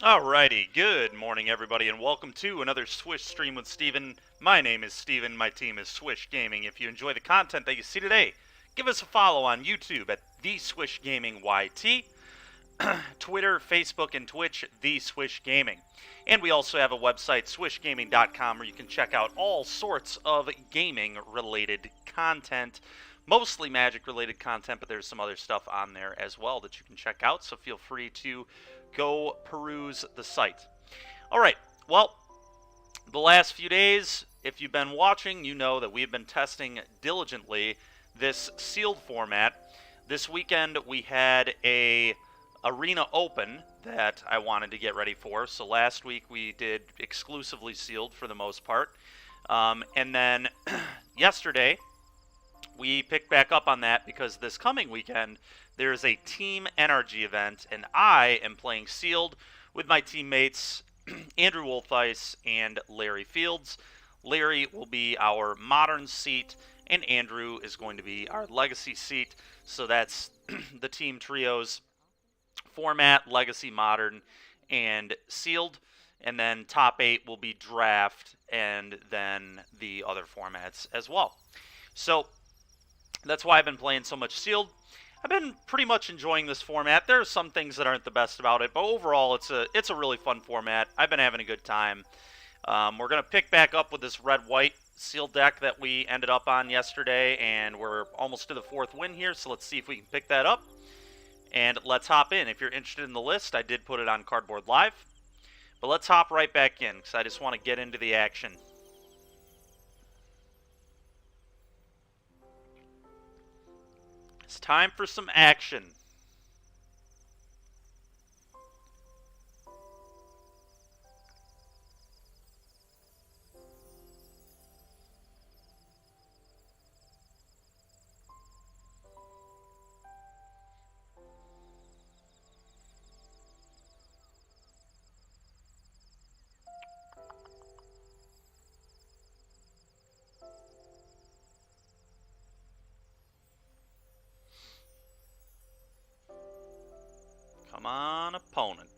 Alrighty, good morning everybody and welcome to another Swish stream with Steven. My name is Steven, my team is Swish Gaming. If you enjoy the content that you see today, give us a follow on YouTube at The Swish Gaming YT, Twitter, Facebook, and Twitch, The Swish Gaming. And we also have a website, swishgaming.com, where you can check out all sorts of gaming-related content. Mostly Magic-related content, but there's some other stuff on there as well that you can check out, so feel free to go peruse the site. Alright, well, the last few days, if you've been watching, you know that we've been testing diligently this sealed format. This weekend we had a Arena Open that I wanted to get ready for. So last week we did exclusively sealed for the most part. And then yesterday we picked back up on that because this coming weekend there's a Team NRG event, and I am playing sealed with my teammates Andrew Wolfeis and Larry Fields. Larry will be our modern seat, and Andrew is going to be our legacy seat. So that's the team trios format, legacy, modern, and sealed. And then top 8 will be draft, and then the other formats as well. So that's why I've been playing so much sealed. I've been pretty much enjoying this format. There are some things that aren't the best about it, but overall it's a really fun format. I've been having a good time. We're going to pick back up with this red-white sealed deck that we ended up on yesterday, and we're almost to the 4th win here, so let's see if we can pick that up. And let's hop in. If you're interested in the list, I did put it on Cardboard Live. But let's hop right back in, because I just want to get into the action. It's time for some action. Come on, opponent.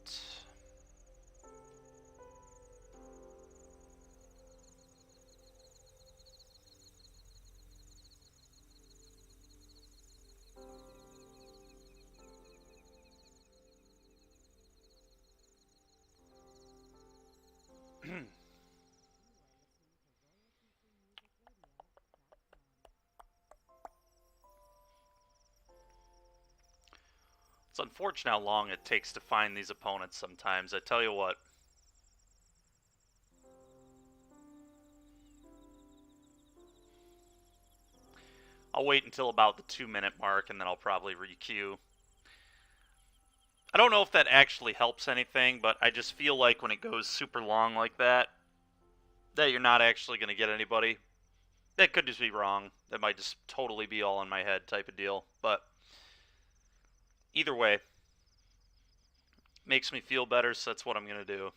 It's unfortunate how long it takes to find these opponents sometimes, I tell you what. I'll wait until about the 2-minute mark and then I'll probably re-queue. I don't know if that actually helps anything, but I just feel like when it goes super long like that you're not actually going to get anybody. That could just be wrong. That might just totally be all in my head type of deal, but either way, makes me feel better, so that's what I'm going to do.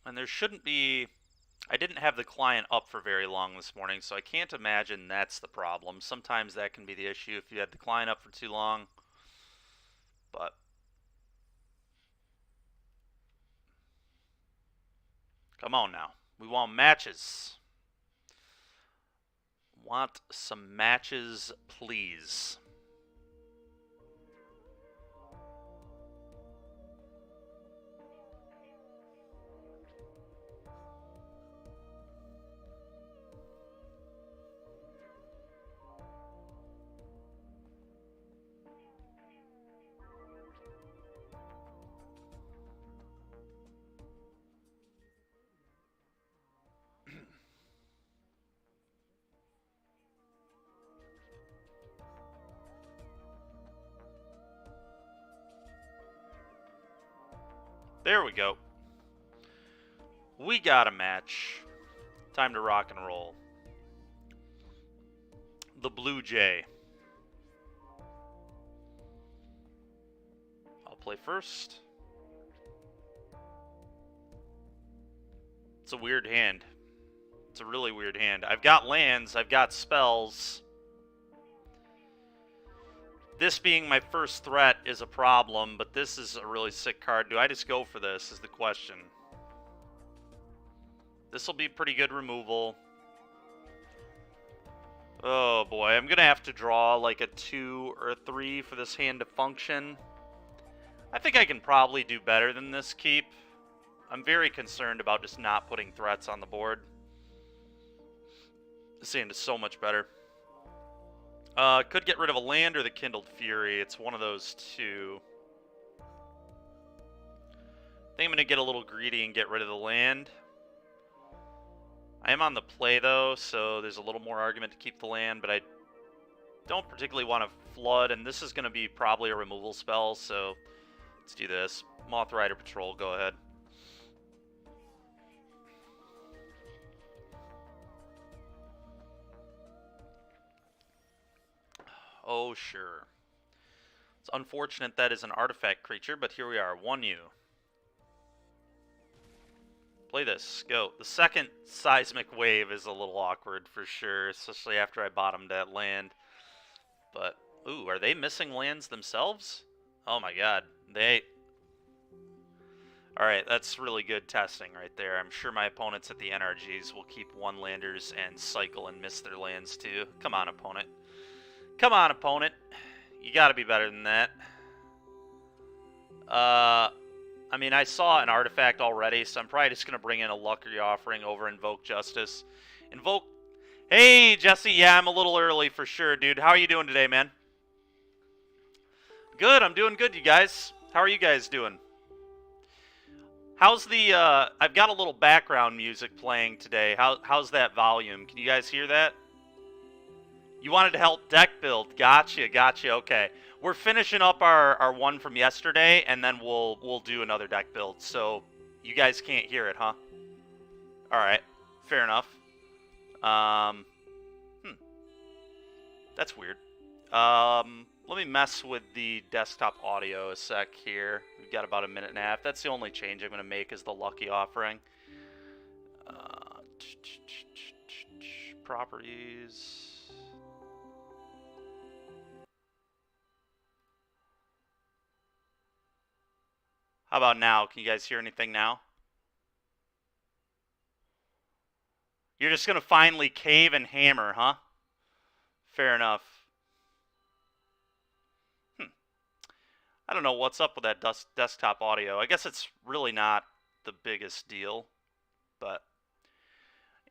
And there shouldn't be... I didn't have the client up for very long this morning, so I can't imagine that's the problem. Sometimes that can be the issue if you had the client up for too long. But come on now. We want matches. Want some matches, please. There we go. We got a match. Time to rock and roll. The Blue Jay. I'll play first. It's a weird hand. It's a really weird hand. I've got lands, I've got spells. This being my first threat is a problem, but this is a really sick card. Do I just go for this is the question. This will be pretty good removal. Oh boy, I'm gonna have to draw like a 2 or a 3 for this hand to function. I think I can probably do better than this keep. I'm very concerned about just not putting threats on the board. This hand is so much better. Could get rid of a land or the Kindled Fury. It's one of those two. I think I'm going to get a little greedy and get rid of the land. I am on the play, though, so there's a little more argument to keep the land, but I don't particularly want to flood, and this is going to be probably a removal spell, so let's do this. Moth Rider Patrol, go ahead. Oh, sure. It's unfortunate that is an artifact creature, but here we are. 1U. Play this. Go. The second Seismic Wave is a little awkward for sure, especially after I bottomed that land. But, ooh, are they missing lands themselves? Oh my god. They... Alright, that's really good testing right there. I'm sure my opponents at the NRGs will keep one-landers and cycle and miss their lands too. Come on, opponent. Come on, opponent. You gotta be better than that. I mean, I saw an artifact already, so I'm probably just gonna bring in a Lucky Offering over Invoke Justice. Invoke... Hey, Jesse. Yeah, I'm a little early for sure, dude. How are you doing today, man? Good, I'm doing good, you guys. How are you guys doing? How's the, I've got a little background music playing today. How's that volume? Can you guys hear that? You wanted to help deck build. Gotcha, gotcha, okay. We're finishing up our one from yesterday, and then we'll do another deck build. So, you guys can't hear it, huh? Alright, fair enough. That's weird. Let me mess with the desktop audio a sec here. We've got about a minute and a half. That's the only change I'm going to make is the Lucky Offering. Properties. How about now? Can you guys hear anything now? You're just going to finally cave and hammer, huh? Fair enough. I don't know what's up with that desktop audio. I guess it's really not the biggest deal, but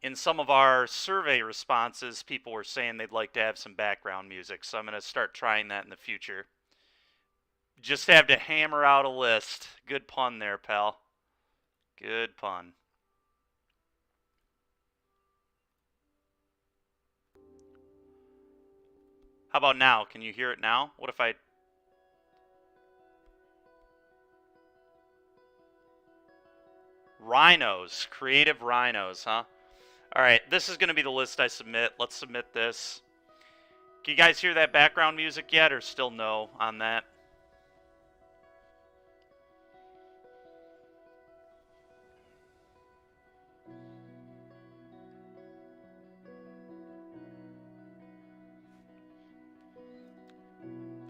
in some of our survey responses, people were saying they'd like to have some background music, so I'm going to start trying that in the future. Just have to hammer out a list. Good pun there, pal. Good pun. How about now? Can you hear it now? What if I... Rhinos. Creative rhinos, huh? Alright, this is going to be the list I submit. Let's submit this. Can you guys hear that background music yet, or still no on that?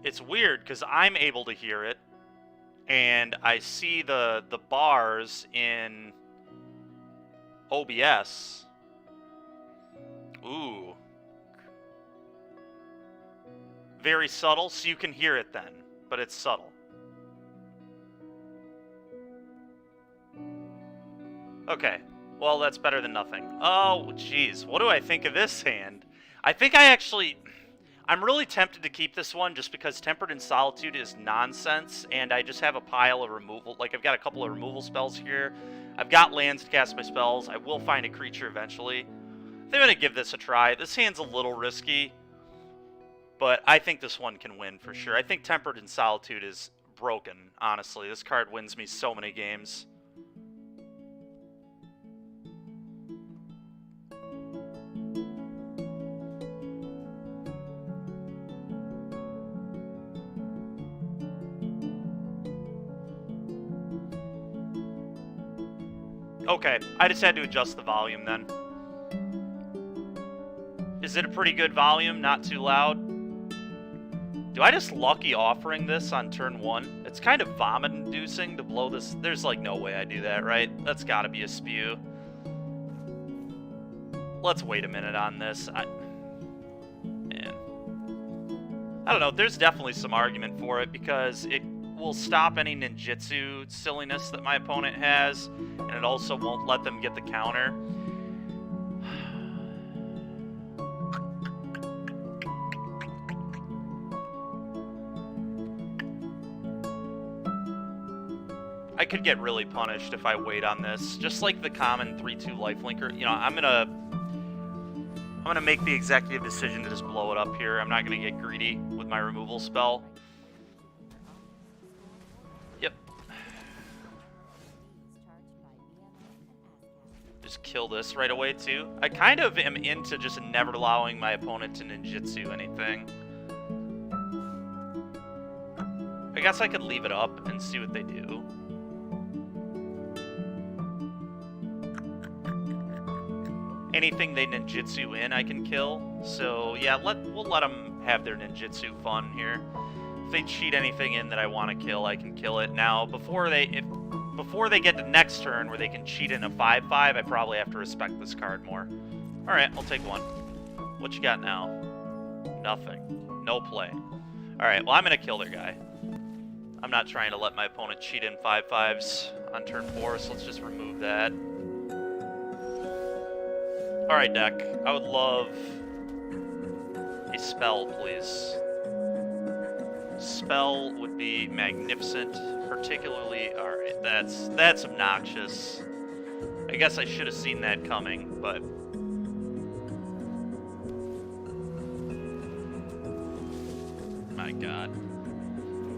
It's weird, because I'm able to hear it, and I see the bars in OBS. Ooh. Very subtle, so you can hear it then, but it's subtle. Okay, well, that's better than nothing. Oh, jeez, what do I think of this hand? I think I'm really tempted to keep this one just because Tempered in Solitude is nonsense, and I just have a pile of removal. Like, I've got a couple of removal spells here. I've got lands to cast my spells. I will find a creature eventually. I think I'm going to give this a try. This hand's a little risky, but I think this one can win for sure. I think Tempered in Solitude is broken, honestly. This card wins me so many games. Okay, I just had to adjust the volume then. Is it a pretty good volume? Not too loud? Do I just lucky offering this on turn 1? It's kind of vomit-inducing to blow this. There's like no way I do that, right? That's gotta be a spew. Let's wait a minute on this. Man. I don't know, there's definitely some argument for it because it will stop any ninjutsu silliness that my opponent has, and it also won't let them get the counter. I could get really punished if I wait on this. Just like the common 3-2 lifelinker. You know, I'm gonna make the executive decision to just blow it up here. I'm not gonna get greedy with my removal spell. Yep. Just kill this right away too. I kind of am into just never allowing my opponent to ninjutsu anything. I guess I could leave it up and see what they do. Anything they ninjutsu in, I can kill. So yeah, we'll let them have their ninjutsu fun here. If they cheat anything in that I want to kill, I can kill it. Now, before they get to next turn where they can cheat in a 5/5, I probably have to respect this card more. All right, I'll take one. What you got now? Nothing. No play. All right, well I'm gonna kill their guy. I'm not trying to let my opponent cheat in 5/5s on turn 4, so let's just remove that. Alright, deck. I would love a spell, please. Spell would be magnificent, particularly... Alright, that's obnoxious. I guess I should have seen that coming, but... My god.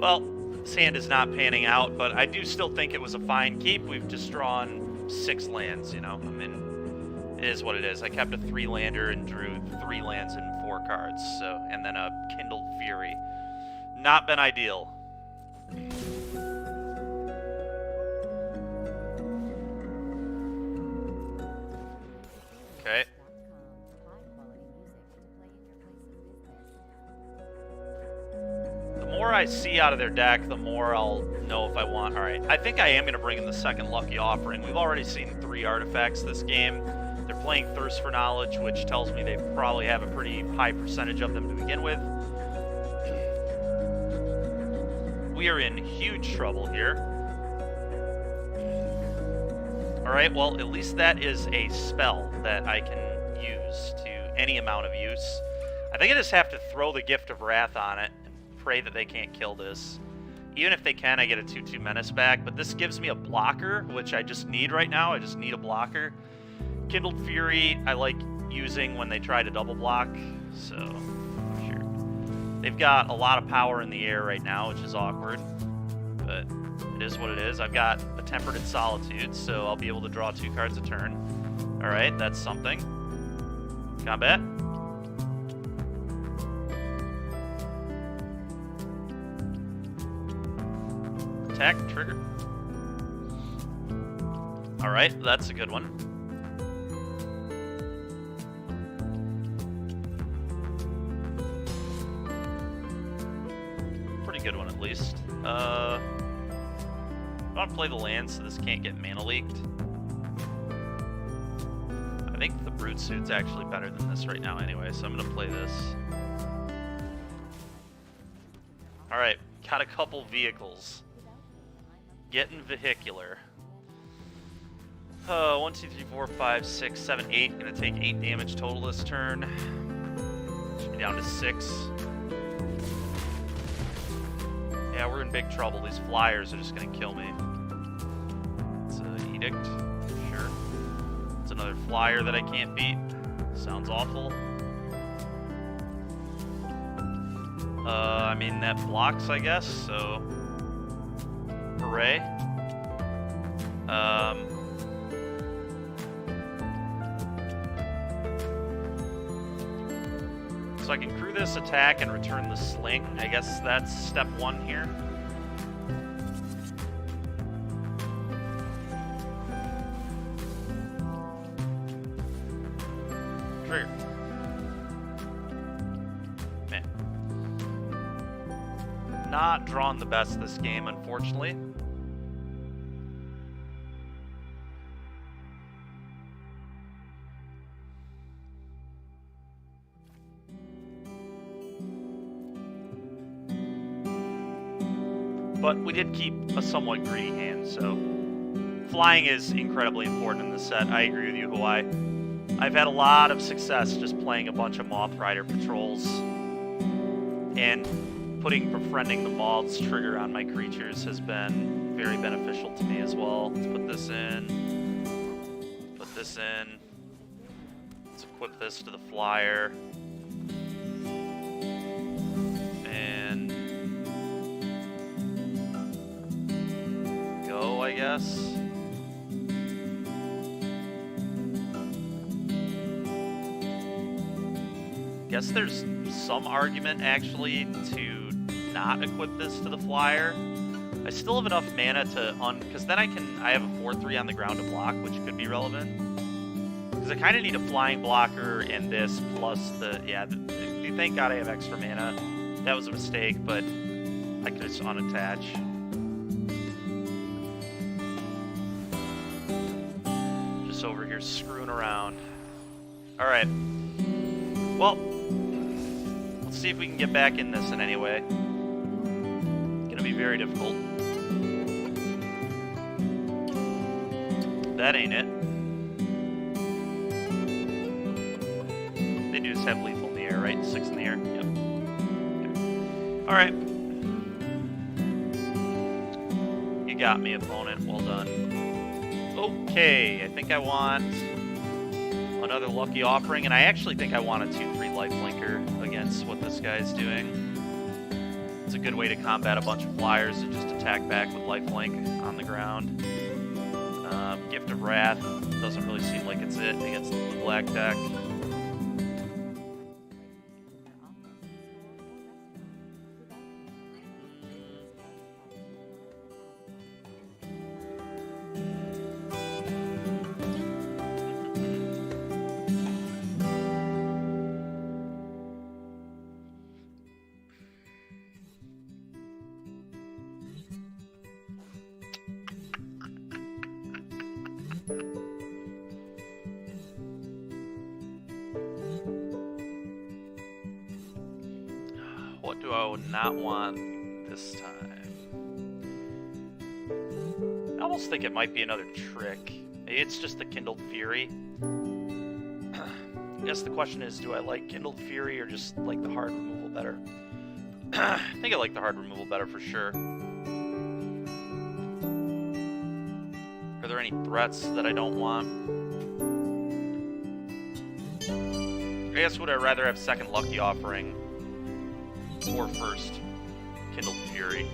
Well, this hand is not panning out, but I do still think it was a fine keep. We've just drawn 6 lands, you know? I mean... It is what it is. I kept a 3-lander and drew 3 lands and 4 cards, so, and then a Kindled Fury. Not been ideal. Okay. The more I see out of their deck, the more I'll know if I want... Alright, I think I am going to bring in the second Lucky Offering. We've already seen 3 artifacts this game. They're playing Thirst for Knowledge, which tells me they probably have a pretty high percentage of them to begin with. We are in huge trouble here. Alright, well, at least that is a spell that I can use to any amount of use. I think I just have to throw the Gift of Wrath on it and pray that they can't kill this. Even if they can, I get a 2/2 Menace back, but this gives me a blocker, which I just need right now. I just need a blocker. Kindled Fury, I like using when they try to double block, so sure. They've got a lot of power in the air right now, which is awkward, but it is what it is. I've got a Tempered Solitude, so I'll be able to draw 2 cards a turn. Alright, that's something. Combat. Attack, trigger. Alright, that's a good one. Good one at least. I want to play the land so this can't get mana leaked. I think the Brute Suit's actually better than this right now anyway, so I'm going to play this. Alright, got a couple vehicles. Getting vehicular. 1, 2, 3, 4, 5, 6, 7, 8. Gonna take 8 damage total this turn. Should be down to 6. Yeah, we're in big trouble. These flyers are just gonna kill me. It's an edict. Sure. It's another flyer that I can't beat. Sounds awful. I mean, that blocks, I guess, so... Hooray. So I can crew this attack and return the sling. I guess that's step 1 here. Trigger. Man. not drawn the best this game, unfortunately. But we did keep a somewhat greedy hand, so flying is incredibly important in this set. I agree with you, Hawaii. I've had a lot of success just playing a bunch of Moth Rider patrols and befriending the Moth's trigger on my creatures has been very beneficial to me as well. Let's put this in. Put this in. Let's equip this to the flyer. And go, I guess. Guess there's some argument actually to not equip this to the flyer. I still have enough mana to because then I have a 4/3 on the ground to block, which could be relevant. Because I kind of need a flying blocker and this plus thank God I have extra mana. That was a mistake, but I could just unattach. Just over here screwing around. All right. Well, let's see if we can get back in this in any way. It's gonna be very difficult. That ain't it. They do just have lethal in the air, right? 6 in the air. Yep. Okay. All right. You got me, opponent. Well done. Okay, I think I want another Lucky Offering, and I actually think I want a 2/3 lifelinker against what this guy's doing. It's a good way to combat a bunch of flyers and just attack back with lifelink on the ground. Gift of Wrath doesn't really seem like it's it against the blue-black deck. What do I not want this time? I almost think it might be another trick. Maybe it's just the Kindled Fury. I guess the question is, do I like Kindled Fury or just like the hard removal better? I think I like the hard removal better for sure. Are there any threats that I don't want? I guess would I rather have second Lucky Offering or first Kindled Fury?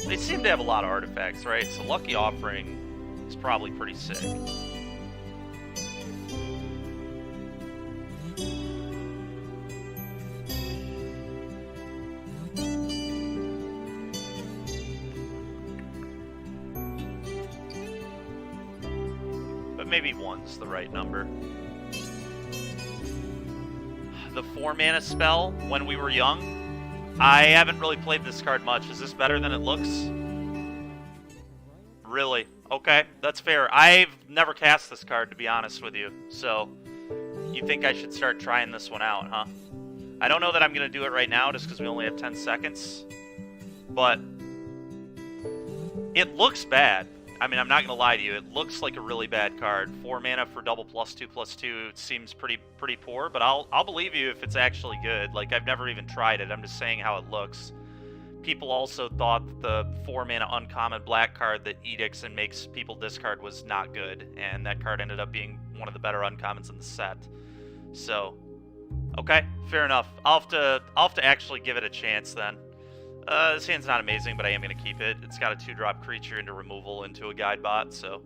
They seem to have a lot of artifacts, right? So Lucky Offering is probably pretty sick. But maybe one's the right number. The 4-mana spell, When We Were Young. I haven't really played this card much. Is this better than it looks? Really? Okay, that's fair. I've never cast this card, to be honest with you. So, you think I should start trying this one out, huh? I don't know that I'm going to do it right now, just because we only have 10 seconds. But, it looks bad. I mean, I'm not going to lie to you. It looks like a really bad card. 4 mana for double +2/+2 seems pretty poor, but I'll believe you if it's actually good. Like, I've never even tried it. I'm just saying how it looks. People also thought that the 4 mana uncommon black card that edicts and makes people discard was not good, and that card ended up being one of the better uncommons in the set. So, okay, fair enough. I'll have to actually give it a chance then. This hand's not amazing, but I am going to keep it. It's got a 2-drop creature into removal into a guide bot, so.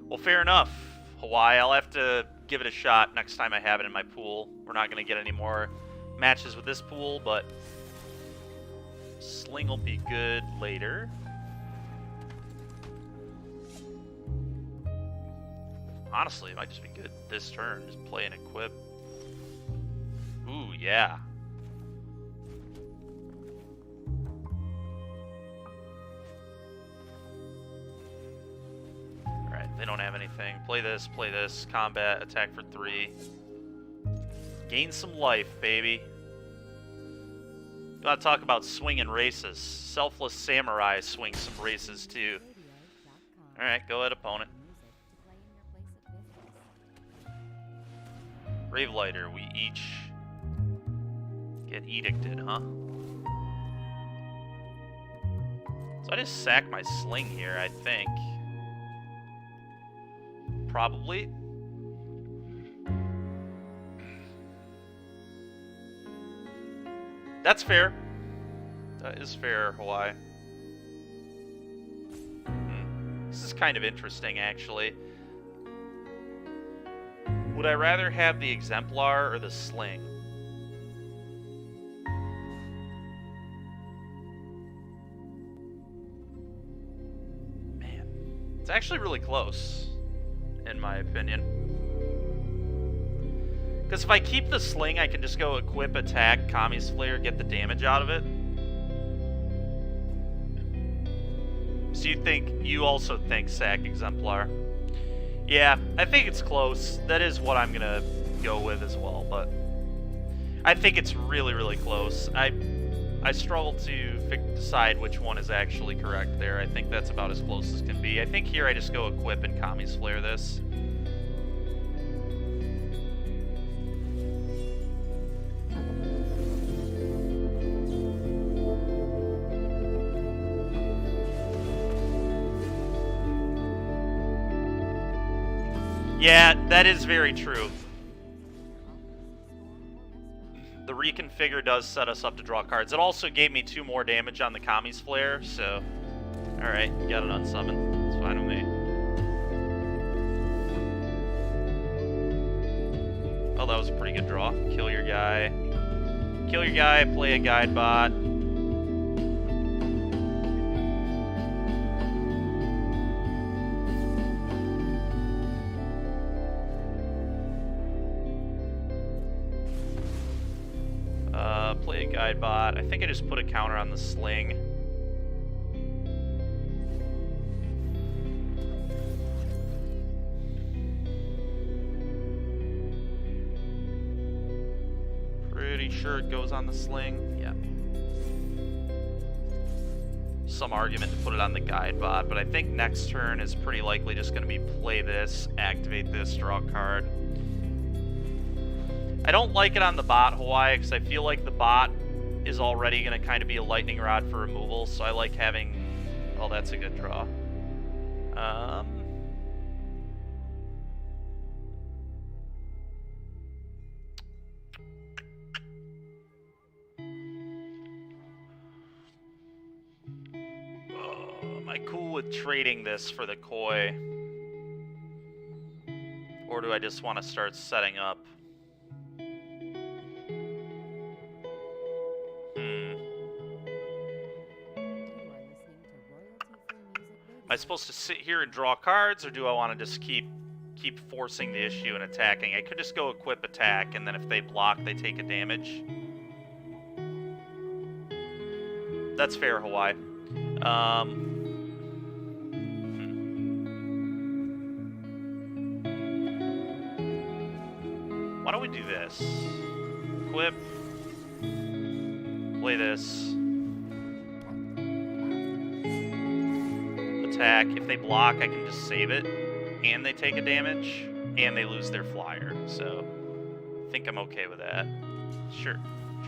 Well, fair enough, Hawaii. I'll have to give it a shot next time I have it in my pool. We're not going to get any more matches with this pool, but Sling will be good later. Honestly, it might just be good this turn. Just play an equip. yeah. Alright, they don't have anything. Play this, combat, attack for 3. Gain some life, baby. You want to talk about swinging races. Selfless Samurai swings some races, too. Alright, go ahead, opponent. Gravelighter, we each get edicted, huh? So I just sack my sling here, I think. Probably. That's fair. That is fair, Hawaii. This is kind of interesting, actually. Would I rather have the Exemplar or the Sling? Man, it's actually really close, in my opinion. Because if I keep the Sling, I can just go equip, attack, Kami's Flare, get the damage out of it. So you also think sack Exemplar? Yeah, I think it's close. That is what I'm gonna go with as well, but I think it's really, really close. I struggle to decide which one is actually correct there. I think that's about as close as can be. I think here I just go equip and Kami's Flare this. Yeah, that is very true. The reconfigure does set us up to draw cards. It also gave me 2 more damage on the Kami's Flare, so... Alright, you got an unsummon. It's fine with me. Oh, that was a pretty good draw. Kill your guy. Kill your guy, play a guide bot. Play a guide bot. I think I just put a counter on the Sling. Pretty sure it goes on the Sling. Yeah. Some argument to put it on the guide bot, but I think next turn is pretty likely just going to be play this, activate this, draw a card. I don't like it on the bot, Hawaii, because I feel like the bot is already going to kind of be a lightning rod for removal, so I like having... Oh, that's a good draw. Am I cool with trading this for the Koi? Or do I just want to start setting up? Am I supposed to sit here and draw cards, or do I want to just keep forcing the issue and attacking? I could just go equip attack, and then if they block, they take a damage. That's fair, Hawaii. Why don't we do this? Equip. Play this. Attack. If they block, I can just save it, and they take a damage, and they lose their flyer. So, I think I'm okay with that. Sure.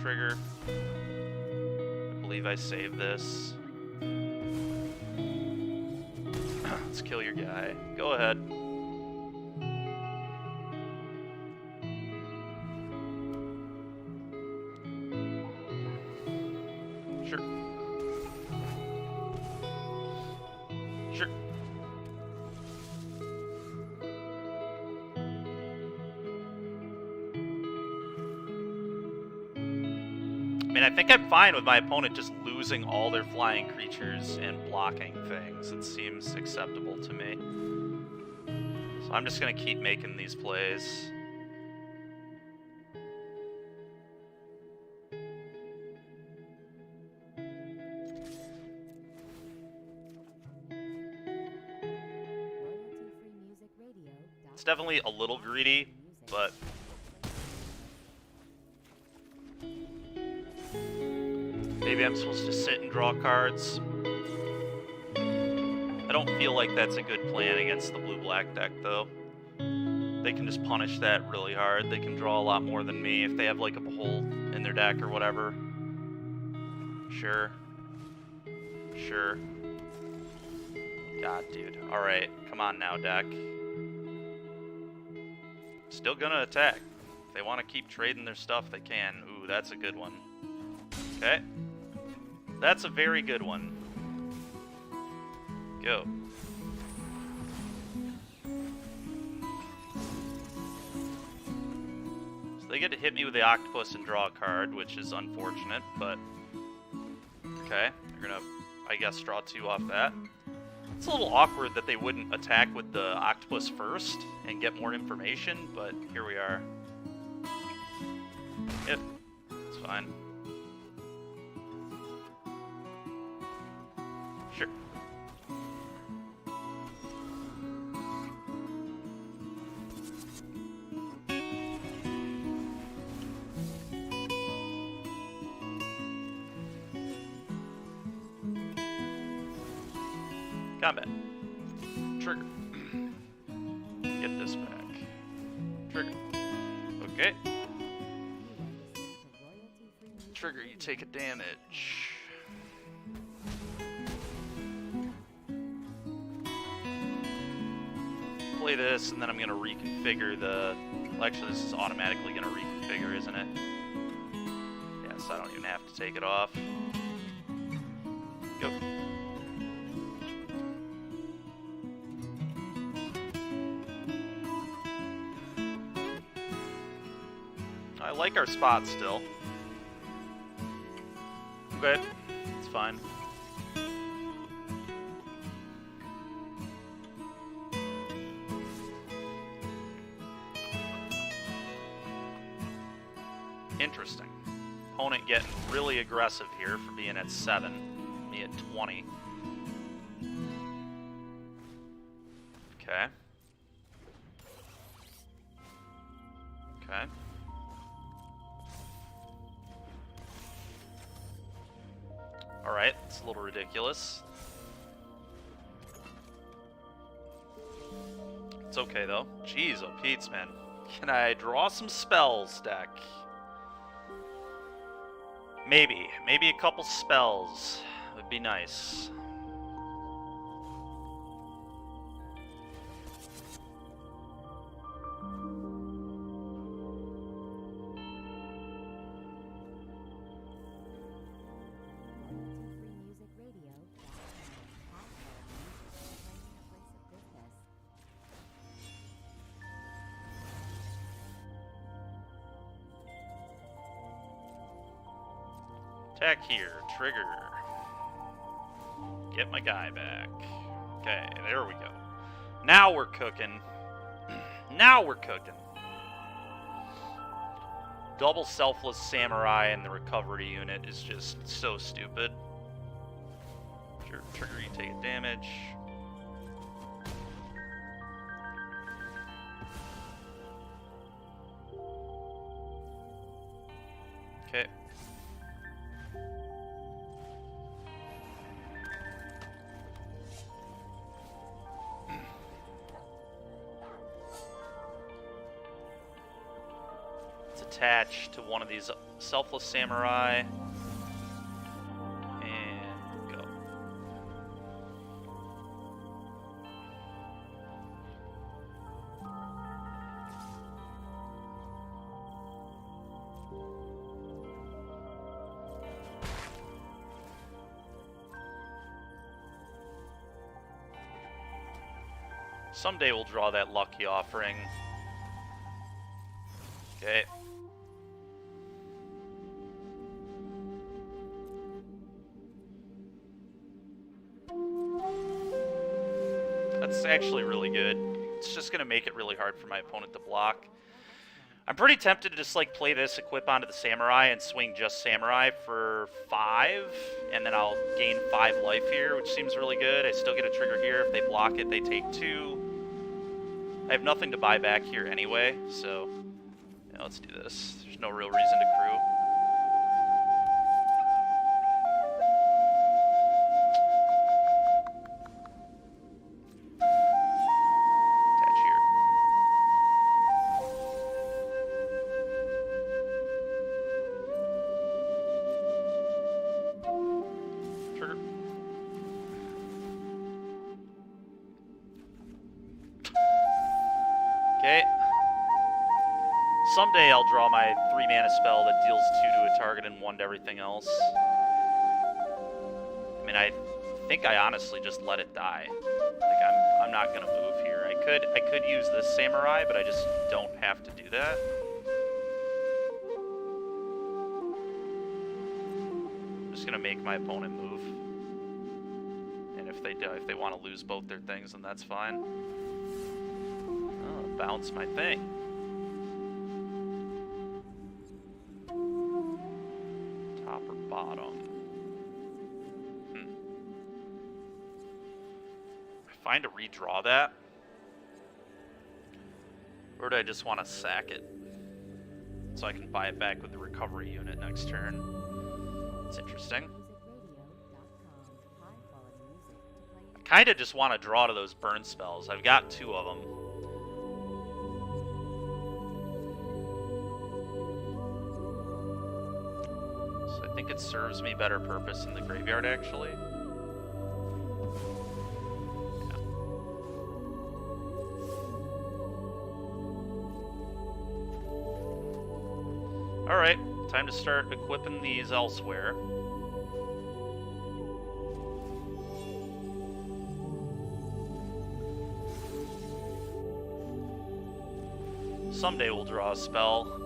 Trigger. I believe I saved this. Let's kill your guy. Go ahead. Sure. Sure. I mean, I think I'm fine with my opponent just losing all their flying creatures and blocking things. It seems acceptable to me. So I'm just going to keep making these plays. It's definitely a little greedy, but maybe I'm supposed to sit and draw cards. I don't feel like that's a good plan against the blue-black deck, though. They can just punish that really hard. They can draw a lot more than me if they have, like, a Behold in their deck or whatever. Sure. Sure. God, dude. Alright, come on now, deck. Still gonna attack. If they want to keep trading their stuff, they can. Ooh, that's a good one. Okay. That's a very good one. Go. So they get to hit me with the octopus and draw a card, which is unfortunate, but... Okay, they're gonna, I guess, draw 2 off that. It's a little awkward that they wouldn't attack with the octopus first and get more information, but here we are. Yep, it's fine. Sure. Combat. Trigger. Get this back. Trigger. Okay. Trigger, you take a damage. Play this, and then I'm going to reconfigure the... Well, actually, this is automatically going to reconfigure, isn't it? Yeah, so I don't even have to take it off. Go. I like our spot still. Okay, it's fine. Interesting. Opponent getting really aggressive here for being at 7. Me at 20. Okay. Okay. Alright, it's a little ridiculous. It's okay, though. Jeez, oh Pete's, man. Can I draw some spells, deck? Maybe. Maybe a couple spells would be nice. Attack here, trigger. Get my guy back. Okay, there we go. Now we're cooking. Now we're cooking. Double Selfless Samurai in the recovery unit is just so stupid. Trigger, you take a damage. Okay. Attach to one of these Selfless Samurai and go. Someday we'll draw that lucky offering. Okay. That's actually really good. It's just going to make it really hard for my opponent to block. I'm pretty tempted to just like play this, equip onto the Samurai, and swing just Samurai for 5, and then I'll gain 5 life here, which seems really good. I still get a trigger here. If they block it, they take 2. I have nothing to buy back here anyway, so yeah, let's do this. There's no real reason to crew. Attach here. Trigger. Okay. Someday I'll draw my 3 mana spell that deals 2 to a target and 1 to everything else. I mean, I think I honestly just let it die. Like, I'm not gonna move here. I could use this samurai, but I just don't have to do that. I'm just gonna make my opponent move. And if they want to lose both their things, then that's fine. Oh, bounce my thing. Top or bottom? Fine to redraw that? Or do I just want to sack it? So I can buy it back with the recovery unit next turn. It's interesting. I kind of just want to draw to those burn spells. I've got 2 of them. So I think it serves me better purpose in the graveyard, actually. Alright, time to start equipping these elsewhere. Someday we'll draw a spell.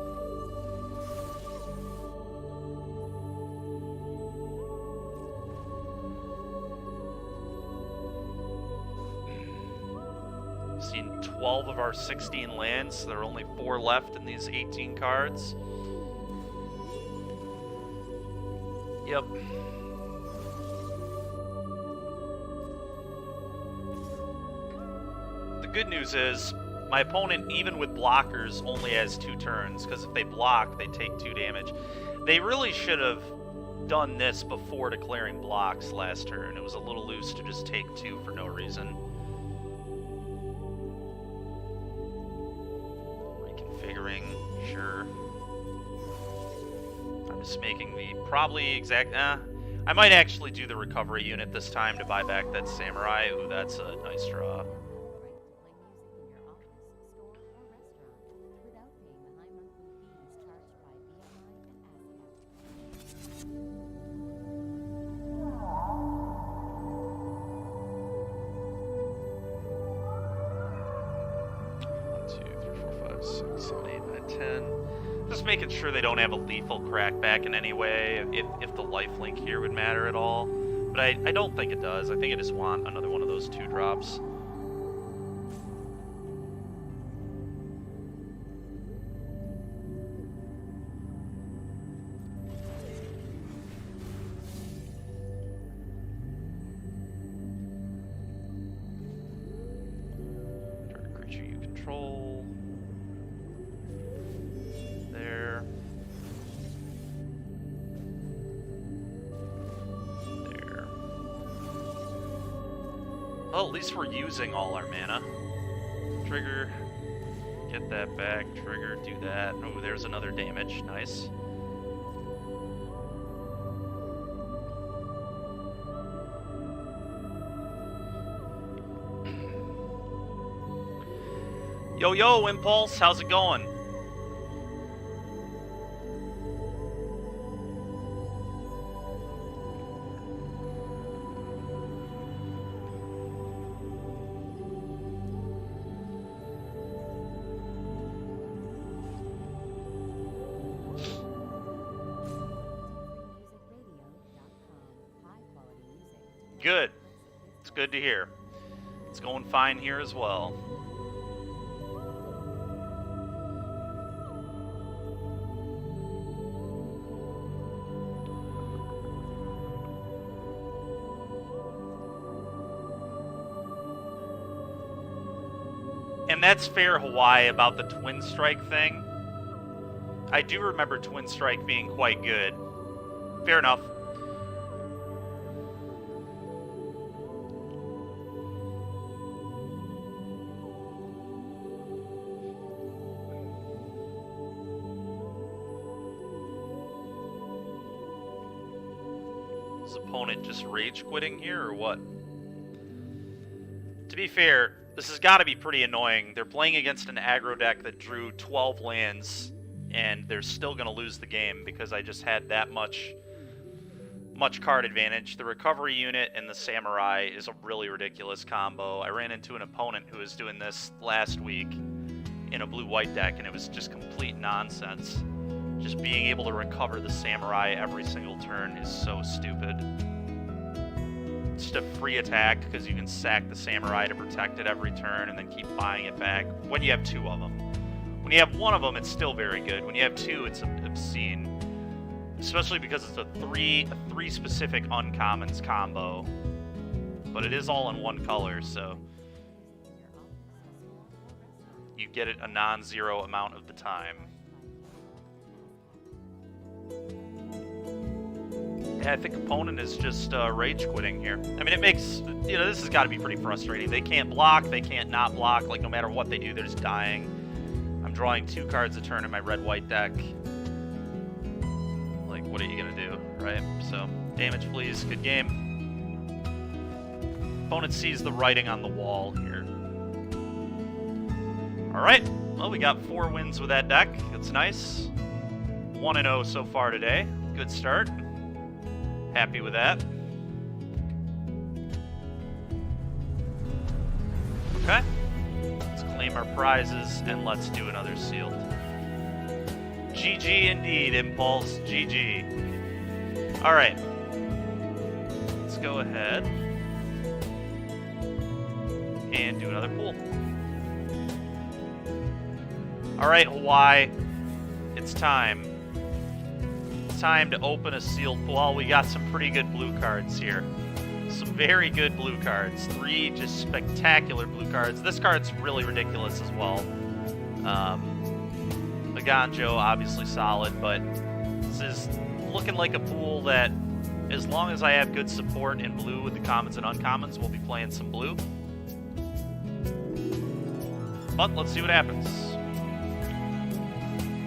We've seen 12 of our 16 lands, so there are only 4 left in these 18 cards. Yep. The good news is, my opponent, even with blockers, only has 2 turns, because if they block, they take 2 damage. They really should have done this before declaring blocks last turn. It was a little loose to just take 2 for no reason. Reconfiguring, sure. I'm just making the probably exact... I might actually do the recovery unit this time to buy back that samurai. Ooh, that's a nice draw. Just making sure they don't have a lethal crackback in any way, if the lifelink here would matter at all. But I don't think it does. I think I just want another one of those 2 drops. Target creature you control. Well, at least we're using all our mana. Trigger, get that back. Trigger, do that. Oh, there's another damage. Nice. Yo, Impulse, how's it going? Good. It's good to hear. It's going fine here as well. And that's fair, Hawaii, about the Twin Strike thing. I do remember Twin Strike being quite good. Fair enough. Is opponent just rage quitting here or what? To be fair, this has got to be pretty annoying. They're playing against an aggro deck that drew 12 lands, and they're still going to lose the game because I just had that much card advantage. The recovery unit and the samurai is a really ridiculous combo. I ran into an opponent who was doing this last week in a blue-white deck, and it was just complete nonsense. Just being able to recover the samurai every single turn is so stupid. It's just a free attack because you can sack the samurai to protect it every turn and then keep buying it back when you have two of them. When you have one of them, it's still very good. When you have two, it's obscene. Especially because it's a three specific uncommons combo. But it is all in one color, so you get it a non-zero amount of the time. Yeah, I think opponent is just rage quitting here. I mean, it makes, you know, this has got to be pretty frustrating. They can't block, they can't not block. Like, no matter what they do, they're just dying. I'm drawing 2 cards a turn in my red-white deck. Like, what are you going to do, right? So, damage, please. Good game. Opponent sees the writing on the wall here. Alright, well, we got 4 wins with that deck. That's nice. 1-0 so far today. Good start. Happy with that. Okay. Let's claim our prizes and let's do another sealed. GG indeed, Impulse. GG. Alright. Let's go ahead and do another pool. Alright, Hawaii. It's time. It's time to open a sealed pool. We got some pretty good blue cards here. Some very good blue cards. 3 just spectacular blue cards. This card's really ridiculous as well. The Ganjo, obviously solid, but this is looking like a pool that, as long as I have good support in blue with the commons and uncommons, we'll be playing some blue. But let's see what happens.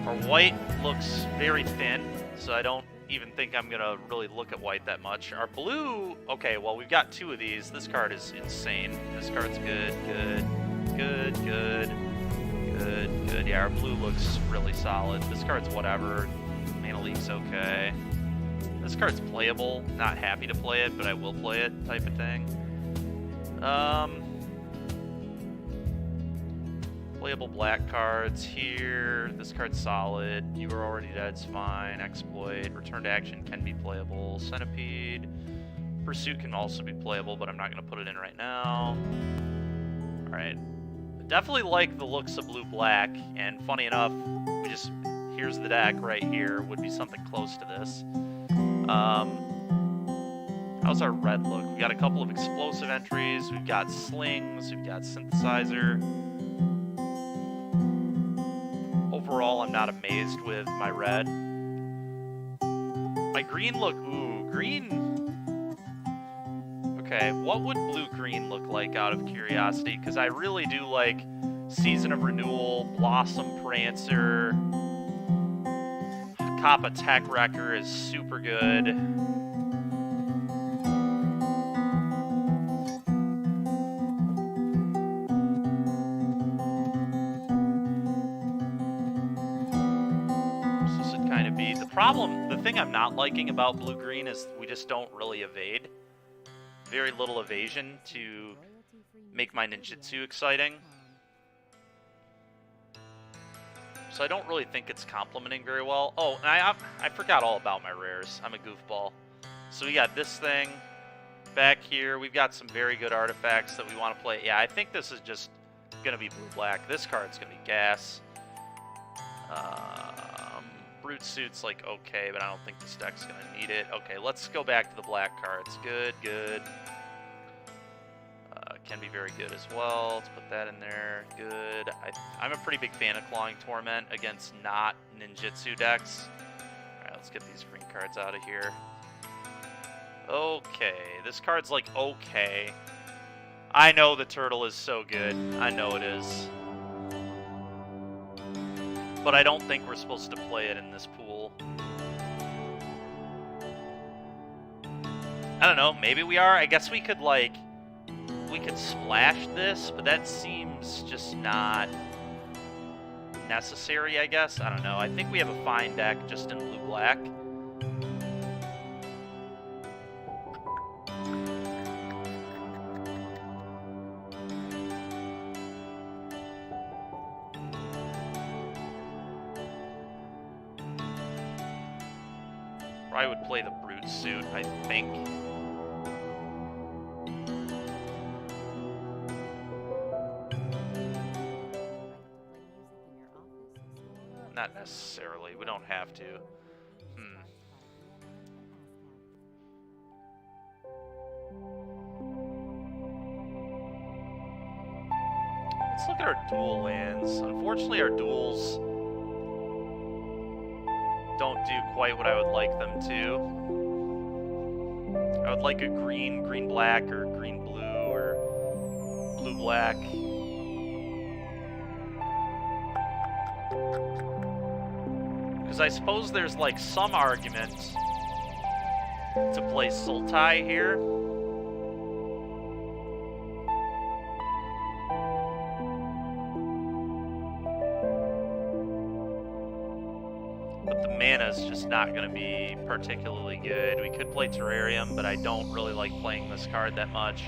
Our white looks very thin, so I don't even think I'm going to really look at white that much. Our blue, okay, well, we've got 2 of these. This card is insane. This card's good, good, good, good, good, good. Yeah, our blue looks really solid. This card's whatever. Mana Leak's okay. This card's playable. Not happy to play it, but I will play it type of thing. Playable black cards here. This card's solid. You Are Already Dead's fine. Exploit. Return to Action can be playable. Centipede. Pursuit can also be playable, but I'm not going to put it in right now. Alright. Definitely like the looks of blue-black, and funny enough, here's the deck right here. Would be something close to this. How's our red look? We got a couple of explosive entries. We've got slings. We've got synthesizer. Overall, I'm not amazed with my red. My green look, ooh, green. Okay, what would blue-green look like out of curiosity? Because I really do like Season of Renewal, Blossom Prancer, Kappa Tech Wrecker is super good. The thing I'm not liking about blue-green is we just don't really evade. Very little evasion to make my ninjutsu exciting. So I don't really think it's complementing very well. Oh, and I forgot all about my rares. I'm a goofball. So we got this thing back here. We've got some very good artifacts that we want to play. Yeah, I think this is just going to be blue-black. This card's going to be gas. Brute Suit's like okay, but I don't think this deck's going to need it. Okay, let's go back to the black cards. Good, good. can be very good as well. Let's put that in there. Good. I'm a pretty big fan of Clawing Torment against not ninjutsu decks. Alright, let's get these green cards out of here. Okay, this card's like okay. I know the turtle is so good. I know it is. But I don't think we're supposed to play it in this pool. I don't know, maybe we are. I guess we could, like, we could splash this, but that seems just not necessary, I guess. I don't know. I think we have a fine deck just in blue-black. I would play the Brute suit, I think. Not necessarily. We don't have to. Let's look at our dual lands. Unfortunately, our duals don't do quite what I would like them to. I would like a green, green-black, or green-blue, or blue-black. Because I suppose there's, like, some argument to play Sultai here. But the mana's just not going to be particularly good. We could play Terrarium, but I don't really like playing this card that much.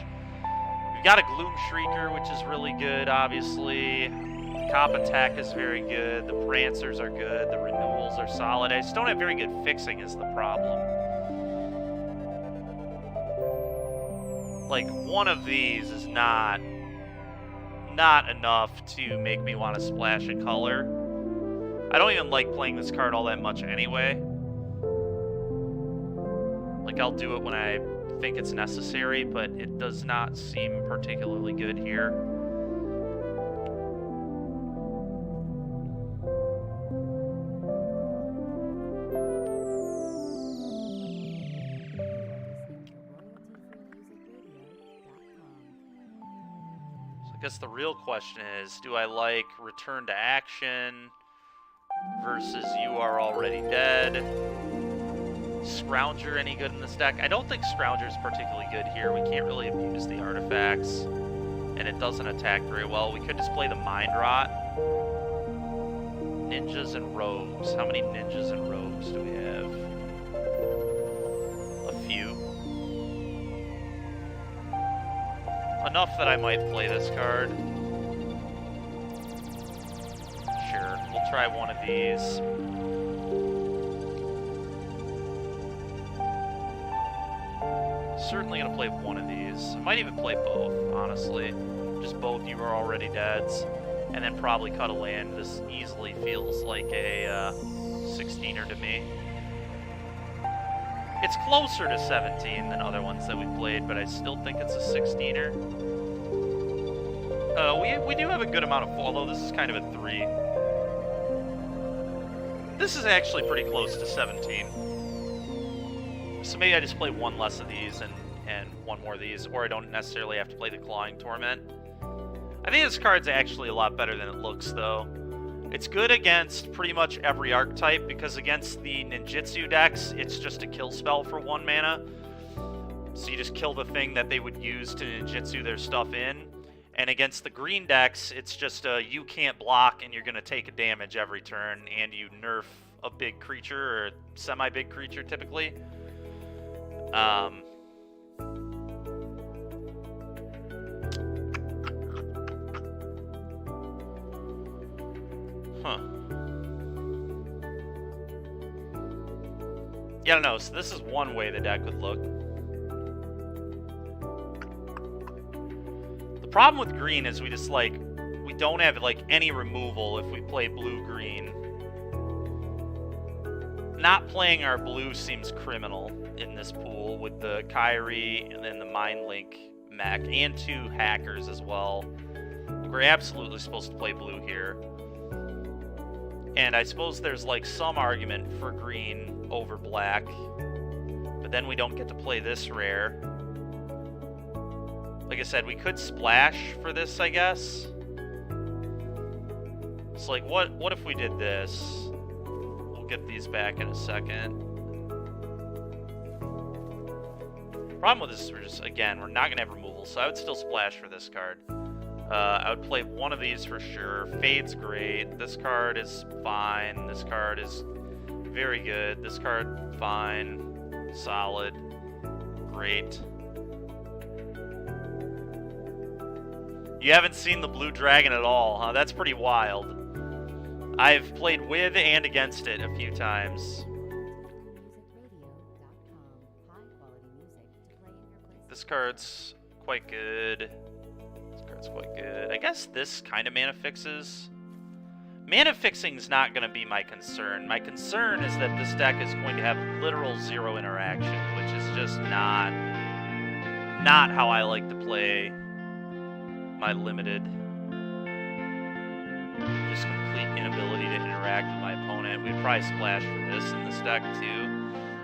We've got a Gloom Shrieker, which is really good, obviously. Cop Attack is very good. The Prancers are good. The Renewals are solid. I just don't have very good fixing is the problem. Like, one of these is not enough to make me want to splash a color. I don't even like playing this card all that much anyway. Like, I'll do it when I think it's necessary, but it does not seem particularly good here. So I guess the real question is, do I like Return to Action versus You Are Already Dead? Scrounger any good in this deck? I don't think Scrounger is particularly good here. We can't really abuse the artifacts, and it doesn't attack very well. We could just play the Mind Rot. Ninjas and Rogues. How many ninjas and rogues do we have? A few. Enough that I might play this card. Sure, we'll try one of these. Certainly gonna play one of these. I might even play both, honestly. Just both You Are Already Deads, and then probably cut a land. This easily feels like a 16er to me. It's closer to 17 than other ones that we played, but I still think it's a 16er. We do have a good amount of, although this is kind of a 3. This is actually pretty close to 17. So maybe I just play one less of these and one more of these, or I don't necessarily have to play the Clawing Torment. I think this card's actually a lot better than it looks, though. It's good against pretty much every archetype, because against the ninjutsu decks, it's just a kill spell for 1 mana. So you just kill the thing that they would use to ninjutsu their stuff in. And against the green decks, it's just you can't block and you're going to take a damage every turn, and you nerf a big creature, or a semi-big creature typically. Yeah, I don't know. So this is one way the deck would look. The problem with green is we don't have, like, any removal if we play blue-green. Not playing our blue seems criminal in this pool with the Kyrie and then the Mind Link mech and 2 hackers as well. We're absolutely supposed to play blue here. And I suppose there's like some argument for green over black. But then we don't get to play this rare. Like I said, we could splash for this, I guess. It's like, what if we did this? We'll get these back in a second. Problem with this is we're just, again, we're not going to have removal, so I would still splash for this card. I would play one of these for sure. Fade's great. This card is fine. This card is very good. This card, fine. Solid. Great. You haven't seen the Blue Dragon at all, huh? That's pretty wild. I've played with and against it a few times. This card's quite good. This card's quite good. I guess this kind of mana fixes. Mana fixing's not going to be my concern. My concern is that this deck is going to have literal 0 interaction, which is just not how I like to play my limited. Just complete inability to interact with my opponent. We'd probably splash for this in this deck too.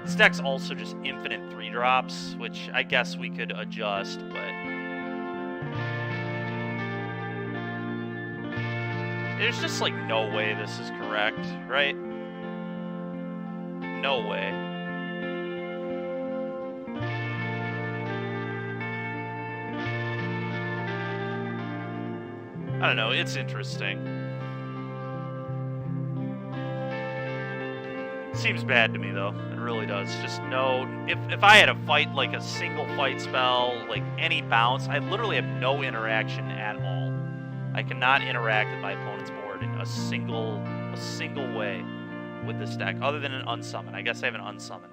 This deck's also just infinite 3-drops, which I guess we could adjust, but there's just like no way this is correct, right? No way. I don't know, it's interesting. Seems bad to me though, it really does. Just no, if I had to fight like a single fight spell, like any bounce, I literally have no interaction at all. I cannot interact with my opponent's board in a single way with this deck, other than an unsummon. I guess I have an unsummon.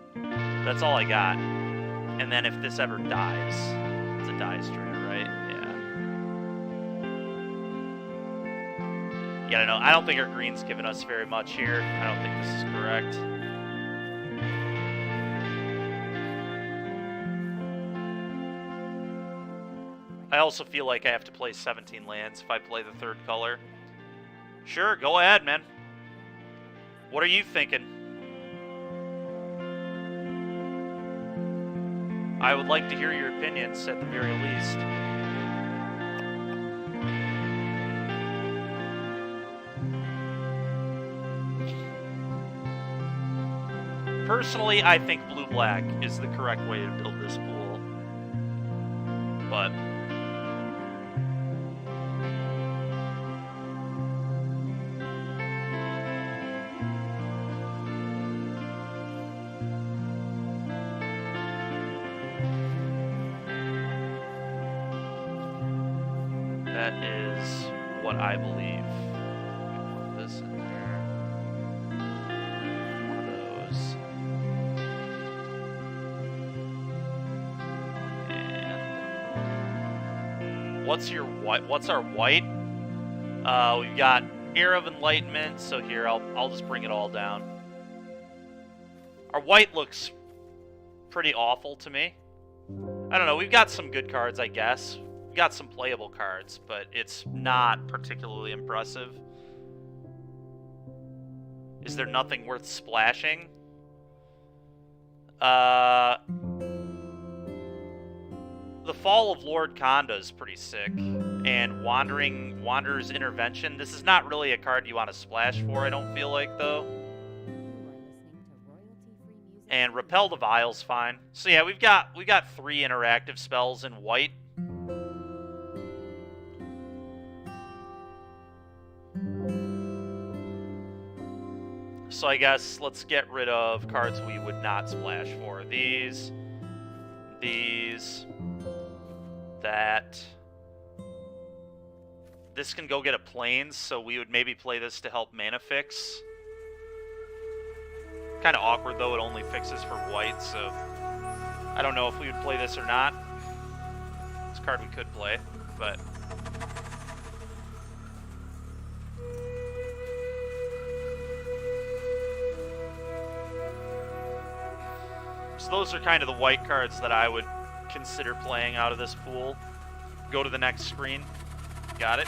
That's all I got. And then if this ever dies, it's a die strayer, right? Yeah, I don't know. I don't think our green's given us very much here. I don't think this is correct. I also feel like I have to play 17 lands if I play the 3rd color. Sure, go ahead, man. What are you thinking? I would like to hear your opinions at the very least. Personally, I think blue-black is the correct way to build this pool. But that is what I believe. Put this in there. One of those. And what's your white? What's our white? We've got Air of Enlightenment. So here, I'll just bring it all down. Our white looks pretty awful to me. I don't know. We've got some good cards, I guess. Got some playable cards, but it's not particularly impressive. Is there nothing worth splashing? The Fall of Lord Konda is pretty sick. And Wanderer's Intervention. This is not really a card you want to splash for, I don't feel like, though. And Repel the Vile's fine. So yeah, we've got 3 interactive spells in white. So I guess let's get rid of cards we would not splash for. These, that. This can go get a Plains, so we would maybe play this to help mana fix. Kind of awkward though, it only fixes for white, so I don't know if we would play this or not. This card we could play, but so those are kind of the white cards that I would consider playing out of this pool. Go to the next screen. Got it.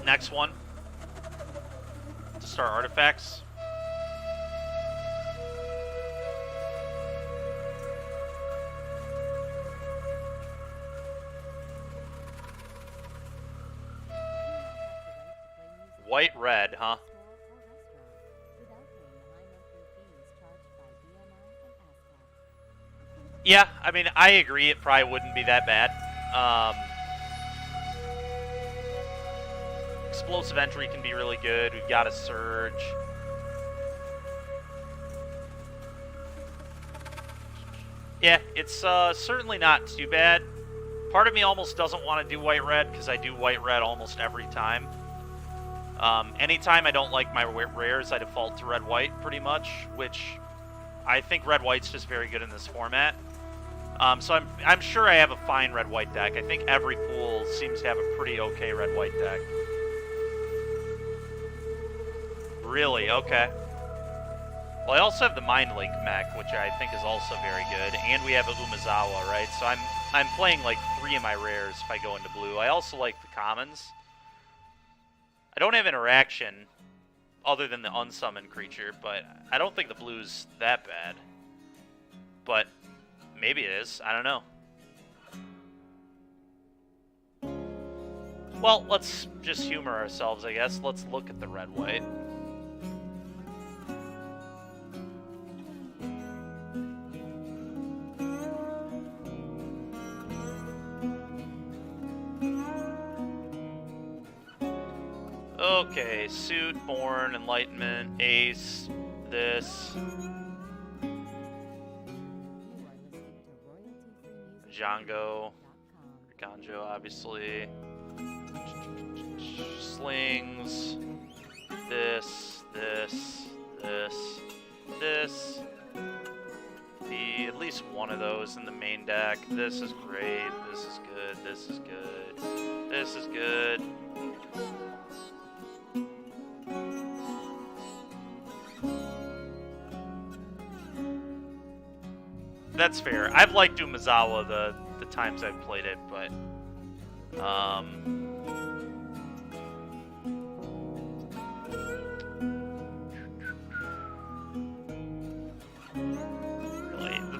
Next one. To start artifacts. White, red, huh? Yeah, I mean, I agree. It probably wouldn't be that bad. Explosive entry can be really good. We've got a surge. Yeah, it's certainly not too bad. Part of me almost doesn't want to do white-red because I do white-red almost every time. Anytime I don't like my rares, I default to red-white pretty much, which I think red-white's just very good in this format. So I'm sure I have a fine red-white deck. I think every pool seems to have a pretty okay red-white deck. Really? Okay. Well, I also have the Mind Link mech, which I think is also very good, and we have a Umezawa, right? So I'm playing like 3 of my rares if I go into blue. I also like the commons. I don't have interaction other than the unsummoned creature, but I don't think the blue's that bad. But maybe it is. I don't know. Well, let's just humor ourselves, I guess. Let's look at the red-white. Okay, Suit, Born, Enlightenment, Ace, this. Django, Ganjo, obviously. Slings, this. At least one of those in the main deck. This is great, this is good, this is good, this is good. That's fair. I've liked Umezawa the times I've played it, but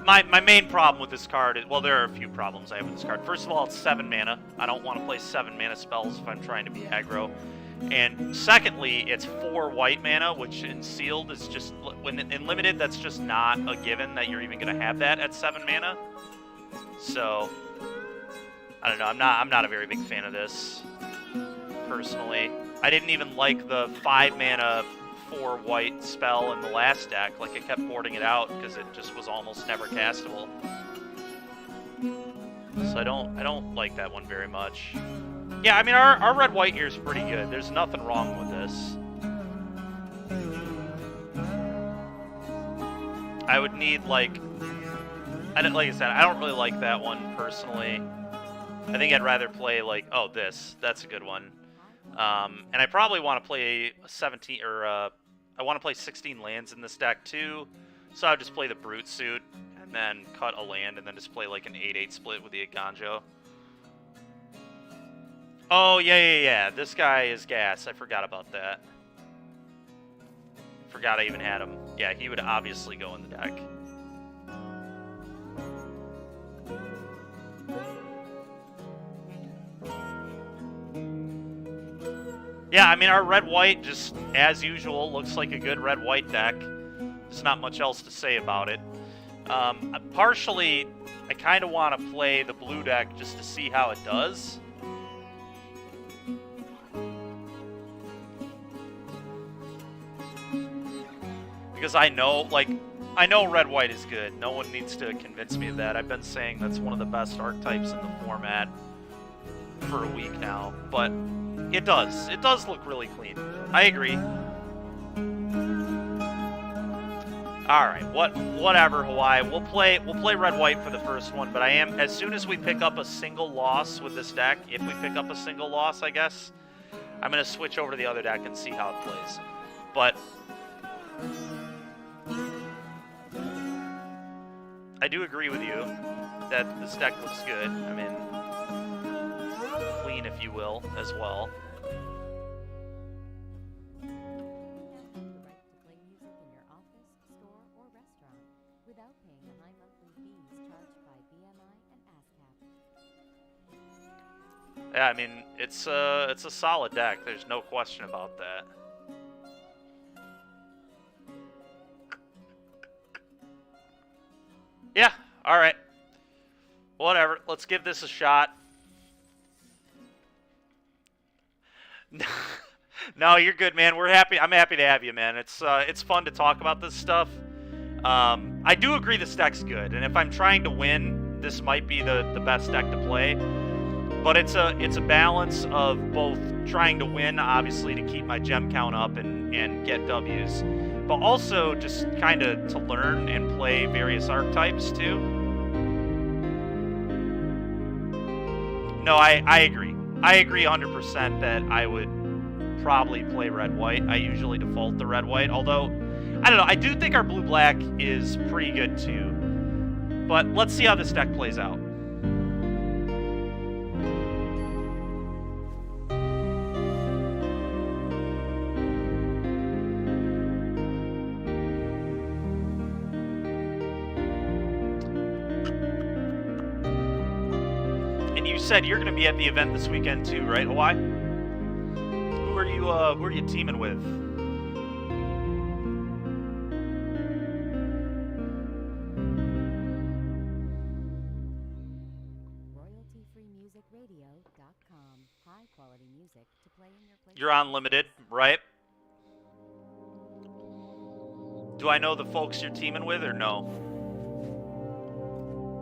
really, my main problem with this card is, well, there are a few problems I have with this card. First of all, it's 7 mana. I don't want to play 7 mana spells if I'm trying to be aggro. And secondly, it's 4 white mana, which in Sealed is just, when in Limited, that's just not a given that you're even going to have that at 7 mana. So, I don't know, I'm not a very big fan of this, personally. I didn't even like the 5 mana, 4 white spell in the last deck. Like, I kept boarding it out because it just was almost never castable. So I don't like that one very much. Yeah, I mean, our red-white here is pretty good. There's nothing wrong with this. I would need, like I said, I don't really like that one, personally. I think I'd rather play, like, oh, this. That's a good one. And I probably want to play 17, or, I want to play 16 lands in this deck, too. So I would just play the Brute Suit, and then cut a land, and then just play, like, an 8-8 split with the Ganjo. Oh, yeah. This guy is gas. I forgot about that. Forgot I even had him. Yeah, he would obviously go in the deck. Yeah, I mean, our red-white, just as usual, looks like a good red-white deck. There's not much else to say about it. Partially, I kind of want to play the blue deck just to see how it does. Because I know red-white is good. No one needs to convince me of that. I've been saying that's one of the best archetypes in the format. for a week now, but it does. It does look really clean. I agree. All right, whatever, Hawaii. We'll play red-white for the first one, but as soon as we pick up a single loss with this deck, if we pick up a single loss, I guess, I'm going to switch over to the other deck and see how it plays. But I do agree with you that this deck looks good. I mean, clean, if you will, as well. Yeah, I mean, it's a solid deck. There's no question about that. Yeah, all right. Whatever. Let's give this a shot. No, you're good, man. We're happy. I'm happy to have you, man. It's fun to talk about this stuff. I do agree this deck's good, and if I'm trying to win, this might be the best deck to play. But it's a balance of both trying to win, obviously, to keep my gem count up and get W's, but also just kind of to learn and play various archetypes too. No, I agree. I agree 100% that I would probably play red-white. I usually default to red-white, although, I don't know, I do think our blue-black is pretty good too. But let's see how this deck plays out. Said you're going to be at the event this weekend too, right, Hawaii? Who are you teaming with? RoyaltyFreeMusicRadio.com. High quality music to play in your place. You're unlimited, right? Do I know the folks you're teaming with or no?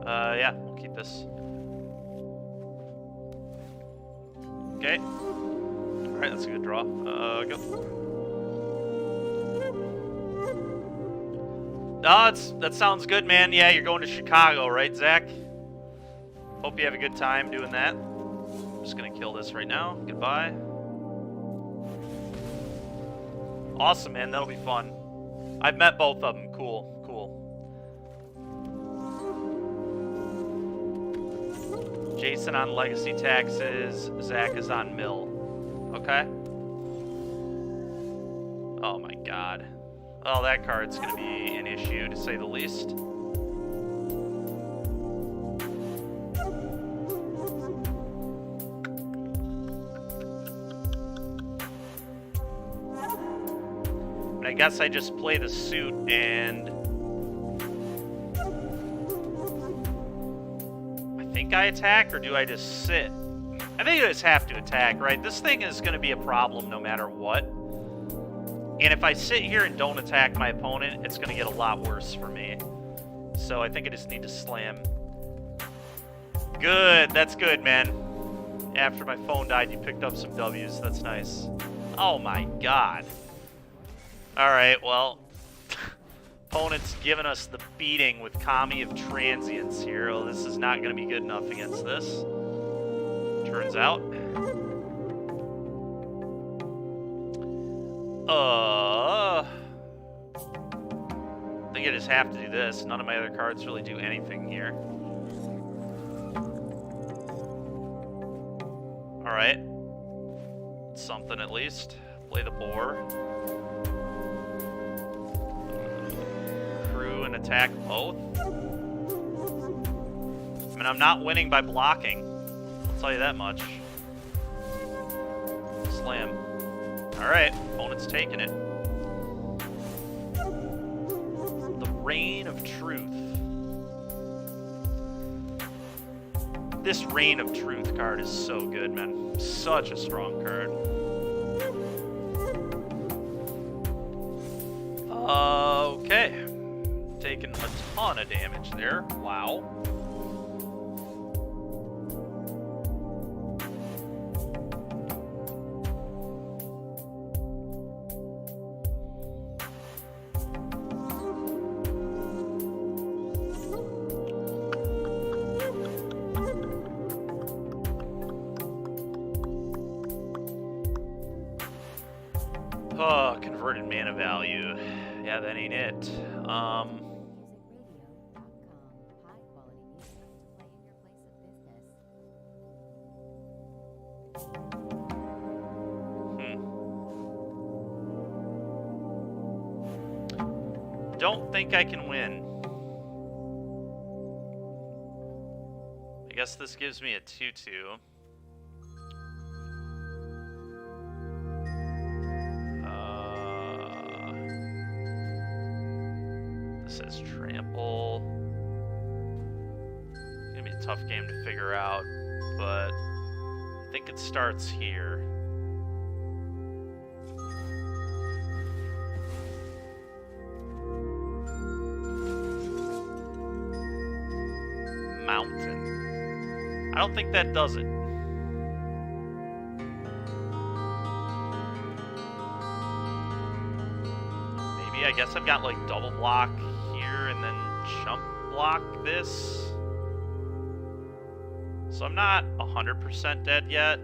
Yeah, we'll keep this. Okay. Alright, that's a good draw. Go. Oh, that sounds good, man. Yeah, you're going to Chicago, right, Zach? Hope you have a good time doing that. I'm just going to kill this right now. Goodbye. Awesome, man. That'll be fun. I've met both of them. Cool. Jason on legacy taxes, Zach is on mill. Okay. Oh my god. Well, that card's gonna be an issue to say the least. But I guess I just play the suit and I think I attack, or do I just sit? I think I just have to attack, right? This thing is going to be a problem no matter what. And if I sit here and don't attack my opponent, it's going to get a lot worse for me. So I think I just need to slam. Good. That's good, man. After my phone died, you picked up some W's. That's nice. Oh, my God. All right, well... Opponent's giving us the beating with Kami of Transience here. Oh, this is not going to be good enough against this. Turns out. I think I just have to do this. None of my other cards really do anything here. Alright. Something at least. Play the boar. And attack both. I mean, I'm not winning by blocking. I'll tell you that much. Slam. Alright, opponent's taking it. The Reign of Truth. This Reign of Truth card is so good, man. Such a strong card. Okay. Taking a ton of damage there. Wow. Oh, converted mana value. Yeah, that ain't it. Don't think I can win. I guess this gives me a 2-2. This is trample. It's gonna be a tough game to figure out, but I think it starts here. Mountain. I don't think that does it. Maybe, I guess I've got like double block here and then jump block this. So I'm not 100% dead yet.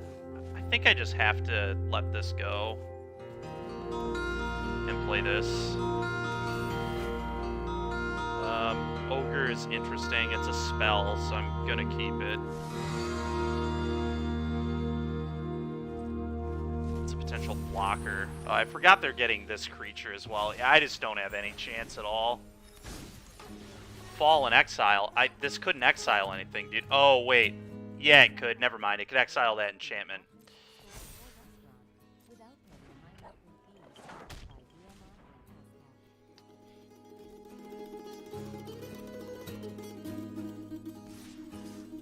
I think I just have to let this go and play this. Ogre is interesting. It's a spell, so I'm gonna keep it. It's a potential blocker. I forgot they're getting this creature as well. I just don't have any chance at all. Fall and exile. This couldn't exile anything, dude. Oh, wait. Yeah, it could. Never mind. It could exile that enchantment.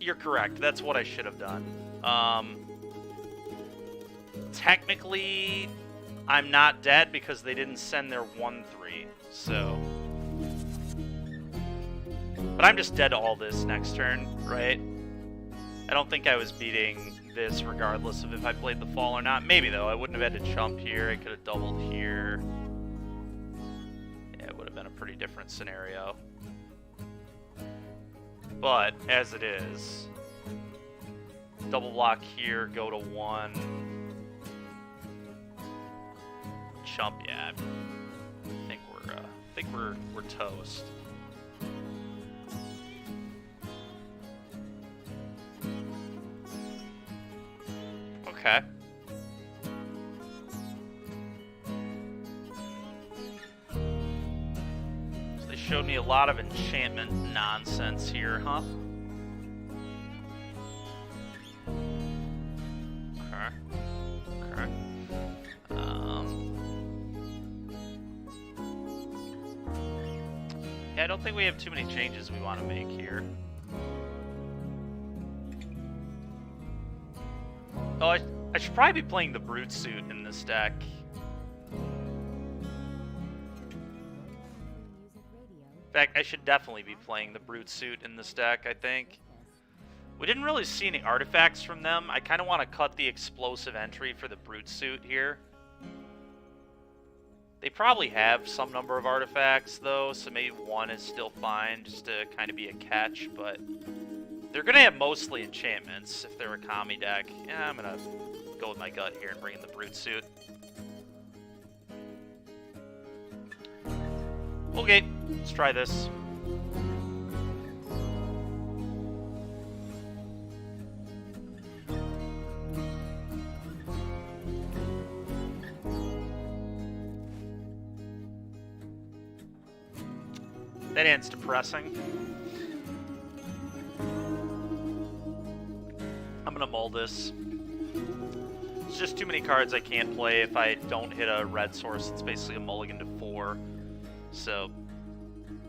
You're correct. That's what I should have done. Technically, I'm not dead because they didn't send their 1-3, so... But I'm just dead to all this next turn, right? I don't think I was beating this regardless of if I played the fall or not. Maybe, though. I wouldn't have had to jump here. I could have doubled here. Yeah, it would have been a pretty different scenario. But, as it is, double block here, go to 1. Chump, yeah. I think we're toast. Okay. So they showed me a lot of enchantment nonsense here, huh? Okay. Okay. Yeah, I don't think we have too many changes we want to make here. Oh, I should probably be playing the Brute Suit in this deck. In fact, I should definitely be playing the Brute Suit in this deck, I think. We didn't really see any artifacts from them. I kind of want to cut the explosive entry for the Brute Suit here. They probably have some number of artifacts, though, so maybe 1 is still fine, just to kind of be a catch, but... They're going to have mostly enchantments if they're a Kami deck. Yeah, I'm going to go with my gut here and bring in the Brute Suit. Okay, let's try this. That end's depressing. I'm gonna mull this. It's just too many cards I can't play if I don't hit a red source. It's basically a mulligan to 4. So,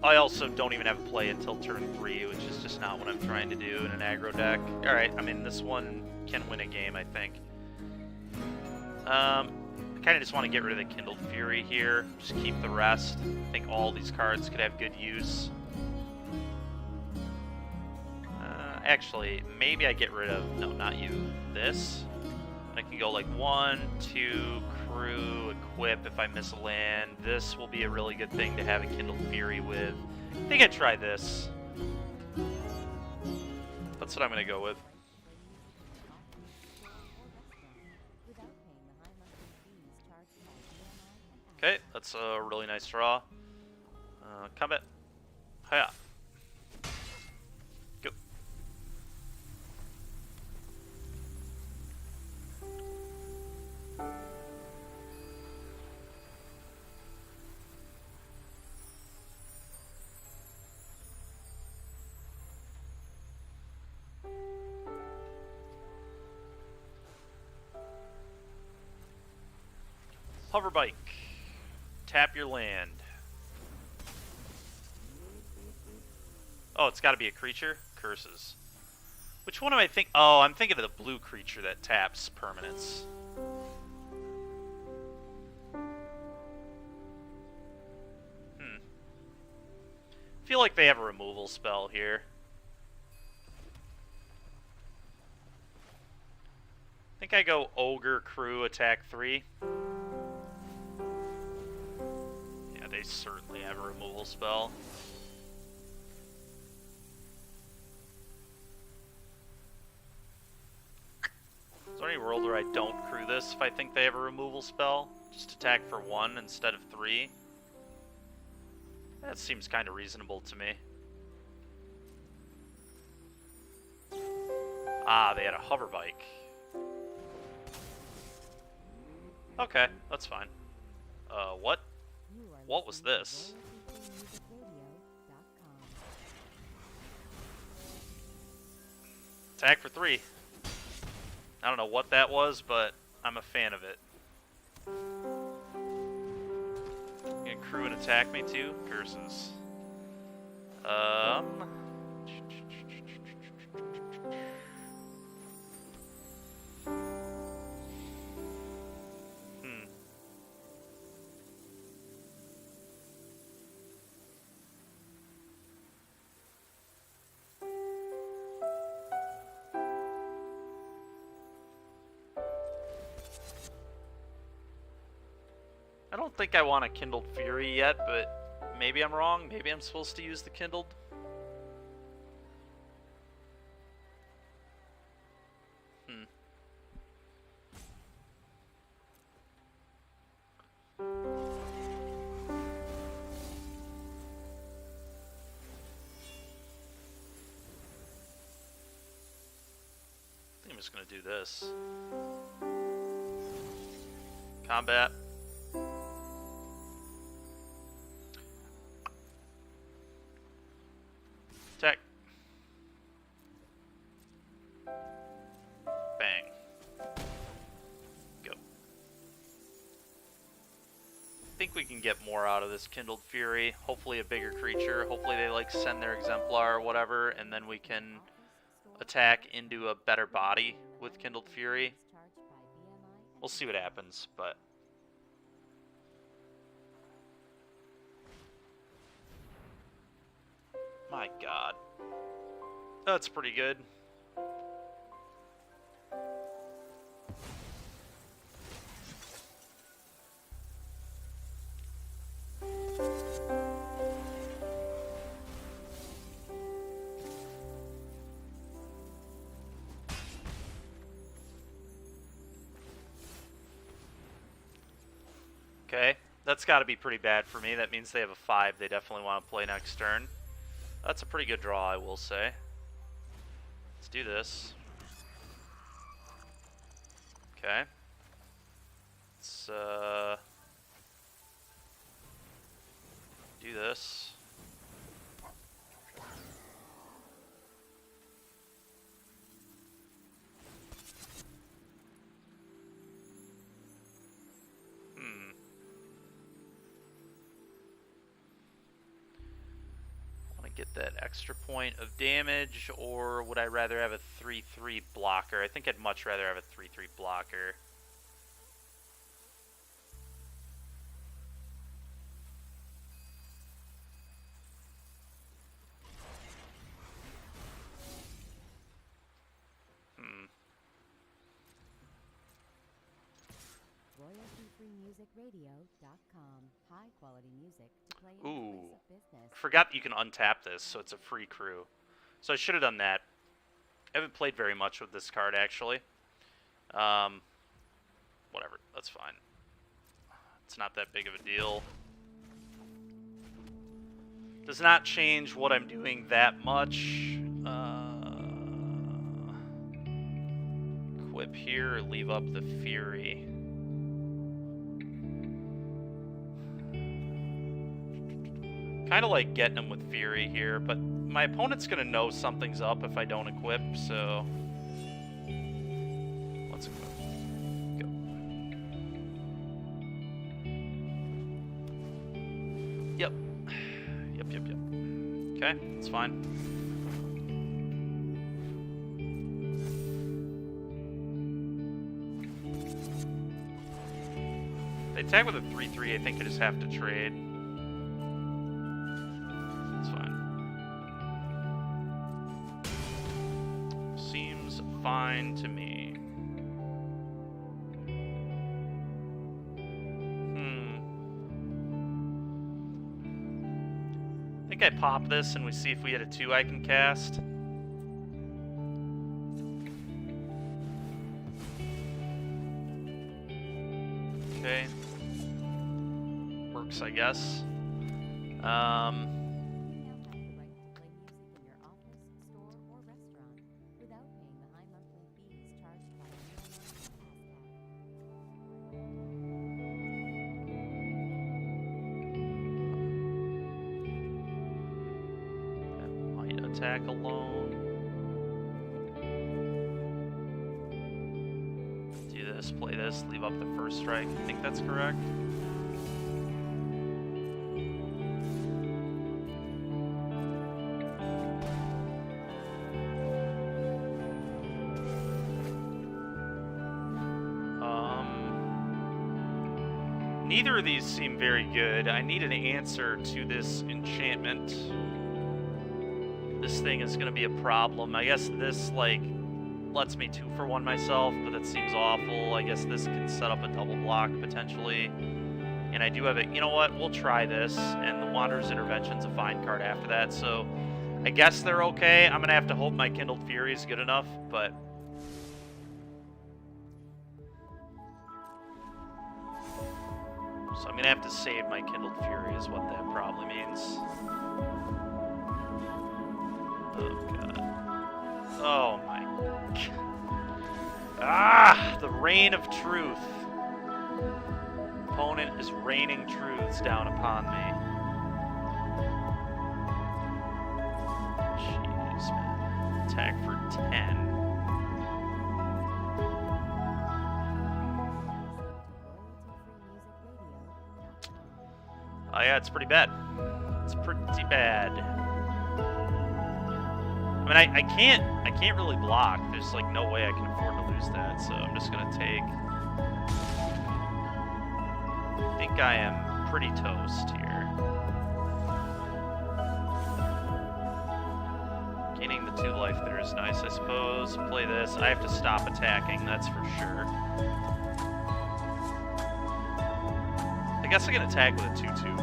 I also don't even have a play until turn 3, which is just not what I'm trying to do in an aggro deck. Alright, I mean, this one can win a game, I think. I kind of just want to get rid of the Kindled Fury here. Just keep the rest. I think all these cards could have good use. Actually, maybe I get rid of... No, not you. This. I can go like 1, 2, crew, equip if I miss a land. This will be a really good thing to have a Kindled Fury with. I think I'd try this. That's what I'm going to go with. That's a really nice draw. Combat. Hiya. Go. Hover bike. Tap your land. Oh, it's got to be a creature? Curses. Which one am I think? Oh, I'm thinking of the blue creature that taps permanents. Feel like they have a removal spell here. I think I go Ogre Crew attack 3. Yeah, they certainly have a removal spell. Is there any world where I don't crew this if I think they have a removal spell? Just attack for 1 instead of 3? That seems kind of reasonable to me. Ah, they had a hover bike. Okay, that's fine. What? What was this? Attack for 3. I don't know what that was, but I'm a fan of it. You gonna crew and attack me too? Curses. I don't think I want a Kindled Fury yet, but maybe I'm wrong. Maybe I'm supposed to use the Kindled. I think I'm just gonna do this. Combat. Attack. Bang. Go. I think we can get more out of this Kindled Fury. Hopefully a bigger creature. Hopefully they like send their Exemplar or whatever, and then we can attack into a better body with Kindled Fury. We'll see what happens, but my god. That's pretty good. Okay, that's got to be pretty bad for me. That means they have a 5 they definitely want to play next turn. That's a pretty good draw, I will say. Let's do this. Okay. Let's do this. Get that extra point of damage, or would I rather have a 3/3 blocker? I think I'd much rather have a 3/3 blocker. RoyaltyFreeMusicRadio.com. High quality music to play in Ooh. place of business. Forgot you can untap this, so it's a free crew. So I should have done that. I haven't played very much with this card, actually. Whatever, that's fine. It's not that big of a deal. Does not change what I'm doing that much. Equip here, or leave up the Fury. Kind of like getting him with Fury here, but my opponent's going to know something's up if I don't equip, so... Let's equip. Go. Yep. Yep. Okay, it's fine. If they attack with a 3-3, I think I just have to trade. It's fine. Seems fine to me. I think I pop this and we see if we hit a 2 I can cast. Okay. Works, I guess. You now have the right to play music in your office, store, or restaurant without paying the high monthly fees charged by That might attack alone. Do this, play this, leave up the first strike. I think that's correct. Neither of these seem very good. I need an answer to this enchantment. This thing is going to be a problem. I guess this, like, lets me 2-for-1 myself, but that seems awful. I guess this can set up a double block, potentially. And I do have it. You know what? We'll try this, and the Wanderer's Intervention's a fine card after that, so I guess they're okay. I'm going to have to hope my Kindled Fury is good enough, but... So I'm going to have to save my Kindled Fury is what that probably means. Oh, God. Oh, my God. Ah! The Rain of Truth. Opponent is raining truths down upon me. Jeez, man. Attack for 10. Oh yeah, it's pretty bad. It's pretty bad. I mean, I can't really block. There's like no way I can afford to lose that, so I'm just gonna take. I think I am pretty toast here. Gaining the 2 life there is nice, I suppose. Play this. I have to stop attacking, that's for sure. I guess I can attack with a 2-2.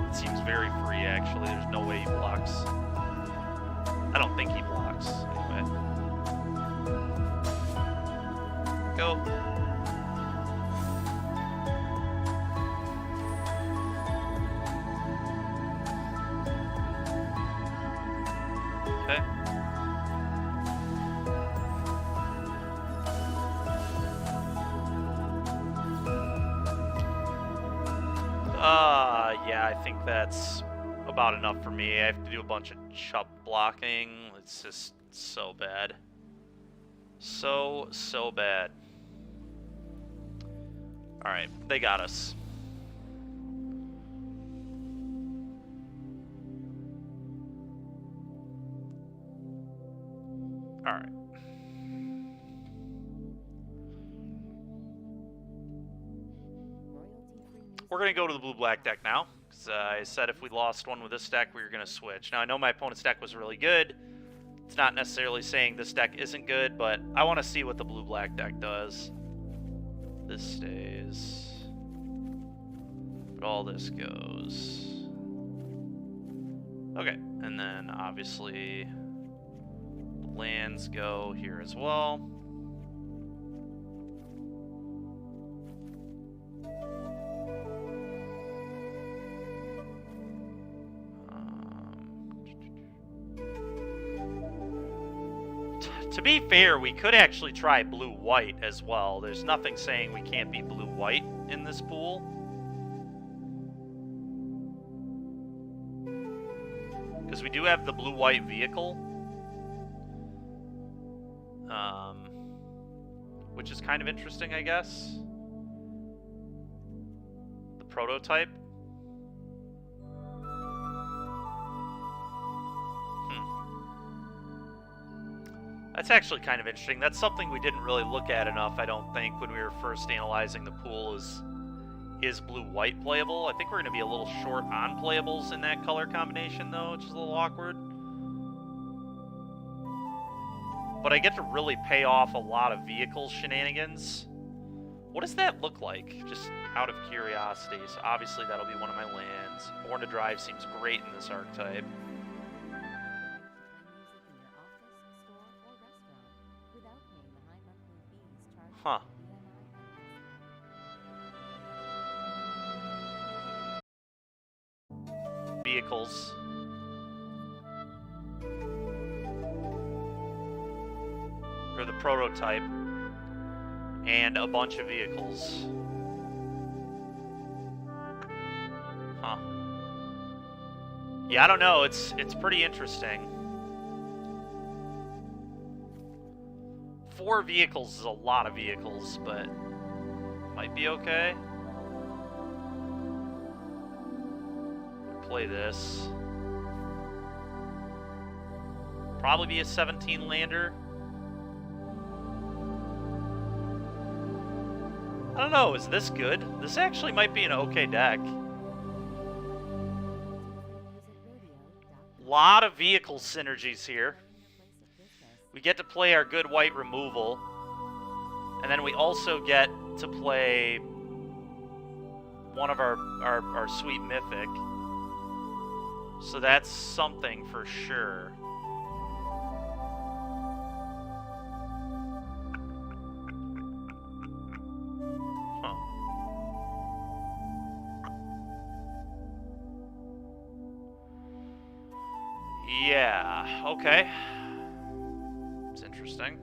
It seems very free, actually. There's no way he blocks. I don't think he blocks, anyway. Go. Okay. Yeah, I think that's about enough for me. I have to do a bunch of chup blocking. It's just so bad. So bad. Alright, they got us. Alright. We're going to go to the blue-black deck now, because I said if we lost one with this deck, we were going to switch. Now, I know my opponent's deck was really good. It's not necessarily saying this deck isn't good, but I want to see what the blue-black deck does. This stays. But all this goes. Okay, and then, obviously, the lands go here as well. To be fair, we could actually try blue-white as well. There's nothing saying we can't be blue-white in this pool. Because we do have the blue-white vehicle. Which is kind of interesting, I guess. The prototype. That's actually kind of interesting. That's something we didn't really look at enough, I don't think, when we were first analyzing the pool. Is blue-white playable? I think we're going to be a little short on playables in that color combination, though, which is a little awkward. But I get to really pay off a lot of vehicle shenanigans. What does that look like? Just out of curiosity. So obviously that'll be one of my lands. Born to Drive seems great in this archetype. Huh. Vehicles. Or the prototype. And a bunch of vehicles. Huh. Yeah, I don't know. It's pretty interesting. 4 vehicles is a lot of vehicles, but might be okay. Play this. Probably be a 17 lander. I don't know, is this good? This actually might be an okay deck. Lot of vehicle synergies here. We get to play our good white removal. And then we also get to play one of our sweet mythic. So that's something for sure. Huh. Yeah, okay. It's interesting.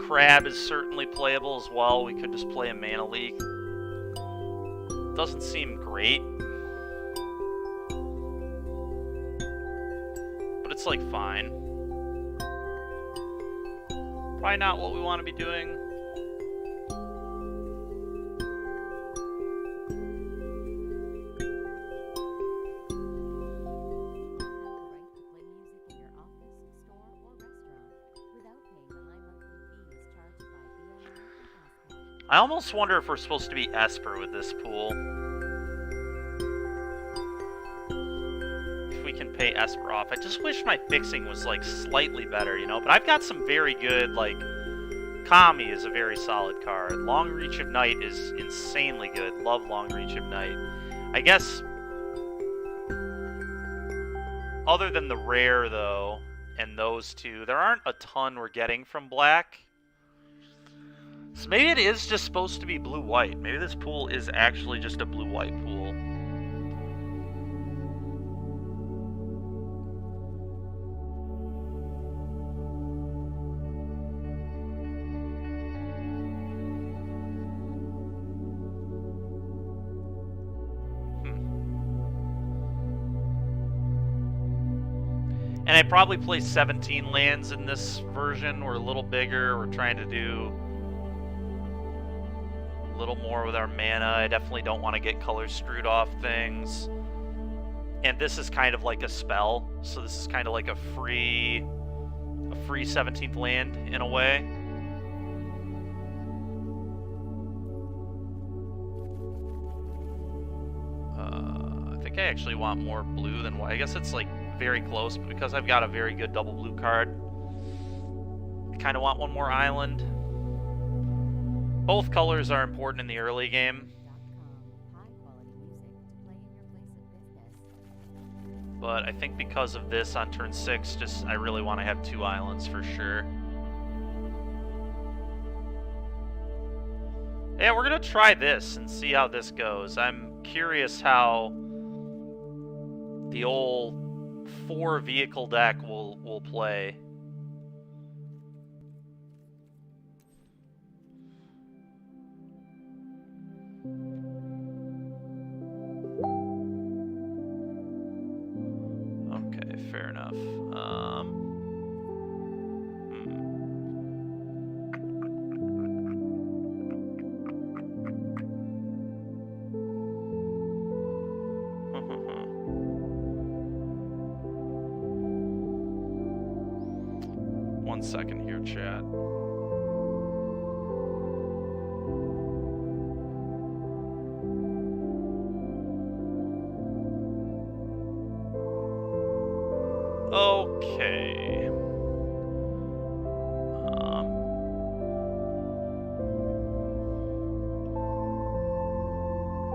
Crab is certainly playable as well. We could just play a mana leak. Doesn't seem great. But it's like fine. Probably not what we want to be doing. I almost wonder if we're supposed to be Esper with this pool. If we can pay Esper off. I just wish my fixing was, like, slightly better, you know? But I've got some very good, like... Kami is a very solid card. Long Reach of Night is insanely good. Love Long Reach of Night. I guess... Other than the rare, though, and those two, there aren't a ton we're getting from black. So maybe it is just supposed to be blue-white. Maybe this pool is actually just a blue-white pool. And I probably play 17 lands in this version. We're a little bigger. We're trying to do a little more with our mana. I definitely don't want to get color screwed off things. And this is kind of like a spell, so this is kind of like a free 17th land in a way. I think I actually want more blue than white. I guess it's like very close, but because I've got a very good double blue card, I kind of want one more island. Both colors are important in the early game, but I think because of this on turn 6, I really want to have 2 islands for sure. Yeah, we're going to try this and see how this goes. I'm curious how the old 4 vehicle deck will play. Okay, fair enough. One second here, chat. Okay.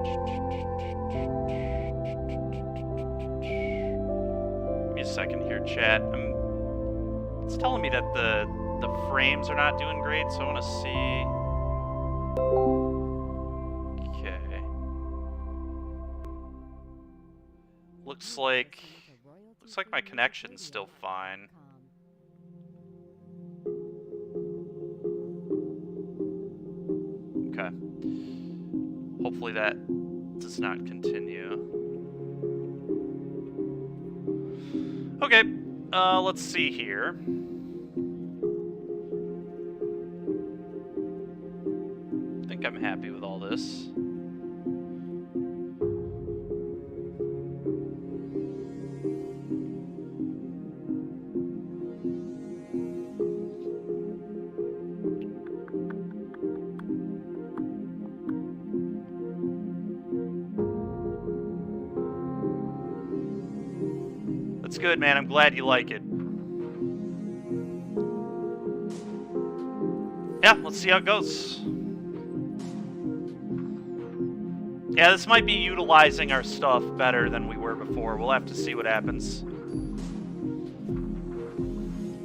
Give me a second here, chat. It's telling me that the frames are not doing great, so I want to see. Okay. Looks like my connection's still fine. Okay. Hopefully that does not continue. Okay. Let's see here. I think I'm happy with all this. That's good, man. I'm glad you like it. Yeah, let's see how it goes. Yeah, this might be utilizing our stuff better than we were before. We'll have to see what happens.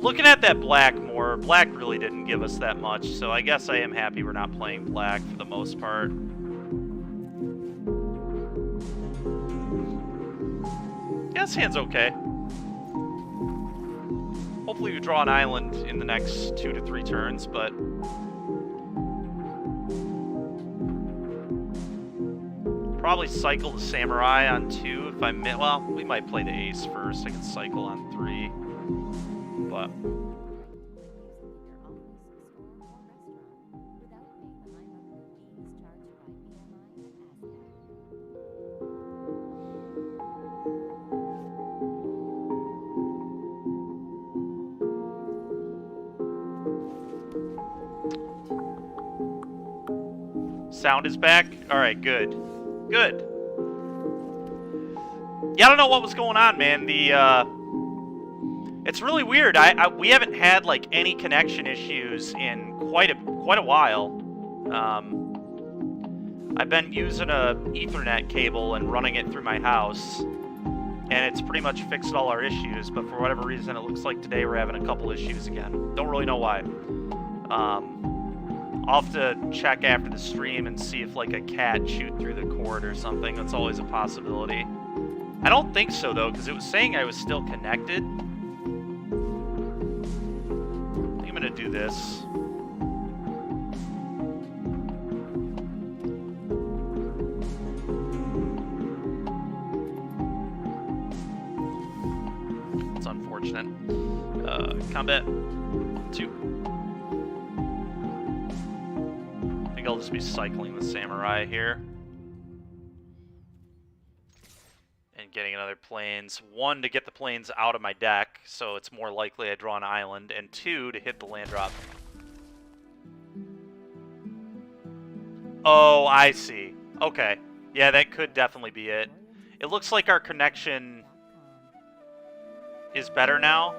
Looking at that black more, black really didn't give us that much, so I guess I am happy we're not playing black for the most part. Yeah, this hand's okay. Hopefully we draw an island in the next 2 to 3 turns, but probably cycle the samurai on 2 if I well, we might play the ace first. I can cycle on 3, but sound is back? Alright, good. Good. Yeah, I don't know what was going on, man. It's really weird. We haven't had, like, any connection issues in quite a while. I've been using a Ethernet cable and running it through my house, and it's pretty much fixed all our issues, but for whatever reason, it looks like today we're having a couple issues again. Don't really know why. I'll have to check after the stream and see if, like, a cat chewed through the cord or something. That's always a possibility. I don't think so, though, because it was saying I was still connected. I think I'm going to do this. It's unfortunate. Combat 2. I'll just be cycling the samurai here. And getting another plains. 1, to get the plains out of my deck, so it's more likely I draw an island. And 2, to hit the land drop. Oh, I see. Okay. Yeah, that could definitely be it. It looks like our connection is better now,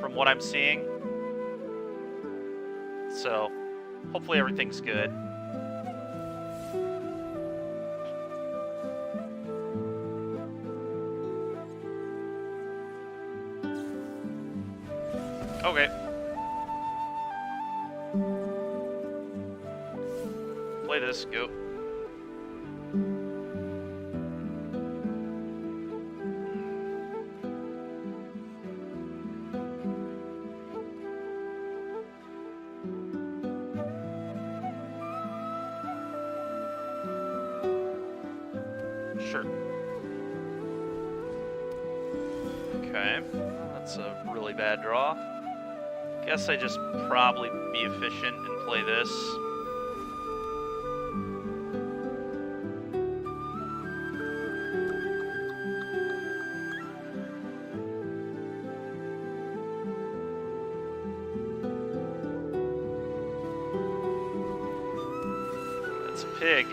from what I'm seeing. So, hopefully everything's good. Okay. Play this, go. Sure. Okay. That's a really bad draw. Guess I just probably be efficient and play this. That's a pig.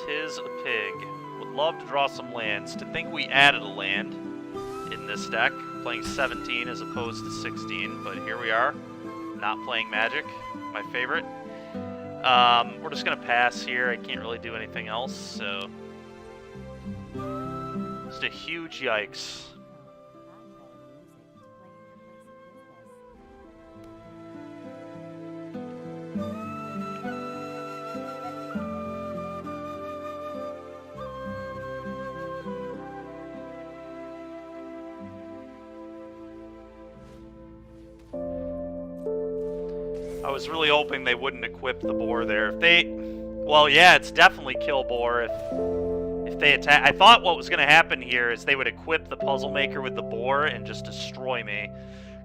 Tis a pig. Would love to draw some lands. To think we added a land in this deck, playing 17 as opposed to 16, but here we are, not playing Magic, my favorite. We're just gonna pass here. I can't really do anything else, so just a huge yikes. I was really hoping they wouldn't equip the boar there. If they, well, yeah, it's definitely kill boar if they attack. I thought what was going to happen here is they would equip the puzzle maker with the boar and just destroy me,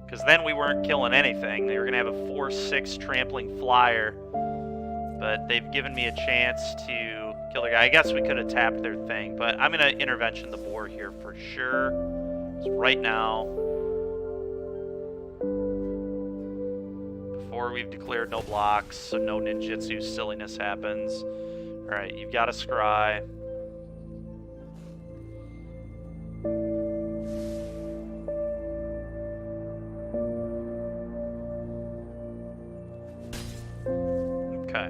because then we weren't killing anything. They were going to have a 4/6 trampling flyer, but they've given me a chance to kill the guy. I guess we could have tapped their thing, but I'm going to intervention the boar here for sure. So right now, before we've declared no blocks, so no ninjutsu silliness happens. Alright, you've got a scry. Okay.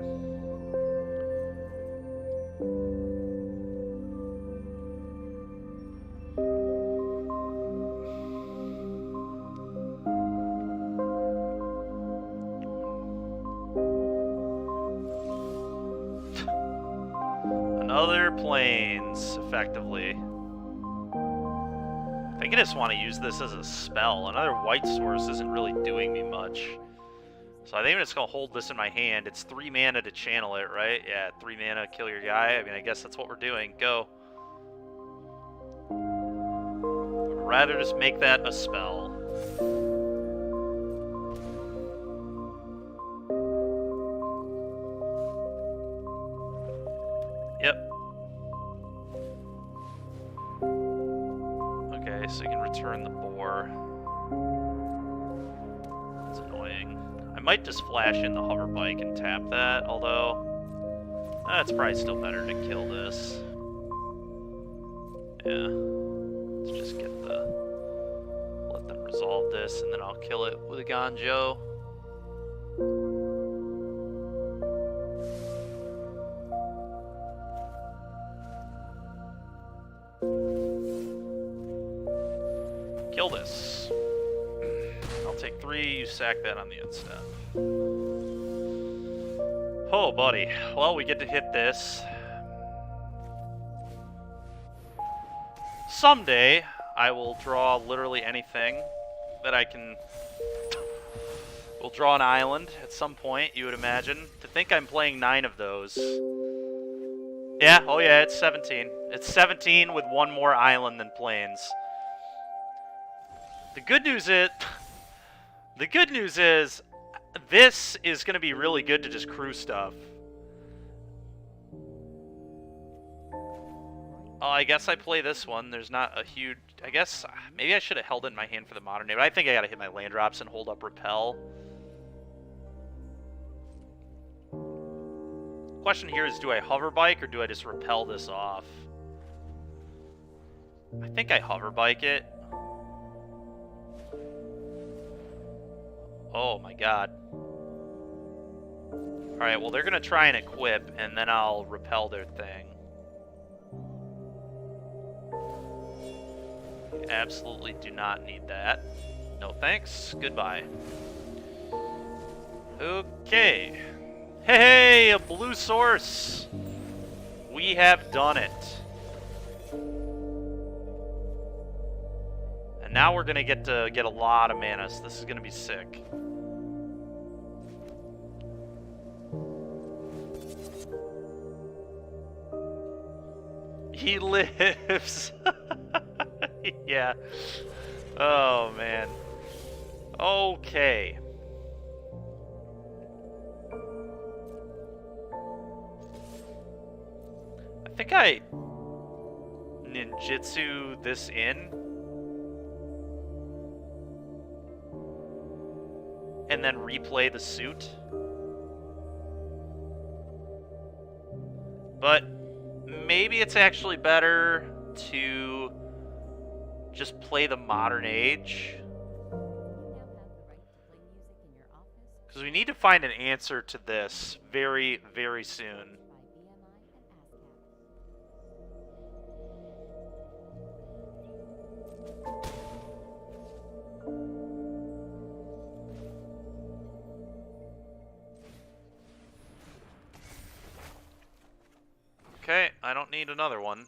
Another planes, effectively. I think I just want to use this as a spell. Another white source isn't really doing me much. So I think I'm just going to hold this in my hand. It's 3 mana to channel it, right? Yeah, 3 mana, kill your guy. I mean, I guess that's what we're doing. Go. I'd rather just make that a spell. Yep. Okay, so you can return the boar. That's annoying. I might just flash in the hover bike and tap that, although it's probably still better to kill this. Yeah. Let's just get let them resolve this, and then I'll kill it with a Ganjo. Kill this. I'll take 3, you sack that on the end step. Oh, buddy. Well, we get to hit this. Someday, I will draw literally anything that I can. We'll draw an island at some point, you would imagine. To think I'm playing 9 of those. Yeah, oh yeah, it's 17. It's 17 with 1 more island than plains. The good news is, this is going to be really good to just crew stuff. Oh, I guess I play this one. There's not a huge... I guess maybe I should have held it in my hand for the modern day, but I think I got to hit my land drops and hold up repel. Question here is, do I hover bike or do I just repel this off? I think I hover bike it. Oh my god. Alright, well they're gonna try and equip, and then I'll repel their thing. Absolutely do not need that. No thanks. Goodbye. Okay. Hey, a blue source! We have done it. And now we're gonna get to get a lot of mana, so this is gonna be sick. He lives! Yeah. Oh, man. Okay. I think I ninjutsu this in. And then replay the suit. But maybe it's actually better to just play the modern age. Because we need to find an answer to this very, very soon. Okay, I don't need another one.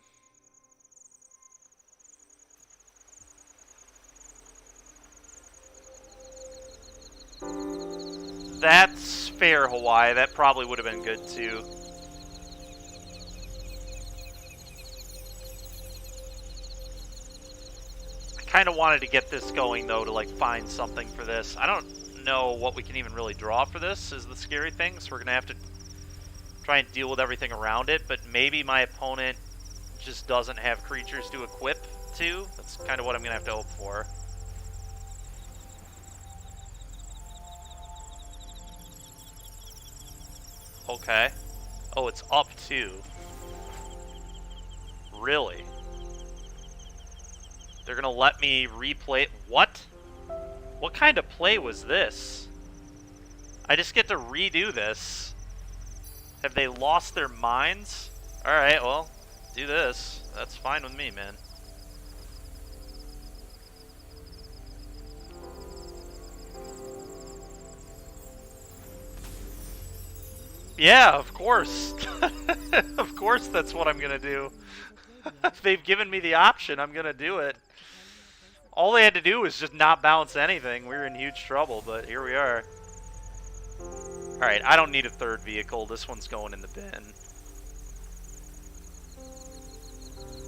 That's fair, Hawaii. That probably would have been good, too. I kind of wanted to get this going, though, to, like, find something for this. I don't know what we can even really draw for this, is the scary thing, so we're going to have to try and deal with everything around it, but maybe my opponent just doesn't have creatures to equip to. That's kind of what I'm going to have to hope for. Okay. Oh, it's up too. Really? They're gonna let me replay... What? What kind of play was this? I just get to redo this. Have they lost their minds? Alright, well, do this. That's fine with me, man. Yeah, of course. Of course that's what I'm gonna do. If they've given me the option, I'm gonna do it. All they had to do was just not bounce anything. We were in huge trouble, but here we are. Alright, I don't need a third vehicle. This one's going in the bin.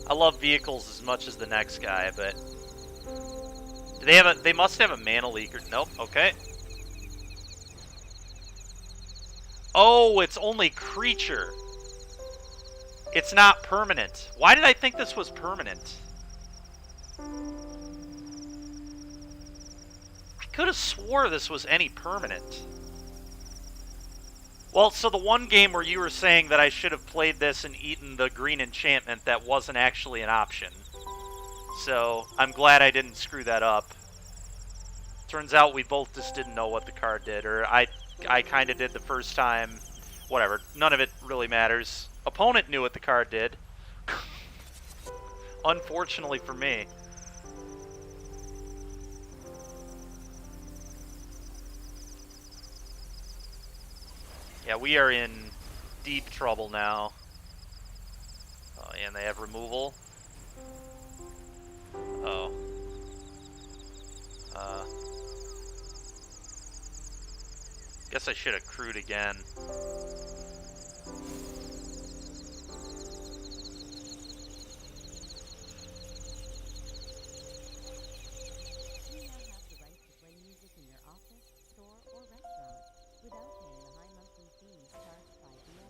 I love vehicles as much as the next guy, but... Do they have a... They must have a mana leaker. Nope, okay. Oh, it's only creature. It's not permanent. Why did I think this was permanent? I could have swore this was any permanent. Well, so the one game where you were saying that I should have played this and eaten the green enchantment, that wasn't actually an option. So, I'm glad I didn't screw that up. Turns out we both just didn't know what the card did, or I kind of did the first time. Whatever. None of it really matters. Opponent knew what the card did. Unfortunately for me. Yeah, we are in deep trouble now. Oh, and they have removal. Oh. Guess I should have crewed again.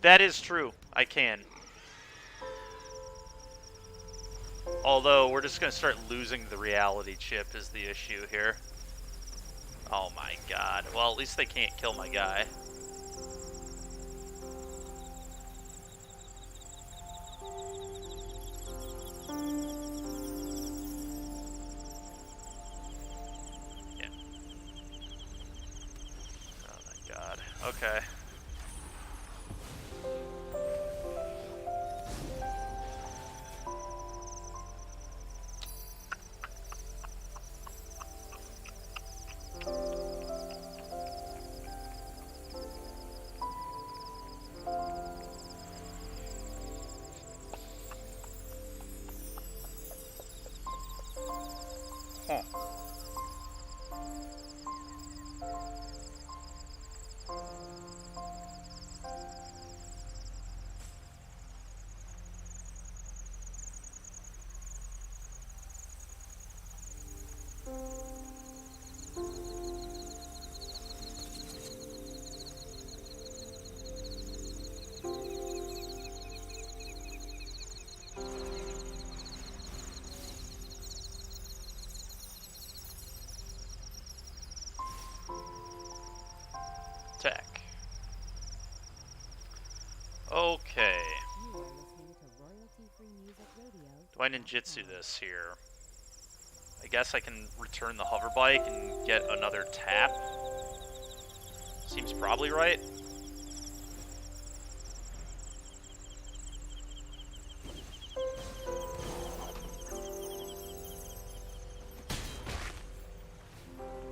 That is true. I can. Although, we're just going to start losing the reality chip is the issue here. Oh my god. Well, at least they can't kill my guy. Okay. Huh. Tech. Okay. You are listening to royalty-free music radio. Do I ninjutsu this here? I guess I can return the hover bike and get another tap. Seems probably right.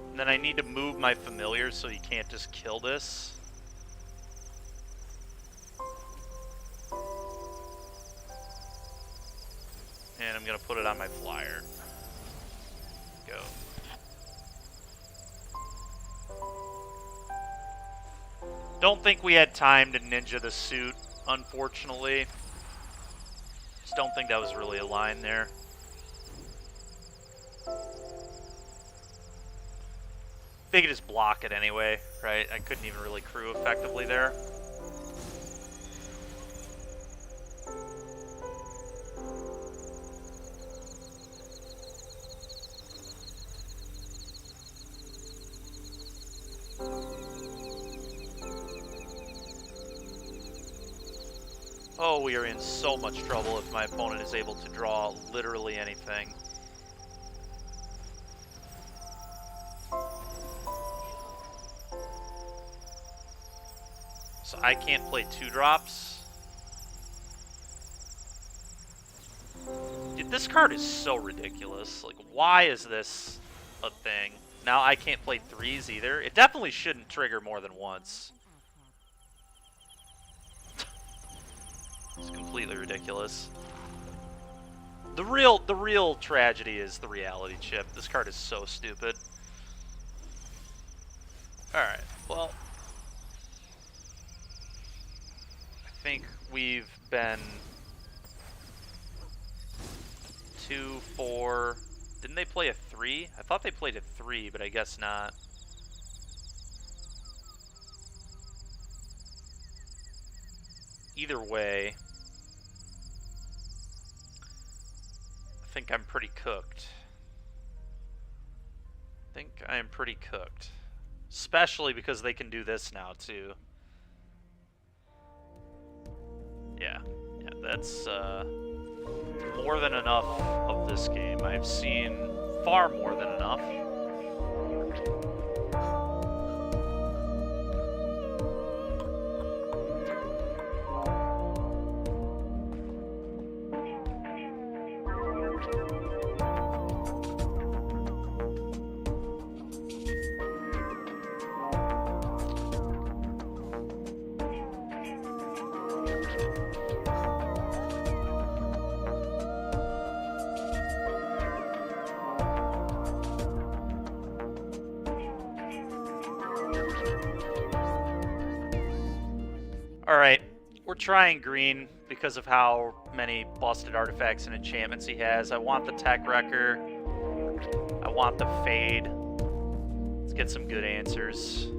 And then I need to move my familiar so you can't just kill this. And I'm gonna put it on my flyer. Go. Don't think we had time to ninja the suit, unfortunately. Just don't think that was really a line there. They could just block it anyway, right? I couldn't even really crew effectively there. Oh, we are in so much trouble if my opponent is able to draw literally anything. So I can't play 2-drops. Dude, this card is so ridiculous. Like, why is this a thing? Now I can't play 3s either. It definitely shouldn't trigger more than once. It's completely ridiculous. The real tragedy is the reality chip. This card is so stupid. Alright, well, I think we've been 2, 4. Didn't they play a 3? I thought they played a 3, but I guess not. Either way, I think I'm pretty cooked. I think I am pretty cooked. Especially because they can do this now, too. Yeah, that's more than enough of this game. I've seen far more than enough. Alright, we're trying green because of how many busted artifacts and enchantments he has. I want the Tech Wrecker. I want the Fade. Let's get some good answers.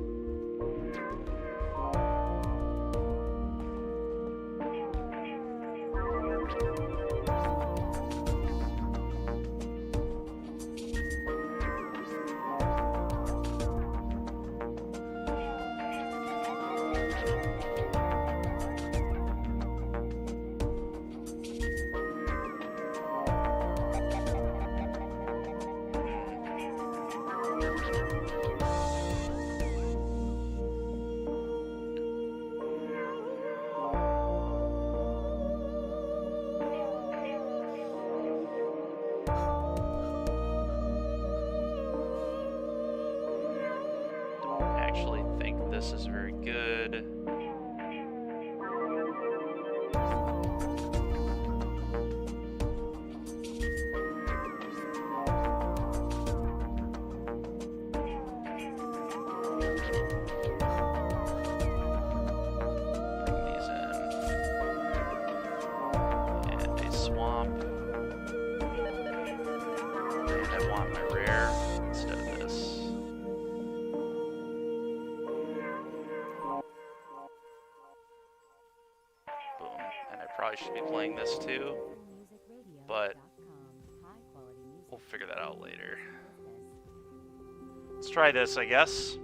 this is very good. Probably should be playing this too, but we'll figure that out later. Let's try this, I guess.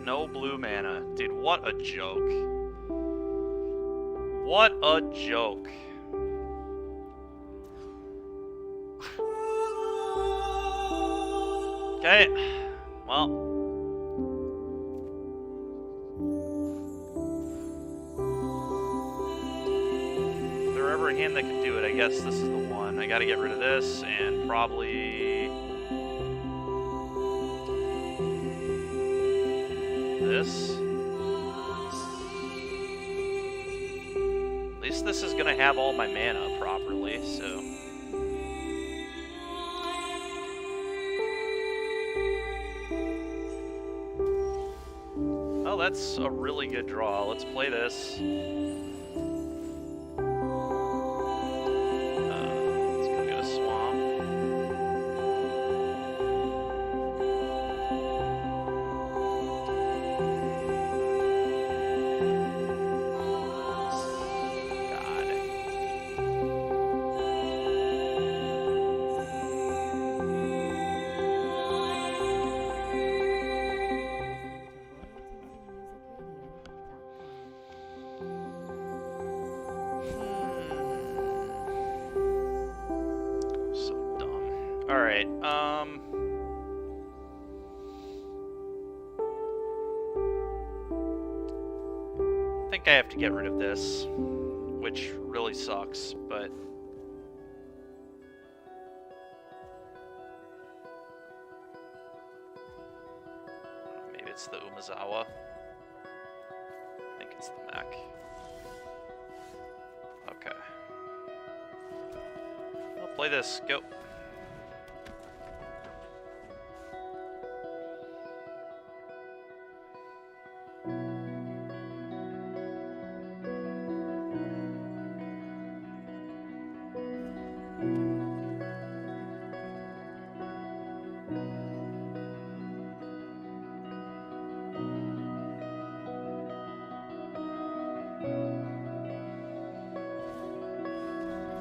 No blue mana. Dude, what a joke. What a joke. Okay, well. If there ever a hand that can do it, I guess this is the one. I gotta get rid of this and probably this. At least this is gonna have all my mana properly, so. Oh, that's a really good draw. Let's play this. Let's go get a swamp. Alright, I think I have to get rid of this, which really sucks, but maybe it's the Umezawa. I think it's the mech. Okay. I'll play this. Go.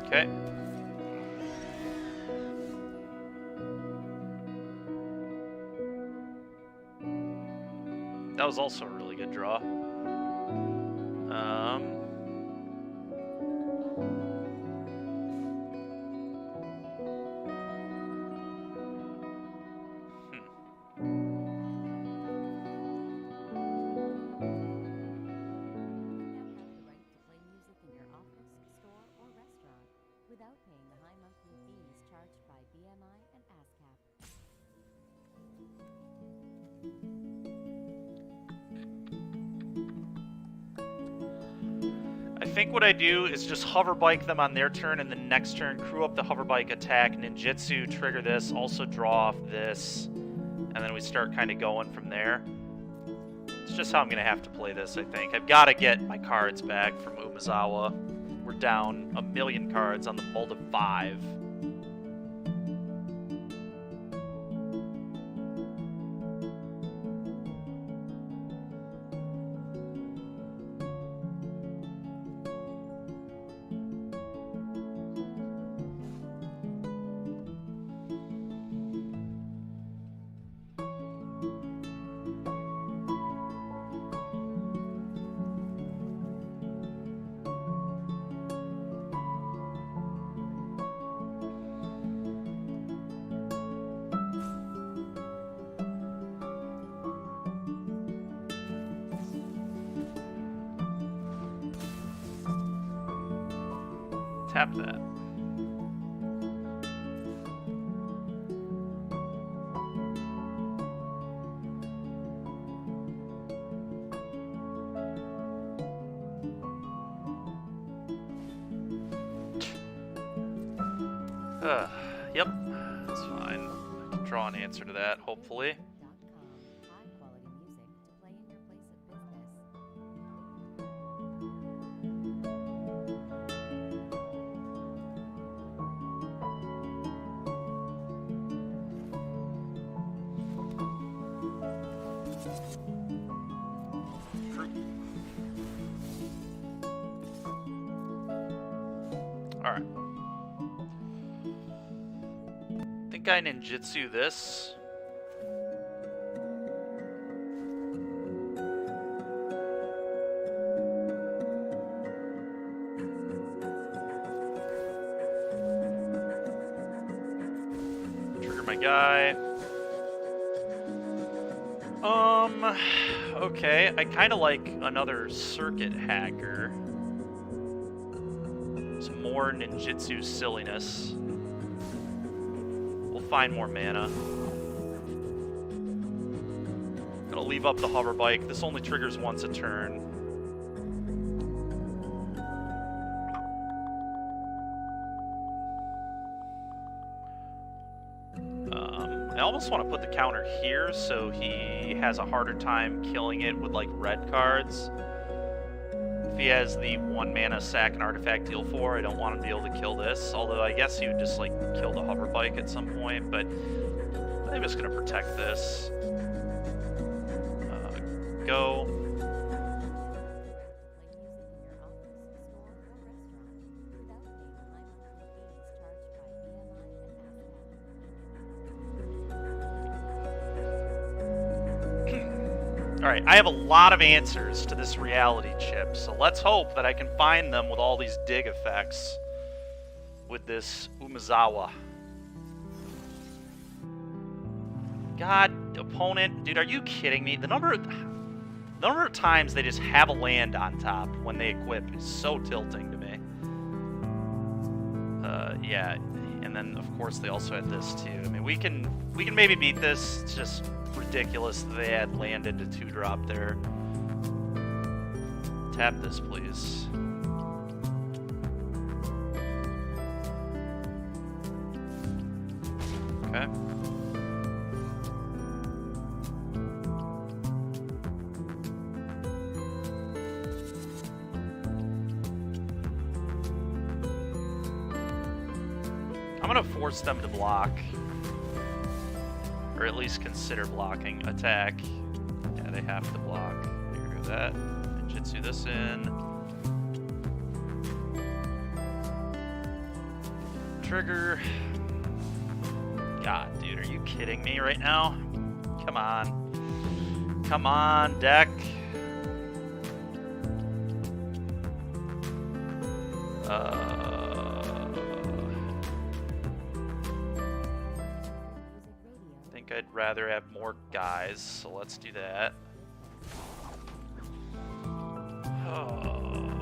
Okay. That was also a really good draw. Without paying the high monthly fees charged by BMI and ASCAP. I think what I do is just hover bike them on their turn, and then next turn crew up the hover bike attack, ninjutsu, trigger this, also draw off this, and then we start kind of going from there. It's just how I'm going to have to play this, I think. I've got to get my cards back from Umezawa. We're down 1,000,000 cards on the mold of 5. Tap that. Yep, that's fine. I can draw an answer to that, hopefully. High quality music to play in your place of business. Fruit. Alright. Think I ninjutsu this. Trigger my guy. Okay, I kind of like another circuit hacker. Some more ninjutsu silliness. We'll find more mana. Gonna leave up the hover bike. This only triggers once a turn. I almost want to put the counter here so he has a harder time killing it with like red cards. If he has the 1 mana sack and artifact deal 4, I don't want him to be able to kill this. Although I guess he would just like kill the hover bike at some point, but I'm just gonna protect this. Go. Alright, I have a lot of answers to this reality chip, so let's hope that I can find them with all these dig effects with this Umezawa. God, opponent, dude, are you kidding me? The number of times they just have a land on top when they equip is so tilting to me. Yeah, and then of course they also had this too. I mean, we can maybe beat this. It's just ridiculous that they had land into 2-drop there. Tap this, please. Okay. I'm gonna force them to block. Or at least consider blocking. Attack. Yeah, they have to block. I agree with that. Ninjutsu this in. Trigger. God, dude, are you kidding me right now? Come on. Come on, deck. I'd rather have more guys, so let's do that. Oh.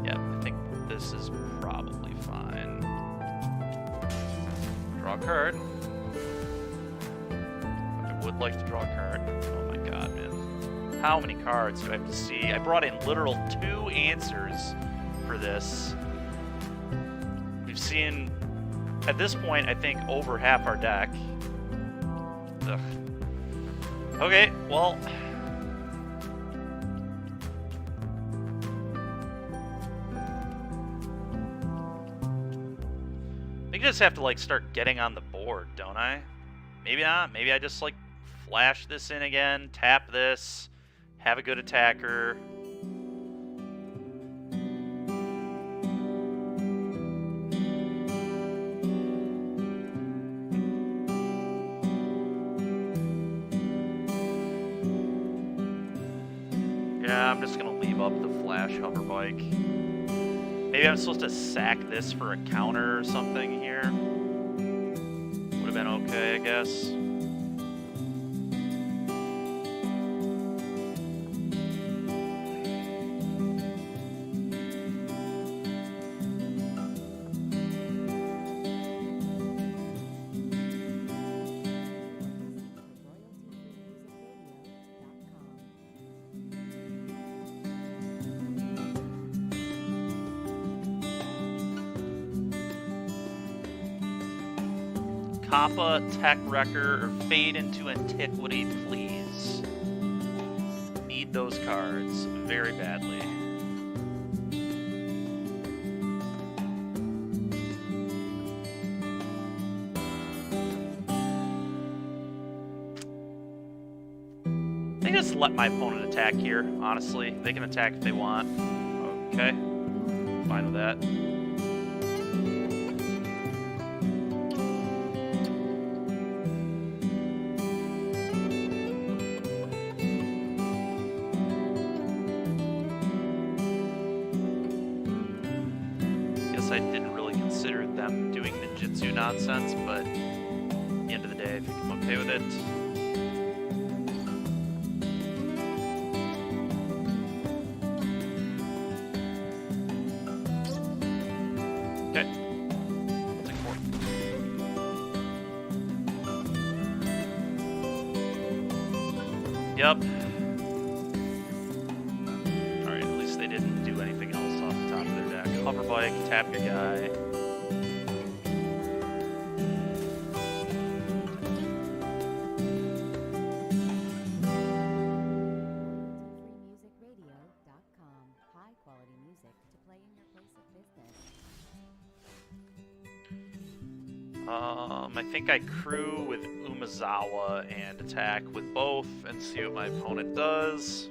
Yeah, I think this is probably fine. Draw a card. I would like to draw a card. Oh my god, man. How many cards do I have to see? I brought in literal 2 answers for this. We've seen, at this point, I think over half our deck. Ugh. Okay, well. I think I just have to, like, start getting on the board, don't I? Maybe not. Maybe I just, like, flash this in again, tap this, have a good attacker. Yeah, I'm just gonna leave up the flash hover bike. Maybe I'm supposed to sack this for a counter or something here. Would have been okay, I guess. Kappa, Tech Wrecker, or Fade into Antiquity, please. Need those cards very badly. They just let my opponent attack here, honestly. They can attack if they want. Okay. Fine with that. Guess I didn't really consider them doing ninjutsu nonsense, but at the end of the day, I think I'm okay with it. Okay. I'll take 4. Yep. Alright, at least they didn't do anything else off the top of their deck. Hover bike, tap your guy. freemusicradio.com. High quality music to play in your place of business. I think I crew with Umezawa and attack with both and see what my opponent does.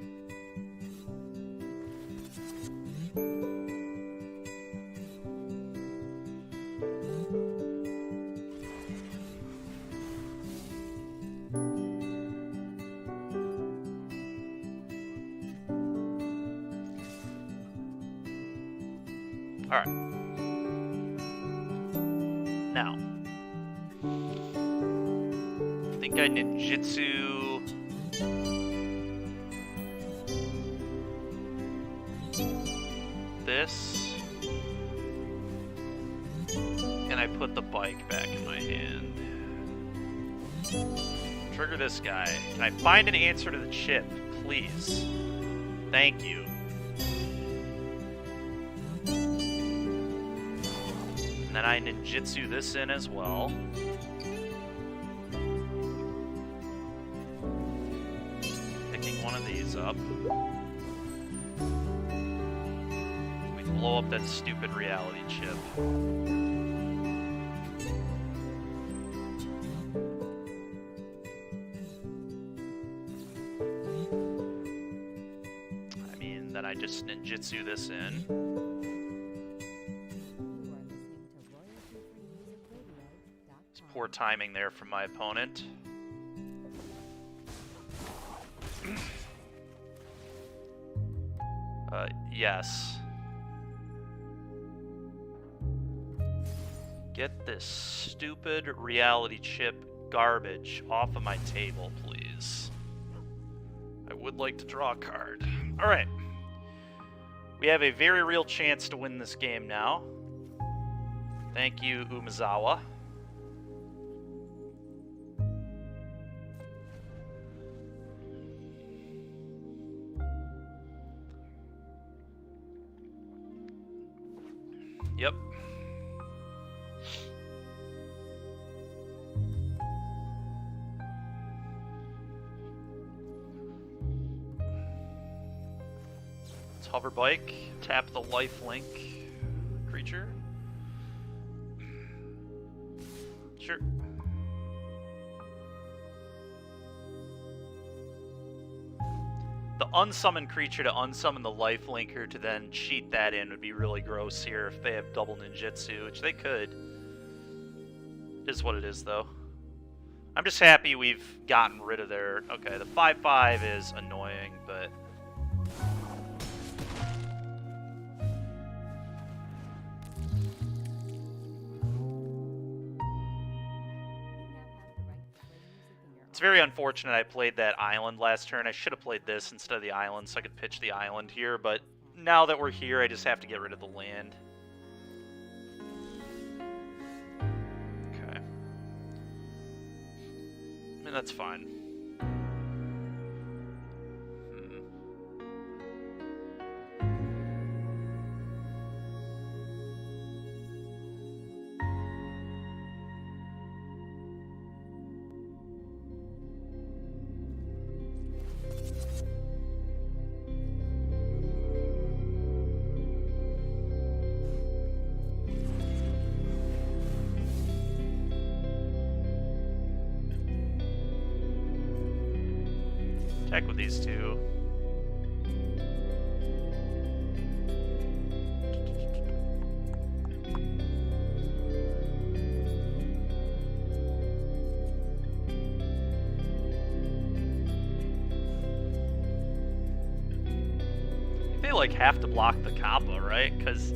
Alright. Now. I think I ninjutsu. This. And I put the bike back in my hand. Trigger this guy. Can I find an answer to the chip, please? Thank you. And then I ninjutsu this in as well. Picking one of these up. We blow up that stupid reality chip. I mean, then I just ninjutsu this in. Poor timing there from my opponent. Yes. Get this stupid reality chip garbage off of my table, please. I would like to draw a card. Alright. We have a very real chance to win this game now. Thank you, Umezawa. Yep. Let's hover bike, tap the lifelink creature. Sure. The unsummoned creature to unsummon the lifelinker to then cheat that in would be really gross here if they have double ninjutsu, which they could. It is what it is, though. I'm just happy we've gotten rid of their... Okay, the 5/5 is annoying, but... It's very unfortunate I played that island last turn. I should have played this instead of the island so I could pitch the island here, but now that we're here, I just have to get rid of the land. Okay. And that's fine. Check with these two. They like have to block the Kappa, right? Because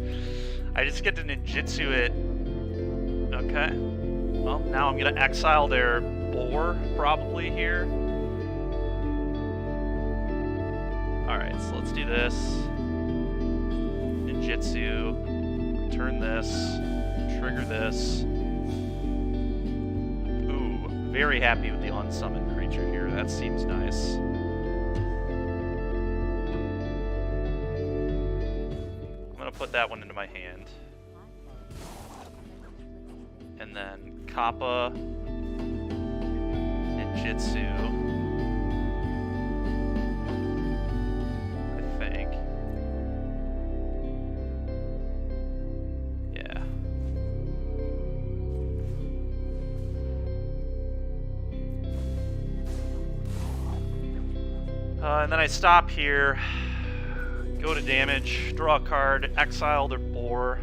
I just get to ninjutsu it. Okay. Well, now I'm gonna exile their boar probably here. Alright, so let's do this. Ninjutsu. Turn this. Trigger this. Ooh, very happy with the unsummoned creature here. That seems nice. I'm gonna put that one into my hand. And then Kappa. Ninjutsu. And then I stop here, go to damage, draw a card, exile their boar.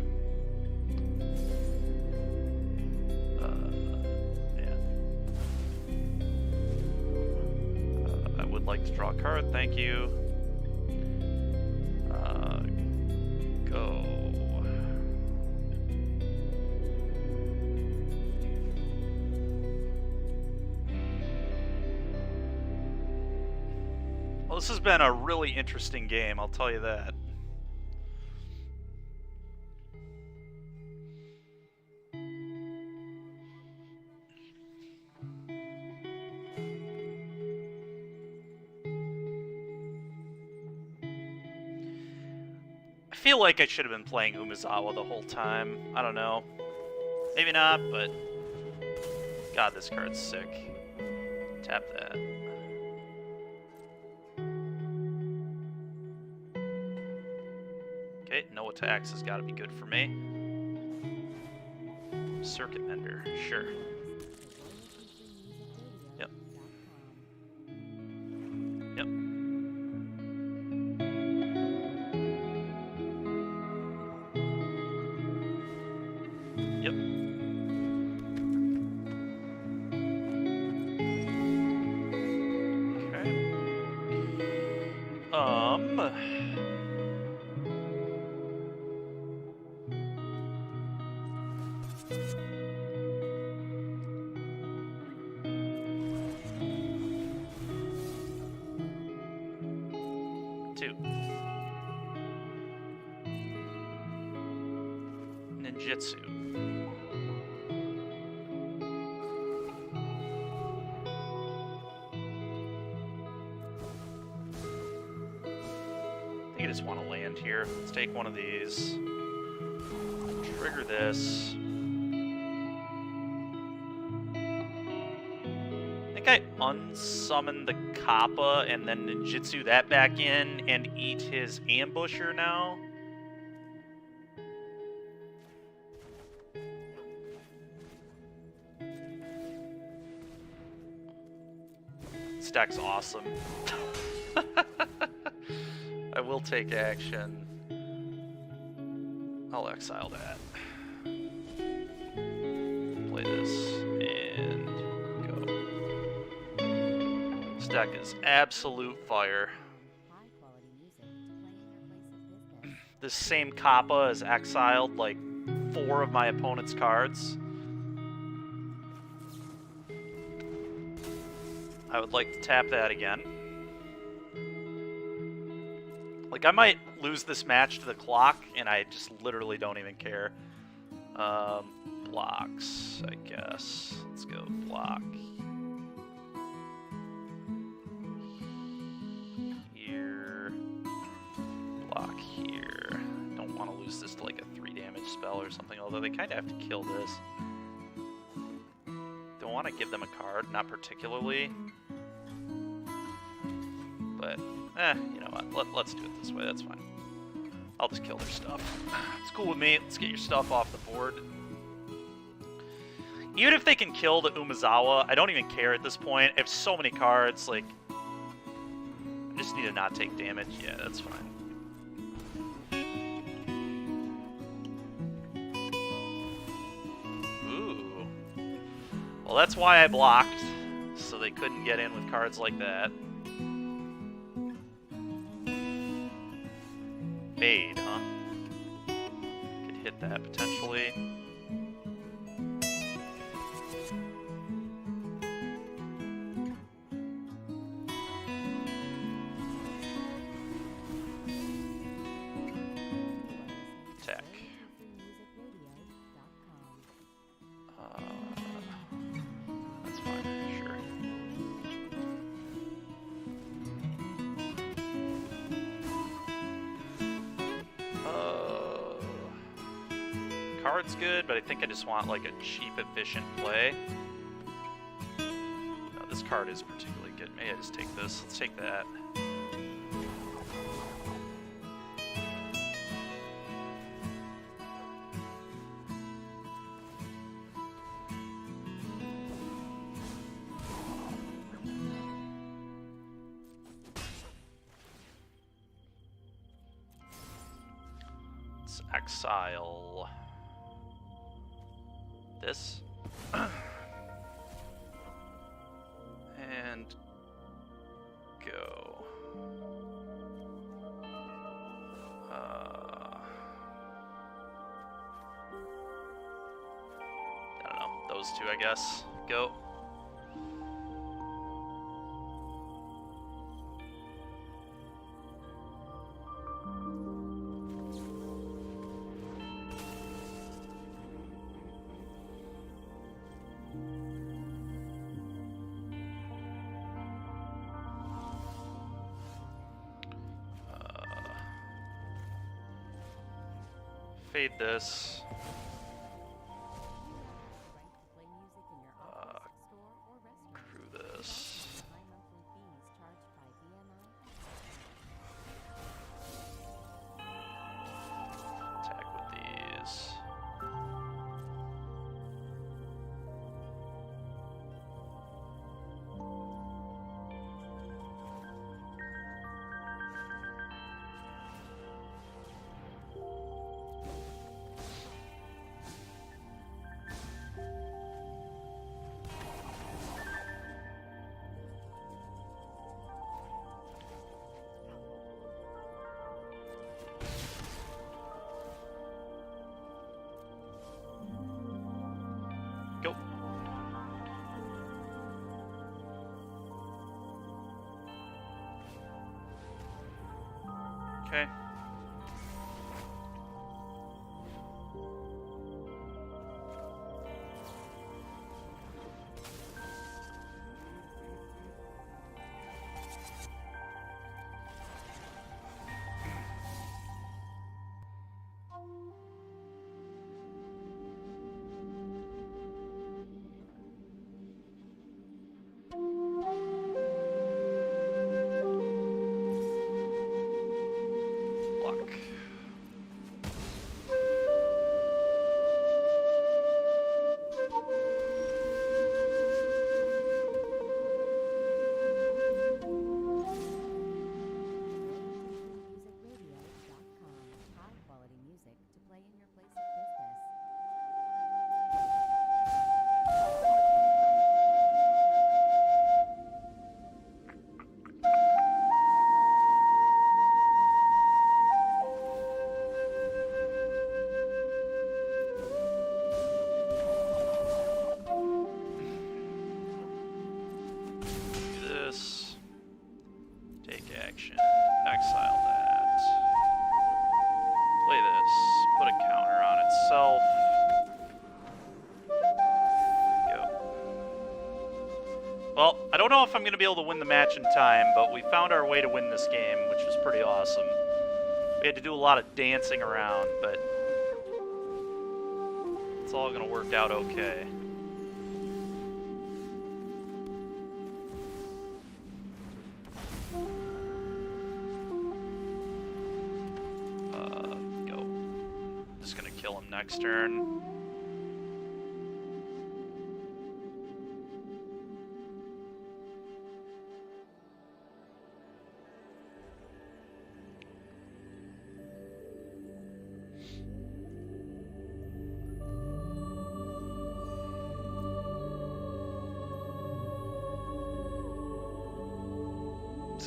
I would like to draw a card, thank you. Go. Well, this has been a really interesting game, I'll tell you that. I feel like I should have been playing Umezawa the whole time. I don't know. Maybe not, but... God, this card's sick. Tap that. Okay, no attacks has got to be good for me. Circuit Mender, sure. Yep. Yep. Yep. Okay. 2. Ninjutsu. I think I just want to land here. Let's take one of these. Trigger this. I think I unsummon the Kappa and then ninjutsu that back in and eat his ambusher now. This deck's awesome. I will take action. I'll exile that. Play this and go. This deck is absolute fire. This same Kappa is exiled like 4 of my opponent's cards. I would like to tap that again. Like, I might lose this match to the clock, and I just literally don't even care. Blocks, I guess. Let's go block. Here. Block here. Don't want to lose this to, like, a 3 damage spell or something, although they kind of have to kill this. Don't want to give them a card, not particularly. But, you know what, let's do it this way, that's fine. I'll just kill their stuff. It's cool with me, let's get your stuff off the board. Even if they can kill the Umezawa, I don't even care at this point. I have so many cards, like... just need to not take damage. Yeah, that's fine. Ooh. Well, that's why I blocked, so they couldn't get in with cards like that. Fade, huh? Could hit that potentially. Tech. That's fine, sure. Card's good, but I think I just want like a cheap, efficient play. No, this card is particularly good. Maybe I just take this. Let's take that. Let's exile this. And go. I don't know. Those two, I guess. Go. Fade this. Crew this. Attack with these. Go. Okay. Block. High quality music to play in your place of business. Do this. Take action. Exile that. Play this. Put a counter on itself. Go. Well, I don't know if I'm going to be able to win the match in time, but we found our way to win this game, which was pretty awesome. We had to do a lot of dancing around, but it's all going to work out okay. Go. Just going to kill him next turn.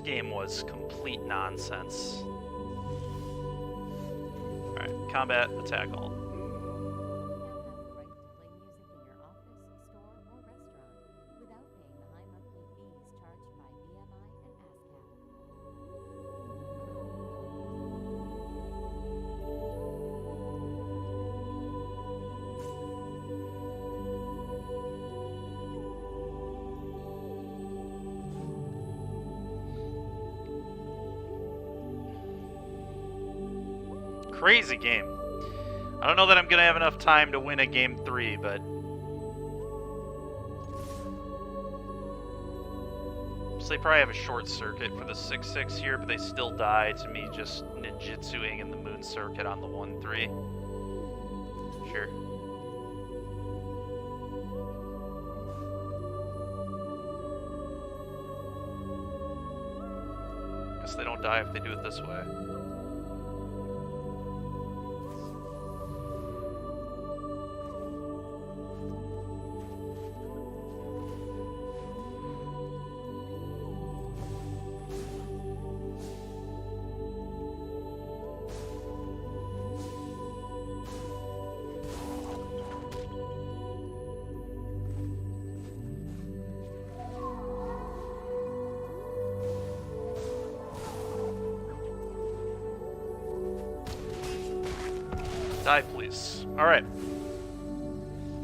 game was complete nonsense. Alright, combat, attack all. Crazy game. I don't know that I'm going to have enough time to win a game 3, but... So they probably have a short circuit for the 6-6 here, but they still die to me just ninjutsuing in the moon circuit on the 1-3. Sure. Guess they don't die if they do it this way. Die, please. Alright.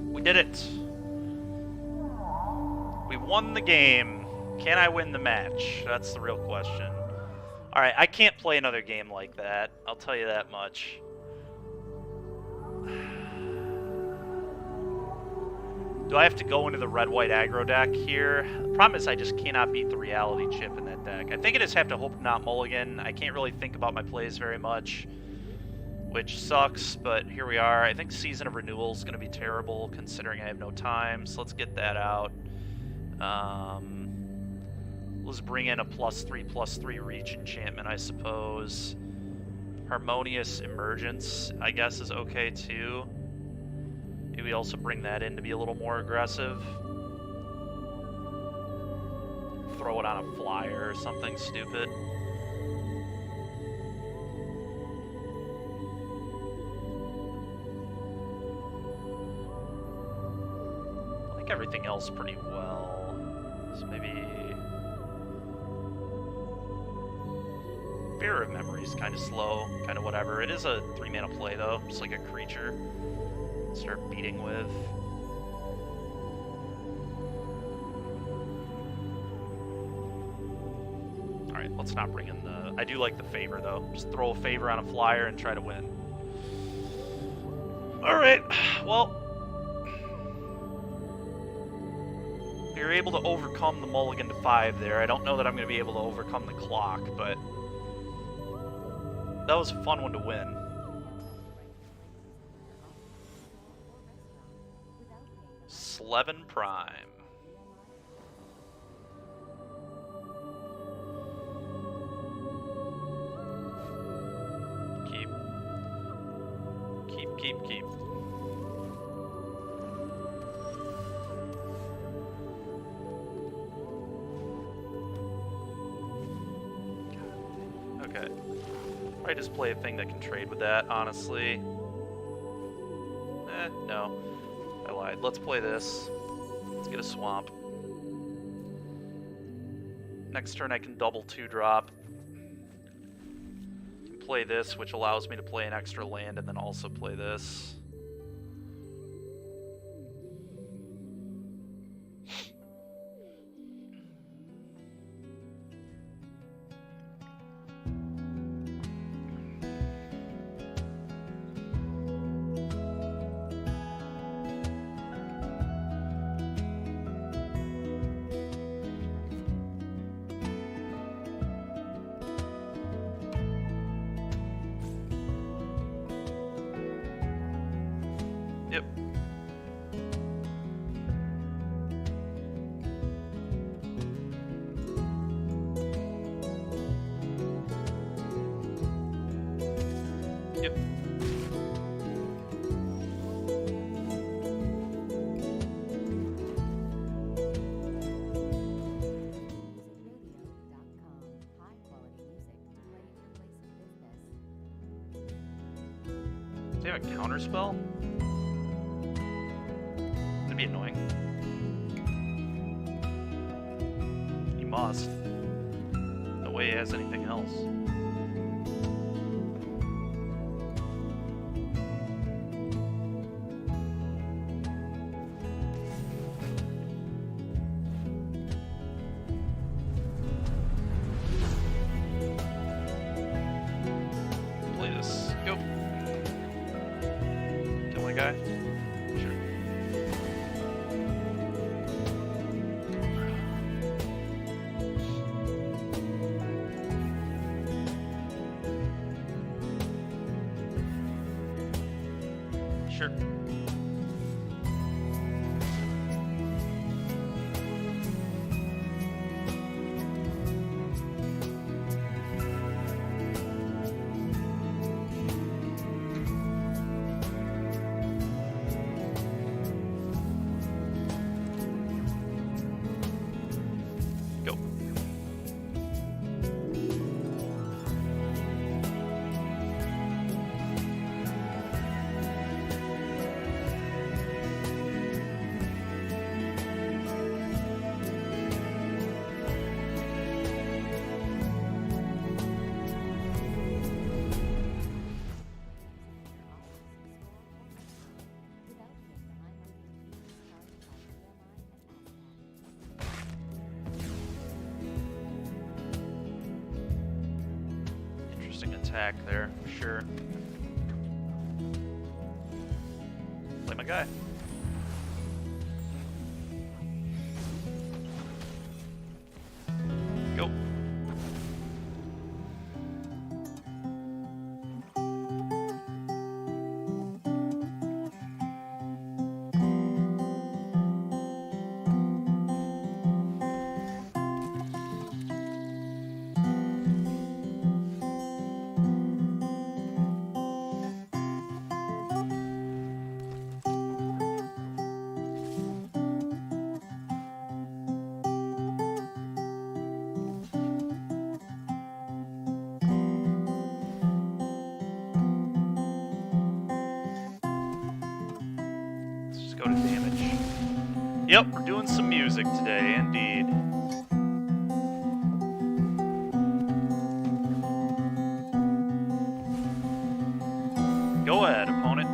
We did it. We won the game. Can I win the match? That's the real question. Alright, I can't play another game like that. I'll tell you that much. Do I have to go into the red-white aggro deck here? The problem is I just cannot beat the reality chip in that deck. I think I just have to hope not mulligan. I can't really think about my plays very much, which sucks, but here we are. I think Season of Renewal is going to be terrible, considering I have no time, so let's get that out. Let's bring in a +3/+3 reach enchantment, I suppose. Harmonious Emergence, I guess, is okay, too. Maybe we also bring that in to be a little more aggressive. Throw it on a flyer or something stupid. Everything else pretty well. So maybe Bearer of Memory is kind of slow, kind of whatever. It is a 3-mana play though, just like a creature. Start beating with. Alright, let's not bring in the... I do like the favor though. Just throw a favor on a flyer and try to win. Alright, well... You're able to overcome the mulligan to 5 there. I don't know that I'm going to be able to overcome the clock, but that was a fun one to win. Slevin Prime. Keep. Okay. Probably just play a thing that can trade with that, honestly. No. I lied. Let's play this. Let's get a swamp. Next turn I can double 2-drop. Can play this, which allows me to play an extra land and then also play this. they have a counter spell? That'd be annoying. He must. No way he has anything else. Play this. Go. Kill my guy. Sure. Sure. Go. Interesting attack there, for sure. Play my guy. Go. Let's just go to damage. Yep, we're doing some music today, indeed. Go ahead, opponent.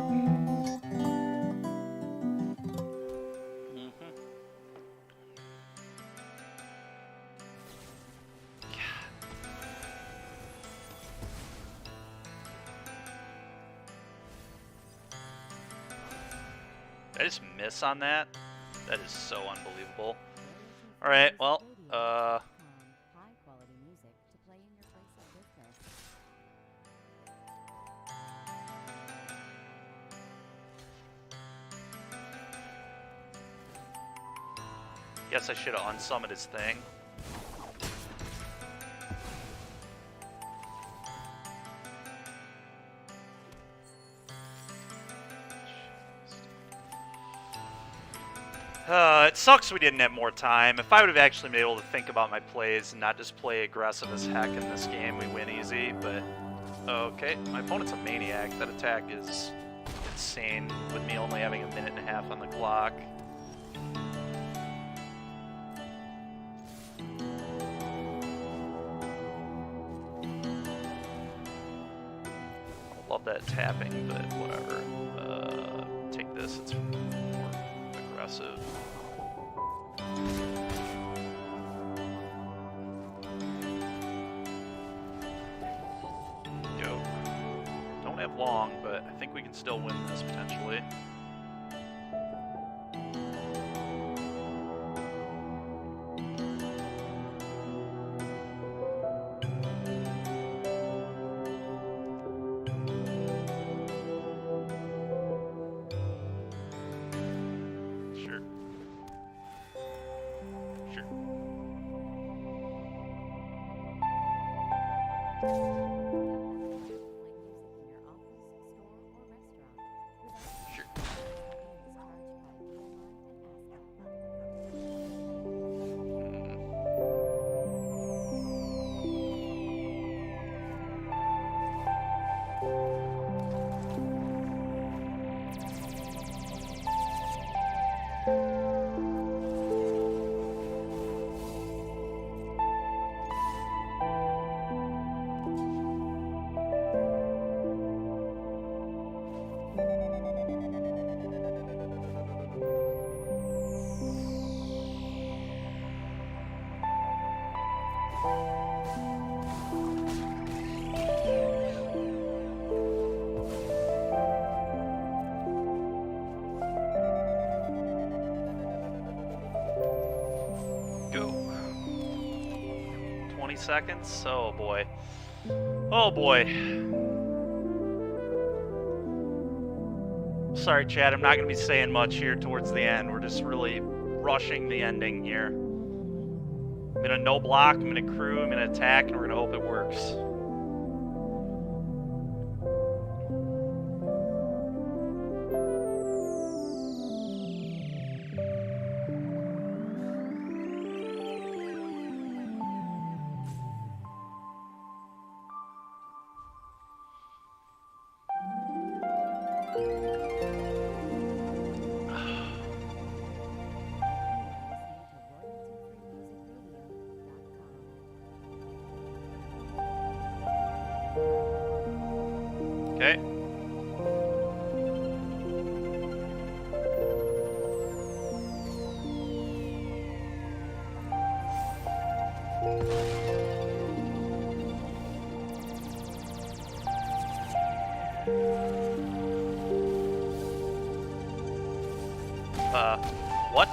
Did I just miss on that? That is so unbelievable. Alright, well, High quality music to play in your place of business. guess I should have unsummoned his thing. It sucks we didn't have more time. If I would have actually been able to think about my plays and not just play aggressive as heck in this game, we win easy, but... Okay, my opponent's a maniac. That attack is insane with me only having a minute and a half on the clock. Love that tapping, but whatever. Take this, it's more aggressive. Go. Don't have long, but I think we can still win this potentially. Sure. Sure. Go. 20 seconds. Oh boy. Oh boy. Sorry, Chad. I'm not going to be saying much here towards the end. We're just really rushing the ending here. I'm going to no block. I'm going to crew. I'm going to attack, and we're going to hope it works. Okay. What?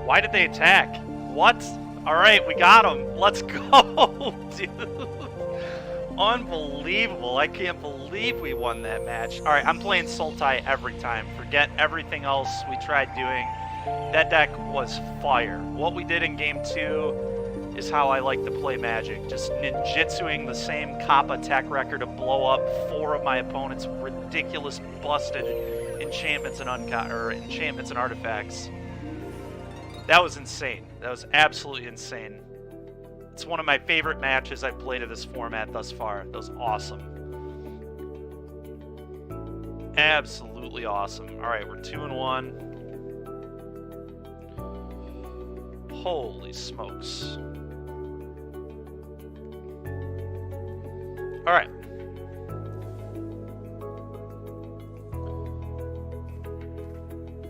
Why did they attack? What? Alright, we got him. Let's go, dude. Unbelievable. I can't believe we won that match. Alright, I'm playing Sultai every time. Forget everything else we tried doing. That deck was fire. What we did in game 2 is how I like to play Magic. Just ninjutsuing the same Kappa attack record to blow up 4 of my opponent's ridiculous busted enchantments and enchantments and artifacts. That was insane. That was absolutely insane. It's one of my favorite matches I've played of this format thus far. That was awesome. Absolutely awesome. Alright, we're 2-1. Holy smokes. Alright.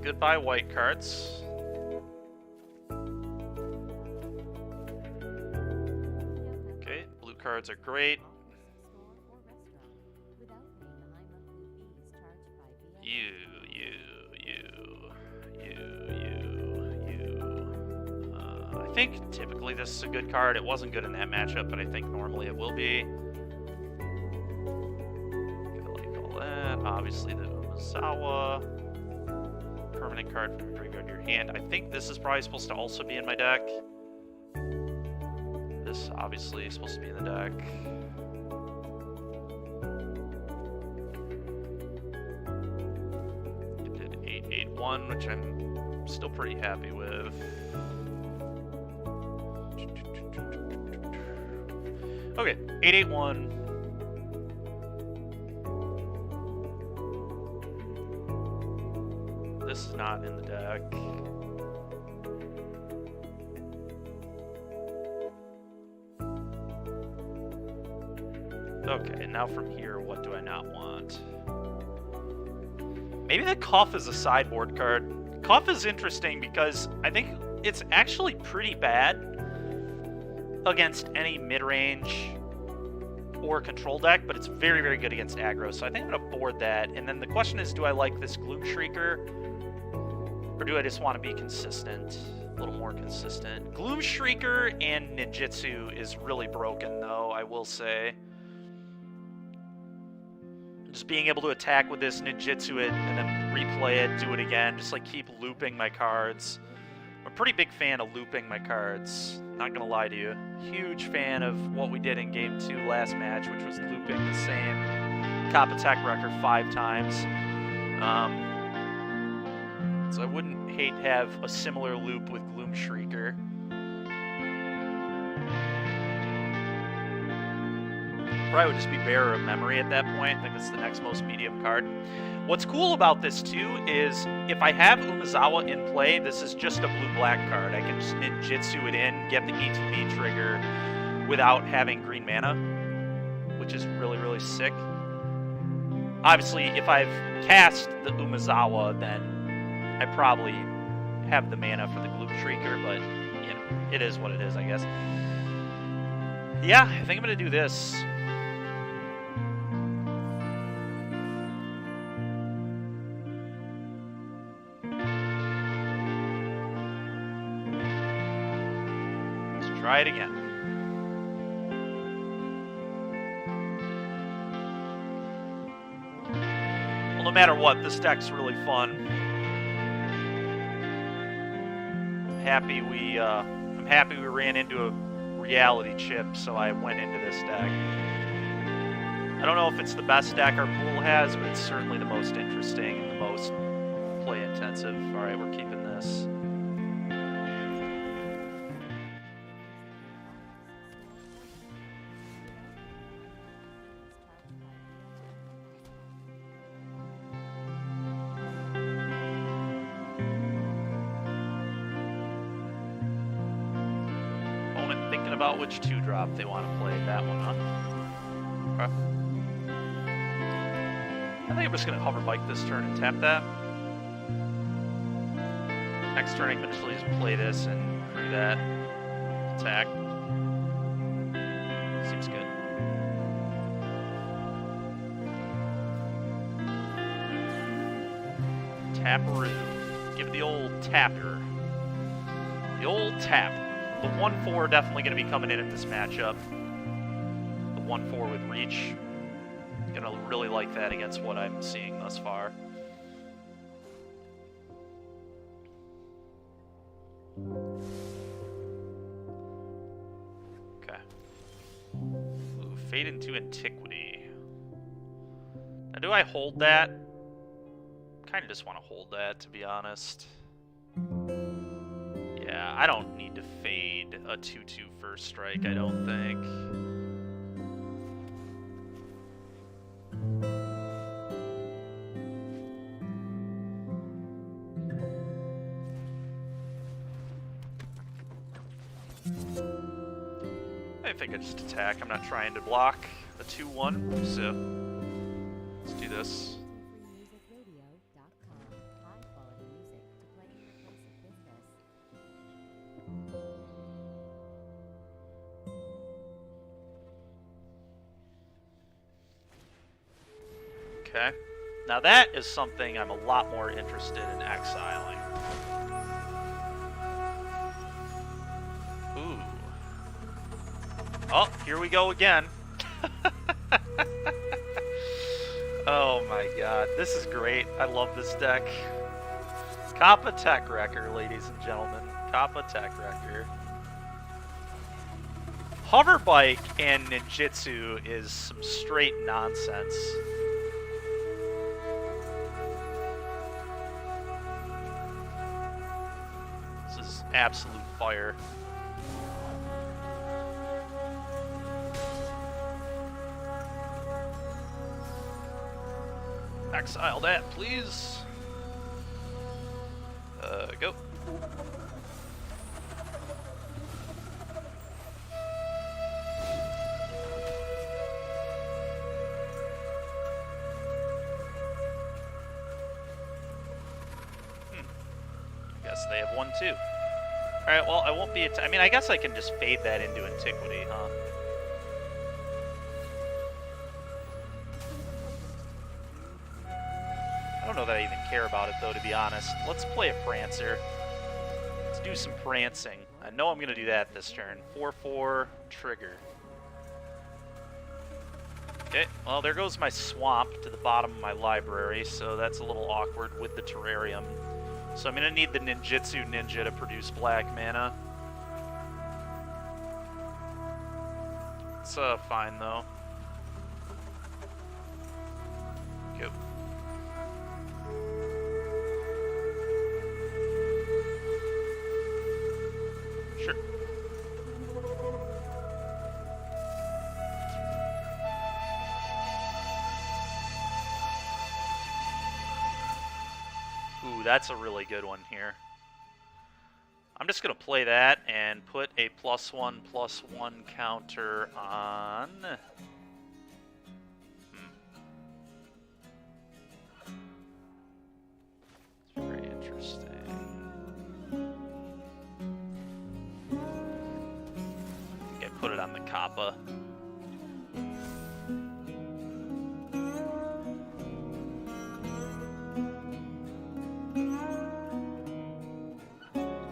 Goodbye, white cards. Okay, blue cards are great. I think typically this is a good card. It wasn't good in that matchup, but I think normally it will be. Gonna like all that. Obviously the Umazawa. Permanent card from your graveyard to your hand. I think this is probably supposed to also be in my deck. This obviously is supposed to be in the deck. It did 8-8-1, which I'm still pretty happy with. Okay, 8-8-1. This is not in the deck. Okay, now from here, what do I not want? Maybe the Cuff is a sideboard card. Cuff is interesting because I think it's actually pretty bad against any mid-range or control deck, but it's very, very good against aggro, so I think I'm going to board that. And then the question is, do I like this Gloom Shrieker, or do I just want to be consistent? A little more consistent. Gloom Shrieker and Ninjutsu is really broken, though, I will say. Just being able to attack with this, Ninjutsu it, and then replay it, do it again, just like keep looping my cards. I'm a pretty big fan of looping my cards, not gonna lie to you. Huge fan of what we did in Game 2 last match, which was looping the same Cop Attack record 5 times. So I wouldn't hate to have a similar loop with Gloom Shrieker. Probably would just be Bearer of Memory at that point. I think it's the next most medium card. What's cool about this too is if I have Umezawa in play, this is just a blue-black card. I can just ninjutsu it in, get the ETB trigger without having green mana, which is really, really sick. Obviously, if I've cast the Umezawa, then I probably have the mana for the Gloom Shrieker, but, you know, it is what it is, I guess. Yeah, I think I'm going to do this. Let's try it again. Well, no matter what, this deck's really fun. I'm happy we ran into a reality chip, so I went into this deck. I don't know if it's the best deck our pool has, but it's certainly the most interesting and the most play intensive. All right, we're keeping this. Thinking about which 2-drop they want to play. That one, huh? Okay. I think I'm just going to hover bike this turn and tap that. Next turn I can eventually just play this and crew that. Attack. Seems good. Taparoo. Give it the old tapper. The old tap. The 1/4 definitely going to be coming in at this matchup. The 1/4 with reach. Going to really like that against what I'm seeing thus far. Okay. Ooh, Fade into Antiquity. Now, do I hold that? Kind of just want to hold that, to be honest. Yeah, I don't need to fade a 2/2 first strike, I don't think. I think I just attack. I'm not trying to block a 2/1, so let's do this. Okay. Now that is something I'm a lot more interested in exiling. Ooh. Oh, here we go again. Oh my god, this is great. I love this deck. Kappa Tech Wrecker, ladies and gentlemen. Kappa Tech Wrecker. Hover Bike and Ninjutsu is some straight nonsense. Absolute fire. Exile that, please. Go. Guess they have 1 too. Alright, well, I won't be... I mean, I guess I can just fade that into Antiquity, huh? I don't know that I even care about it, though, to be honest. Let's play a Prancer. Let's do some prancing. I know I'm going to do that this turn. 4/4, trigger. Okay, well, there goes my swamp to the bottom of my library, so that's a little awkward with the terrarium. So I'm going to need the Ninjutsu Ninja to produce black mana. It's fine, though. Go. Sure. Ooh, that's a really good one here. I'm just going to play that and put a +1/+1 counter on... It's very interesting. I think I put it on the Kappa.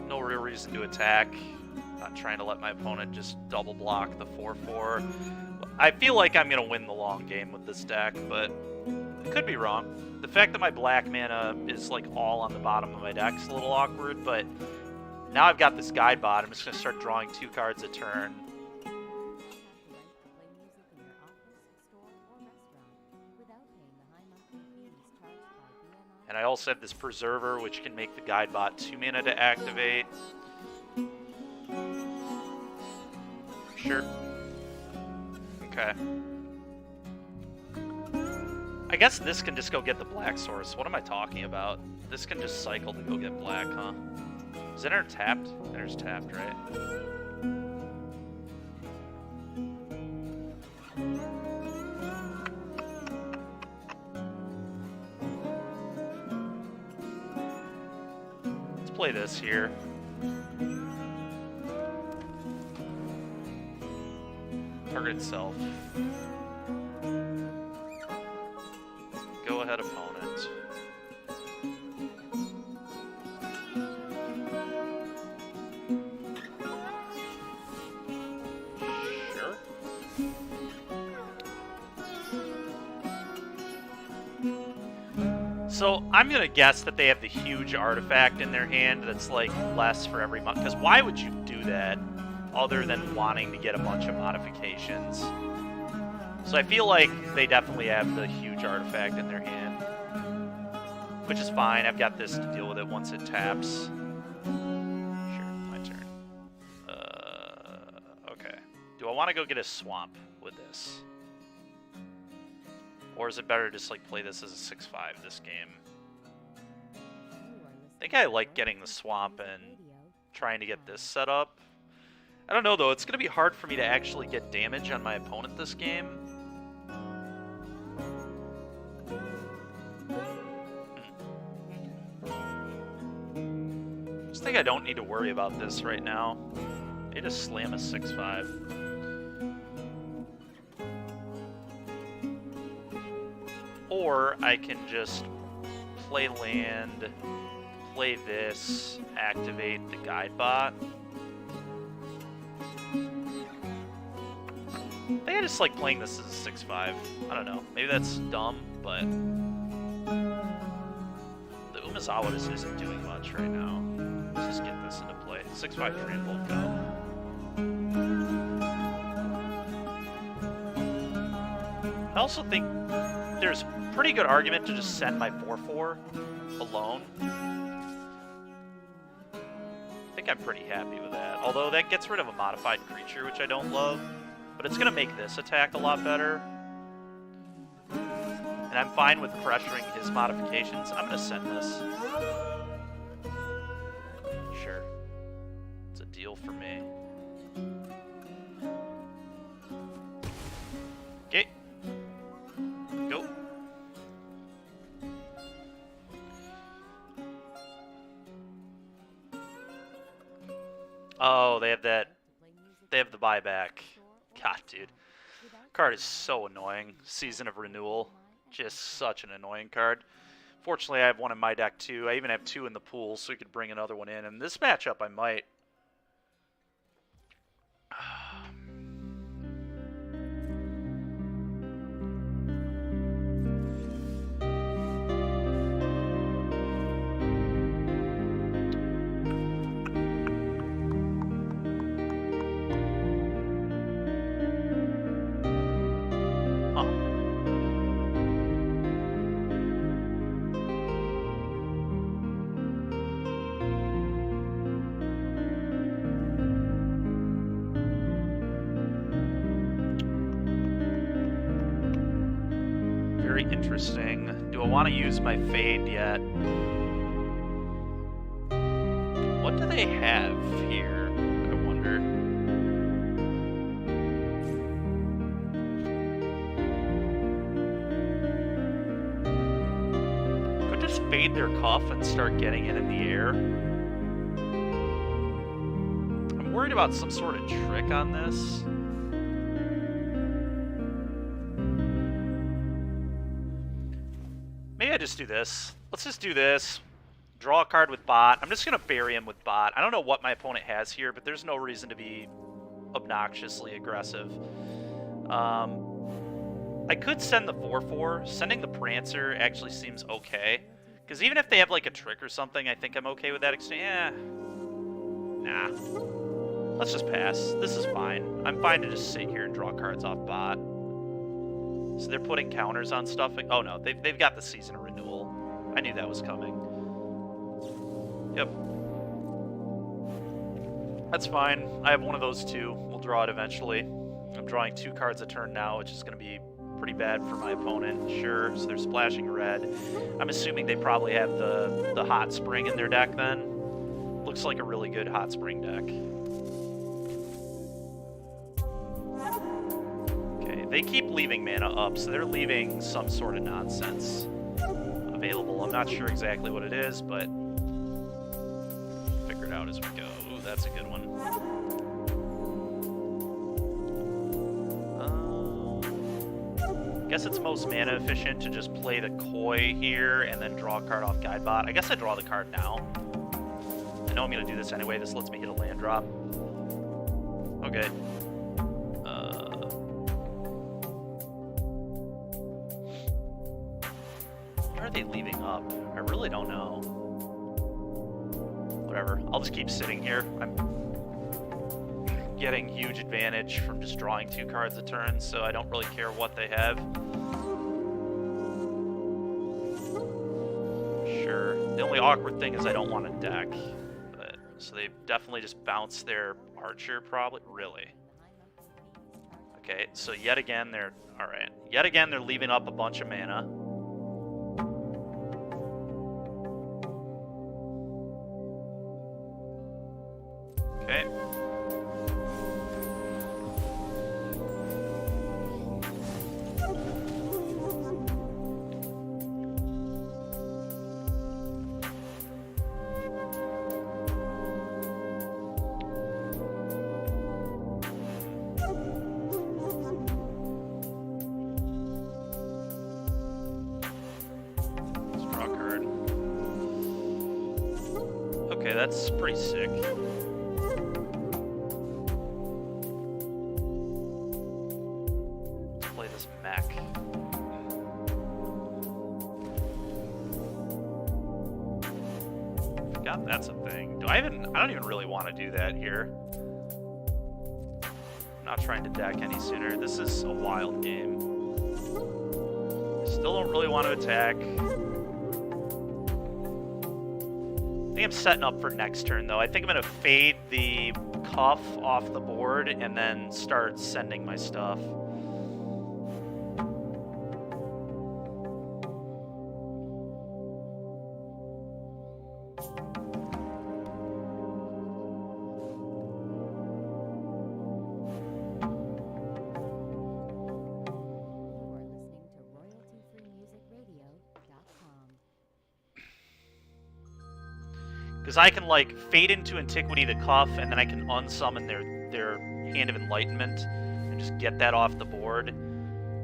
No real reason to attack. Not trying to let my opponent just double block the 4/4. I feel like I'm going to win the long game with this deck, but I could be wrong. The fact that my black mana is like all on the bottom of my deck is a little awkward, but now I've got this guide bot. I'm just going to start drawing 2 cards a turn. And I also have this Preserver, which can make the guide bot 2 mana to activate. Sure. Okay. I guess this can just go get the black source. What am I talking about? This can just cycle to go get black, huh? Is Enter tapped? Enter's tapped, right? Let's play this here. Target itself. Go ahead, opponent. Sure. So I'm gonna guess that they have the huge artifact in their hand that's like less for every month. Because why would you do that other than wanting to get a bunch of modifications? So I feel like they definitely have the huge artifact in their hand, which is fine. I've got this to deal with it once it taps. Sure, my turn. Okay. Do I want to go get a swamp with this? Or is it better to just like play this as a 6/5 this game? I think I like getting the swamp and trying to get this set up. I don't know though, it's going to be hard for me to actually get damage on my opponent this game. I just think I don't need to worry about this right now. They just slam a 6/5. Or I can just play land, play this, activate the guide bot. I think I just like playing this as a 6/5. I don't know. Maybe that's dumb, but the Umezawa just isn't doing much right now. Let's just get this into play. 6/5 trample, go. I also think there's a pretty good argument to just send my 4/4 alone. I think I'm pretty happy with that. Although that gets rid of a modified creature, which I don't love. But it's going to make this attack a lot better. And I'm fine with pressuring his modifications. I'm going to send this. Sure. It's a deal for me. Okay. Go. Oh, they have that. They have the buyback. God, dude. Card is so annoying. Season of Renewal. Just such an annoying card. Fortunately, I have one in my deck, too. I even have 2 in the pool, so we could bring another one in. And this matchup, I might. Interesting. Do I want to use my Fade yet? they have here? I wonder. Could just fade their cuff and start getting it in the air. I'm worried about some sort of trick on this. Maybe I just do this. Let's just do this. Draw a card with bot. I'm just going to bury him with bot. I don't know what my opponent has here, but there's no reason to be obnoxiously aggressive. I could send the 4/4. Sending the Prancer actually seems okay. Because even if they have like a trick or something, I think I'm okay with that exchange. Yeah. Nah. Let's just pass. This is fine. I'm fine to just sit here and draw cards off bot. So they're putting counters on stuff. Oh no, they've got the season of renewal. I knew that was coming. Yep. That's fine. I have one of those too. We'll draw it eventually. I'm drawing 2 cards a turn now, which is going to be pretty bad for my opponent. Sure, so they're splashing red. I'm assuming they probably have the Hot Spring in their deck then. Looks like a really good Hot Spring deck. They keep leaving mana up, so they're leaving some sort of nonsense available. I'm not sure exactly what it is, but figure it out as we go. Ooh, that's a good one. Guess it's most mana efficient to just play the Koi here and then draw a card off Guidebot. I guess I draw the card now. I know I'm going to do this anyway. This lets me hit a land drop. Okay. Why are they leaving up? I really don't know. Whatever. I'll just keep sitting here. I'm getting huge advantage from just drawing 2 cards a turn, so I don't really care what they have. Sure. The only awkward thing is I don't want a deck. But, so they definitely just bounce their Archer, probably. Really? Okay, so yet again they're... Alright. Yet again they're leaving up a bunch of mana. Okay. Let's draw a card. Okay, that's pretty sick. That's a thing. I don't even really want to do that here. I'm not trying to deck any sooner. This is a wild game. I still don't really want to attack. I think I'm setting up for next turn, though. I think I'm going to fade the Cuff off the board and then start sending my stuff. Because I can, like, fade into Antiquity the Cuff, and then I can unsummon their Hand of Enlightenment, and just get that off the board. And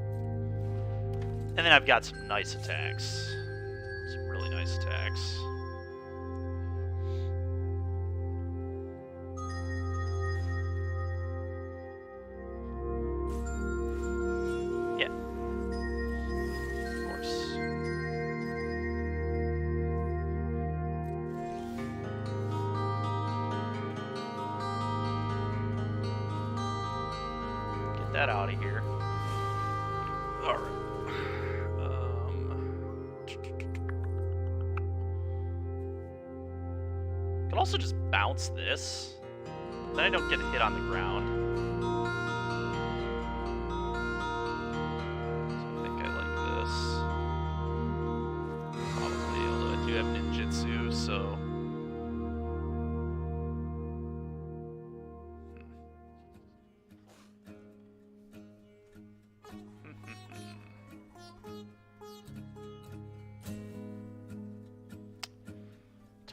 then I've got some nice attacks. Some really nice attacks. Yeah. Of course. That out of here. All right. Could also just bounce this. Then I don't get hit on the ground. So I think I like this. Probably, although I do have ninjutsu, so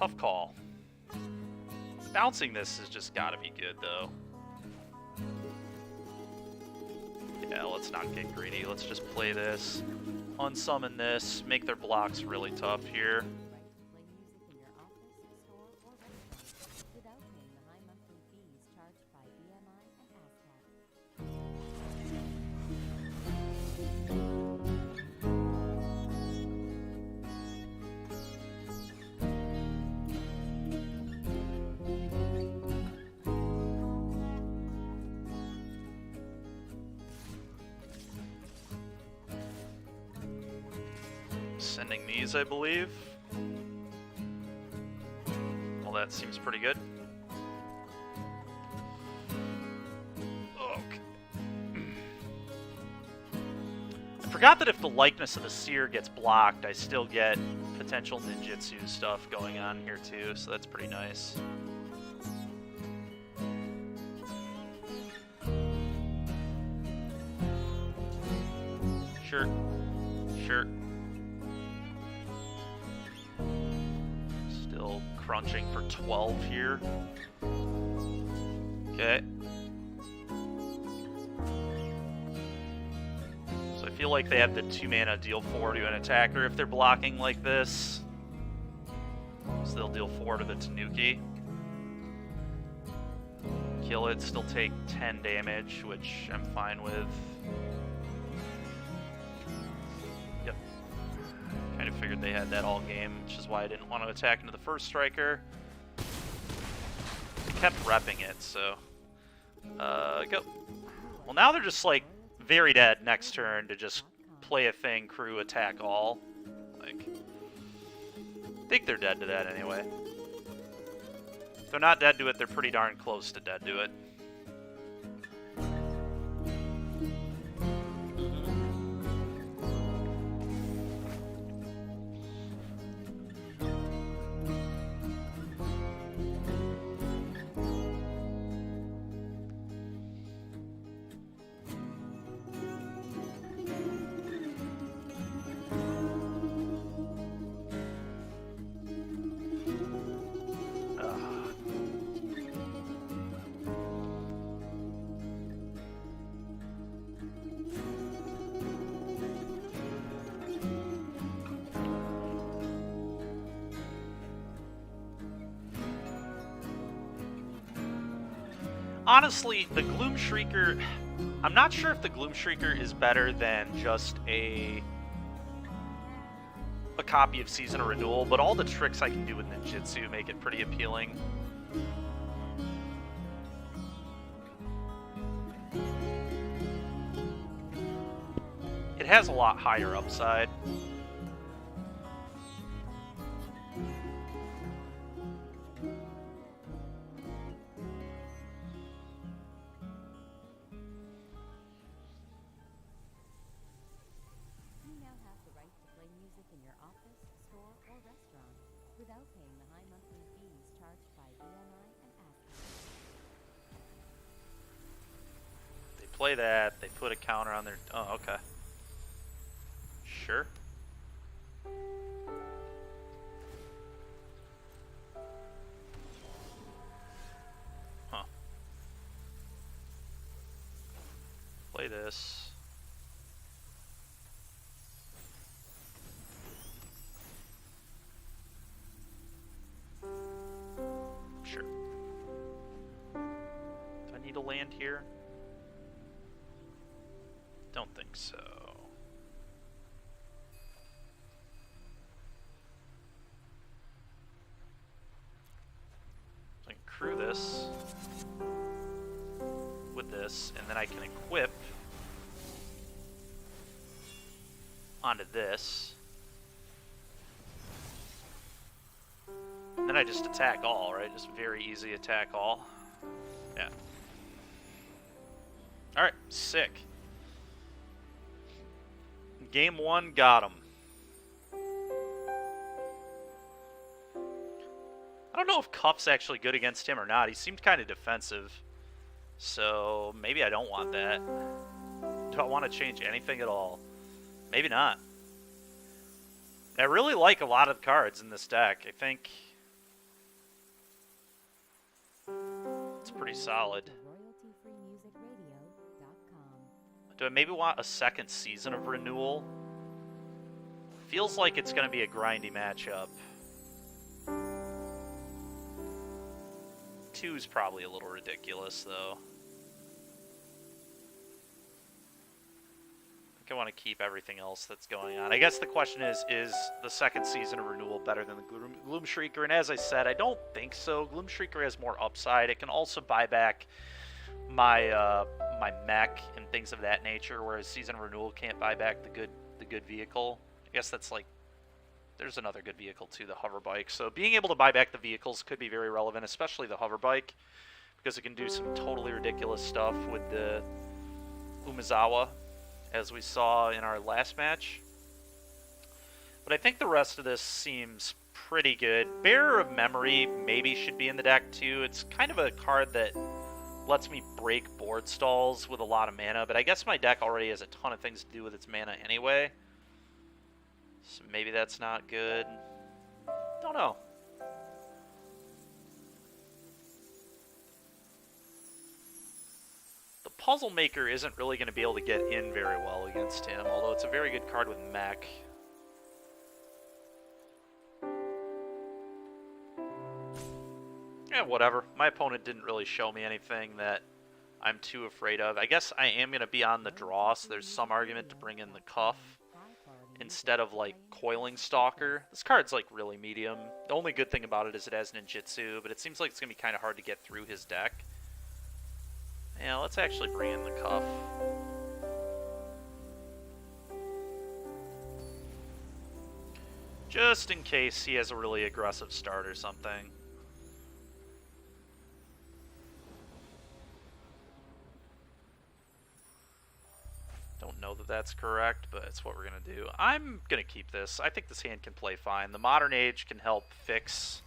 Tough call. Bouncing this has just got to be good, though. Yeah, let's not get greedy. Let's just play this, unsummon this, make their blocks really tough here. Sending these, I believe. Well, that seems pretty good. Okay. I forgot that if the likeness of the seer gets blocked, I still get potential ninjutsu stuff going on here too, so that's pretty nice. Sure. Sure. Still crunching for 12 here. Okay. So I feel like they have the 2-mana deal 4 to an attacker if they're blocking like this. So they'll deal 4 to the Tanuki. Kill it, still take 10 damage, which I'm fine with. Yep. Kind of figured they had that all game, which is why I didn't want to attack into the first striker. They kept repping it, so... go. Well, now they're just, like, very dead next turn to just play a thing, crew, attack all. Like, I think they're dead to that anyway. If they're not dead to it, they're pretty darn close to dead to it. Honestly, the Gloom Shrieker... I'm not sure if the Gloom Shrieker is better than just a copy of Season of Renewal, but all the tricks I can do with ninjutsu make it pretty appealing. It has a lot higher upside. Play that, they put a counter on their... Oh, okay. Sure. Huh. Play this. Sure. Do I need to land here? Don't think so. So I can crew this with this, and then I can equip onto this. And then I just attack all, right? Just very easy attack all. Yeah. Alright, sick. Game 1, got him. I don't know if Cuff's actually good against him or not. He seemed kind of defensive. So maybe I don't want that. Do I want to change anything at all? Maybe not. I really like a lot of the cards in this deck. I think pretty solid. RoyaltyFreeMusicRadio.com. Do I maybe want a second season of Renewal? Feels like it's going to be a grindy matchup. 2 is probably a little ridiculous, though. I think I want to keep everything else that's going on. I guess the question is the second season of Renewal better than the Gloom Shrieker? And as I said, I don't think so. Gloom Shrieker has more upside. It can also buy back my my mech and things of that nature, whereas Season of Renewal can't buy back the good vehicle. I guess that's like, there's another good vehicle too, the hover bike. So being able to buy back the vehicles could be very relevant, especially the hover bike, because it can do some totally ridiculous stuff with the Umezawa, as we saw in our last match. But I think the rest of this seems pretty good. Bearer of Memory maybe should be in the deck too. It's kind of a card that lets me break board stalls with a lot of mana, but I guess my deck already has a ton of things to do with its mana anyway. So maybe that's not good. Don't know. The Puzzle Maker isn't really going to be able to get in very well against him, although it's a very good card with mech. Yeah, whatever. My opponent didn't really show me anything that I'm too afraid of. I guess I am going to be on the draw, so there's some argument to bring in the Cuff instead of, like, Coiling Stalker. This card's, like, really medium. The only good thing about it is it has ninjutsu, but it seems like it's going to be kind of hard to get through his deck. Yeah, let's actually bring in the Cuff. Just in case he has a really aggressive start or something. Don't know that that's correct, but it's what we're going to do. I'm going to keep this. I think this hand can play fine. The Modern Age can help fix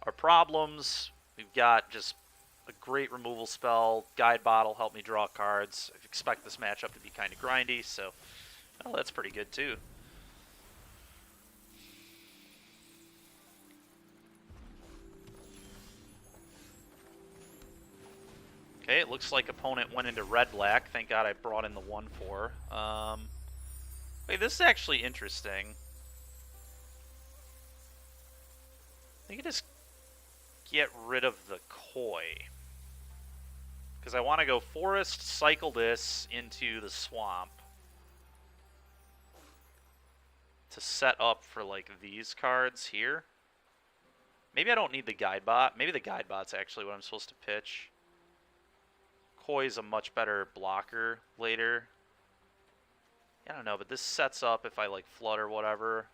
our problems. We've got just a great removal spell. Guide Bottle help me draw cards. I expect this matchup to be kind of grindy, so well, that's pretty good too. Okay, it looks like opponent went into red-black. Thank God I brought in the 1/4. Wait, this is actually interesting. I think I just get rid of the Koi. Because I want to go Forest, cycle this into the Swamp to set up for, like, these cards here. Maybe I don't need the Guide Bot. Maybe the Guide Bot's actually what I'm supposed to pitch. Koi's a much better blocker later. I don't know, but this sets up if I, like, flood or whatever.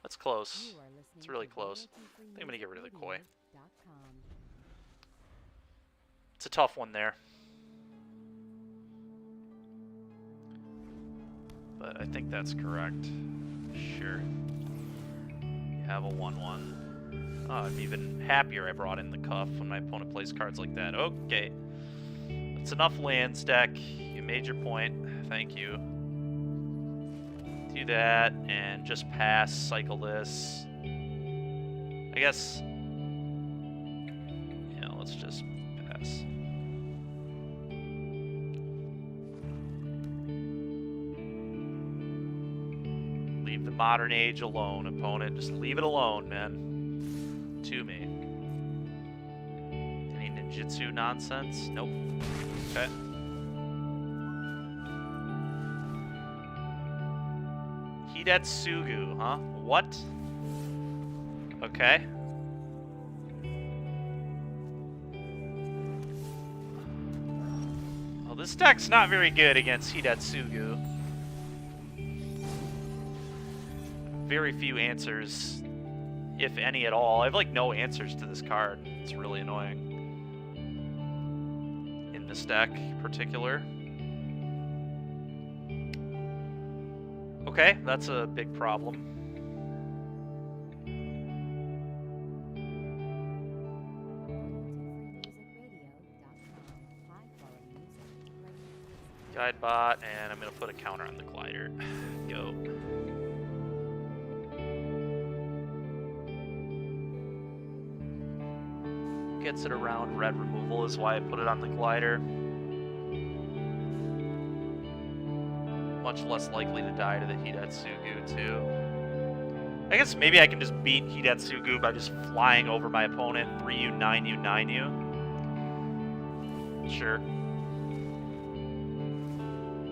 That's close. It's really close. I think I'm going to get rid of the Koi. It's a tough one there. But I think that's correct. Sure. You have a 1/1. Oh, I'm even happier I brought in the Cuff when my opponent plays cards like that. Okay. It's enough lands, deck. You made your point. Thank you. Do that and just pass, cycle this. I guess. Yeah, let's just pass. Leave the Modern Age alone, opponent. Just leave it alone, man. To me. Any ninjutsu nonsense? Nope. Okay. Hidetsugu, huh? What? Okay. Well, this deck's not very good against Hidetsugu. Very few answers, if any at all. I have, like, no answers to this card. It's really annoying. In this deck in particular. Okay, that's a big problem. Guide Bot, and I'm going to put a counter on the glider. Go. gets it around red removal is why I put it on the glider. Much less likely to die to the Hidetsugu, too. I guess maybe I can just beat Hidetsugu by just flying over my opponent, 3U, 9U, 9U. Sure.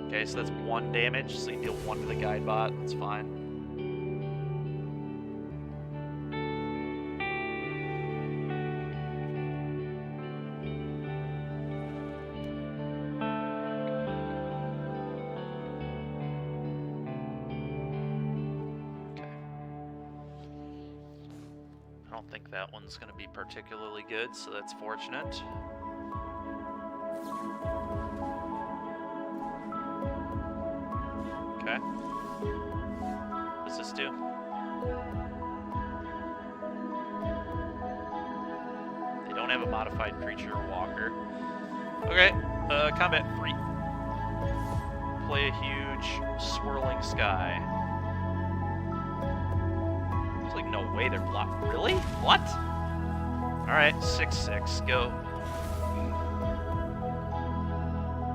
Okay, so that's 1 damage, so you deal 1 to the guide bot, that's fine. I don't think that one's going to be particularly good, so that's fortunate. Okay. What does this do? They don't have a modified creature or walker. Okay, combat free. Play a huge swirling sky. There's like no way they're blocked. Really? What? Alright, 6/6, go.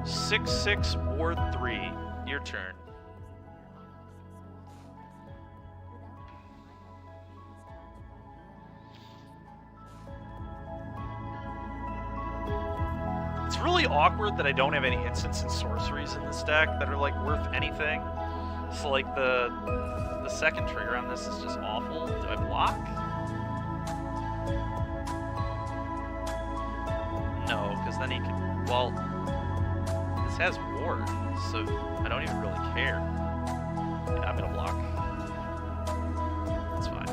6/6, Ward 3. Your turn. It's really awkward that I don't have any instants and sorceries in this deck that are like worth anything. So like the second trigger on this is just awful. Do I block? No, because then he can. Well, this has ward, so I don't even really care. Yeah, I'm gonna block. That's fine.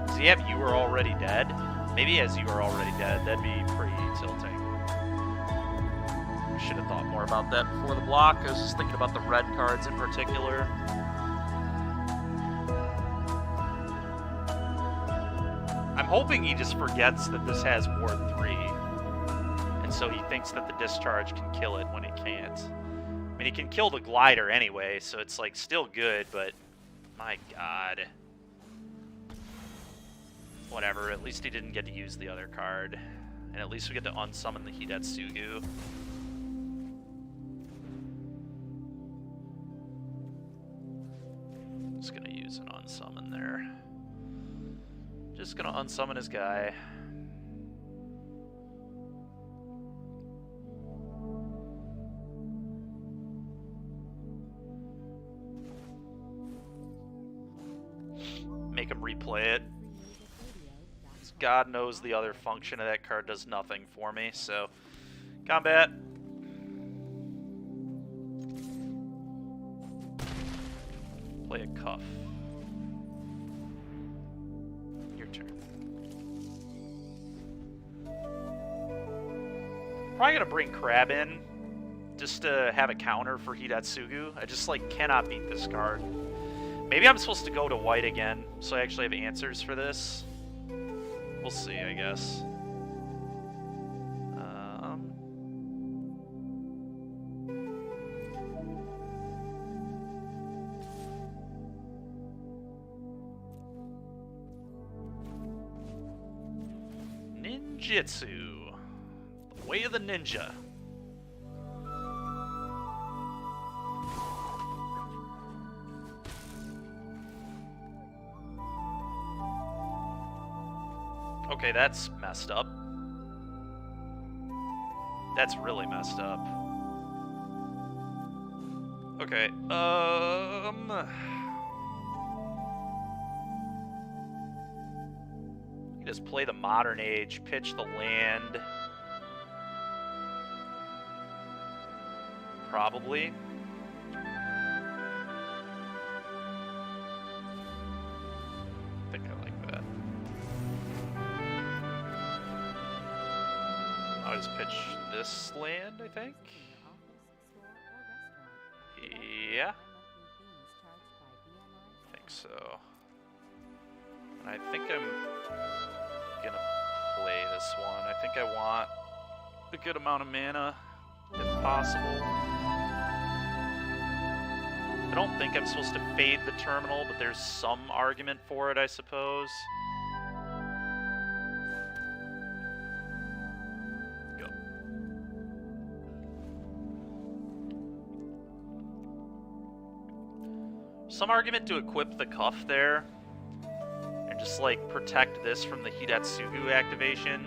Does he have You Are Already Dead? Maybe he has You Are Already Dead. That'd be pretty tilting. I should have thought more about that before the block. I was just thinking about the red cards in particular. I'm hoping he just forgets that this has Ward 3. And so he thinks that the discharge can kill it when it can't. I mean, he can kill the glider anyway, so it's like still good, but my god. Whatever, at least he didn't get to use the other card. And at least we get to unsummon the Hidetsugu. Just gonna use an unsummon there. Just gonna unsummon his guy. Make him replay it. God knows the other function of that card does nothing for me, so combat. Play a cuff. Your turn. Probably gonna bring Crab in just to have a counter for Hidetsugu. I just like cannot beat this card. Maybe I'm supposed to go to white again, so I actually have answers for this. We'll see, I guess. Ninjutsu. The way of the ninja. Okay, that's messed up. That's really messed up. Okay, you just play the Modern Age, pitch the land. Probably. I think I like that. I'll just pitch this land, I think. Yeah. I think so. And I think I'm gonna play this one. I think I want a good amount of mana, if possible. I don't think I'm supposed to fade the terminal, but there's some argument for it, I suppose. some argument to equip the cuff there and just like protect this from the Hidatsugu activation.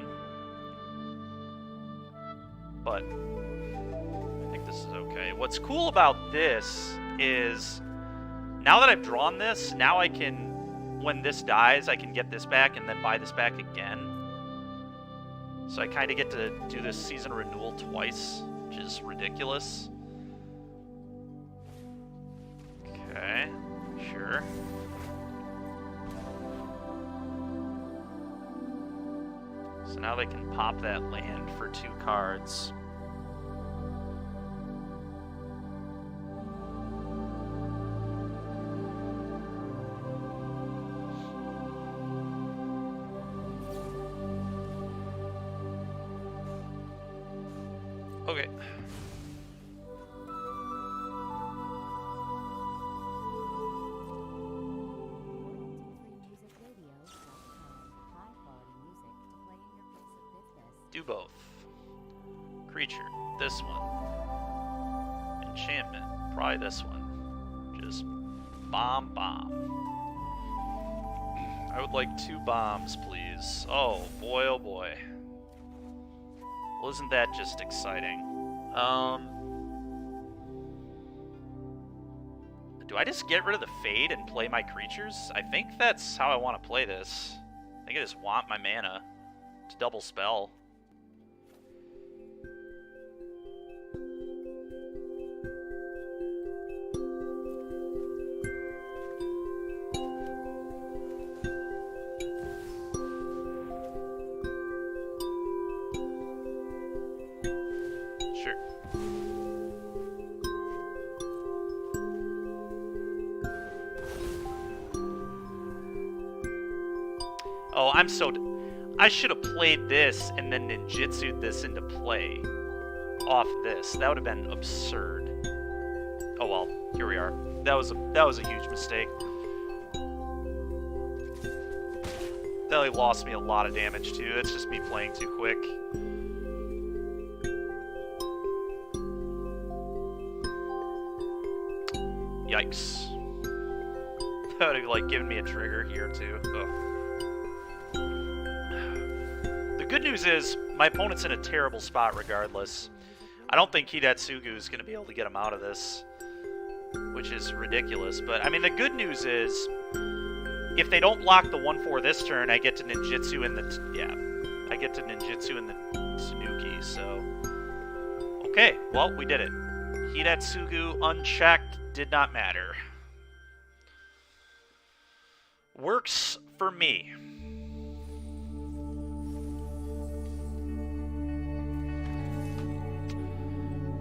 But I think this is okay. What's cool about this is now that I've drawn this, now I can, when this dies, I can get this back and then buy this back again. So I kind of get to do this season renewal twice, which is ridiculous. Okay, sure. So now they can pop that land for 2 cards. Okay. Do both. Creature, this one. Enchantment, probably this one. Just bomb. I would like 2 bombs, please. Oh boy, oh boy. Well, isn't that just exciting? Do I just get rid of the Fade and play my creatures? I think that's how I want to play this. I think I just want my mana to double spell. Sure. Oh, I should have played this and then ninjutsu'd this into play off this. That would have been absurd. Oh well, here we are. That was a huge mistake. That lost me a lot of damage too. That's just me playing too quick. Yikes. That would have like given me a trigger here too. Ugh. The good news is my opponent's in a terrible spot regardless. I don't think Hidatsugu is going to be able to get him out of this, which is ridiculous. But I mean, the good news is if they don't block the 1/4 this turn, I get to ninjutsu in the I get to ninjutsu in the Tanuki. So okay, well we did it. Hidatsugu unchecked. Did not matter. Works for me.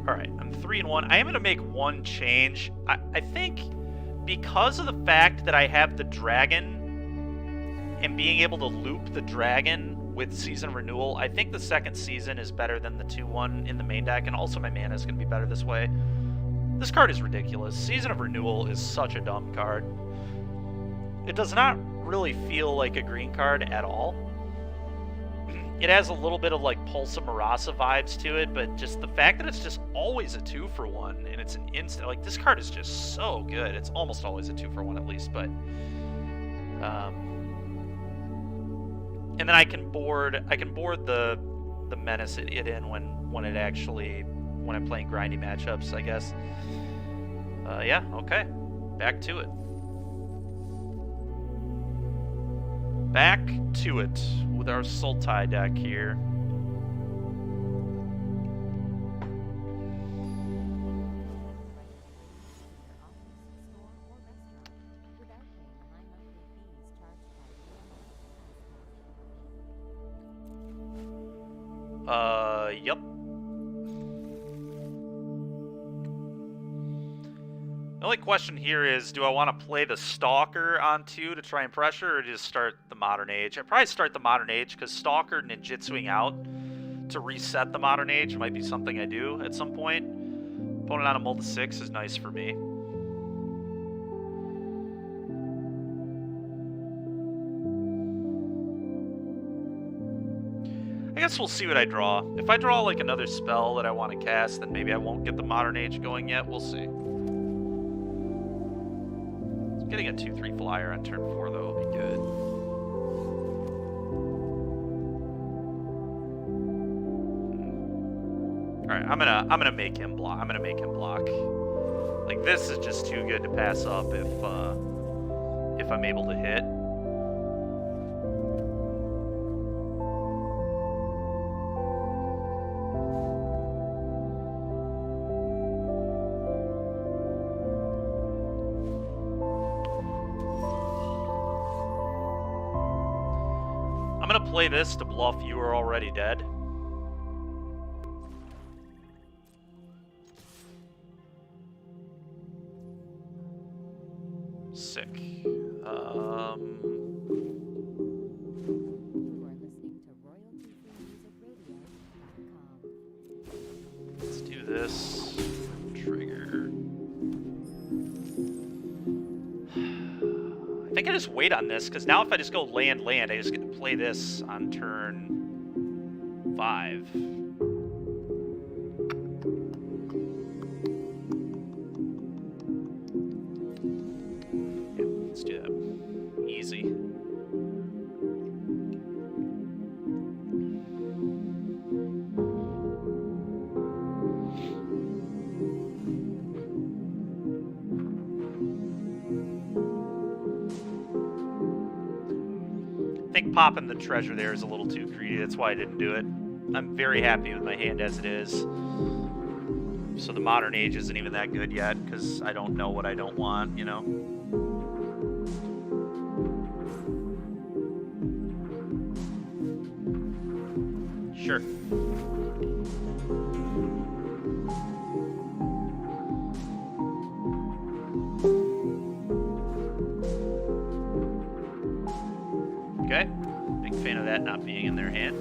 Alright, I'm 3-1. I am going to make one change. I think because of the fact that I have the dragon and being able to loop the dragon with season renewal, I think the second season is better than the 2-1 in the main deck, and also my mana is going to be better this way. This card is ridiculous. Season of Renewal is such a dumb card. It does not really feel like a green card at all. It has a little bit of like Pulsa Marasa vibes to it, but just the fact that it's just always a 2-for-1 and it's an instant, like this card is just so good. It's almost always a 2-for-1 at least, but and then I can board the menace it in when it actually, when I'm playing grindy matchups, I guess. Yeah, okay. Back to it. Back to it with our Sultai deck here. Yep. The only question here is, do I want to play the Stalker on 2 to try and pressure, or just start the Modern Age? I'd probably start the Modern Age, because Stalker ninjutsuing out to reset the Modern Age might be something I do at some point. Opponent on a Multi 6 is nice for me. I guess we'll see what I draw. If I draw like another spell that I want to cast, then maybe I won't get the Modern Age going yet. We'll see. Getting a 2/3 flyer on turn 4 though would be good. All right, I'm gonna make him block. I'm gonna make him block. Like, this is just too good to pass up if I'm able to hit. I'm gonna play this to bluff you are already dead. Sick. You are listening to royaltyfreemusicradio.com. Let's do this. Trigger. I think I just wait on this, because now if I just go land, I just get to play this on turn 5. Yeah, let's do that. Easy. I think popping the treasure there is a little too greedy. That's why I didn't do it. I'm very happy with my hand as it is. So the modern age isn't even that good yet, because I don't know what I don't want, you know? Sure. Okay. Big fan of that not being in their hand.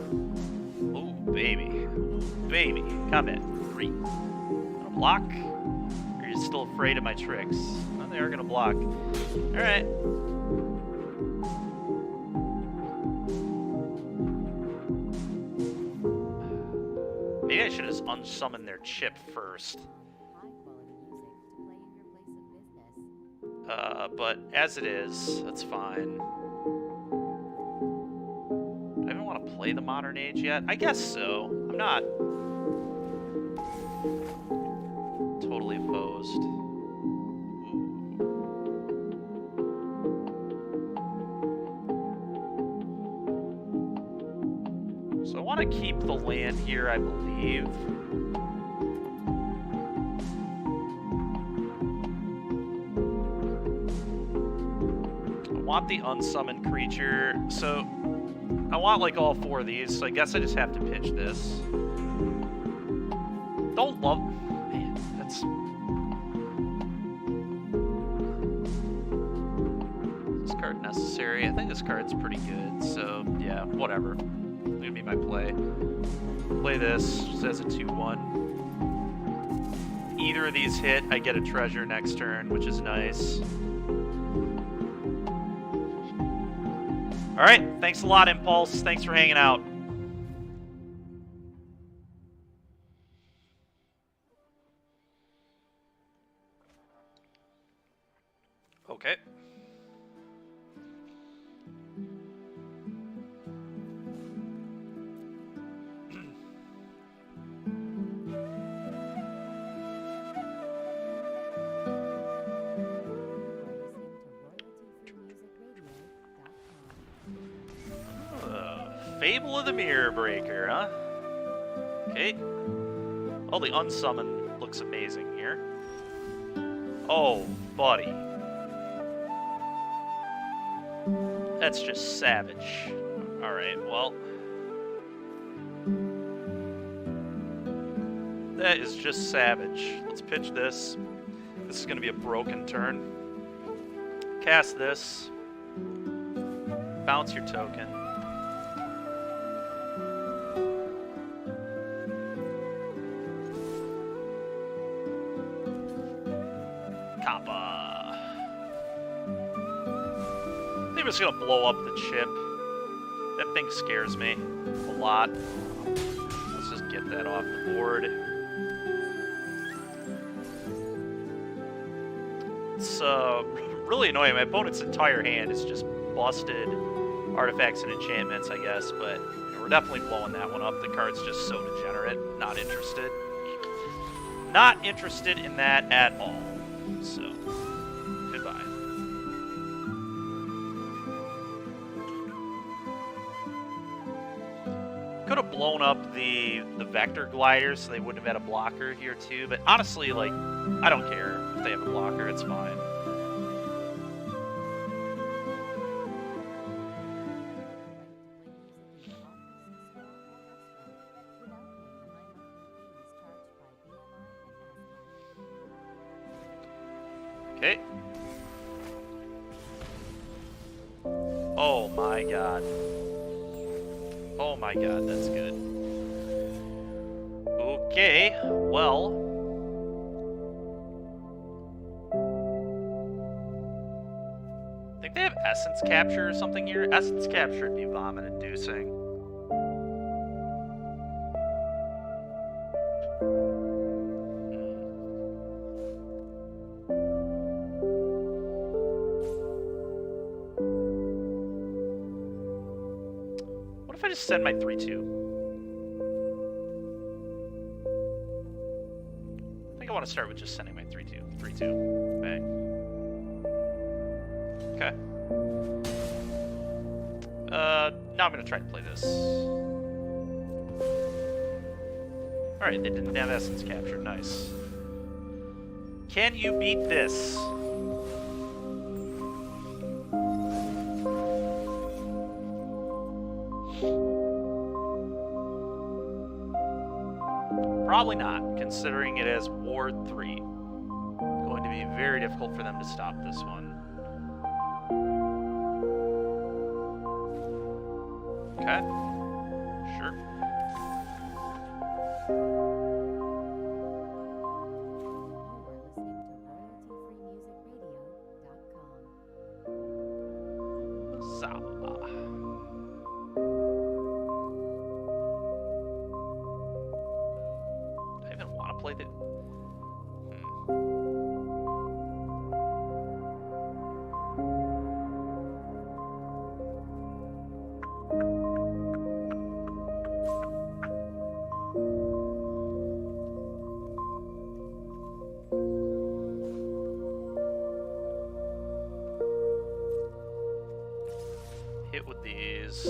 Ooh, baby. Ooh, baby. Come in. 3. Gonna block? Or are you still afraid of my tricks? Well, they are gonna block. Alright. Maybe I should have just unsummoned their chip first. But as it is, that's fine. Do I even want to play the modern age yet? I guess so. I'm not totally opposed. Ooh. So I want to keep the land here, I believe. I want the unsummoned creature, so I want like all 4 of these, so I guess I just have to pitch this. Don't love... Man, that's... Is this card necessary? I think this card's pretty good, so yeah, whatever. It's gonna be my play. Play this, just as a 2/1. Either of these hit, I get a treasure next turn, which is nice. All right, thanks a lot, Impulse. Thanks for hanging out. Okay. Fable of the Mirror Breaker, huh? Okay. Oh, the unsummon looks amazing here. Oh, buddy. That's just savage. Alright, well. That is just savage. Let's pitch this. This is going to be a broken turn. Cast this. Bounce your token. I'm just gonna blow up the chip. That thing scares me a lot. Let's just get that off the board. Let's really annoying. My opponent's entire hand is just busted artifacts and enchantments, I guess, but you know, we're definitely blowing that one up. The card's just so degenerate. Not interested. Not interested in that at all. So, goodbye. Could have blown up the Vector Glider so they wouldn't have had a blocker here too, but honestly, like, I don't care if they have a blocker, it's fine. Okay. Oh my god. Oh my god, that's good. Okay, well. I think they have Essence Capture or something here. Essence Capture would be vomit-inducing. What if I just send my 3-2? I think I want to start with just sending my 3-2. 3-2. Bang. Okay. Now I'm going to try to play this. Alright, they didn't have Essence Capture. Nice. Can you beat this? Probably not, considering it has Ward 3. Going to be very difficult for them to stop this one. Okay. Sure. Zaba. Do I even want to play the... Hit with these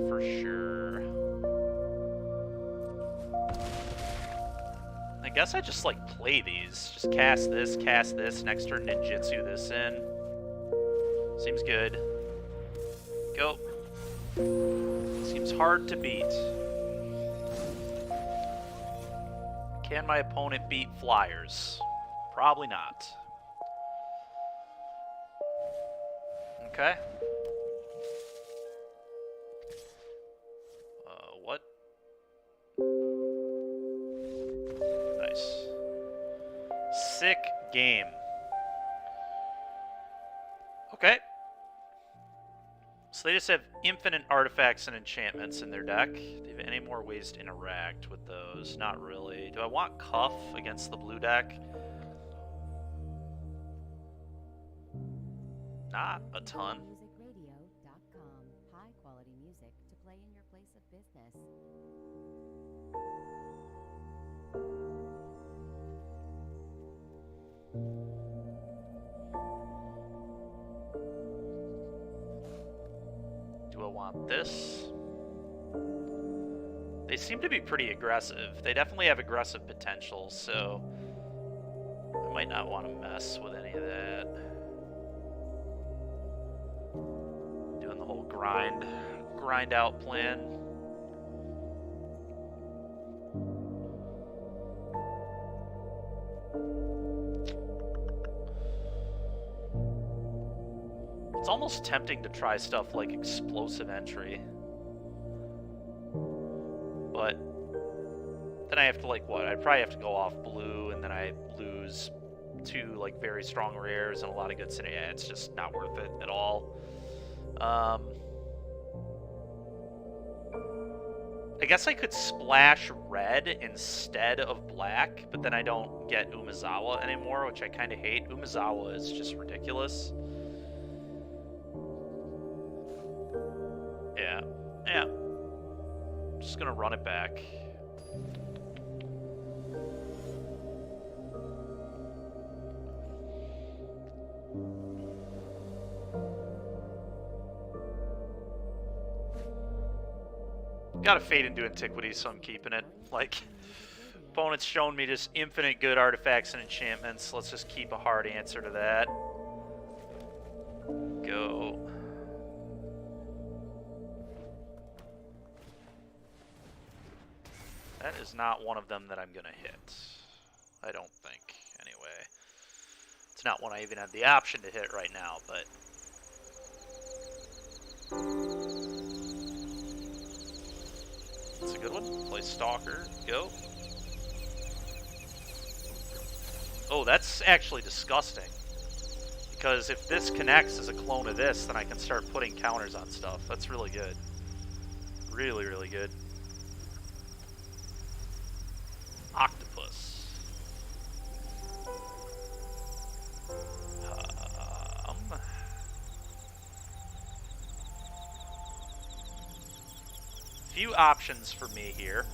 for sure. I guess I just like play these. Just cast this, next turn ninjutsu this in. Seems good. Go. Seems hard to beat. Can my opponent beat flyers? Probably not. Okay. What? Nice. Sick game. Okay. So they just have infinite artifacts and enchantments in their deck. Do you have any more ways to interact with those? Not really. Do I want Cuff against the blue deck? Not a ton. musicradio.com. High quality music to play in your place of business. Do I want this? They seem to be pretty aggressive. They definitely have aggressive potential, so I might not want to mess with any of that. Doing the whole grind out plan. It's almost tempting to try stuff like explosive entry. But then I have to, like, what? I'd probably have to go off blue, and then I lose two, like, very strong rares and a lot of good city. Yeah, it's just not worth it at all. I guess I could splash red instead of black, but then I don't get Umezawa anymore, which I kind of hate. Umezawa is just ridiculous. just gonna run it back. Gotta fade into Antiquity, so I'm keeping it. Like, opponent's shown me just infinite good artifacts and enchantments. Let's just keep a hard answer to that. Go. That is not one of them that I'm gonna hit. I don't think, anyway. It's not one I even have the option to hit right now, but... That's a good one. Play Stalker. Go. Oh, that's actually disgusting. Because if this connects as a clone of this, then I can start putting counters on stuff. That's really good. Really, really good. Octopus. Few options for me here.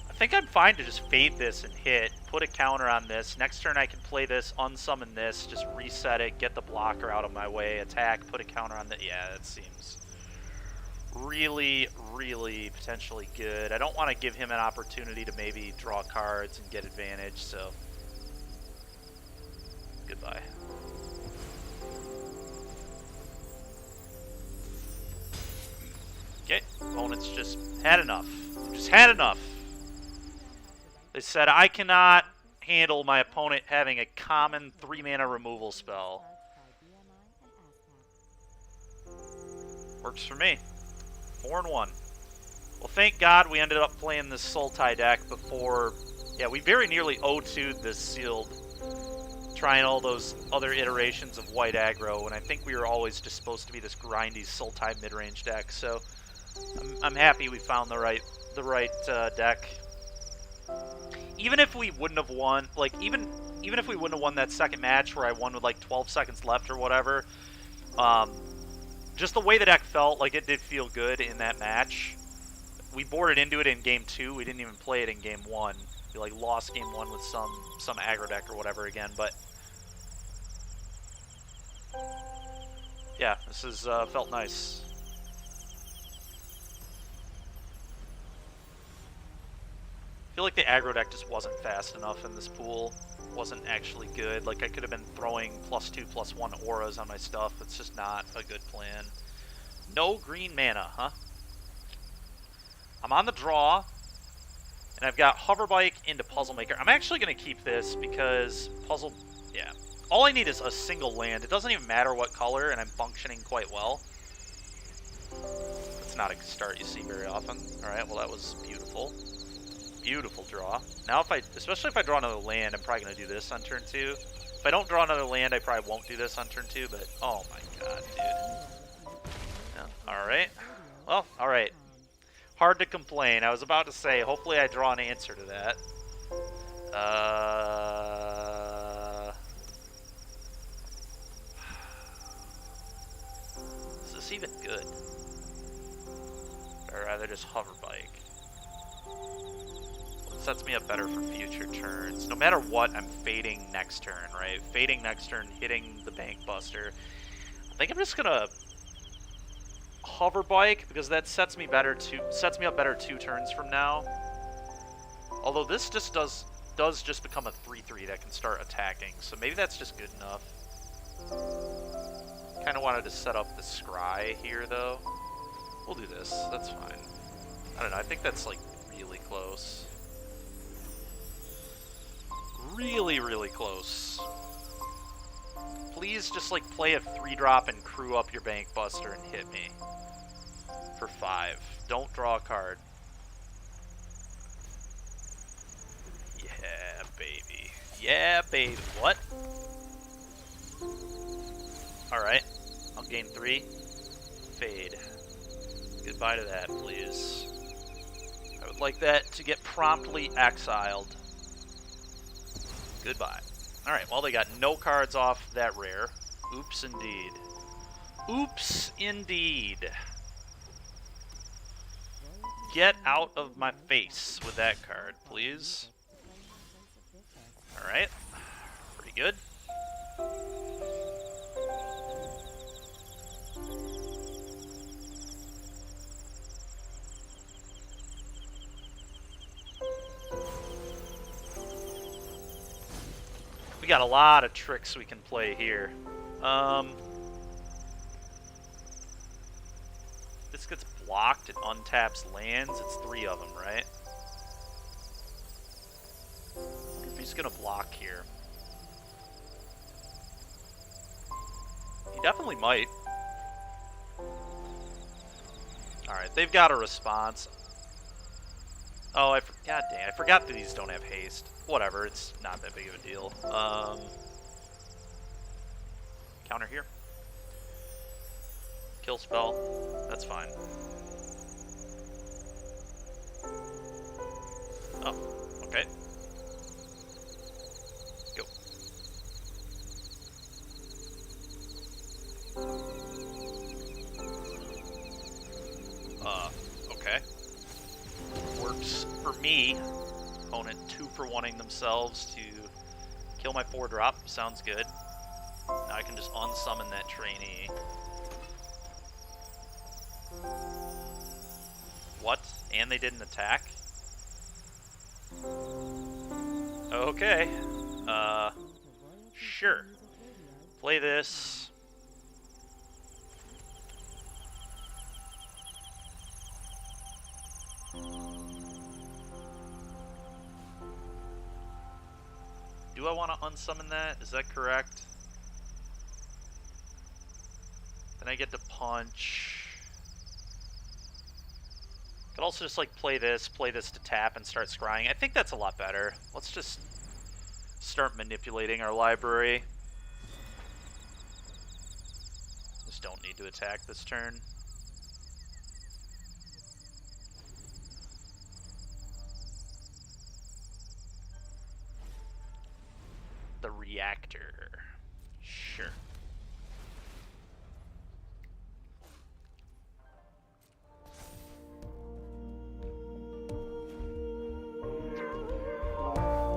I think I'm fine to just fade this and hit, put a counter on this. Next turn I can play this, unsummon this, just reset it, get the blocker out of my way, attack, put a counter on the... Yeah, that seems really, really potentially good. I don't want to give him an opportunity to maybe draw cards and get advantage, so... Goodbye. Okay, opponents just had enough. Just had enough. They said, I cannot handle my opponent having a common 3-mana removal spell. Works for me. 4-1. Well, thank God we ended up playing this Sultai deck before... Yeah, we very nearly 0-2'd this Sealed. Trying all those other iterations of white aggro, and I think we were always just supposed to be this grindy Sultai mid-range deck, so... I'm happy we found the right deck. Even if we wouldn't have won, like even if we wouldn't have won that second match where I won with like 12 seconds left or whatever, just the way the deck felt, like it did feel good in that match. We boarded into it in game 2. We didn't even play it in game 1. We like lost game 1 with some aggro deck or whatever again, but yeah, this is felt nice. I feel like the aggro deck just wasn't fast enough in this pool. Wasn't actually good. Like, I could have been throwing +2/+1 auras on my stuff. It's just not a good plan. No green mana, huh? I'm on the draw, and I've got Hover Bike into Puzzle Maker. I'm actually going to keep this because Puzzle... Yeah. All I need is a single land. It doesn't even matter what color, and I'm functioning quite well. That's not a start you see very often. Alright, well that was beautiful. Beautiful draw. Now especially if I draw another land, I'm probably going to do this on turn 2. If I don't draw another land, I probably won't do this on turn 2, but oh my god, dude. Yeah, alright. Well, alright. Hard to complain. I was about to say, hopefully I draw an answer to that. Is this even good? Or rather just Hover Bike. Sets me up better for future turns. No matter what, I'm fading next turn, right? Fading next turn, hitting the Bank Buster. I think I'm just gonna Hover Bike because that sets me up better 2 turns from now. Although this just does just become a 3/3 that can start attacking, so maybe that's just good enough. Kind of wanted to set up the Scry here though. We'll do this. That's fine. I don't know. I think that's like really close. Really, really close. Please just like play a 3-drop and crew up your Bank Buster and hit me. For 5. Don't draw a card. Yeah, baby. Yeah, baby. What? Alright. I'll gain 3. Fade. Goodbye to that, please. I would like that to get promptly exiled. Goodbye. Alright, well, they got no cards off that rare. Oops, indeed. Oops, indeed. Get out of my face with that card, please. Alright. Pretty good. We got a lot of tricks we can play here. This gets blocked, it untaps lands. It's 3 of them, right? I wonder if he's gonna block here. He definitely might. Alright, they've got a response. Oh, God dang, I forgot that these don't have haste. Whatever, it's not that big of a deal. Counter here. Kill spell. That's fine. Oh, okay. Go. Okay. Works for me. Opponent 2 for wanting themselves to kill my 4-drop. Sounds good. Now I can just unsummon that trainee. What? And they didn't attack? Okay. Sure. Play this. Do I want to unsummon that? Is that correct? Then I get to punch. Could also just like play this to tap and start scrying. I think that's a lot better. Let's just start manipulating our library. Just don't need to attack this turn. The reactor. Sure.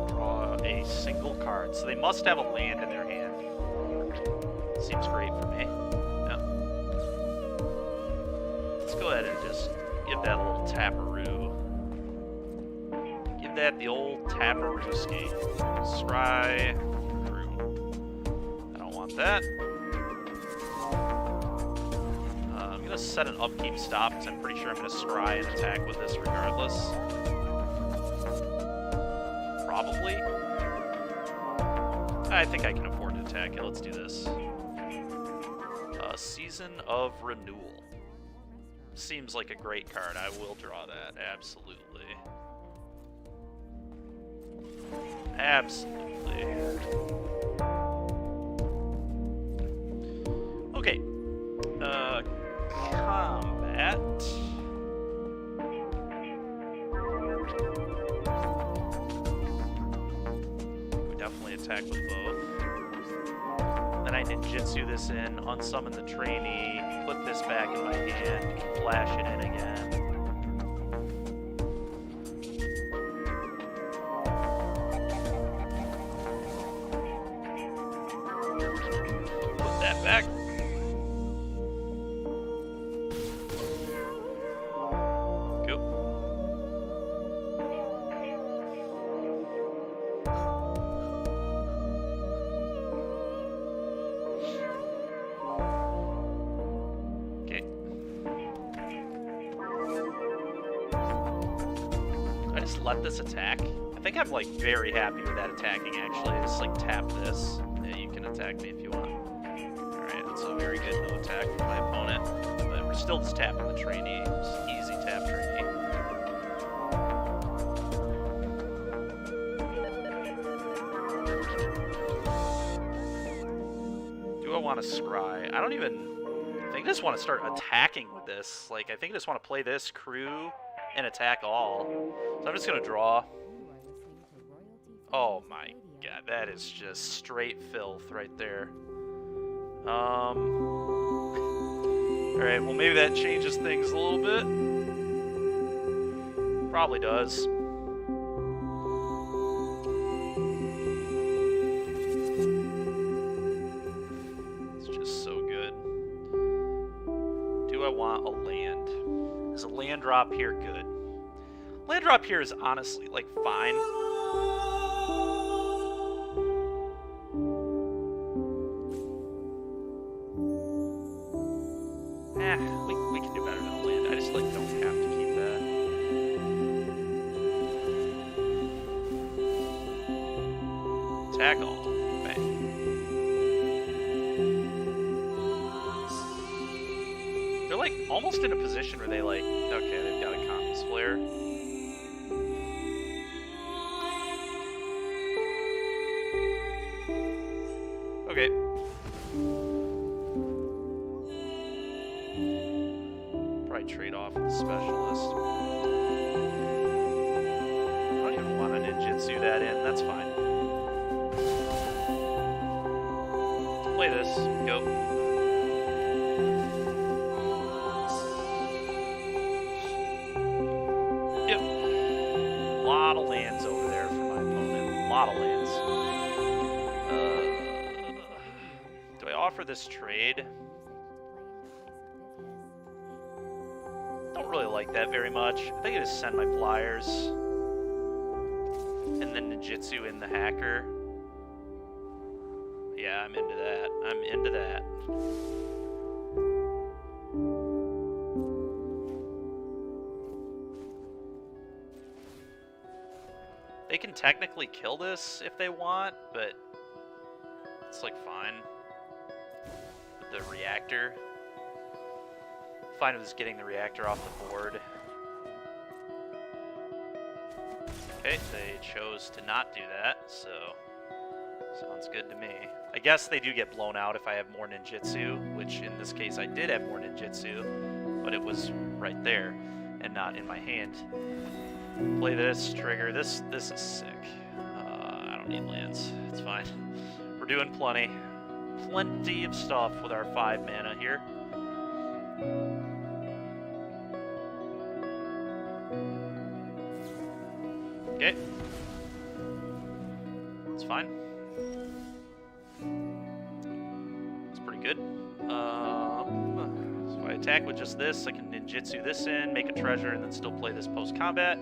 Draw a single card. So they must have a land in their hand. Seems great for me. Yeah. Let's go ahead and just give that a little taparoo. Give that the old taparooski. Scry. That. I'm going to set an upkeep stop because I'm pretty sure I'm going to scry and attack with this regardless. Probably. I think I can afford to attack it. Let's do this. Season of Renewal. Seems like a great card. I will draw that. Absolutely. Absolutely. Okay, combat. We definitely attack with both. Then I ninjutsu this in, unsummon the trainee, put this back in my hand, flash it in again. Put that back. Let this attack. I think I'm like very happy with that attacking actually. Just like tap this. Yeah, you can attack me if you want. Alright, that's a very good no attack from my opponent. But we're still just tapping the trainee. Just easy tap trainee. Do I want to scry? I don't even I think I just want to start attacking with this. Like I think I just want to play this crew and attack all. So I'm just gonna draw. Oh my god, that is just straight filth right there. Alright, well maybe that changes things a little bit. Probably does. It's just so good. Do I want a land? Is a land drop here good? Land drop here is honestly, like, fine. We can do better than a land. I just, like, don't have to keep that. Attack all. Bang. They're, like, almost in a position where they, like, okay, they've got a Commies Flare. Okay. Probably trade off with the specialist. I don't even want to ninjutsu that in. That's fine. Play this. Go. Yep. A lot of lands over there for my opponent. A lot of lands. Do I offer this trade? Don't really like that very much. I think I just send my flyers. And then ninjutsu in the hacker. Yeah, I'm into that. I'm into that. They can technically kill this if they want, but it's like fine. With the reactor. Fine with just getting the reactor off the board. Okay, they chose to not do that, so sounds good to me. I guess they do get blown out if I have more ninjutsu, which in this case I did have more ninjutsu, but it was right there and not in my hand. Play this, trigger. This is sick. I don't need lands. It's fine. We're doing plenty. Plenty of stuff with our 5 mana here. Okay. It's fine. It's pretty good. So if I attack with just this, I can ninjutsu this in, make a treasure, and then still play this post-combat.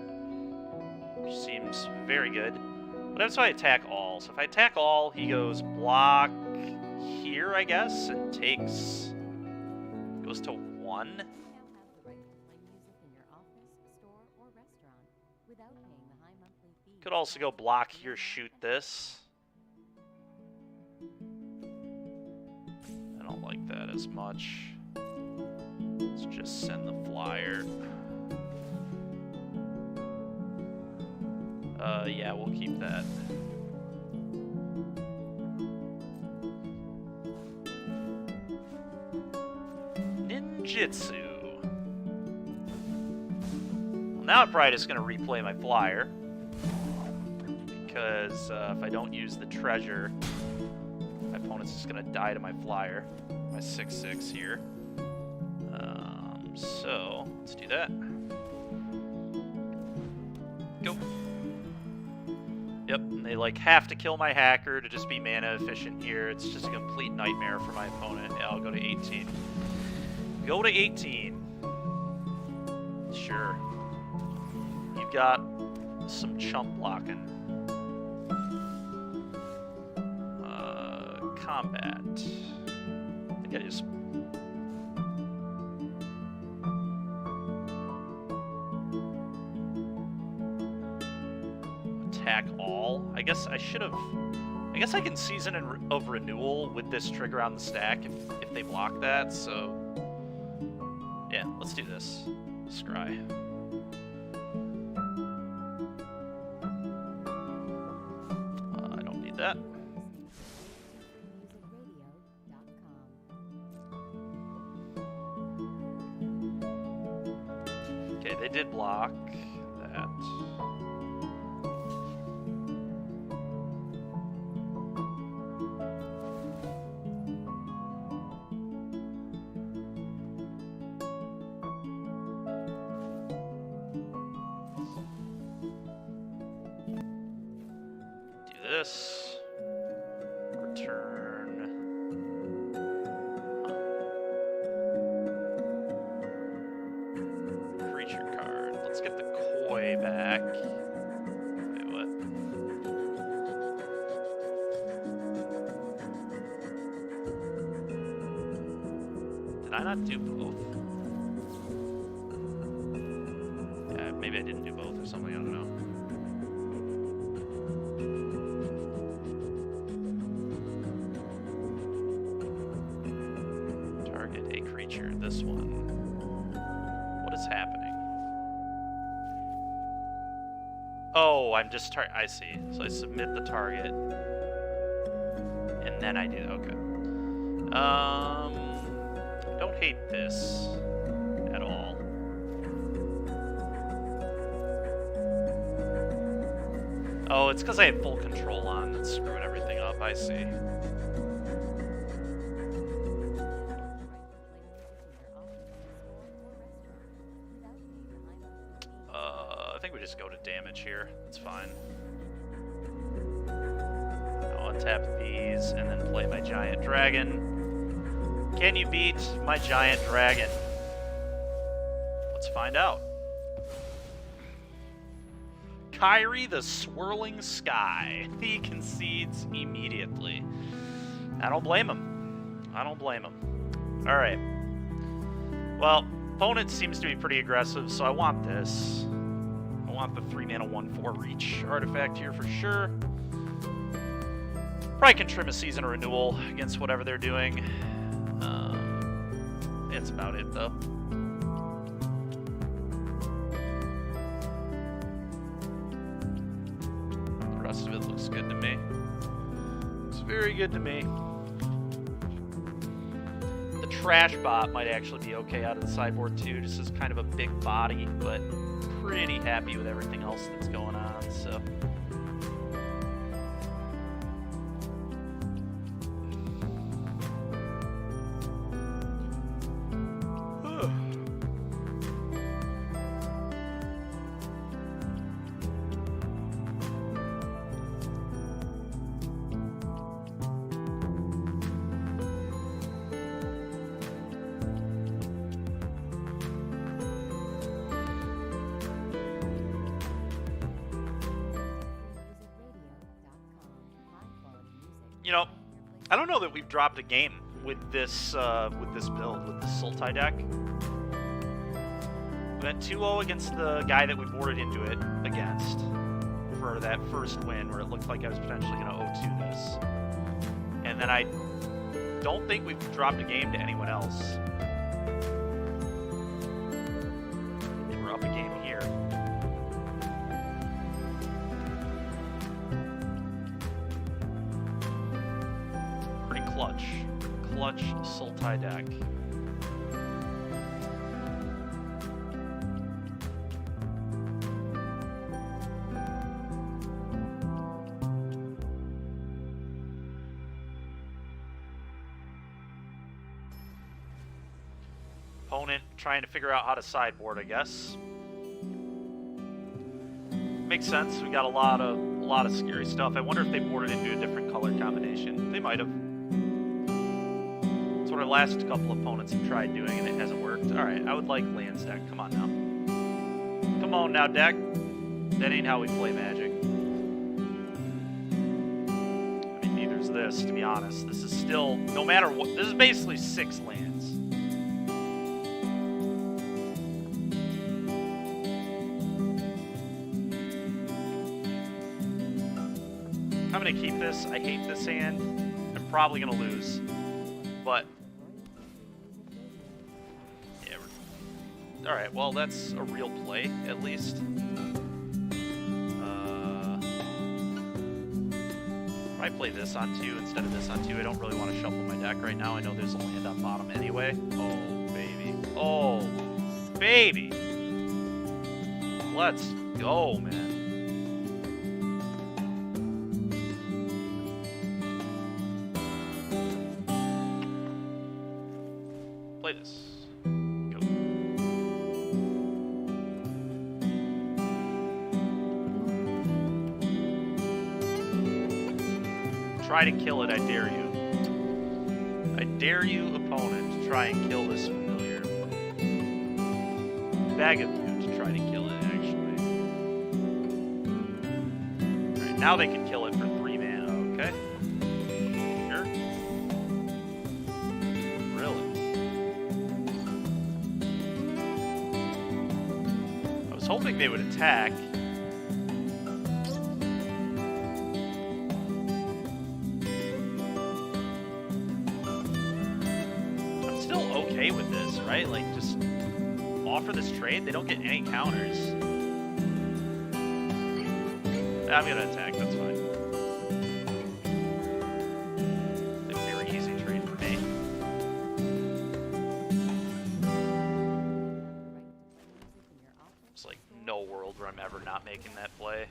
Which seems very good. But that's why I attack all. So if I attack all, he goes block here, I guess, and takes... goes to 1. Could also go block here, shoot this. I don't like that as much. Let's just send the flyer. Yeah, we'll keep that. Ninjutsu. Well, now I'm probably just going to replay my flyer. Because if I don't use the treasure, my opponent's just going to die to my flyer. My 6/6 here. So, let's do that. Go. Yep, they like have to kill my hacker to just be mana efficient here. It's just a complete nightmare for my opponent. Yeah, I'll go to 18. Go to 18. Sure. You've got some chump blocking. Combat. I think I just... attack all. I guess I should have... I guess I can Season of Renewal with this trigger on the stack if they block that, so... yeah, let's do this. Scry. I don't need that. Okay, they did block that. this. Return. Creature card. Let's get the koi back. Wait, what? Did I not do both? Yeah, maybe I didn't do both or something, I don't know. Target a creature, this one. What is happening? Oh, I'm just I see. So I submit the target. And then I do, okay. I don't hate this at all. Oh, it's because I have full control on that's screwing everything up, I see. I think we just go to damage here. That's fine. I'll untap these and then play my giant dragon. Can you beat my giant dragon? Let's find out. Kyrie the Swirling Sky. He concedes immediately. I don't blame him. I don't blame him. Alright. Well, opponent seems to be pretty aggressive, so I want this. I want the 3-mana 1/4 reach artifact here for sure. Probably can trim a Season of Renewal against whatever they're doing. That's about it, though. The rest of it looks good to me. Looks very good to me. The Trash Bot might actually be okay out of the sideboard, too, just as kind of a big body, but pretty happy with everything else that's going on, so... You know, I don't know that we've dropped a game with this build, with this Sultai deck. We went 2-0 against the guy that we boarded into it against for that first win, where it looked like I was potentially going to 0-2 this. And then I don't think we've dropped a game to anyone else. And we're up a game here. Clutch Sultai deck. Opponent trying to figure out how to sideboard, I guess. Makes sense. We got a lot of scary stuff. I wonder if they boarded into a different color combination. They might have. What our last couple opponents have tried doing, and it hasn't worked. Alright, I would like Land's deck. Come on now. Come on now, deck. That ain't how we play Magic. I mean, neither's this, to be honest. This is still, no matter what, this is basically 6 lands. I'm gonna keep this. I hate this hand. I'm probably gonna lose. But alright, well, that's a real play, at least. I play this on 2 instead of this on 2. I don't really want to shuffle my deck right now. I know there's a land on bottom anyway. Oh, baby. Oh, baby. Let's go, man. Play this. Try to kill it, I dare you. I dare you, opponent, to try and kill this familiar. Bag of you to try to kill it, actually. Alright, now they can kill it for 3 mana, okay? Sure. Really? I was hoping they would attack. With this, right? Like, just offer this trade. They don't get any counters. I'm gonna attack, that's fine. A very easy trade for me. It's like no world where I'm ever not making that play.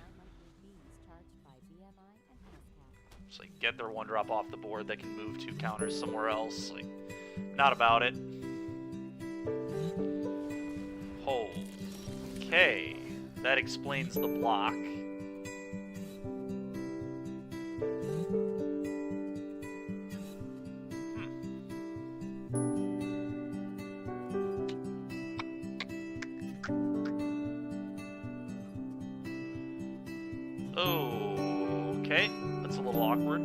Just like get their 1-drop off the board that can move 2 counters somewhere else. Like, not about it. Okay, that explains the block. Okay, that's a little awkward.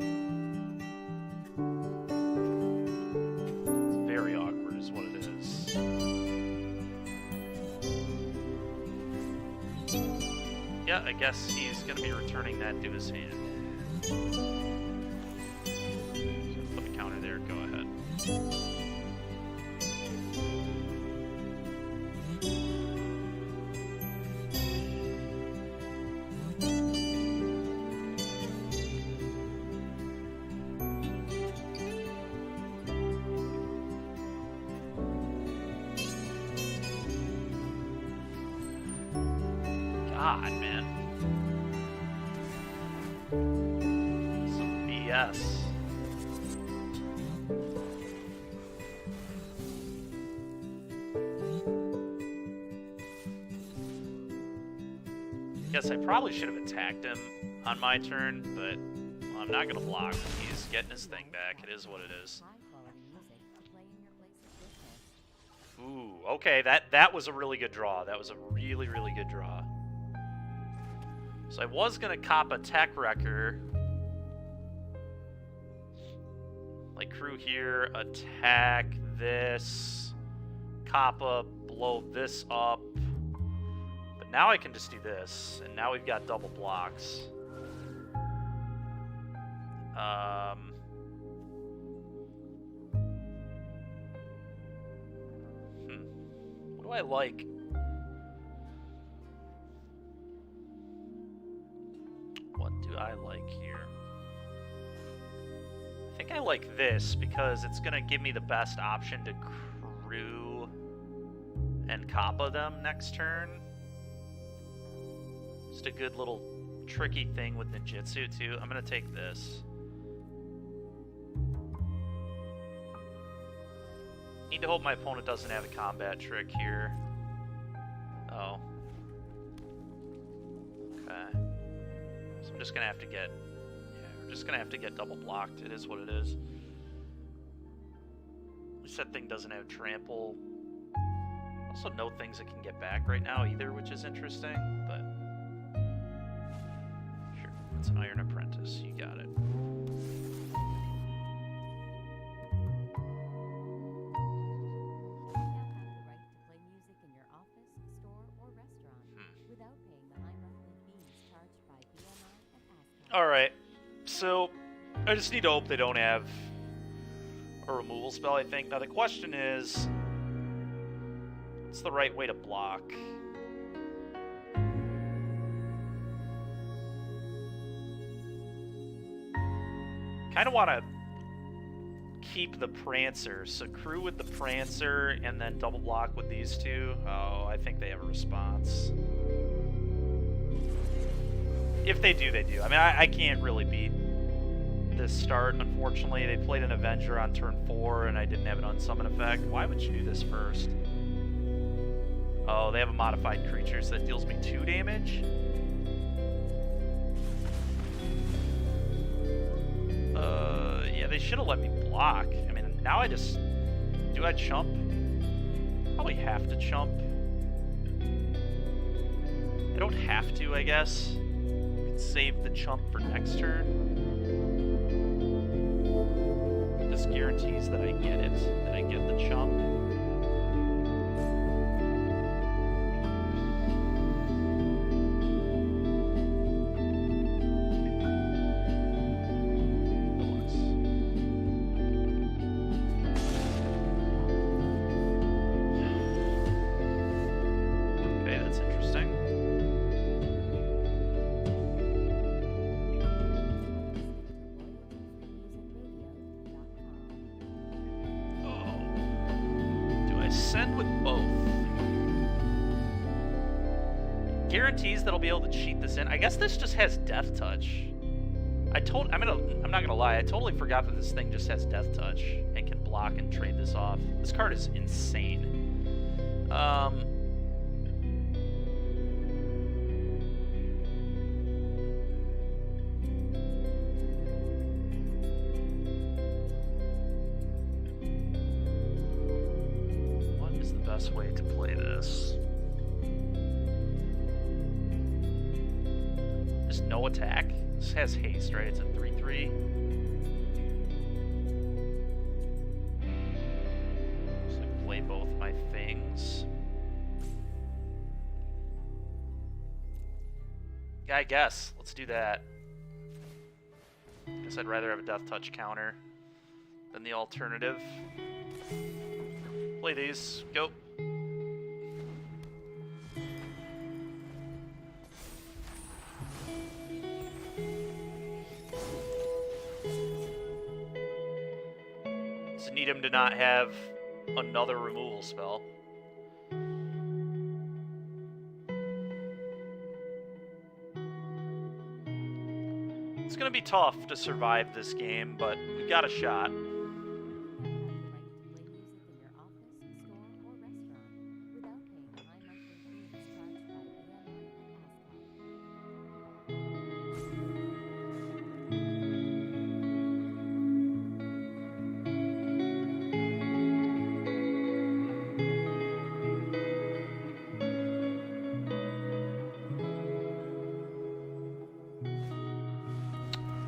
It's very awkward is what it is. Yeah, I guess he's going to be returning that to his hand. So put a counter there, go ahead. God, man. Some BS. Guess I probably should have attacked him on my turn, but well, I'm not going to block. He's getting his thing back. It is what it is. Ooh, okay, that was a really good draw. That was a really, really good draw. So I was going to cop a tech wrecker. Like crew here, attack this, Kappa, blow this up. But now I can just do this, and now we've got double blocks. What do I like? What do I like here? I think I like this because it's going to give me the best option to crew and Kappa them next turn. Just a good little tricky thing with ninjutsu too. I'm going to take this. Need to hope my opponent doesn't have a combat trick here. Oh. Okay. So I'm just gonna have to get... Yeah, we're just gonna have to get double blocked. It is what it is. At least that thing doesn't have trample. Also no things it can get back right now either, which is interesting, but... Sure, it's an Iron Apprentice. You got it. Alright, so I just need to hope they don't have a removal spell, I think. Now the question is, what's the right way to block? Kind of want to keep the Prancer, so crew with the Prancer and then double block with these two. Oh, I think they have a response. If they do, they do. I mean, I can't really beat this start, unfortunately. They played an Avenger on turn 4, and I didn't have an unsummon effect. Why would you do this first? Oh, they have a modified creature, so that deals me 2 damage? Yeah, they should have let me block. I mean, now I just... Do I chump? Probably have to chump. I don't have to, I guess. I could save the chump for next turn. This guarantees that I get it, that I get the chump. Send with both. Guarantees that I'll be able to cheat this in. I guess this just has Death Touch. I'm not gonna lie, I totally forgot that this thing just has Death Touch and can block and trade this off. This card is insane. Best way to play this. Just no attack. This has haste, right? It's a 3/3. So I play both my things. Yeah, I guess. Let's do that. Guess I'd rather have a Death Touch counter than the alternative. Play these. Go. Just need him to not have another removal spell. It's gonna be tough to survive this game, but we got a shot.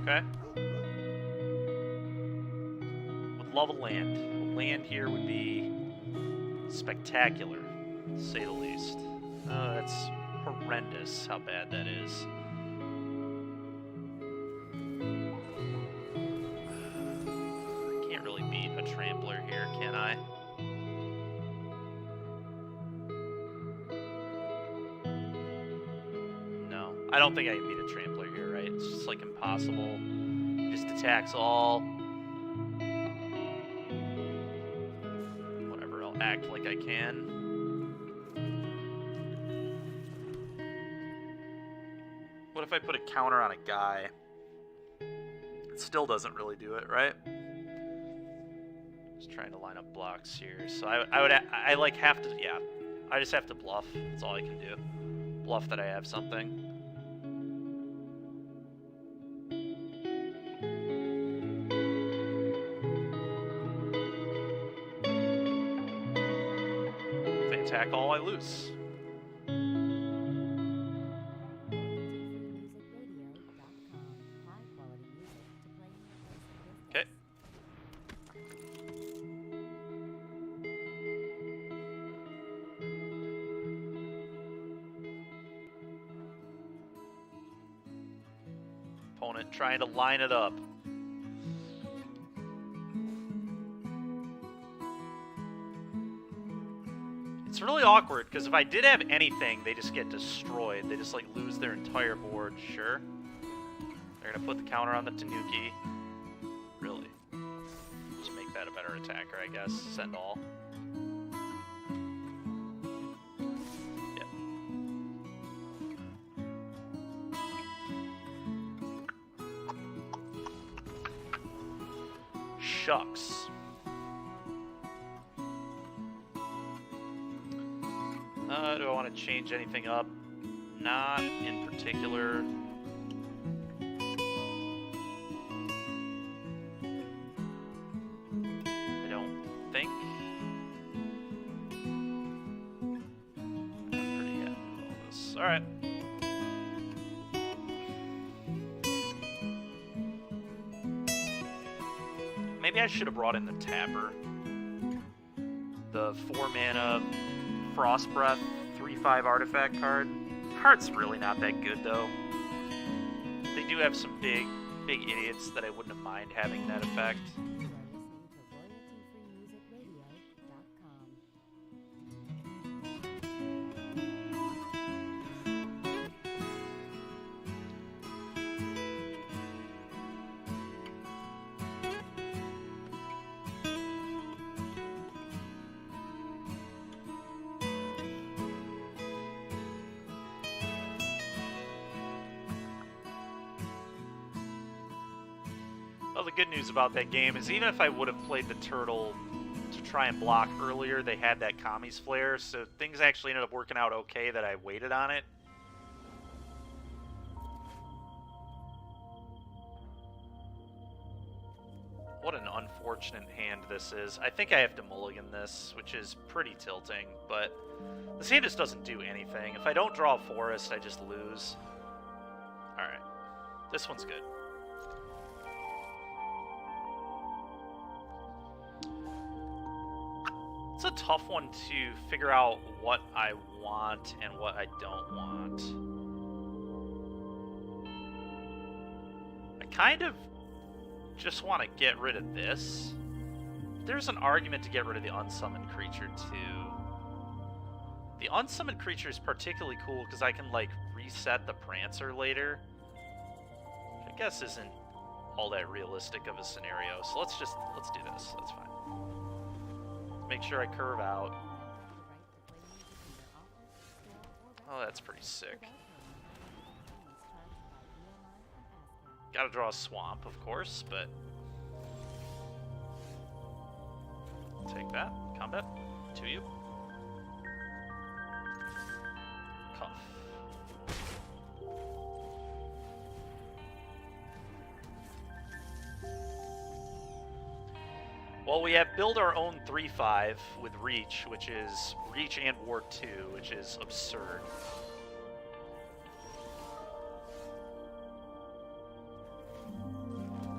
Okay. Would love a land. A land here would be spectacular, to say the least. That's horrendous how bad that is. I can't really beat a trampler here, can I? No. I don't think I can beat a trampler here, right? It's just like impossible. Just attacks all. Whatever, I'll act like I can. What if I put a counter on a guy? It still doesn't really do it, right? Just trying to line up blocks here. So I like have to, yeah. I just have to bluff. That's all I can do. Bluff that I have something. If they attack all, I lose. Okay. Opponent trying to line it up. It's really awkward, because if I did have anything, they just get destroyed. They just, like, lose their entire board. Sure. They're gonna put the counter on the Tanuki. Really. Just make that a better attacker, I guess. Send all. Yep. Shucks. Do I want to change anything up? Not in particular. Alright. Maybe I should have brought in the Tapper. The 4-mana Frost Breath 3/5 artifact card. Card's really not that good, though. They do have some big idiots that I wouldn't have mind having that effect. You are listening to royaltyfreemusicradio.com. Well, the good news about that game is even if I would have played the turtle to try and block earlier, they had that Kami's Flare, so things actually ended up working out okay that I waited on it. What an unfortunate hand this is. I think I have to mulligan this, which is pretty tilting, but this hand just doesn't do anything. If I don't draw a forest, I just lose. Alright. This one's good. It's a tough one to figure out what I want and what I don't want. I kind of just want to get rid of this. There's an argument to get rid of the unsummoned creature too. The unsummoned creature is particularly cool because I can like reset the Prancer later. Which I guess isn't all that realistic of a scenario. So let's do this. That's fine. Make sure I curve out. Oh, that's pretty sick. Gotta draw a swamp, of course, but... Take that. Combat. To you. Cuff. Well, we have build our own 3/5 with Reach, which is Reach and Ward 2, which is absurd.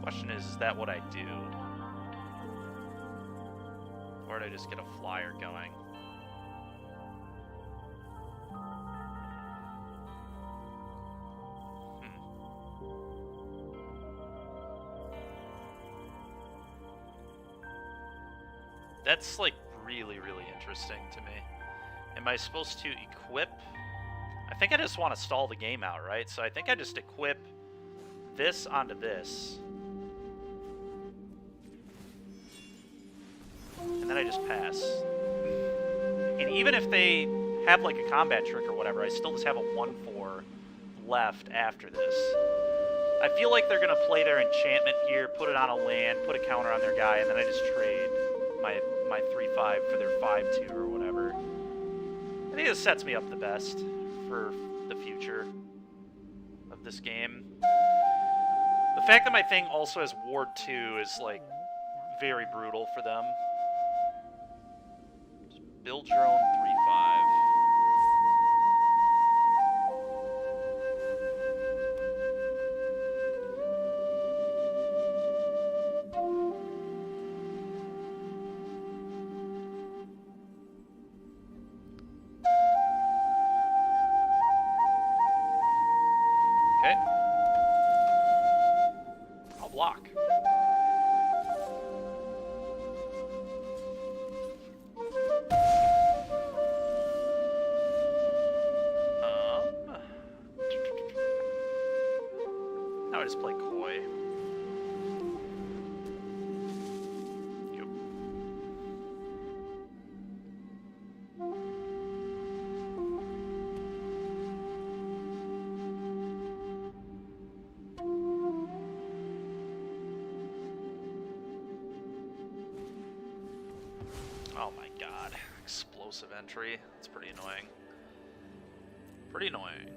Question is that what I do? Or did I just get a flyer going? That's, like, really, really interesting to me. Am I supposed to equip? I think I just want to stall the game out, right? So I think I just equip this onto this. And then I just pass. And even if they have, like, a combat trick or whatever, I still just have a 1/4 left after this. I feel like they're going to play their enchantment here, put it on a land, put a counter on their guy, and then I just trade my 3/5 for their 5/2 or whatever. I think this sets me up the best for the future of this game. The fact that my thing also has Ward 2 is, like, very brutal for them. Just build your own 3/5. Okay. I'll block. Now I just play coy. Yep. Oh my god. Explosive entry. That's pretty annoying. Pretty annoying.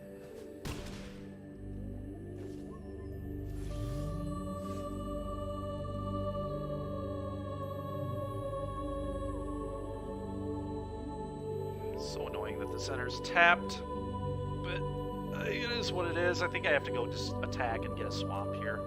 So annoying that the center's tapped, but It is what it is. I think I have to go just attack and get a swamp here.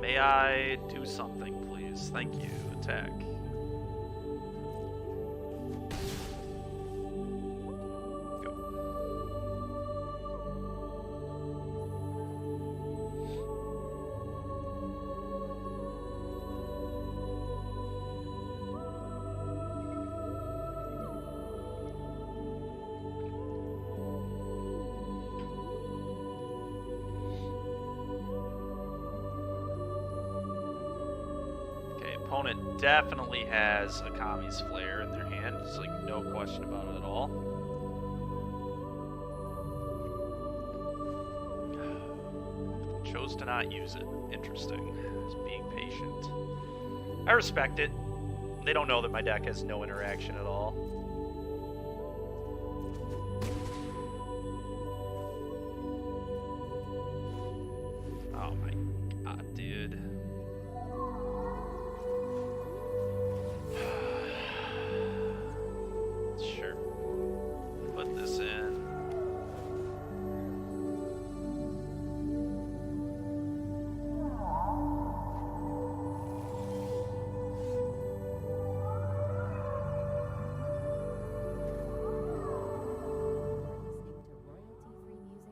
May I do something, please? Thank you. Attack. Opponent definitely has a Kami's Flare in their hand. It's like no question about it at all. They chose to not use it. Interesting. Just being patient. I respect it. They don't know that my deck has no interaction at all. Oh my god, dude. Sure. Put this in.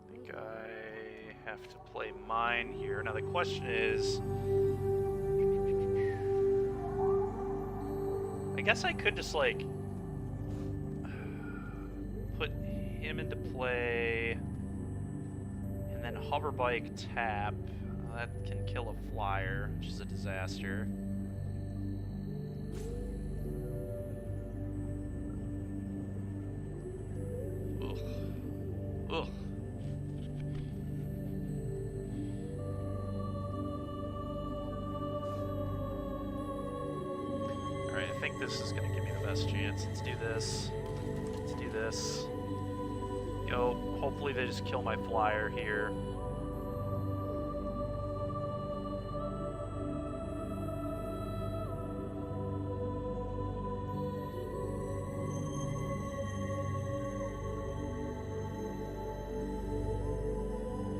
I think I have to play mine here. Now the question is, I guess I could just like put him into play and then hover bike tap. That can kill a flyer, which is a disaster. Ugh. Ugh. Alright, I think this is going to give me the best chance. Let's do this. Let's do this. Yo, hopefully they just kill my flyer here.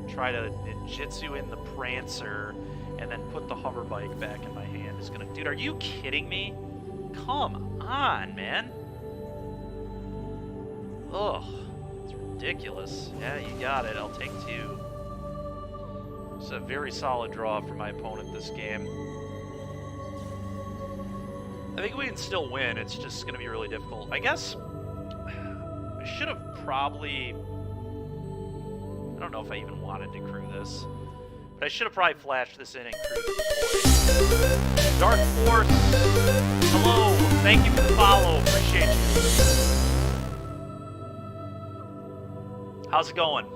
Try to ninjutsu in the Prancer and then put the hover bike back in my hand is gonna... Dude, are you kidding me? Come on, man. Ugh. It's ridiculous. Yeah, you got it. I'll take 2. It's a very solid draw for my opponent this game. I think we can still win. It's just gonna be really difficult. I guess I should have probably... I don't know if I even wanted to crew this, but I should have probably flashed this in and crewed it. Dark Force, hello, thank you for the follow, appreciate you. How's it going?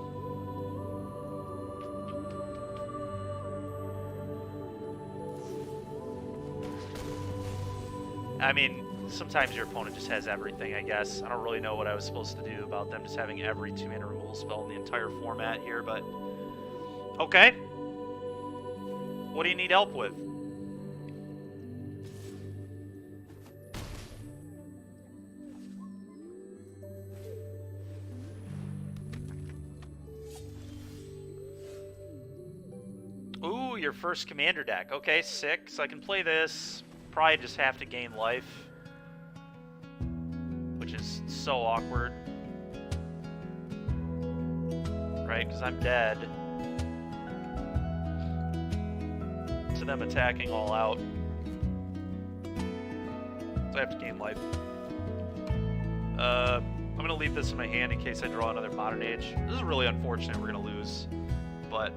I mean, sometimes your opponent just has everything, I guess. I don't really know what I was supposed to do about them just having every 2-mana removal spell in the entire format here, but... Okay. What do you need help with? Ooh, your first commander deck. Okay, sick. So I can play this. Probably just have to gain life. Which is so awkward. Right, because I'm dead. To them attacking all out. So I have to gain life. I'm going to leave this in my hand in case I draw another Modern Age. This is really unfortunate we're going to lose. But...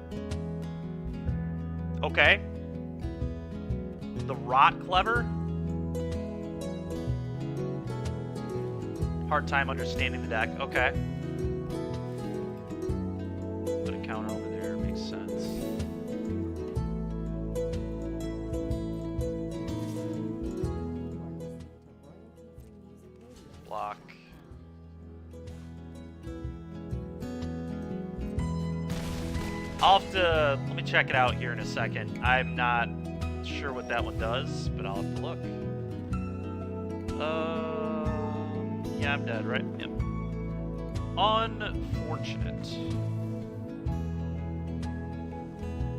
Okay. The Rot Clever? Hard time understanding the deck. Okay. Put a counter over there. Makes sense. Block. I'll have to, let me check it out here in a second. I'm not sure what that one does, but I'll have to look. Yeah, I'm dead, right? Yep. Unfortunate.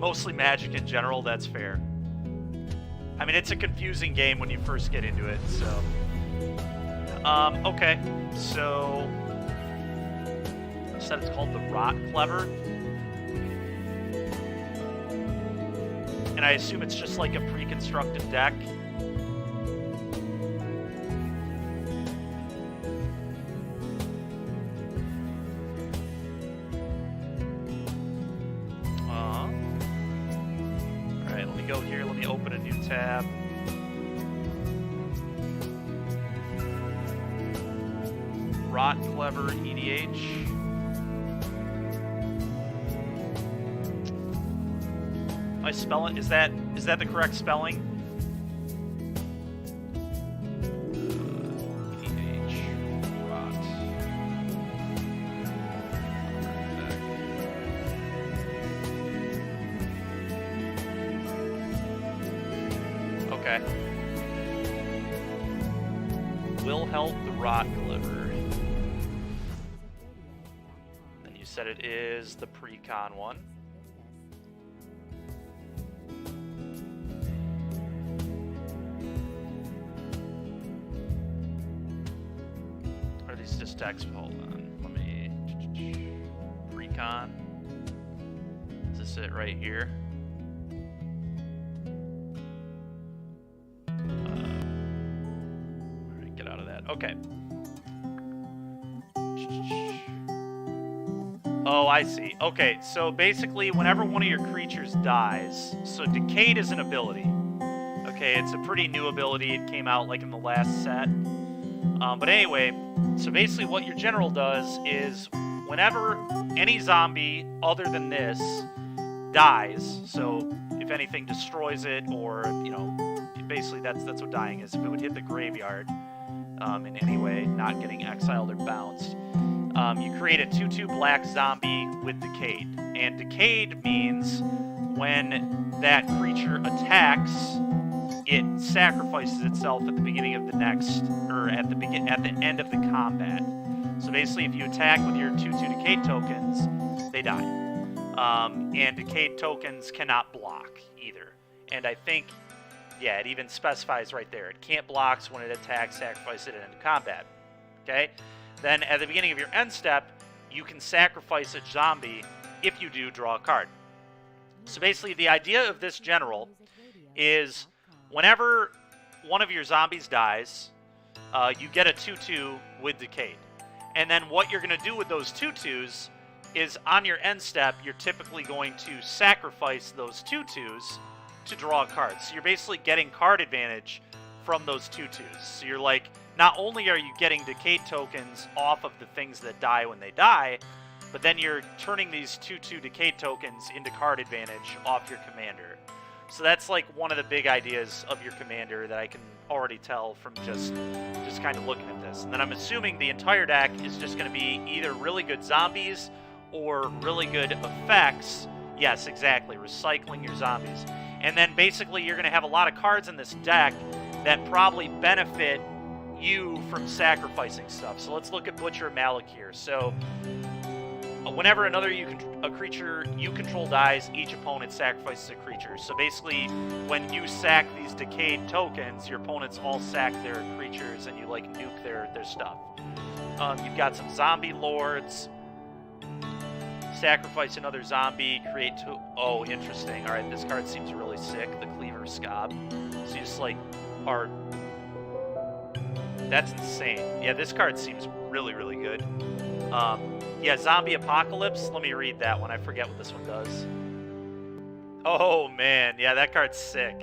Mostly magic in general, that's fair. I mean, it's a confusing game when you first get into it, so... okay, so... I said it's called the Rot Clever. And I assume it's just like a pre-constructed deck. Alright, let me go here, let me open a new tab. Rot Clever EDH. Am I spelling? Is that the correct spelling? EDH. Rot. Okay. Will help the Rot Clever. And you said it is the pre-con one. Are these just text? Hold on. Let me... Pre-con. Is this it right here? Alright, get out of that. Okay. Oh, I see. Okay, so basically, whenever one of your creatures dies, so Decayed is an ability. Okay, it's a pretty new ability. It came out like in the last set. But anyway, so basically what your general does is whenever any zombie other than this dies, so if anything destroys it or, you know, basically that's what dying is. If it would hit the graveyard in any way, not getting exiled or bounced, you create a 2/2 black zombie with Decayed. And Decayed means when that creature attacks, it sacrifices itself at the beginning of the next, or at the end of the combat. So basically, if you attack with your 2/2 Decayed tokens, they die. And Decayed tokens cannot block either. And I think, yeah, it even specifies right there. It can't block, so when it attacks, sacrifice it at end of combat. Okay? Then at the beginning of your end step, you can sacrifice a zombie. If you do, draw a card. So basically, the idea of this general is whenever one of your zombies dies, you get a 2/2 with Decayed. And then what you're going to do with those 2/2s is on your end step, you're typically going to sacrifice those 2/2s to draw a card. So you're basically getting card advantage from those 2/2s. So you're like, not only are you getting Decayed tokens off of the things that die when they die, but then you're turning these 2/2 Decayed tokens into card advantage off your commander. So that's like one of the big ideas of your commander that I can already tell from just kind of looking at this. And then I'm assuming the entire deck is just going to be either really good zombies or really good effects. Yes, exactly, recycling your zombies. And then basically you're going to have a lot of cards in this deck that probably benefit you from sacrificing stuff. So let's look at Butcher Malik here. So whenever another creature you control dies, each opponent sacrifices a creature. So basically, when you sack these Decayed tokens, your opponents all sack their creatures, and you like nuke their stuff. You've got some zombie lords. Sacrifice another zombie, create two. Oh, interesting. All right, this card seems really sick. The Cleaver Scob. So you just like are. That's insane. Yeah, this card seems really, really good. Yeah, Zombie Apocalypse. Let me read that one. I forget what this one does. Oh, man. Yeah, that card's sick.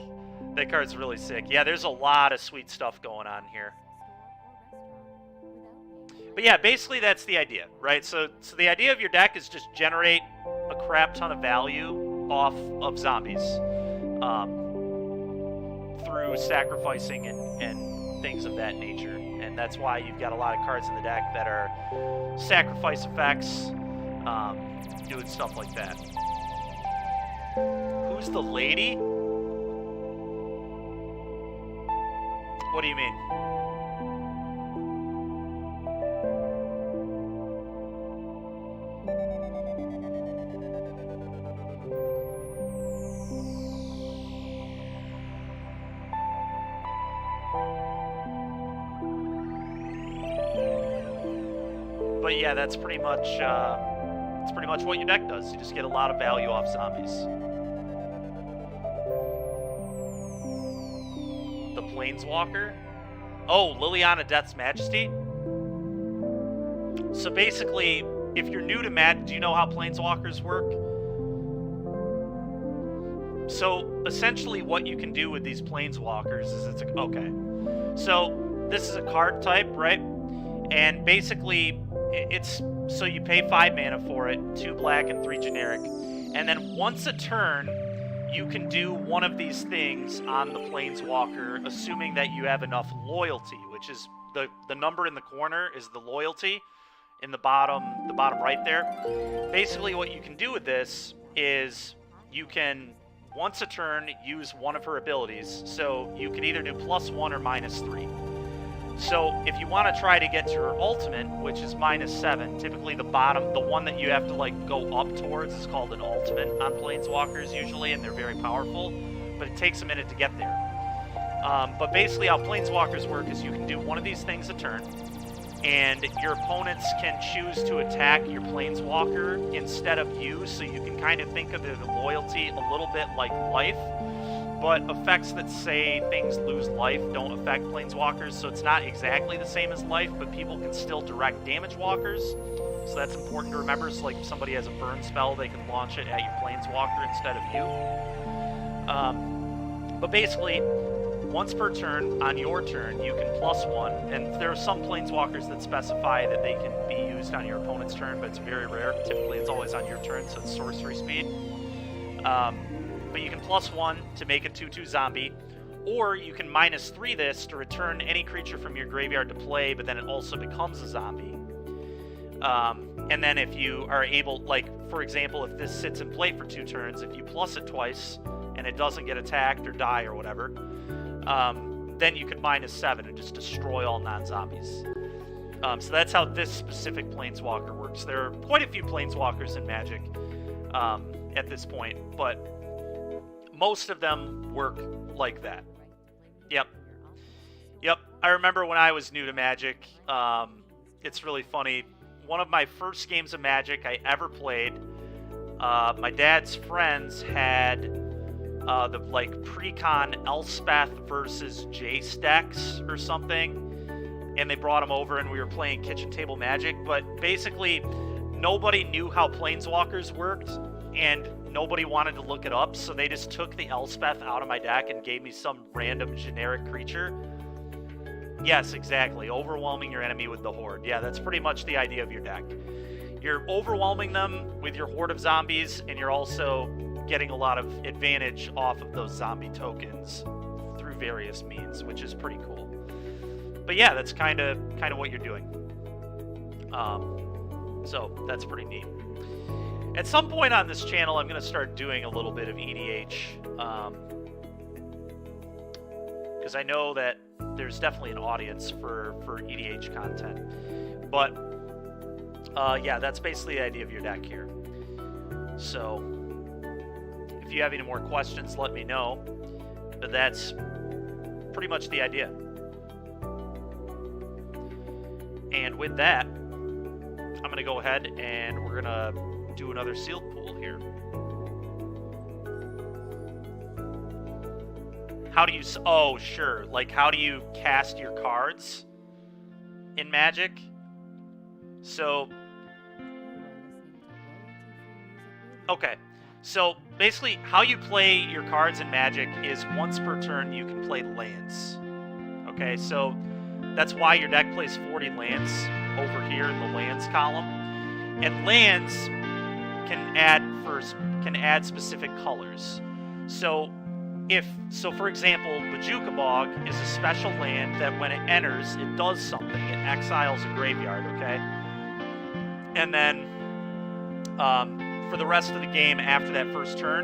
That card's really sick. Yeah, there's a lot of sweet stuff going on here. But yeah, basically that's the idea, right? So the idea of your deck is just generate a crap ton of value off of zombies through sacrificing and things of that nature. And that's why you've got a lot of cards in the deck that are sacrifice effects, doing stuff like that. Who's the lady? What do you mean? But yeah, that's pretty much what your deck does. You just get a lot of value off zombies. The Planeswalker? Oh, Liliana Death's Majesty? So basically, if you're new to Magic, do you know how Planeswalkers work? So essentially what you can do with these Planeswalkers is okay. So this is a card type, right? And basically it's, so you pay 5 mana for it, 2 black and 3 generic. And then once a turn, you can do one of these things on the Planeswalker, assuming that you have enough loyalty, which is the number in the corner is the loyalty in the bottom right there. Basically what you can do with this is you can, once a turn, use one of her abilities. So you can either do +1 or -3. So if you want to try to get to her ultimate, which is -7, typically the one that you have to like go up towards is called an ultimate on Planeswalkers usually, and they're very powerful, but it takes a minute to get there. But basically how Planeswalkers work is you can do one of these things a turn, and your opponents can choose to attack your Planeswalker instead of you, so you can kind of think of the loyalty a little bit like life. But effects that say things lose life don't affect Planeswalkers, so it's not exactly the same as life, but people can still direct damage walkers. So that's important to remember. So like if somebody has a burn spell, they can launch it at your Planeswalker instead of you. But basically, once per turn, on your turn, you can +1, and there are some Planeswalkers that specify that they can be used on your opponent's turn, but it's very rare. Typically it's always on your turn, so it's sorcery speed. But you can +1 to make a 2/2 zombie, or you can -3 this to return any creature from your graveyard to play, but then it also becomes a zombie. And then if you are able, like, for example, if this sits in play for 2 turns, if you plus it twice, and it doesn't get attacked or die or whatever, then you can -7 and just destroy all non-zombies. So that's how this specific Planeswalker works. There are quite a few Planeswalkers in Magic at this point, but most of them work like that. Yep. I remember when I was new to Magic, it's really funny. One of my first games of Magic I ever played, my dad's friends had the like pre-con Elspeth versus Jace decks or something, and they brought them over and we were playing kitchen table Magic, but basically nobody knew how Planeswalkers worked, and nobody wanted to look it up, so they just took the Elspeth out of my deck and gave me some random generic creature. Yes, exactly. Overwhelming your enemy with the Horde. Yeah, that's pretty much the idea of your deck. You're overwhelming them with your Horde of zombies, and you're also getting a lot of advantage off of those zombie tokens through various means, which is pretty cool. But yeah, that's kind of what you're doing. So that's pretty neat. At some point on this channel, I'm going to start doing a little bit of EDH, because I know that there's definitely an audience for EDH content. But yeah, that's basically the idea of your deck here. So if you have any more questions, let me know. But that's pretty much the idea. And with that, I'm going to go ahead and we're going to do another sealed pool here. How do you... Oh, sure. Like, how do you cast your cards in Magic? So... Okay. So, basically, how you play your cards in Magic is once per turn you can play lands. Okay, so that's why your deck plays 40 lands over here in the lands column. And lands can add specific colors. So for example, Bajuka Bog is a special land that when it enters, it does something. It exiles a graveyard, okay? And then for the rest of the game after that first turn,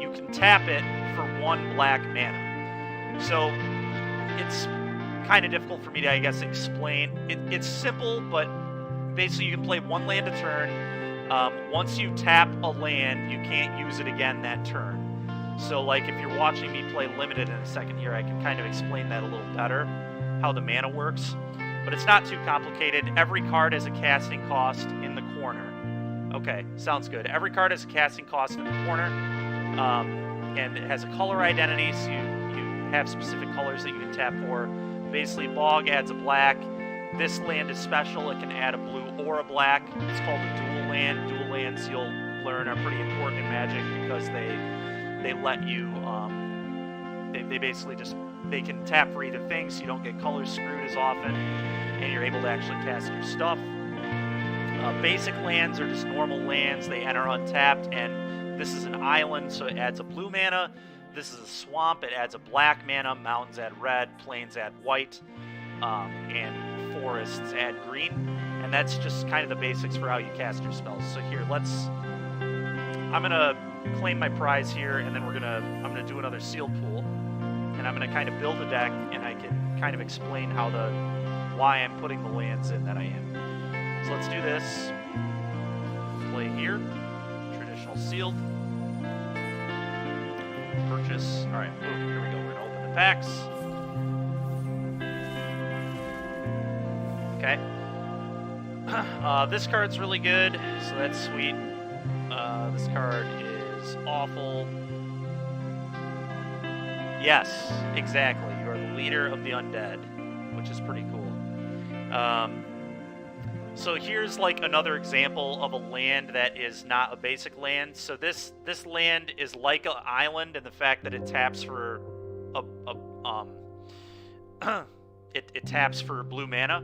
you can tap it for 1 black mana. So it's kind of difficult for me to, I guess, explain. It's simple, but basically you can play 1 land a turn. Once you tap a land, you can't use it again that turn. So, like, if you're watching me play Limited in a second here, I can kind of explain that a little better, how the mana works. But it's not too complicated. Every card has a casting cost in the corner. Okay, sounds good. Every card has a casting cost in the corner, and it has a color identity, so you have specific colors that you can tap for. Basically, Bog adds a black. This land is special. It can add a blue or a black. It's called a dual land. Dual lands, you'll learn, are pretty important in Magic because they let you, they basically just, they can tap for either thing, so you don't get colors screwed as often, and you're able to actually cast your stuff. Basic lands are just normal lands. They enter untapped, and this is an island, so it adds a blue mana. This is a swamp. It adds a black mana. Mountains add red. Plains add white. And forests add green. And that's just kind of the basics for how you cast your spells. So here, I'm going to claim my prize here, and then I'm going to do another sealed pool. And I'm going to kind of build a deck, and I can kind of explain why I'm putting the lands in that I am. So let's do this. Play here. Traditional sealed. Purchase. Alright, boom, here we go. We're going to open the packs. Okay. This card's really good, so that's sweet. This card is awful. Yes, exactly. You are the leader of the undead, which is pretty cool. So here's like another example of a land that is not a basic land. So this land is like an island in the fact that it taps for it taps for blue mana,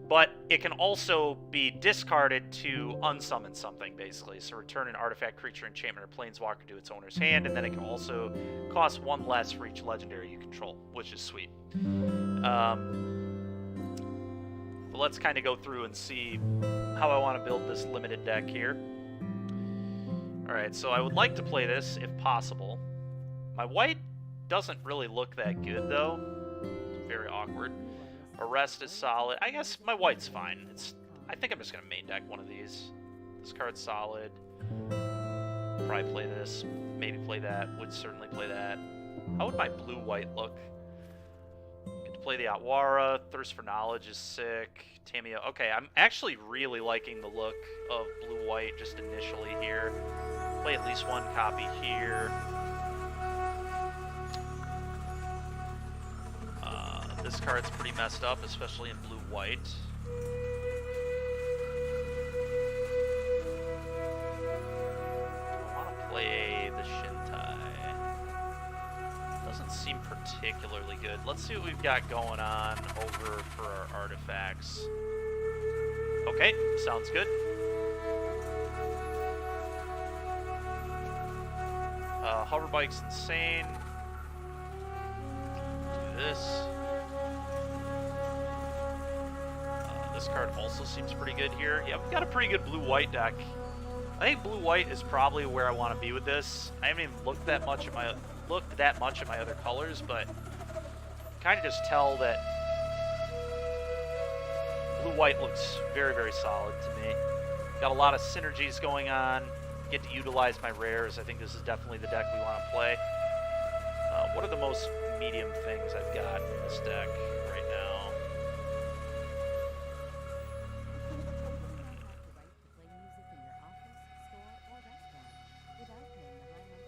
but it can also be discarded to unsummon something, basically. So return an artifact, creature, enchantment, or planeswalker to its owner's hand, and then it can also cost 1 less for each legendary you control, which is sweet. But let's kind of go through and see how I want to build this limited deck here. Alright, so I would like to play this, if possible. My white doesn't really look that good, though. It's very awkward. Arrest is solid. I guess my white's fine. I think I'm just going to main deck one of these. This card's solid. Probably play this. Maybe play that. Would certainly play that. How would my blue-white look? Get to play the Atwara. Thirst for Knowledge is sick. Tamio. Okay, I'm actually really liking the look of blue-white just initially here. Play at least 1 copy here. This card's pretty messed up, especially in blue-white. I want to play the Shintai. Doesn't seem particularly good. Let's see what we've got going on over for our artifacts. Okay, sounds good. Hoverbike's insane. Do this. This card also seems pretty good here. Yeah, we've got a pretty good blue-white deck. I think blue-white is probably where I want to be with this. I haven't even looked that much at my other colors, but kind of just tell that blue-white looks very, very solid to me. Got a lot of synergies going on. Get to utilize my rares. I think this is definitely the deck we want to play. What are the most medium things I've got in this deck right now?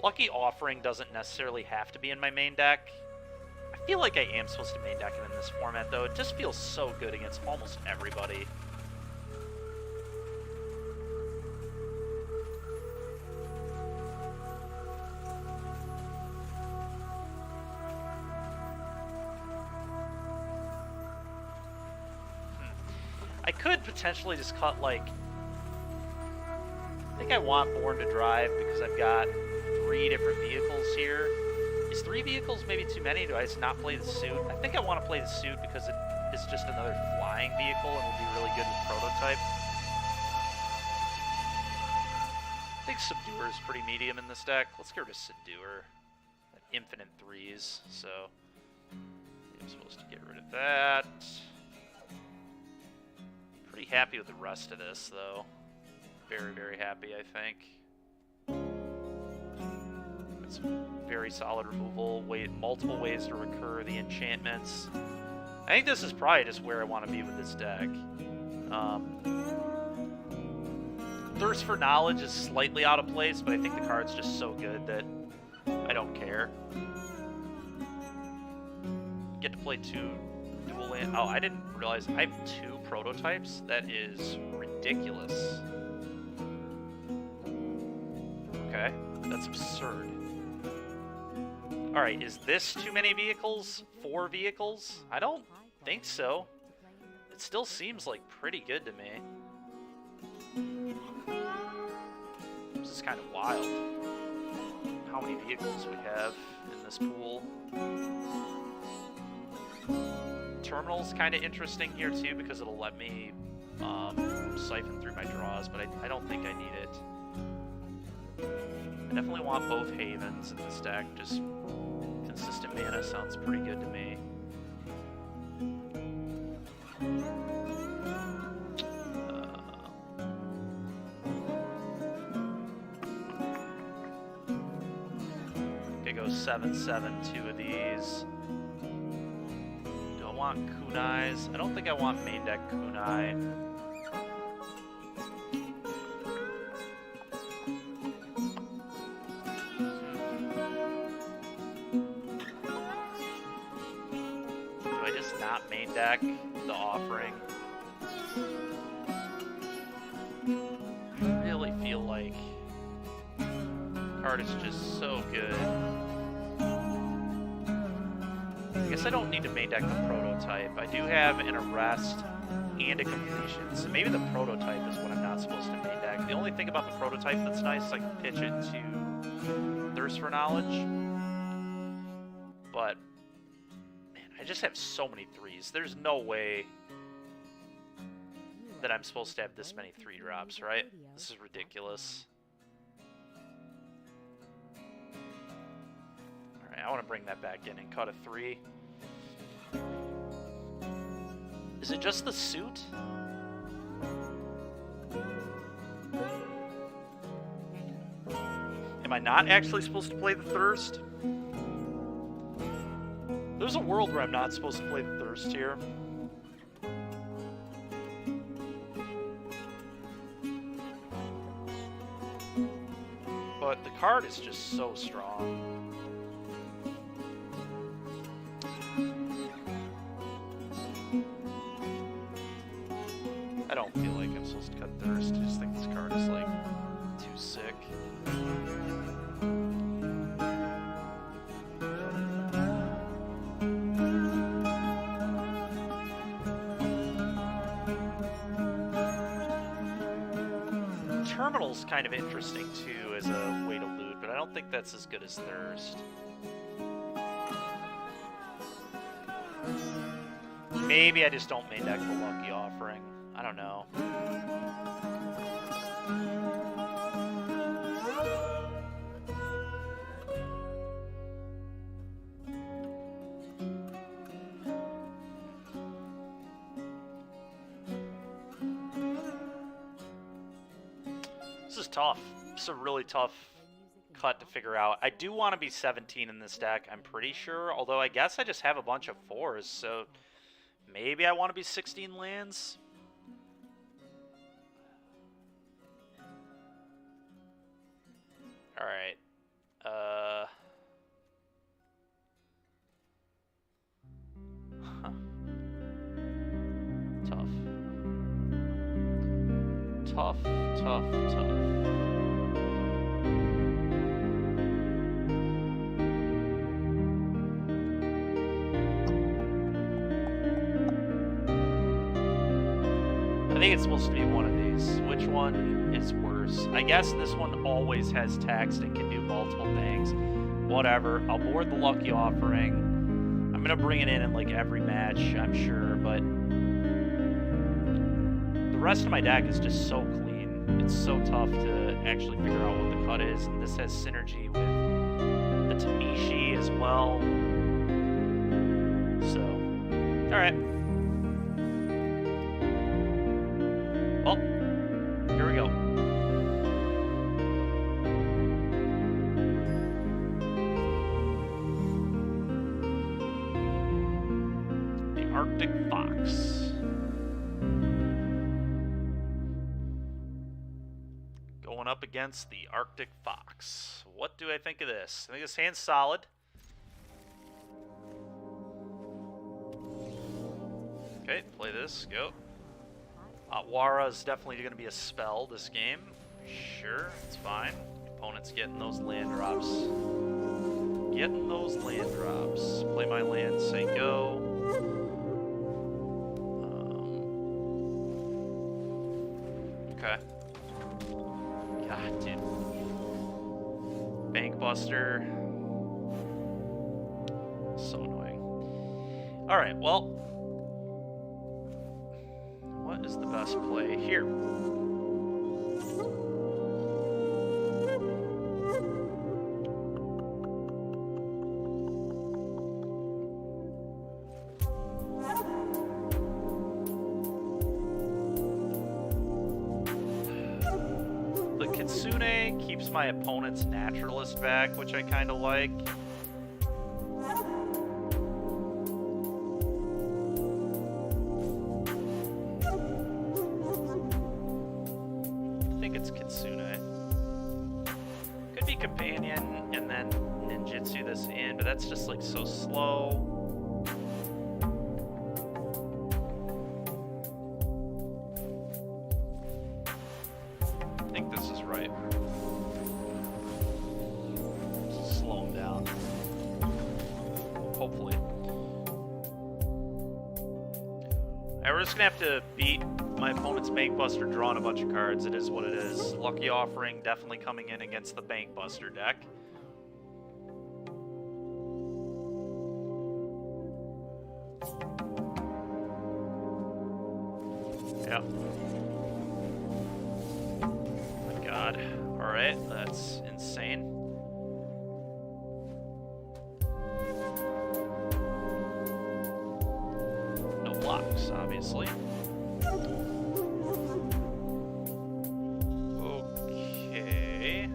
Lucky Offering doesn't necessarily have to be in my main deck. I feel like I am supposed to main deck him in this format, though. It just feels so good against almost everybody. I could potentially just cut, like... I think I want Born to Drive because I've got 3 different vehicles here. Is 3 vehicles maybe too many? Do I just not play the suit? I think I want to play the suit because it is just another flying vehicle and will be really good with Prototype. think Subduer is pretty medium in this deck. Let's get rid of Subduer. Infinite threes, so I'm supposed to get rid of that. Pretty happy with the rest of this, though. Very, very happy, I think. It's very solid removal. Multiple ways to recur the enchantments. I think this is probably just where I want to be with this deck. Thirst for Knowledge is slightly out of place, but I think the card's just so good that I don't care. Get to play 2 dual land. Oh, I didn't realize I have 2 prototypes. That is ridiculous. Okay, that's absurd. Alright, is this too many vehicles? 4 vehicles? I don't think so. It still seems like pretty good to me. This is kind of wild. How many vehicles we have in this pool. Terminal's kind of interesting here too because it'll let me siphon through my draws, but I don't think I need it. I definitely want both Havens in this deck. Just consistent mana sounds pretty good to me. I go 7/7, 2 of these. Do I want Kunais? I don't think I want main deck Kunai. Do I just not main deck the offering? I really feel like the card is just so good. I guess I don't need to main deck the prototype. I do have an arrest and a completion, so maybe the prototype is what I'm not supposed to main deck. The only thing about the prototype that's nice is I can pitch it to Thirst for Knowledge. But, man, I just have so many 3s. There's no way that I'm supposed to have this many 3 drops, right? This is ridiculous. Alright, I want to bring that back in and cut a 3. Is it just the suit? Am I not actually supposed to play the Thirst? There's a world where I'm not supposed to play the Thirst here. But the card is just so strong. I don't feel like I'm supposed to cut Thirst. I just think this card is, like, too sick. Terminal's kind of interesting, too, as a way to loot, but I don't think that's as good as Thirst. Maybe I just don't main deck the Lucky Offering. I don't know. This is tough. This is a really tough cut to figure out. I do want to be 17 in this deck, I'm pretty sure, although I guess I just have a bunch of 4s, so maybe I want to be 16 lands. Alright. Huh. Tough. Tough, tough, tough. I think it's supposed to be one of these. Which one is worse? I guess this one always has text and can do multiple things. Whatever. I'll board the Lucky Offering. I'm going to bring it in like every match, I'm sure, but the rest of my deck is just so clean. it's so tough to actually figure out what the cut is, and this has synergy with the Tamishi as well. So, alright. Well, here we go. The Arctic Fox. Going up against the Arctic Fox. What do I think of this? I think this hand's solid. Okay, play this, go. Wara is definitely going to be a spell this game. Sure, it's fine. Opponent's getting those land drops. Getting those land drops. Play my land, say go. Okay. God, dude. Bankbuster. So annoying. Alright, well. What is the best play here? The Kitsune keeps my opponent's naturalist back, which I kind of like. I think it's Kitsune. Could be Companion and then Ninjutsu this in, but that's just like so slow. I think this is right. Just slow him down. Hopefully. Alright, we're just gonna have to beat my opponent's Bankbuster drawing a bunch of cards. It is what it is. Lucky Offering definitely coming in against the Bankbuster deck. Yeah. My God. Alright, that's insane. No blocks, obviously. Okay.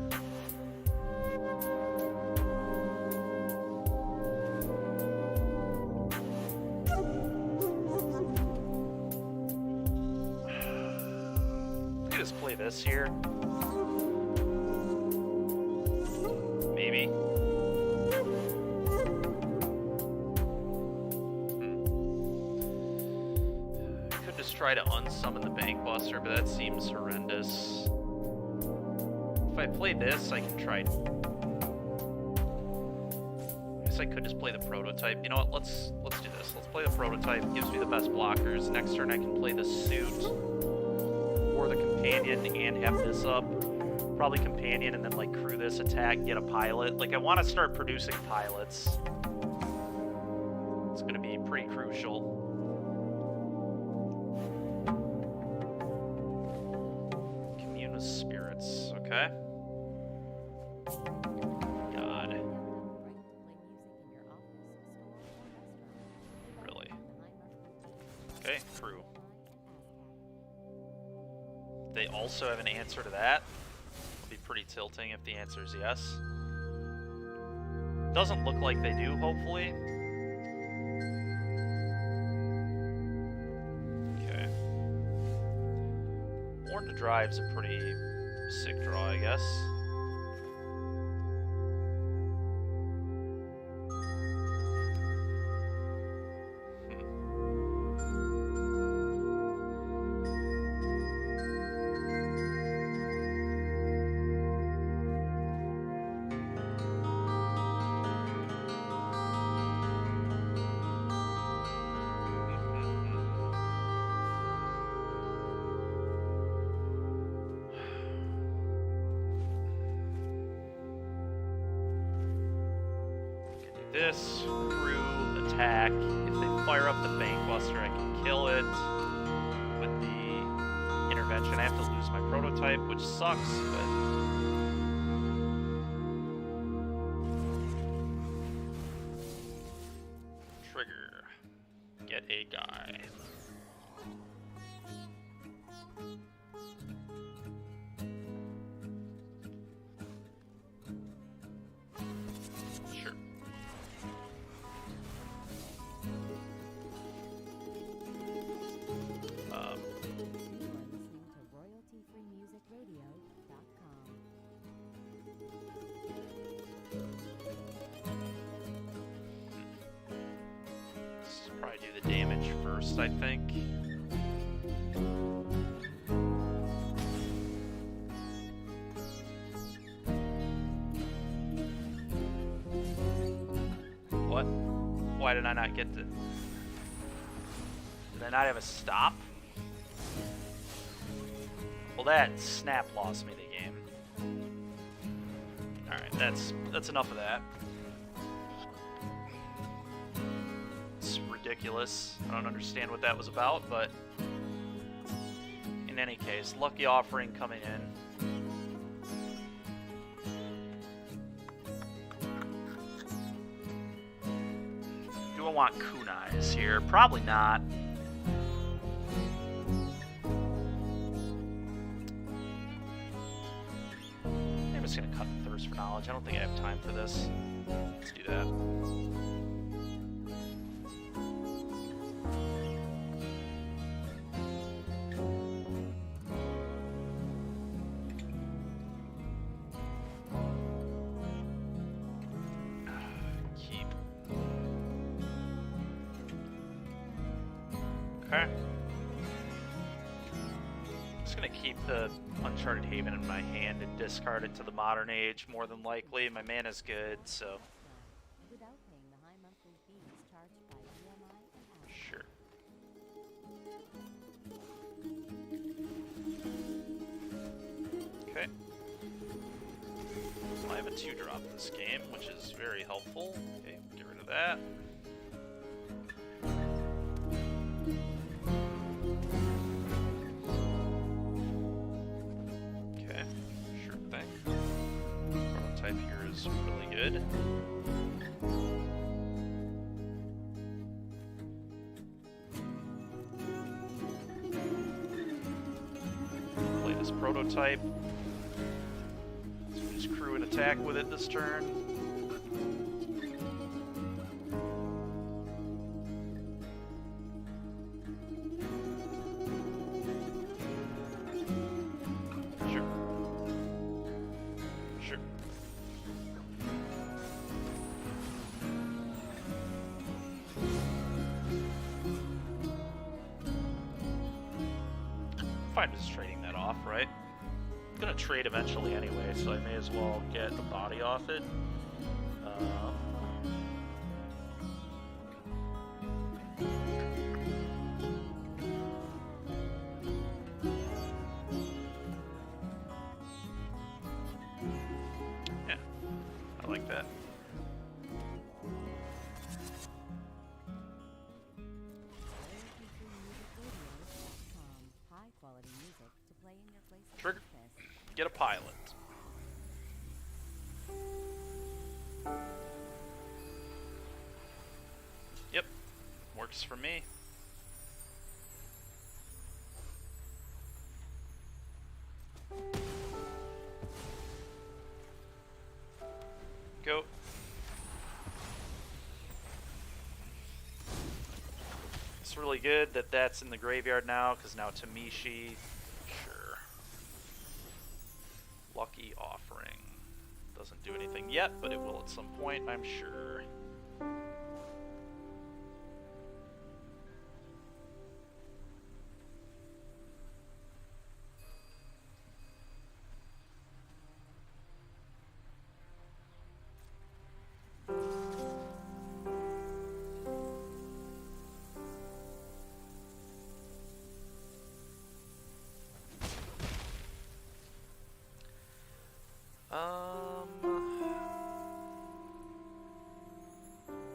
I could just play this here. Maybe. Could just try to unsummon the Bankbuster, but that seems horrendous. If I play this, I can try. I guess I could just play the Prototype. You know what? Let's do this. Let's play the Prototype. Gives me the best blockers. Next turn, I can play the Suit or the Companion and have this up. Probably Companion and then like crew this attack, get a pilot. Like I want to start producing pilots. It's going to be pretty crucial. Commune with Spirits. Okay. God. Really? Okay, crew. They also have an answer to that. It'll be pretty tilting if the answer is yes. Doesn't look like they do, hopefully. Okay. Born to Drive's a pretty sick draw, I guess. This, crew, attack. If they fire up the Bankbuster, I can kill it. With the intervention, I have to lose my prototype, which sucks, but... Trigger. Get a guy. Sure. You are listening to royaltyfreemusicradio.com. Let's probably do the damage first, I think. What? Why did I not get to... Did I not have a stop? Well, that snap lost me the game. Alright, that's enough of that. It's ridiculous. I don't understand what that was about, but... In any case, lucky offering coming in. Do I want kunais here? Probably not. I'm just gonna cut the thirst for knowledge. I don't think I have time for this. Let's do that. Keep. Okay. Just gonna keep the Uncharted Haven in my hand and discard it to the modern age, more than likely. My mana's good, so Without paying the high monthly fees charged by EMI and Apple. sure. Okay. Well, I have a 2-drop this game, which is very helpful. Okay, get rid of that. Okay, sure thing. Prototype here is really good. Play this prototype. So we just crew an attack with it this turn. Sure. Sure. Fine, just trading that off, right? I'm gonna trade eventually anyway, so I may as well get the body off it. Yeah, I like that. royaltyfreemusicradio.com. High quality music to play in your place of Trigger. business. Get a pilot. Yep, works for me. Go. It's really good that that's in the graveyard now, because now Tamishi, sure. Lucky offering. Doesn't do anything yet, but it will at some point, I'm sure.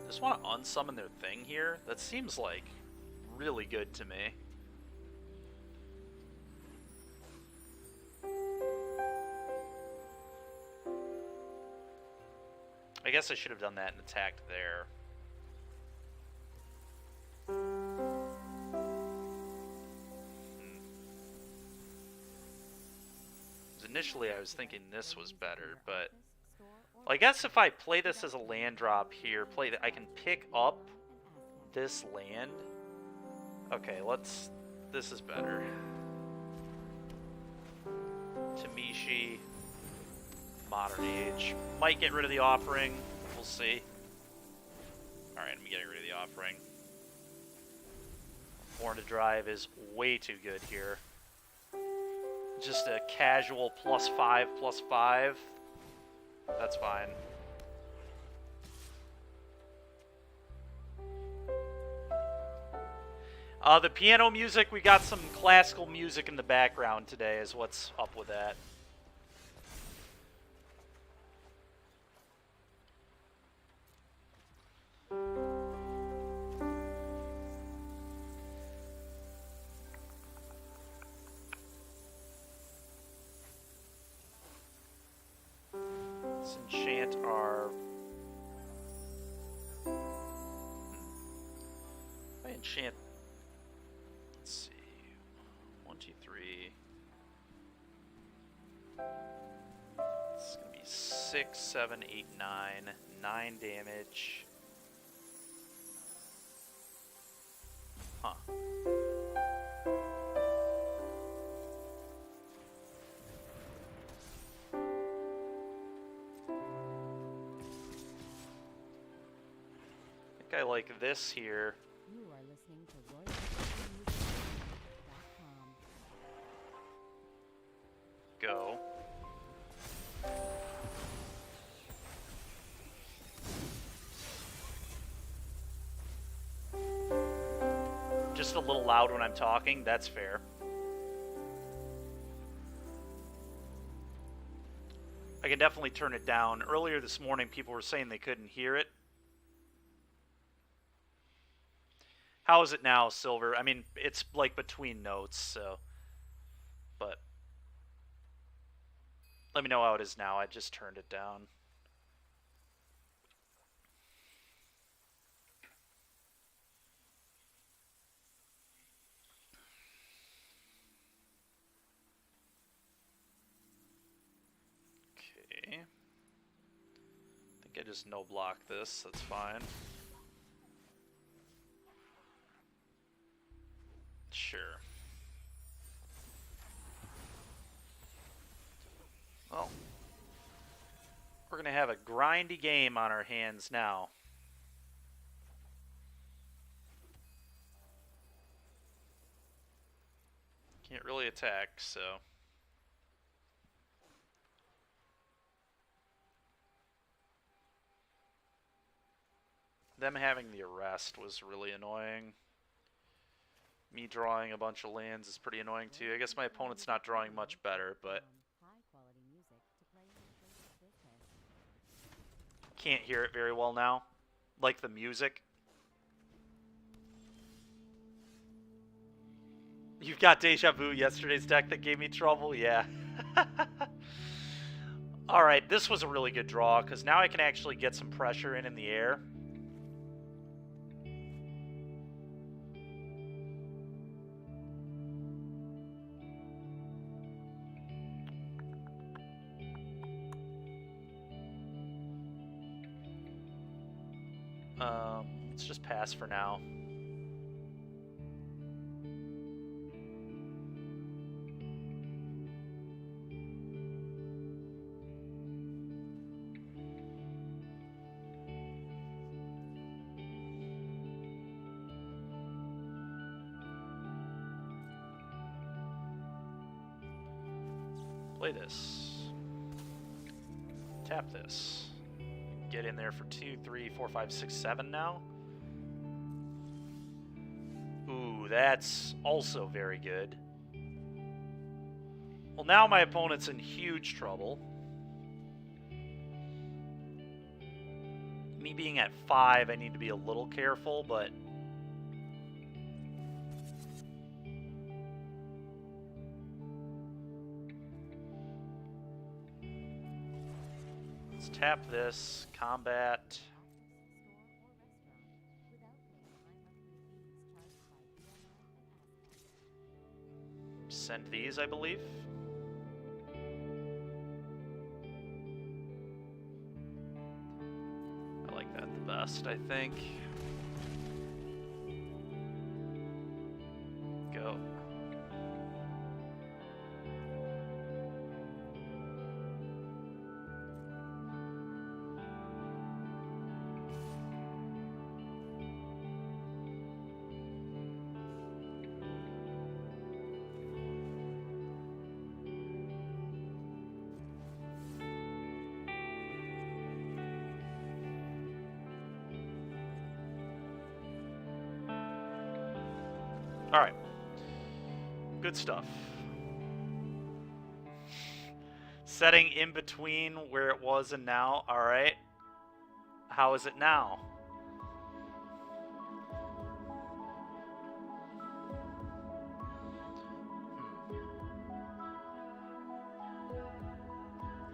Just want to unsummon their thing here. That seems like really good to me. I guess I should have done that and attacked there. 'Cause initially I was thinking this was better, but... Well, I guess if I play this as a land drop here, I can pick up this land. Okay, let's... This is better. Tamishi. Modern Age. Might get rid of the offering. We'll see. Alright, I'm getting rid of the offering. Born to Drive is way too good here. Just a casual +5/+5. That's fine. The piano music, we got some classical music in the background today is what's up with that. Let's enchant our... I enchant... Let's see... 1, 2, 3... It's gonna be 6, 7, 8, 9... 9 damage... Huh. I think I like this here. You are listening to RoyalMusicCom. Go. Just a little loud when I'm talking, that's fair. I can definitely turn it down. Earlier this morning, people were saying they couldn't hear it. How is it now, Silver? I mean, it's like between notes, so... But... Let me know how it is now. I just turned it down. Okay. I think I just no-block this. That's fine. Sure. Well, we're going to have a grindy game on our hands now. Can't really attack, so... Them having the arrest was really annoying. Me drawing a bunch of lands is pretty annoying too. I guess my opponent's not drawing much better, but... Can't hear it very well now. Like the music. You've got Deja Vu, yesterday's deck that gave me trouble? Yeah. Alright, this was a really good draw, because now I can actually get some pressure in the air. Let's just pass for now. Play this. Tap this. Get in there for 2, 3, 4, 5, 6, 7 now. Ooh, that's also very good. Well, now my opponent's in huge trouble. Me being at 5, I need to be a little careful, but... Let's tap this. Combat. Send these, I believe. I like that the best, I think. Go. Alright. Good stuff. Setting in between where it was and now. Alright. How is it now?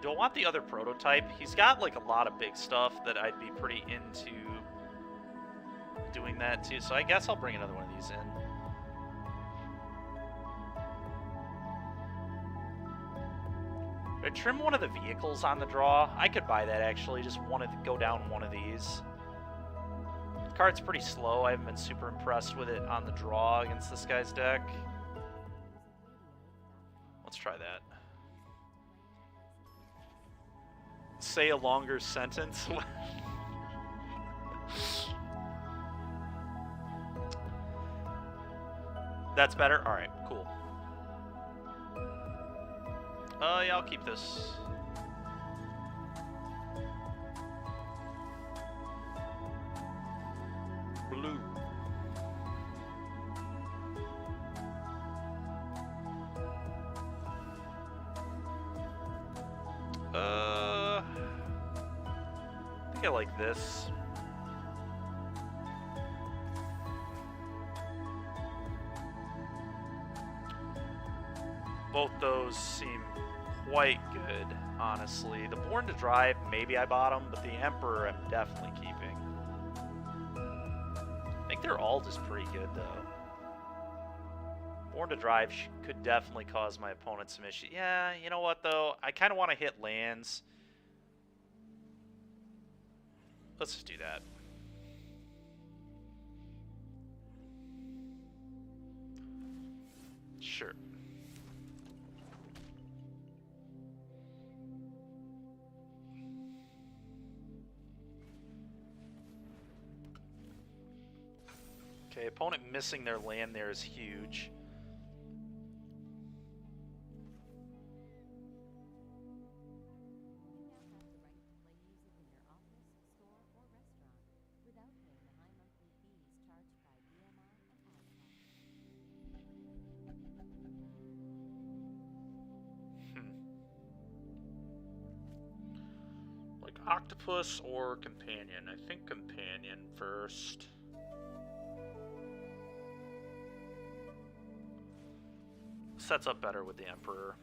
Do I want the other prototype? He's got like a lot of big stuff that I'd be pretty into doing that too, so I guess I'll bring another one of these in. I trim one of the vehicles on the draw. I could buy that actually, just wanted to go down one of these. The card's pretty slow. I haven't been super impressed with it on the draw against this guy's deck. Let's try that. Say a longer sentence. That's better? Alright, cool. Yeah, I'll keep this. Blue. I think I like this. Both those seem quite good, honestly. The Born to Drive, maybe I bought them, but the Emperor I'm definitely keeping. I think they're all just pretty good, though. Born to Drive could definitely cause my opponent some issue. Yeah, you know what, though? I kind of want to hit lands. Let's just do that. Sure. Okay, opponent missing their land there is huge. Like Octopus or Companion? I think Companion first. Sets up better with the Emperor.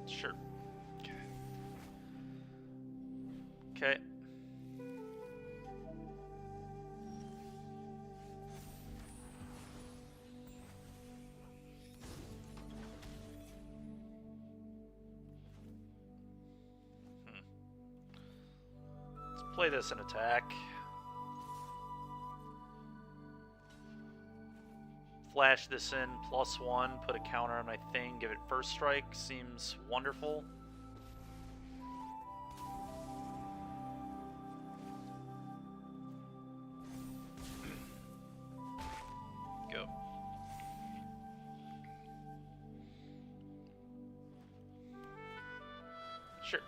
Sure. Okay. Play this in attack. Flash this in, +1, put a counter on my thing, give it first strike, seems wonderful. Go. Sure.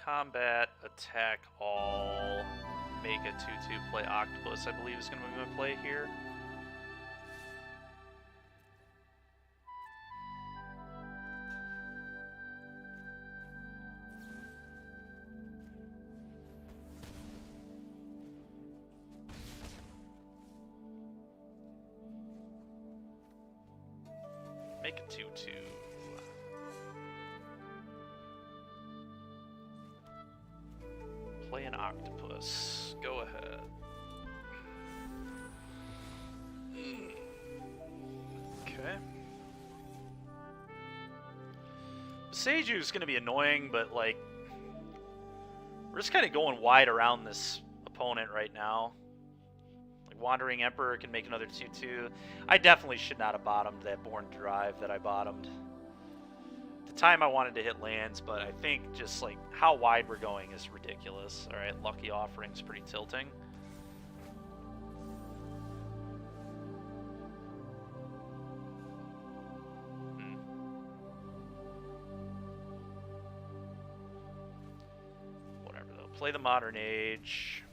combat, attack all, make a 2/2, play Octopus, I believe is going to be my play here. Make a 2/2. Play an Octopus. Go ahead. Okay. Seiju's gonna be annoying, but like, we're just kind of going wide around this opponent right now. Like, Wandering Emperor can make another 2/2. I definitely should not have bottomed that Born Drive that I bottomed. At the time I wanted to hit lands, but I think just like how wide we're going is ridiculous. All right, Lucky Offering's pretty tilting. Whatever though. Play the Modern Age.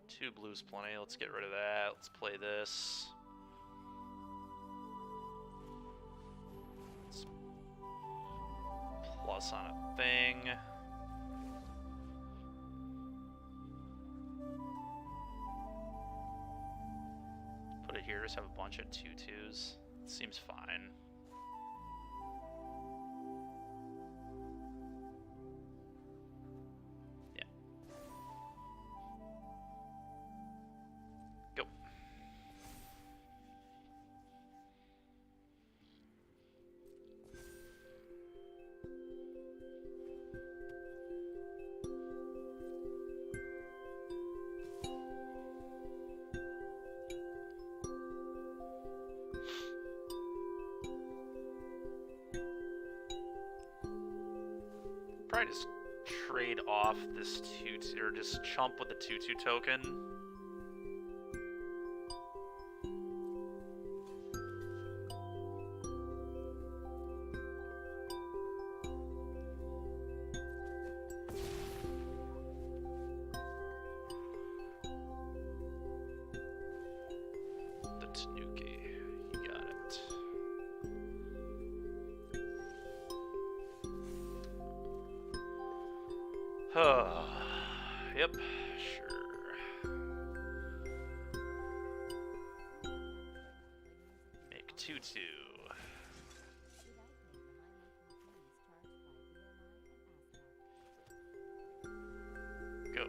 Two blues plenty. Let's get rid of that. Let's play this. Let's plus on a thing. Put it here. Just have a bunch of 2/2s. Seems fine. Probably just trade off this 2/2, or just chump with the 2/2 token. The Tanuki, you got it. Yep, sure. Make 2/2. Go.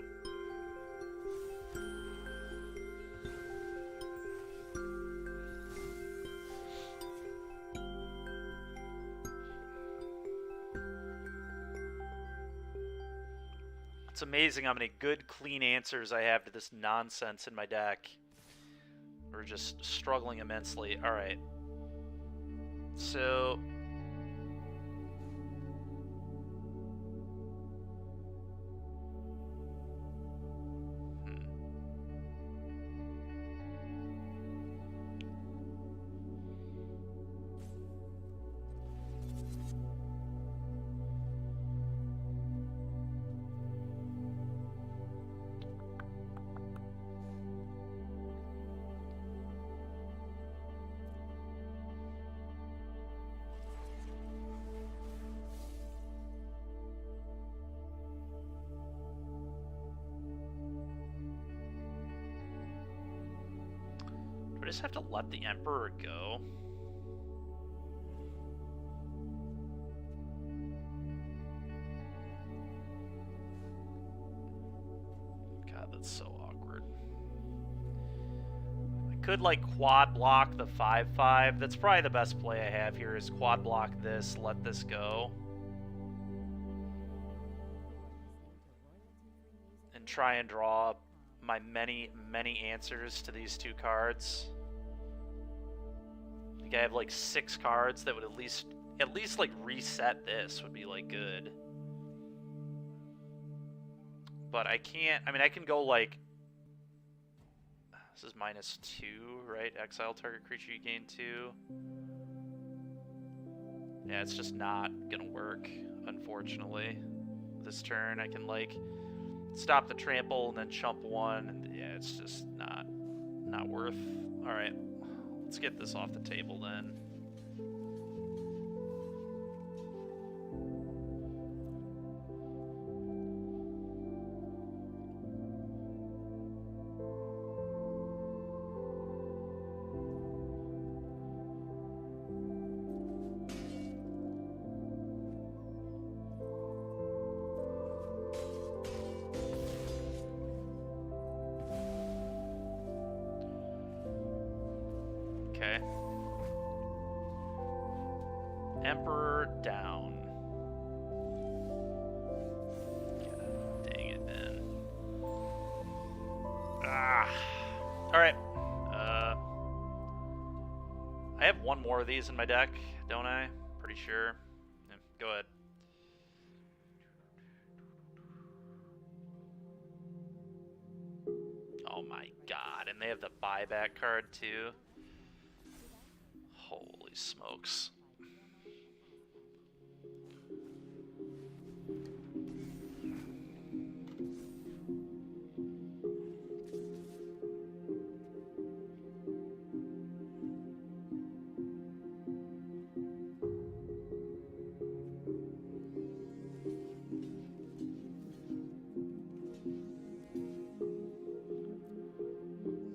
It's amazing how many good, clean answers I have to this nonsense in my deck. We're just struggling immensely. Alright. So... do I just have to let the Emperor go? God, that's so awkward. I could like quad block the 5/5. That's probably the best play I have here is quad block this, let this go. And try and draw my many, many answers to these two cards. I think I have like 6 cards that would at least like reset this would be like good. But I can't, I mean I can go like, this is -2, right? Exile target creature, you gain 2. Yeah, it's just not gonna work, unfortunately. This turn, I can, like, stop the trample and then chump one, and yeah, it's just not worth. Alright, let's get this off the table then. Okay. Emperor down. God dang it, man. Ah. Alright. I have one more of these in my deck, don't I? Pretty sure. Yeah, go ahead. Oh my god, and they have the buyback card too. Holy smokes.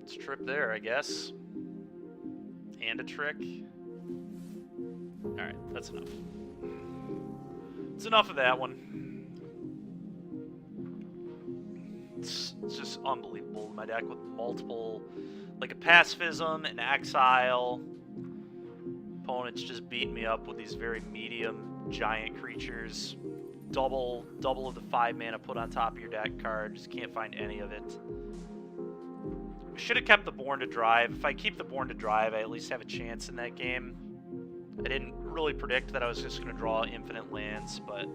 It's a trip there, I guess. And a trick. Alright, that's enough. It's enough of that one. It's just unbelievable. My deck with multiple, like a pacifism, an exile. Opponents just beating me up with these very medium giant creatures. Double of the 5 mana put on top of your deck card. Just can't find any of it. I should have kept the Born to Drive. If I keep the Born to Drive, I at least have a chance in that game. I didn't really predict that I was just going to draw infinite lands, but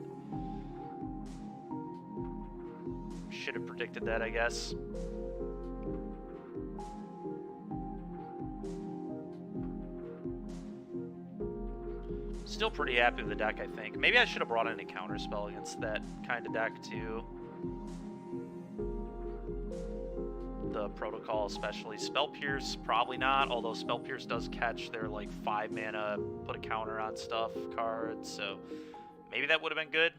should have predicted that, I guess. Still pretty happy with the deck, I think. Maybe I should have brought in a counterspell against that kind of deck, too. The Protocol especially. Spell Pierce, probably not, although Spell Pierce does catch their, like, 5 mana, put a counter on stuff cards, so maybe that would have been good.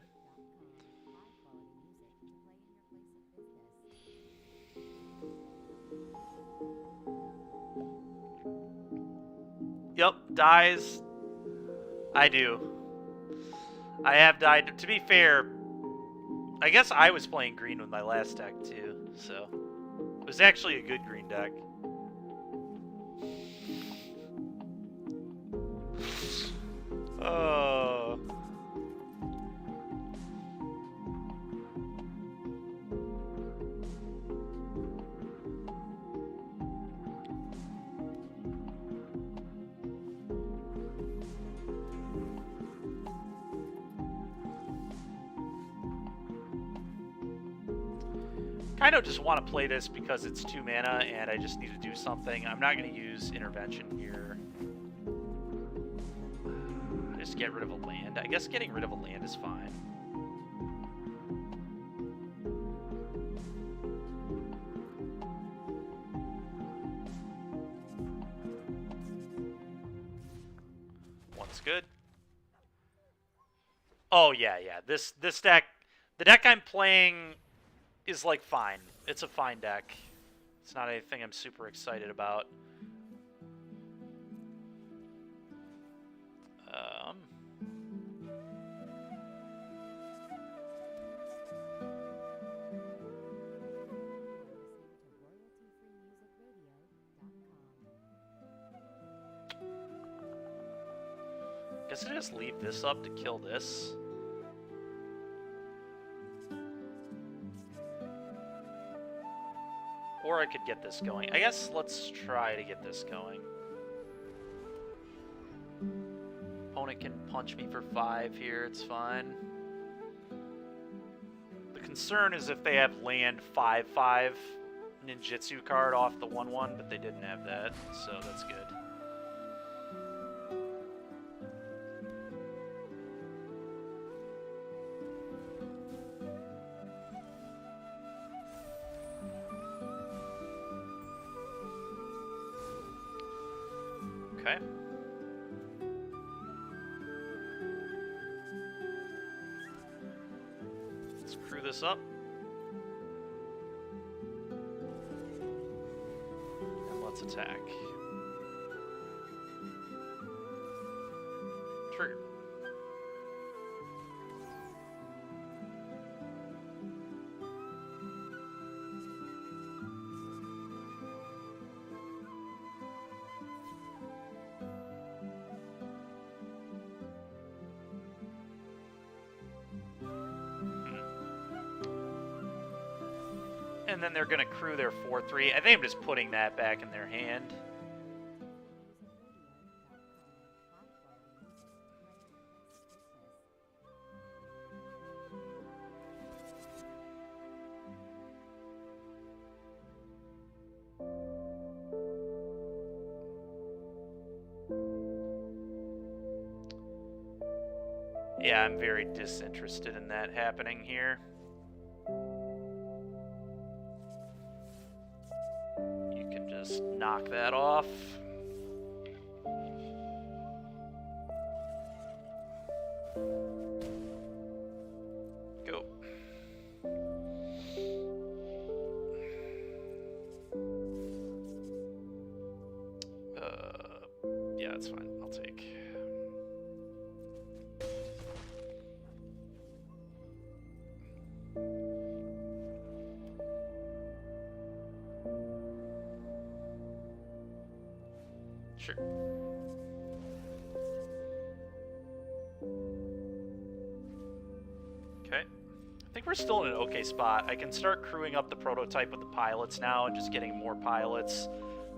Yep, dies. I do. I have died. To be fair, I guess I was playing green with my last deck, too, so it was actually a good green deck. Oh. Kind of just want to play this because it's 2 mana and I just need to do something. I'm not going to use intervention here. Just get rid of a land. I guess getting rid of a land is fine. One's good. Oh yeah. This deck, the deck I'm playing is like fine. It's a fine deck. It's not anything I'm super excited about. Guess I just leave this up to kill this. Or I could get this going. I guess let's try to get this going. Opponent can punch me for 5 here, it's fine. The concern is if they have land 5/5 ninjutsu card off the 1/1, but they didn't have that, so that's good. Okay. Let's crew this up. And let's attack. Trigger. And then they're going to crew their 4-3. I think I'm just putting that back in their hand. Yeah, I'm very disinterested in that happening here. You can just knock that off. Go. Yeah, that's fine. I'll take. Sure. Okay. I think we're still in an okay spot. I can start crewing up the prototype with the pilots now and just getting more pilots.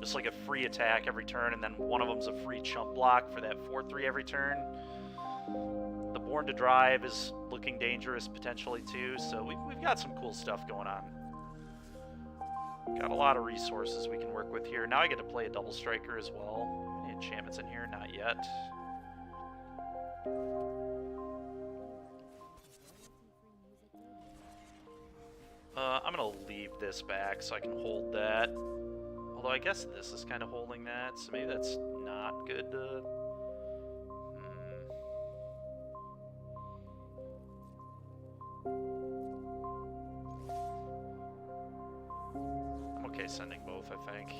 Just like a free attack every turn, and then one of them's a free chump block for that 4-3 every turn. The Born to Drive is looking dangerous potentially too, so we've got some cool stuff going on. Got a lot of resources we can work with here. Now I get to play a double striker as well. Any enchantments in here? Not yet. I'm gonna leave this back so I can hold that. Although I guess this is kind of holding that, so maybe that's not good to... I'm okay sending both, I think.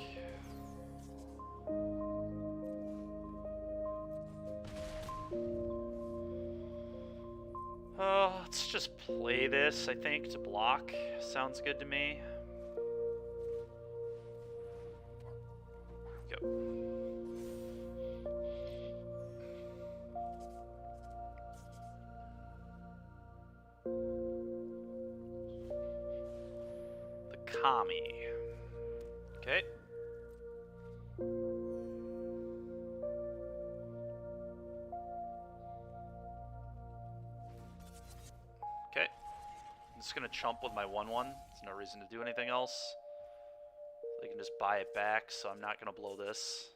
Let's just play this, I think, to block. Sounds good to me. Go. The Kami. Okay. Okay. I'm just gonna chump with my 1-1. There's no reason to do anything else. They can just buy it back, so I'm not gonna blow this.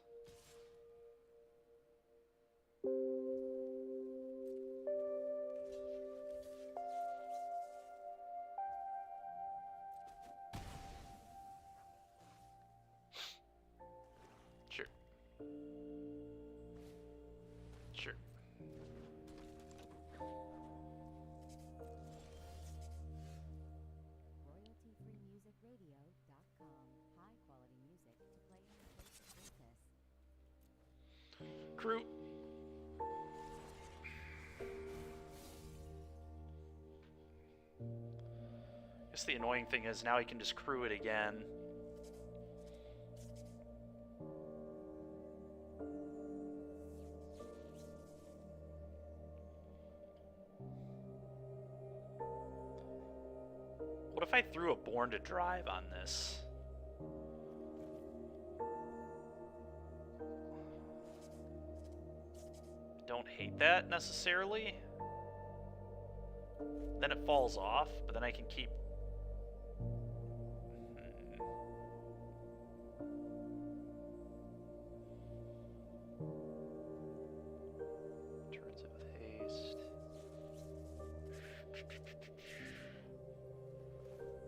Sure. Sure. RoyaltyFreeMusicRadio.com. High quality music to play in your place of business. Crew. Guess the annoying thing is now he can just crew it again. What if I threw a Born to Drive on this? Don't hate that necessarily. Then it falls off, but then I can keep... Turns it with haste.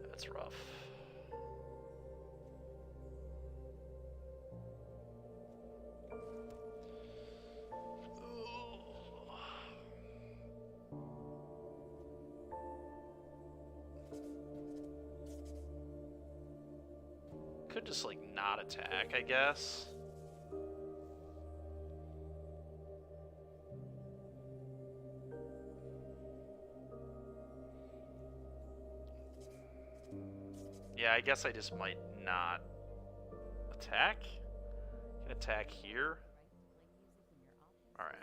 That's rough. Could just, like, not attack, I guess. Yeah, I guess I just might not attack. Can attack here. Alright.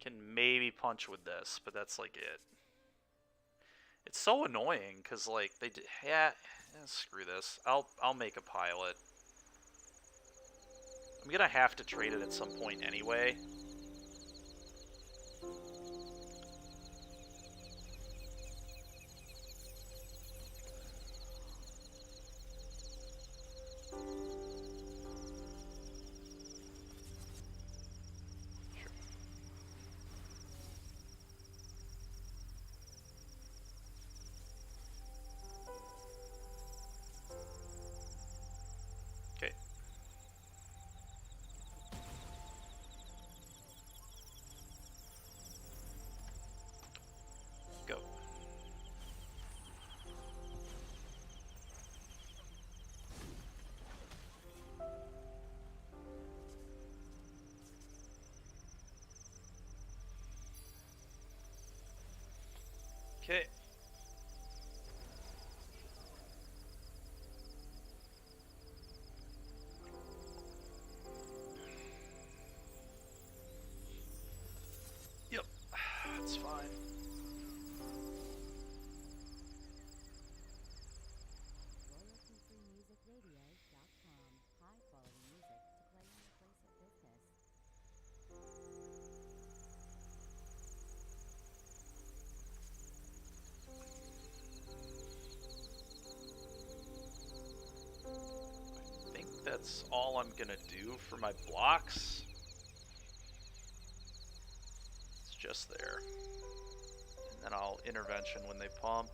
Can maybe punch with this, but that's like it. It's so annoying because like they did, yeah, screw this. I'll make a pilot. I'm gonna have to trade it at some point anyway. Okay. Go. Okay. Yep. That's fine. RoyaltyFreeMusicRadio.com. High quality music to play in your place of business. I think that's all I'm gonna do for my blocks. It's just there. And then I'll intervention when they pump.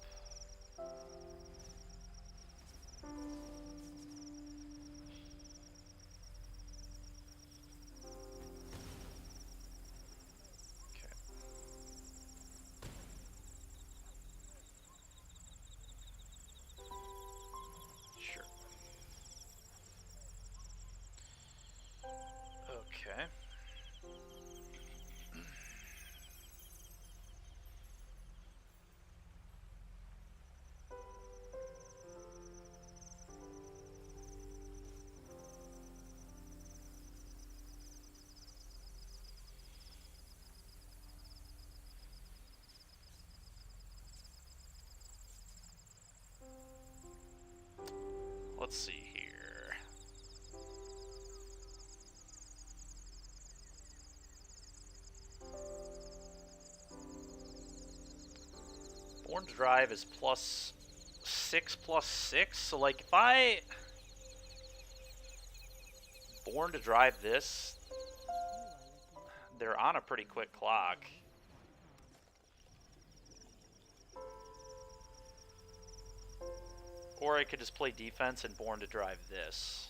Okay. Sure. Okay. Let's see here. Born to Drive is +6/+6, so like if I Born to Drive this, they're on a pretty quick clock. Or I could just play defense and Born to Drive this.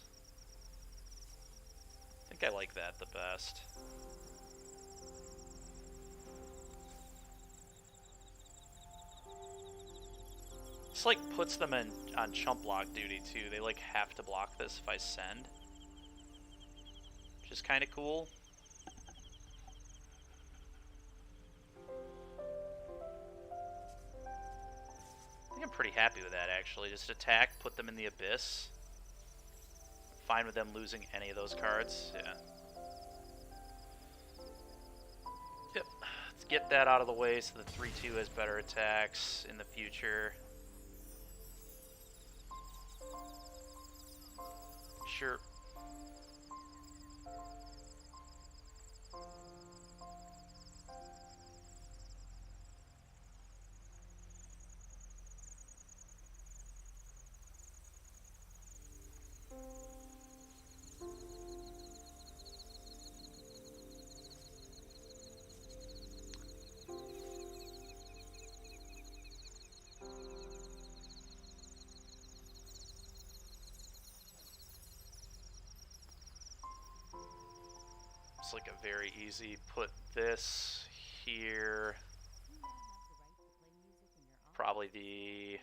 I think I like that the best. This like puts them on chump block duty too. They like have to block this if I send. Which is kind of cool. I think I'm pretty happy with that actually. Just attack, put them in the abyss. Fine with them losing any of those cards. Yeah. Yep. Let's get that out of the way so the 3/2 has better attacks in the future. Sure. make a very easy. Put this here. Probably the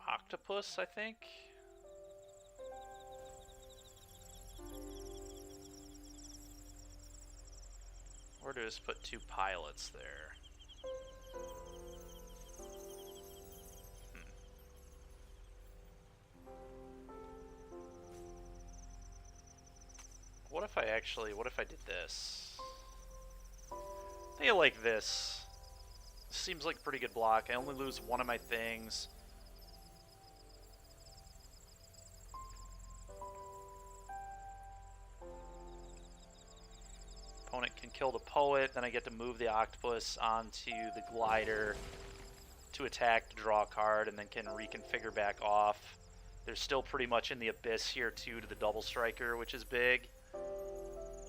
octopus, I think. Or do I just put 2 pilots there? What if I did this? I think I like this. Seems like a pretty good block. I only lose one of my things. Opponent can kill the poet, then I get to move the octopus onto the glider to attack to draw a card, and then can reconfigure back off. They're still pretty much in the abyss here too to the double striker, which is big.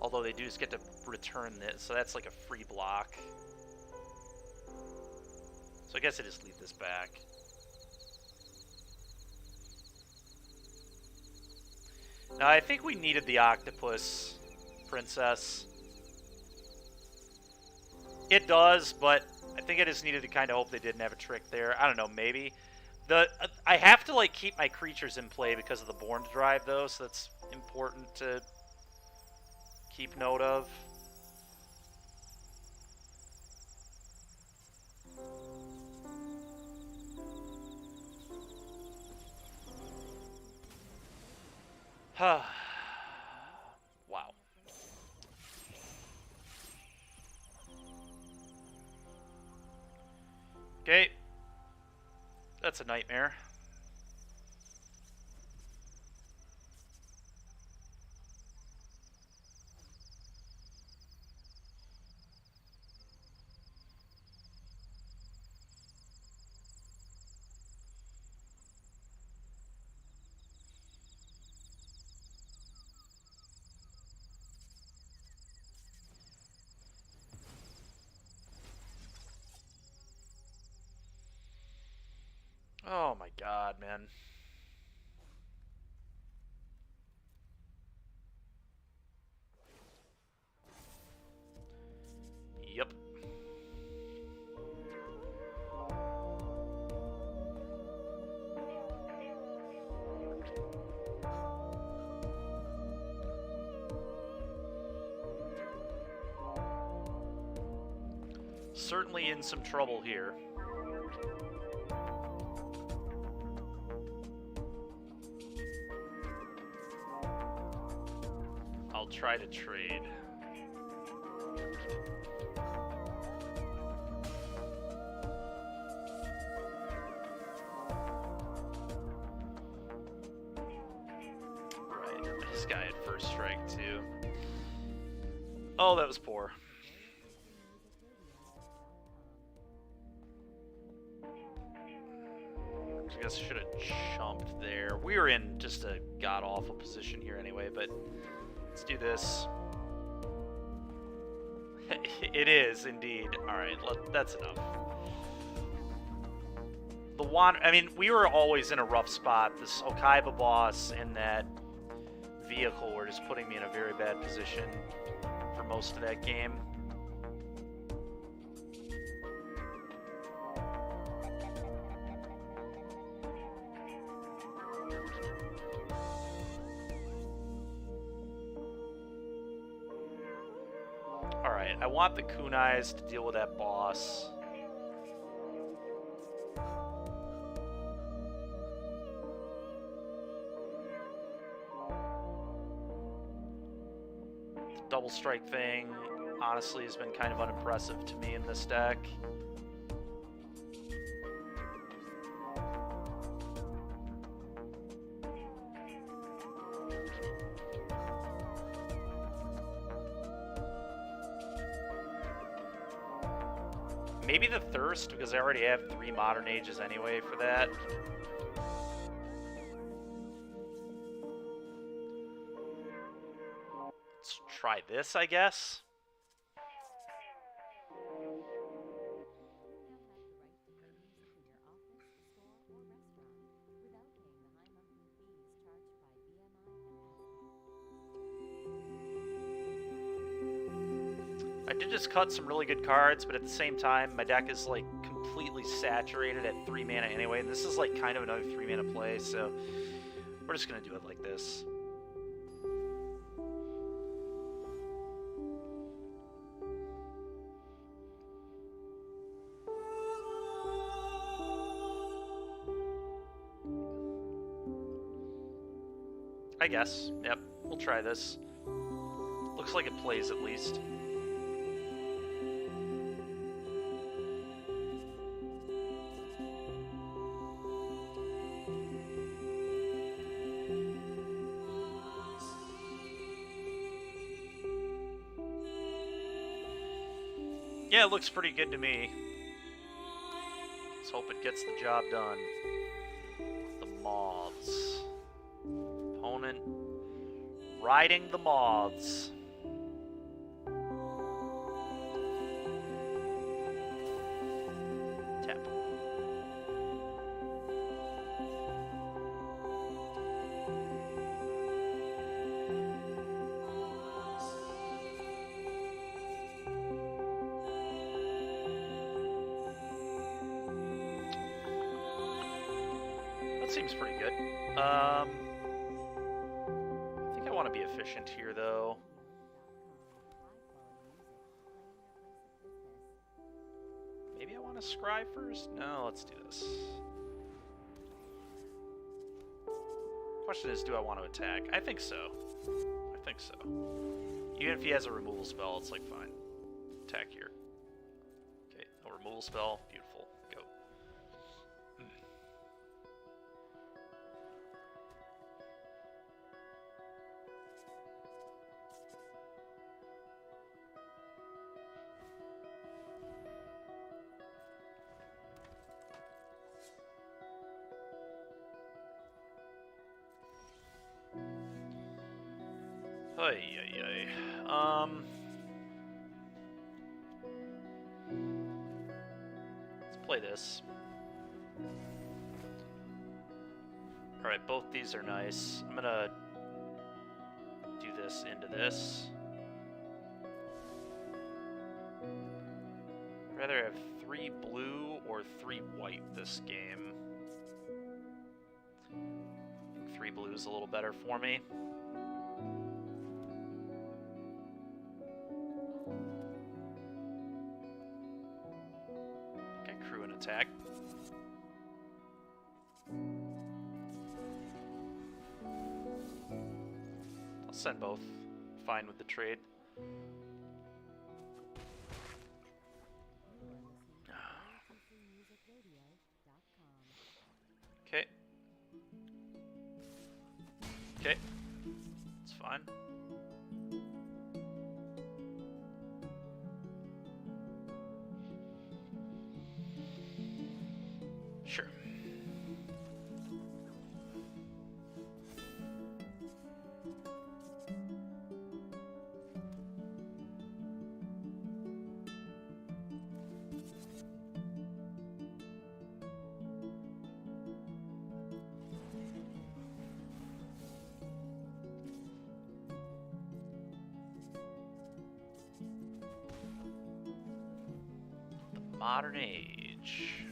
Although they do just get to return this, so that's like a free block. So I guess I just leave this back. Now I think we needed the octopus princess. It does, but I think I just needed to kind of hope they didn't have a trick there. I don't know, maybe. I have to like keep my creatures in play because of the Born to Drive though, so that's important to keep note of. Wow. Okay. That's a nightmare. Oh my god, man. Yep. Certainly in some trouble here. I'll try to trade. Right, this guy had first strike too. Oh, that was poor. I guess I should have jumped there. We were in just a god-awful position here anyway, but let's do this. It is, indeed. Alright, that's enough. The I mean, we were always in a rough spot. This Okaiba boss and that vehicle were just putting me in a very bad position for most of that game. Alright, I want the kunais to deal with that boss. The double strike thing, honestly, has been kind of unimpressive to me in this deck. Maybe the Thirst, because I already have 3 Modern Ages anyway for that. Let's try this, I guess. I did just cut some really good cards, but at the same time, my deck is like completely saturated at 3 mana anyway, and this is like kind of another 3 mana play, so we're just gonna do it like this. I guess. Yep, we'll try this. Looks like it plays at least. Yeah, it looks pretty good to me. Let's hope it gets the job done. The moths. Opponent riding the moths. Tap. That seems pretty good. I think I want to be efficient here, though. Maybe I want to scry first? No, let's do this. Question is, do I want to attack? I think so. I think so. Even if he has a removal spell, it's like, fine. Attack here. Okay, no removal spell. Beautiful. Go. Ay, ay, ay. Let's play this. Alright, both these are nice. I'm gonna do this into this. I'd rather have 3 blue or 3 white this game. I think 3 blue is a little better for me. Attack. I'll send both. Fine with the trade. Okay. Okay. It's fine. Sure. The modern age.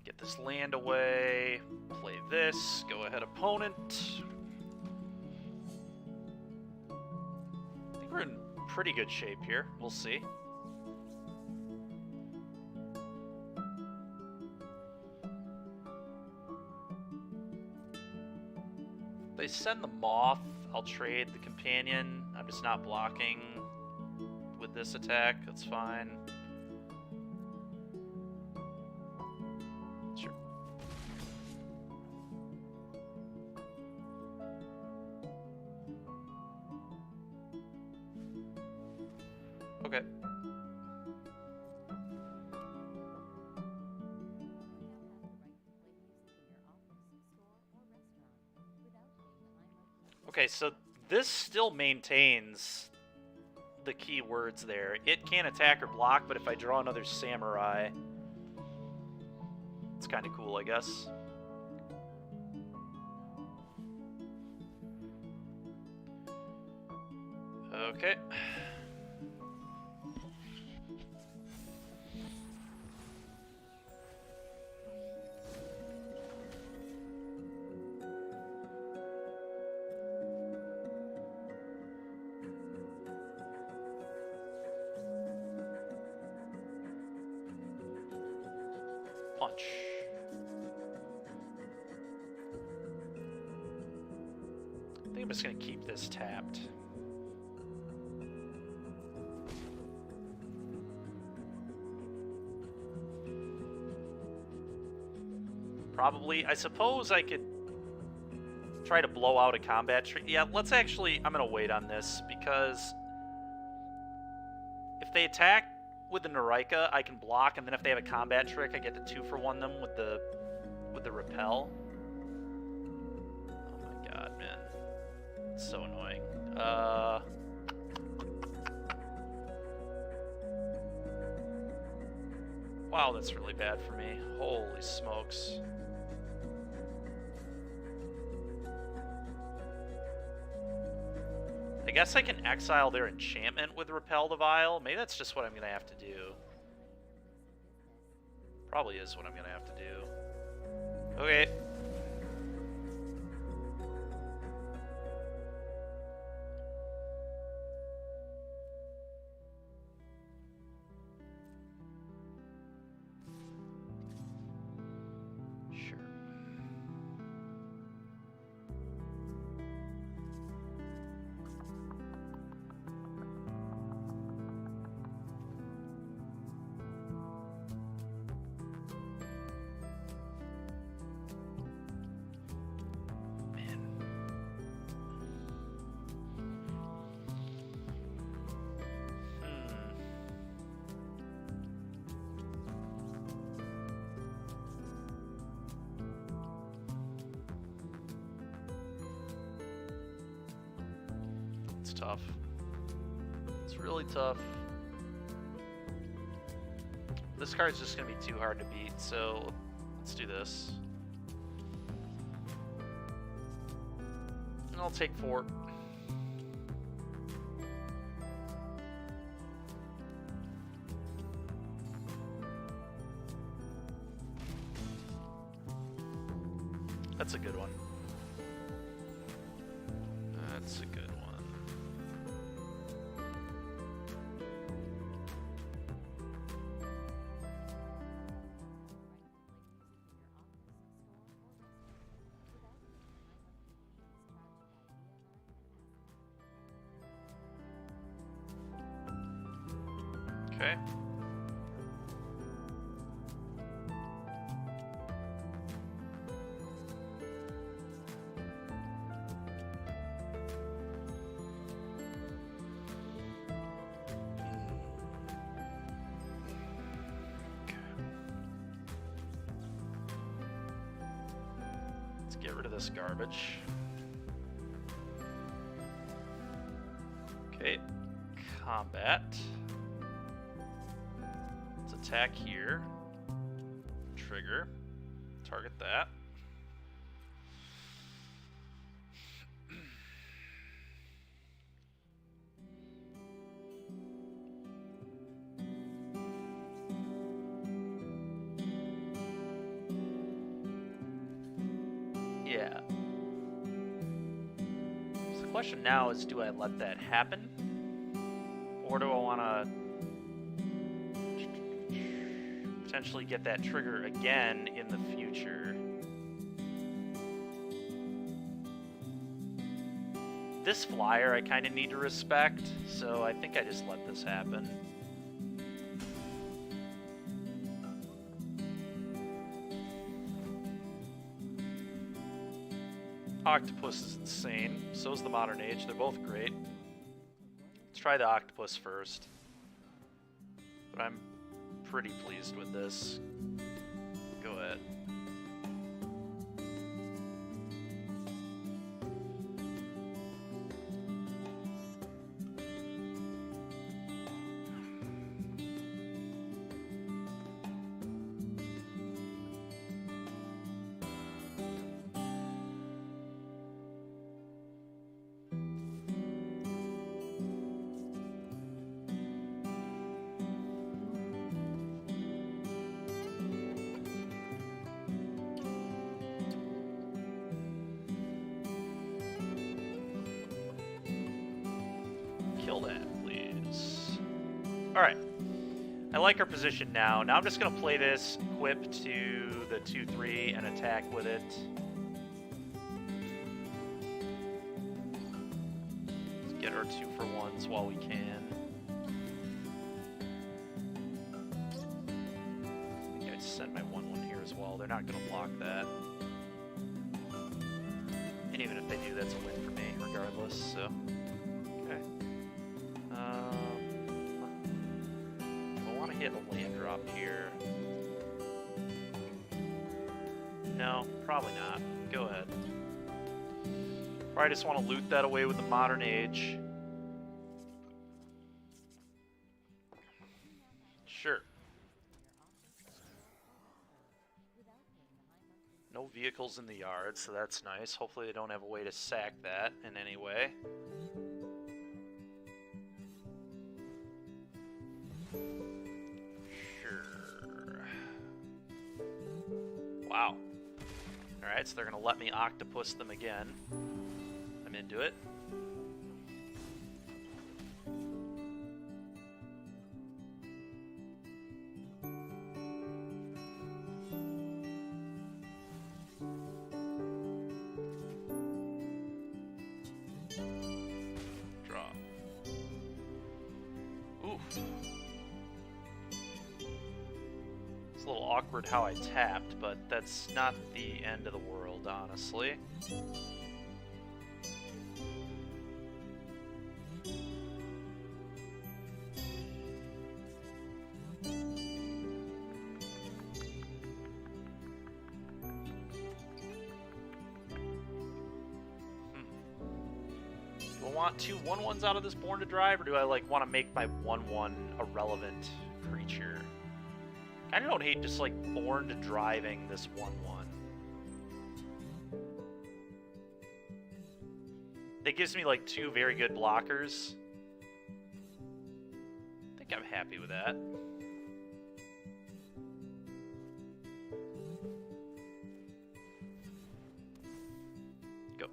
Get this land away, play this, go ahead opponent. I think we're in pretty good shape here, we'll see. If they send the moth, I'll trade the companion. I'm just not blocking with this attack, that's fine. Sure. Okay. Okay, so this still maintains the key words there. It can't attack or block, but if I draw another samurai, it's kind of cool, I guess. Okay. Punch. I think I'm just going to keep this tapped. Probably. I suppose I could try to blow out a combat tree. Yeah, let's actually... I'm going to wait on this, because if they attack with the Narika, I can block, and then if they have a combat trick, I get to 2-for-1 them with the repel. Oh my god, man. It's so annoying. Wow, that's really bad for me. Holy smokes. I guess I can exile their enchantment with Repel the Vial. Maybe that's just what I'm going to have to do. Probably is what I'm going to have to do. Okay. Sure. Tough. It's really tough. This card's just gonna be too hard to beat, so let's do this. And I'll take 4. That's a good one. That's a good one. Okay. Let's get rid of this garbage. Okay. Combat. Attack here. Trigger. Target that. Yeah. So the question now is, do I let that happen? Or do I want to potentially get that trigger again in the future? This flyer I kind of need to respect, so I think I just let this happen. Octopus is insane, so is the Modern Age. They're both great. Let's try the Octopus first. But I'm pretty pleased with this. Go ahead. Kill that, please. Alright. I like our position now. Now I'm just going to play this, equip to the 2-3, and attack with it. Let's get our 2-for-1s while we can. I think I send my 1-1 here as well. They're not going to block that. And even if they do, that's a win for me, regardless, so... Okay. I want to hit a land drop here. No, probably not. Go ahead. Probably just want to loot that away with the modern age. Sure. No vehicles in the yard, so that's nice. Hopefully they don't have a way to sack that in any way. Sure. Wow. Alright, so they're going to let me octopus them again. I'm into it. A little awkward how I tapped, but that's not the end of the world, honestly. Do I want 2 1-1s out of this Born to Drive, or do I like want to make my 1-1 a relevant creature? I don't hate just like Born to Driving this 1-1. That gives me like 2 very good blockers. I think I'm happy with that. Go.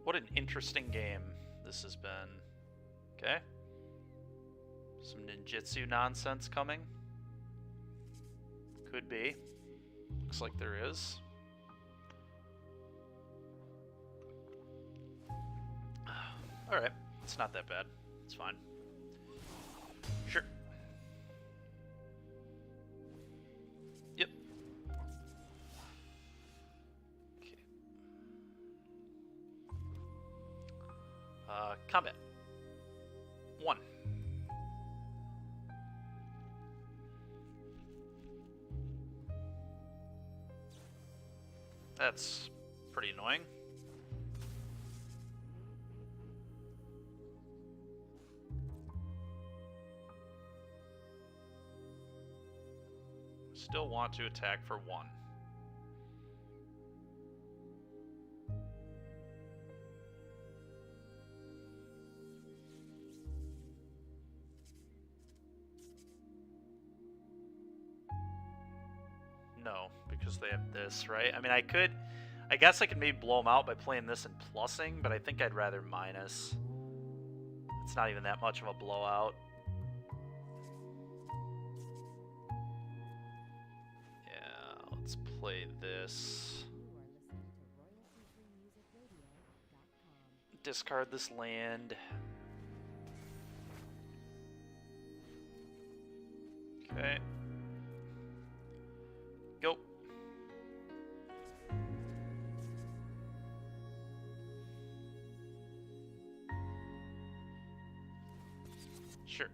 What an interesting game this has been. Okay. Some ninjutsu nonsense coming. Could be. Looks like there is. Alright. It's not that bad. It's fine. Sure. Yep. Combat. 1. That's pretty annoying. Still want to attack for 1. No, because they have this, right? I mean, I guess I could maybe blow them out by playing this and plussing, but I think I'd rather minus. It's not even that much of a blowout. Yeah, let's play this. Discard this land. Okay. Go. Sure.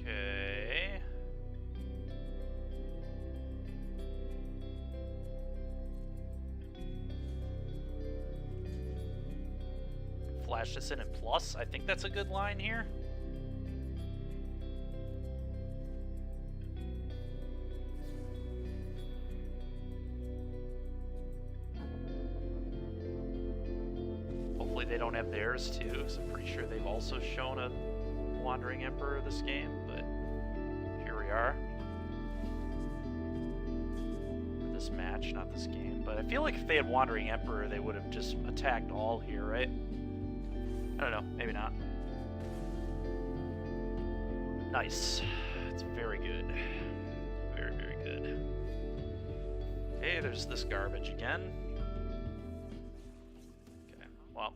Okay. Flash this in and plus. I think that's a good line here. Hopefully they don't have theirs too, because I'm pretty sure they've also shown a Wandering Emperor this game, but here we are. For this match, not this game. But I feel like if they had Wandering Emperor, they would have just attacked all here, right? I don't know, maybe not. Nice. It's very good. Very, very good. Okay, there's this garbage again. Okay, well,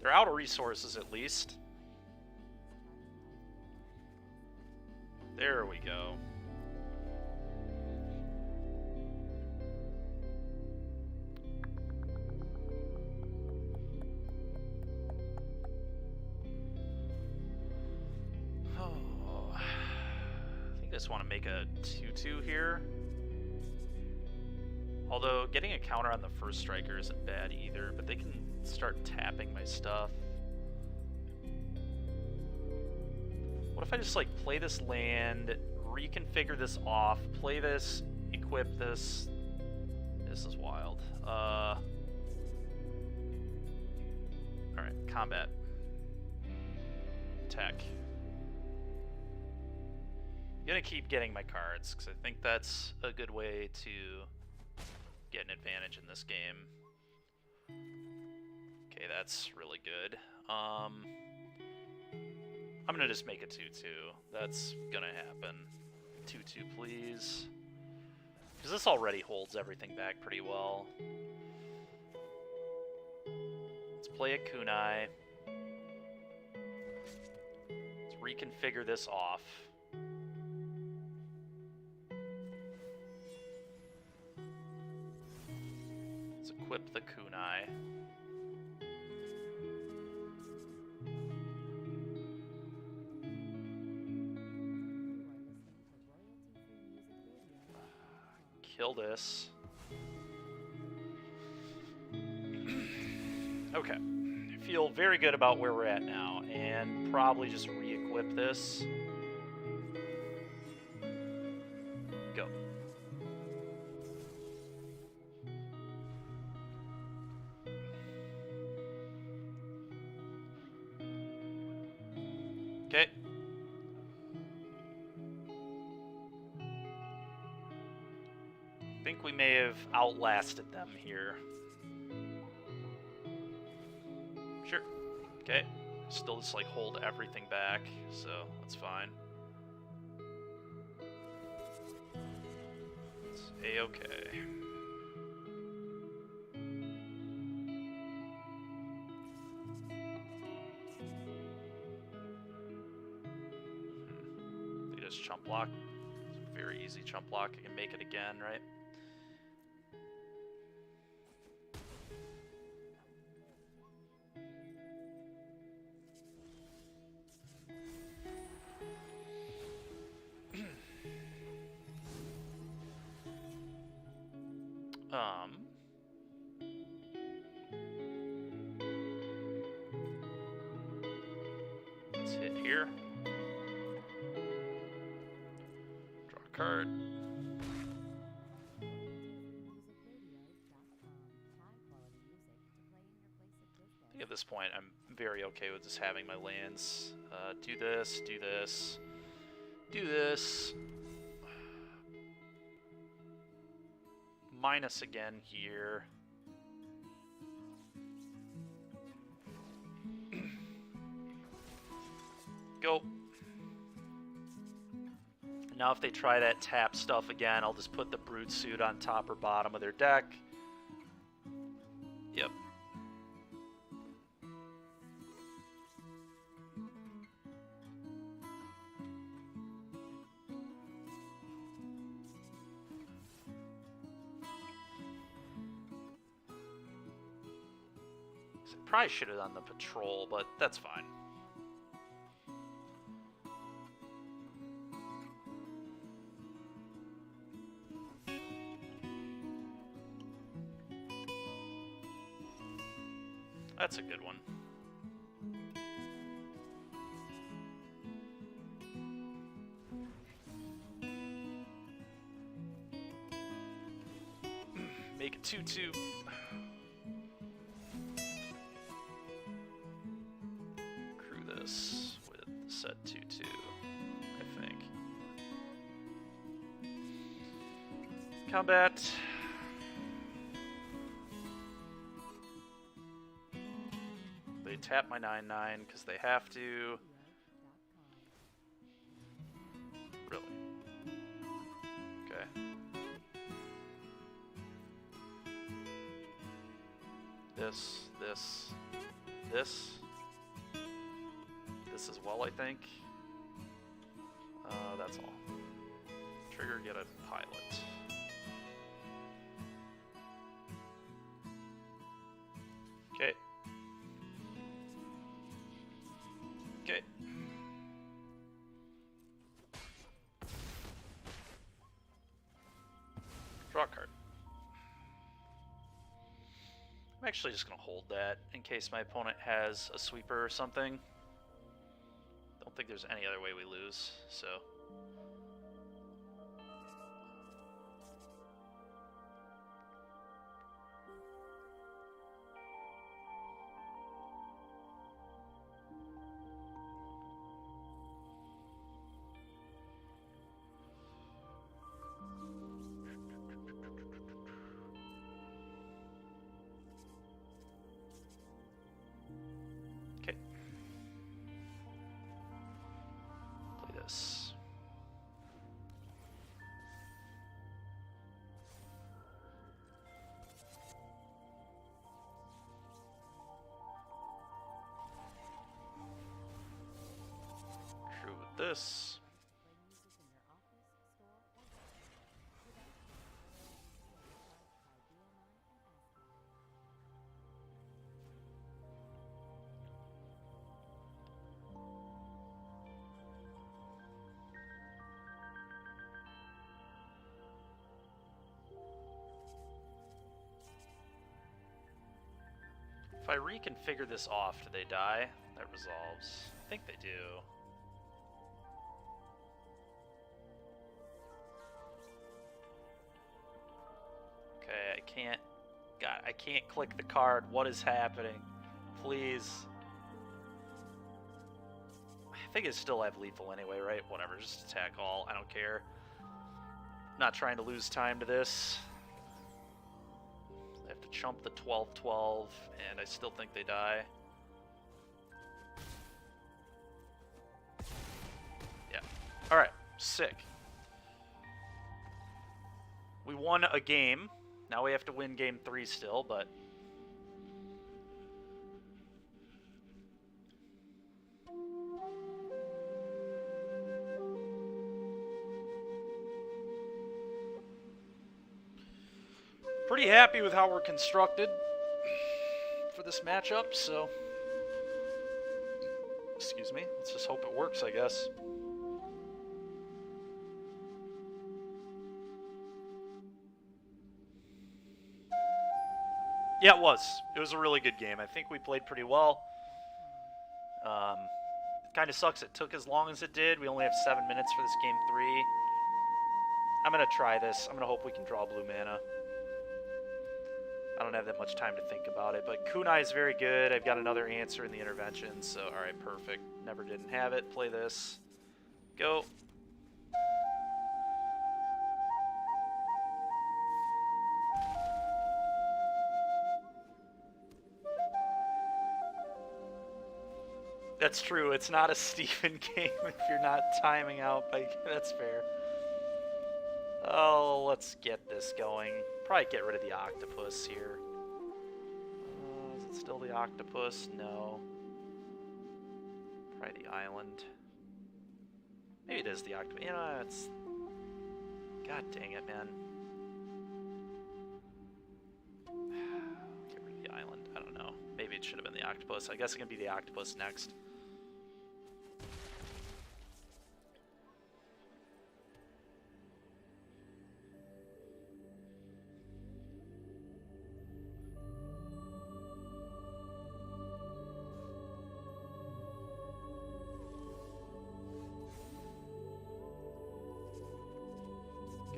they're out of resources at least. There we go. Oh, I think I just want to make a 2-2 here. Although getting a counter on the first striker isn't bad either, but they can start tapping my stuff. What if I just like play this land, reconfigure this off, play this, equip this? This is wild. Alright, combat. Tech. I'm gonna keep getting my cards, because I think that's a good way to get an advantage in this game. Okay, that's really good. I'm gonna just make a 2-2. That's gonna happen. 2-2, please. Because this already holds everything back pretty well. Let's play a kunai. Let's reconfigure this off. Let's equip the kunai. Kill this. Okay. I feel very good about where we're at now, and probably just re-equip this. Go. Okay. I think we may have outlasted them here. Sure. Okay. Still just like hold everything back, so that's fine. It's a-okay. They just chump block. It's a very easy chump block. I can make it again, right? Let's hit here. Draw a card. I think at this point I'm very okay with just having my lands. Do this, do this, do this. Minus again here. Go. Now if they try that tap stuff again, I'll just put the Brute Suit on top or bottom of their deck. Yep. Probably should have done the patrol, but that's fine. That's a good one. Make it 2-2. set 2-2, I think. Combat. They tap my 9/9 because they have to. Really? Okay. This. This as well, I think. That's all. Trigger, get a pilot. Okay. Okay. Draw a card. I'm actually just going to hold that in case my opponent has a sweeper or something. Don't think there's any other way we lose, so... Okay. Play this. True with this. If I reconfigure this off, do they die? That resolves. I think they do. Okay, I can't... God, I can't click the card. What is happening? Please. I think I still have lethal anyway, right? Whatever, just attack all. I don't care. Not trying to lose time to this. I have to chump the 12/12, and I still think they die. Yeah. Alright, sick. We won a game. Now we have to win game 3 still, but... pretty happy with how we're constructed for this matchup, so... Excuse me. Let's just hope it works, I guess. Yeah, it was. It was a really good game. I think we played pretty well. It kind of sucks it took as long as it did. We only have 7 minutes for this game 3. I'm going to try this. I'm going to hope we can draw blue mana. I don't have that much time to think about it, but Kunai is very good. I've got another answer in the intervention, so alright, perfect. Never didn't have it. Play this. Go. That's true. It's not a Steven game if you're not timing out. Like, that's fair. Oh, let's get this going. Probably get rid of the octopus here. Is it still the octopus? No. Probably the island. Maybe it is the octopus. You know, it's... God dang it, man. Get rid of the island. I don't know. Maybe it should have been the octopus. I guess it can be the octopus next.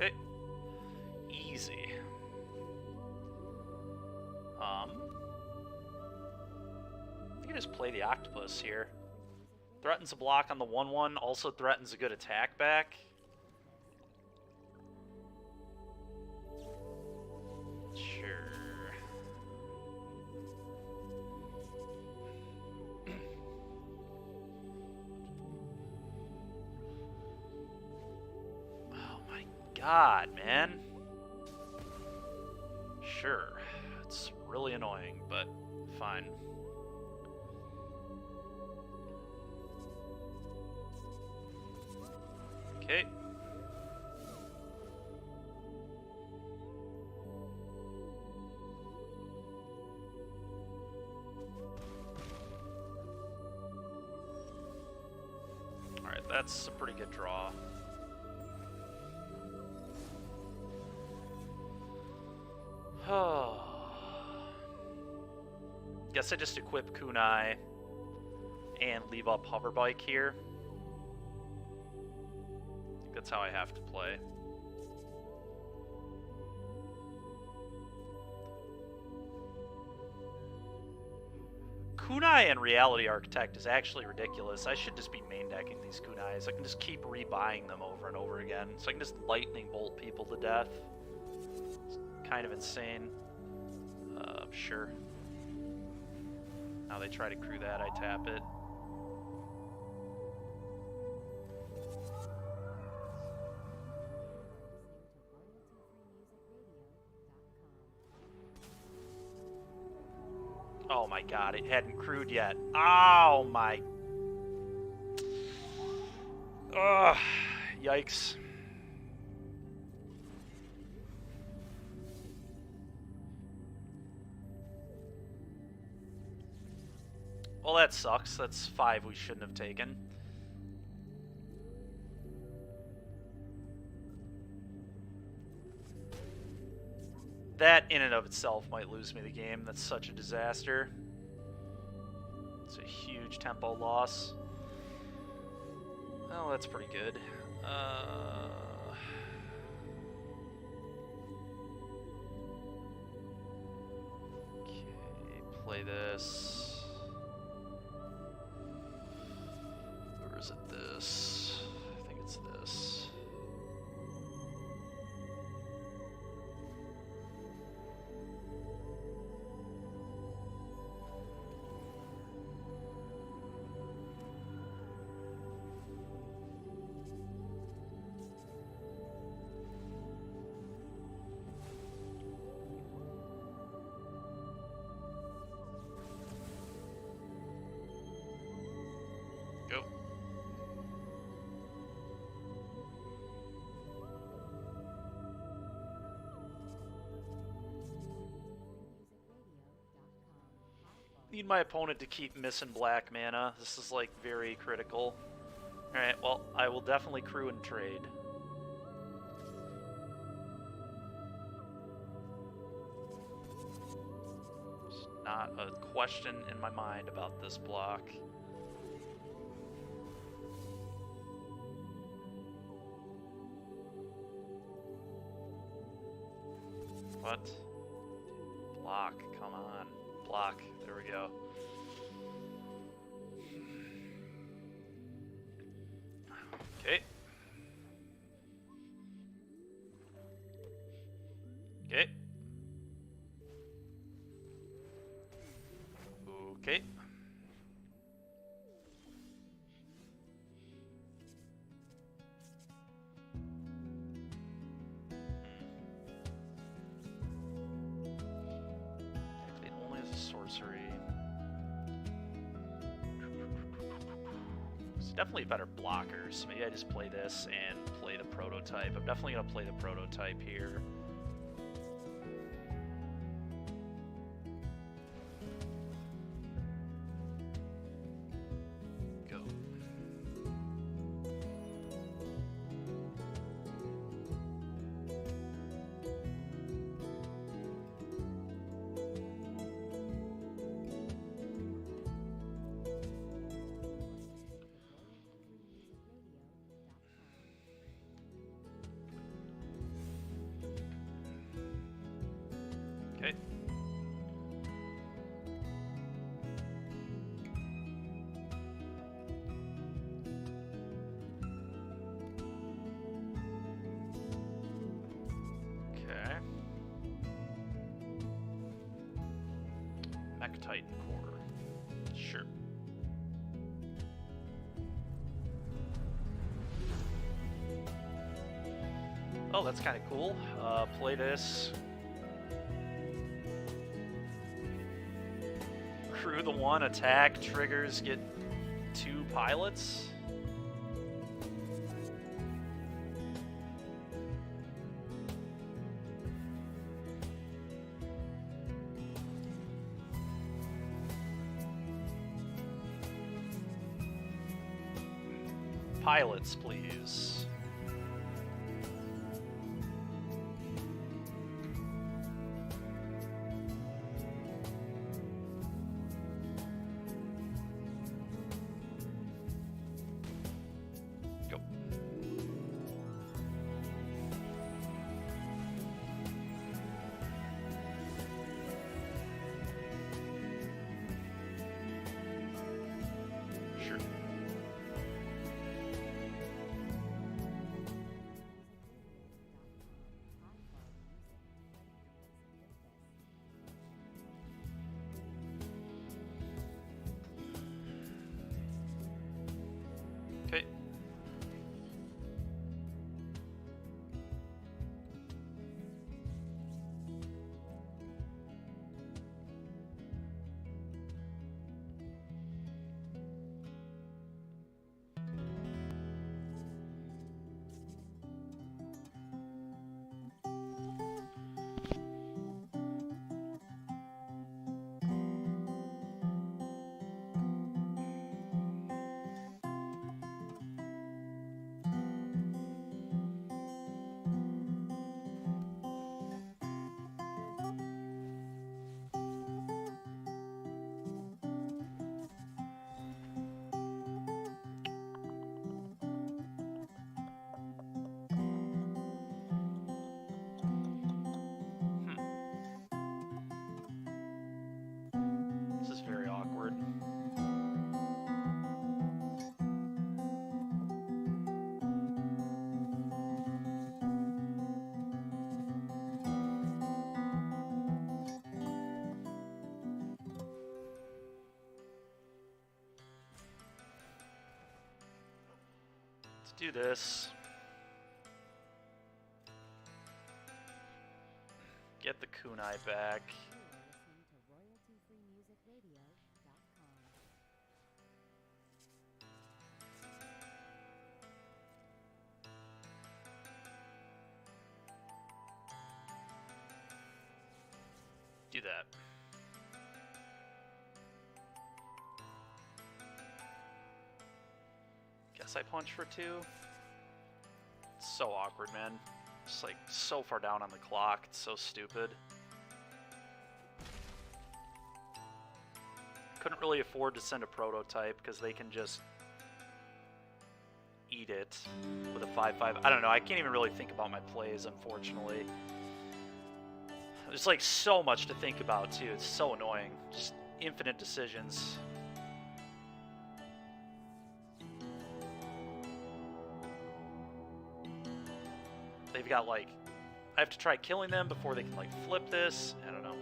Okay. Easy. I think I just play the octopus here. Threatens a block on the 1/1, also threatens a good attack back. Sure. Oh my god, man. Sure. It's really annoying, but fine. Okay. Alright, that's a pretty good draw. Guess I just equip Kunai and leave up Hoverbike here. I think that's how I have to play. Kunai and Reality Architect is actually ridiculous. I should just be main decking these Kunais. I can just keep rebuying them over and over again. So I can just lightning bolt people to death. It's kind of insane. Sure. Now they try to crew that, I tap it. Oh my god, it hadn't crewed yet. Oh my... Ugh, yikes. Well, that sucks. That's 5 we shouldn't have taken. That in and of itself might lose me the game. That's such a disaster. It's a huge tempo loss. Oh, that's pretty good. Okay, play this. Or is it this? I think it's this. Go. Need my opponent to keep missing black mana. This is like very critical. Alright, well, I will definitely crew and trade. There's not a question in my mind about this block. What? Block, come on. Block, there we go. Okay. Okay. Okay. It only has a sorcery. It's definitely better blockers. Maybe I just play this and play the prototype. I'm definitely going to play the prototype here. Go. Mech Titan Core. Sure. Oh, that's kind of cool. Play this. Crew the 1 attack triggers get 2 pilots. Pilots, please. Go. Sure. Okay. This is very awkward. Let's do this. Get the kunai back. You are listening to royaltyfreemusicradio.com. Do that. Guess I punch for 2. It's so awkward, man. It's like so far down on the clock. It's so stupid. Couldn't really afford to send a prototype because they can just eat it with a 5-5. I don't know. I can't even really think about my plays, unfortunately. There's like so much to think about too. It's so annoying. Just infinite decisions. They've got like, I have to try killing them before they can like flip this. I don't know.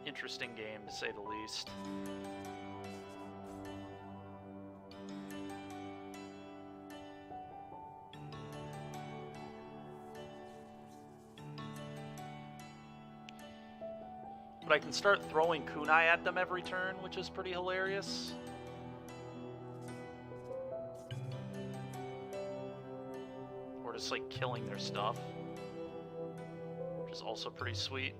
Interesting game to say the least. But I can start throwing kunai at them every turn, which is pretty hilarious. Or just like killing their stuff, which is also pretty sweet.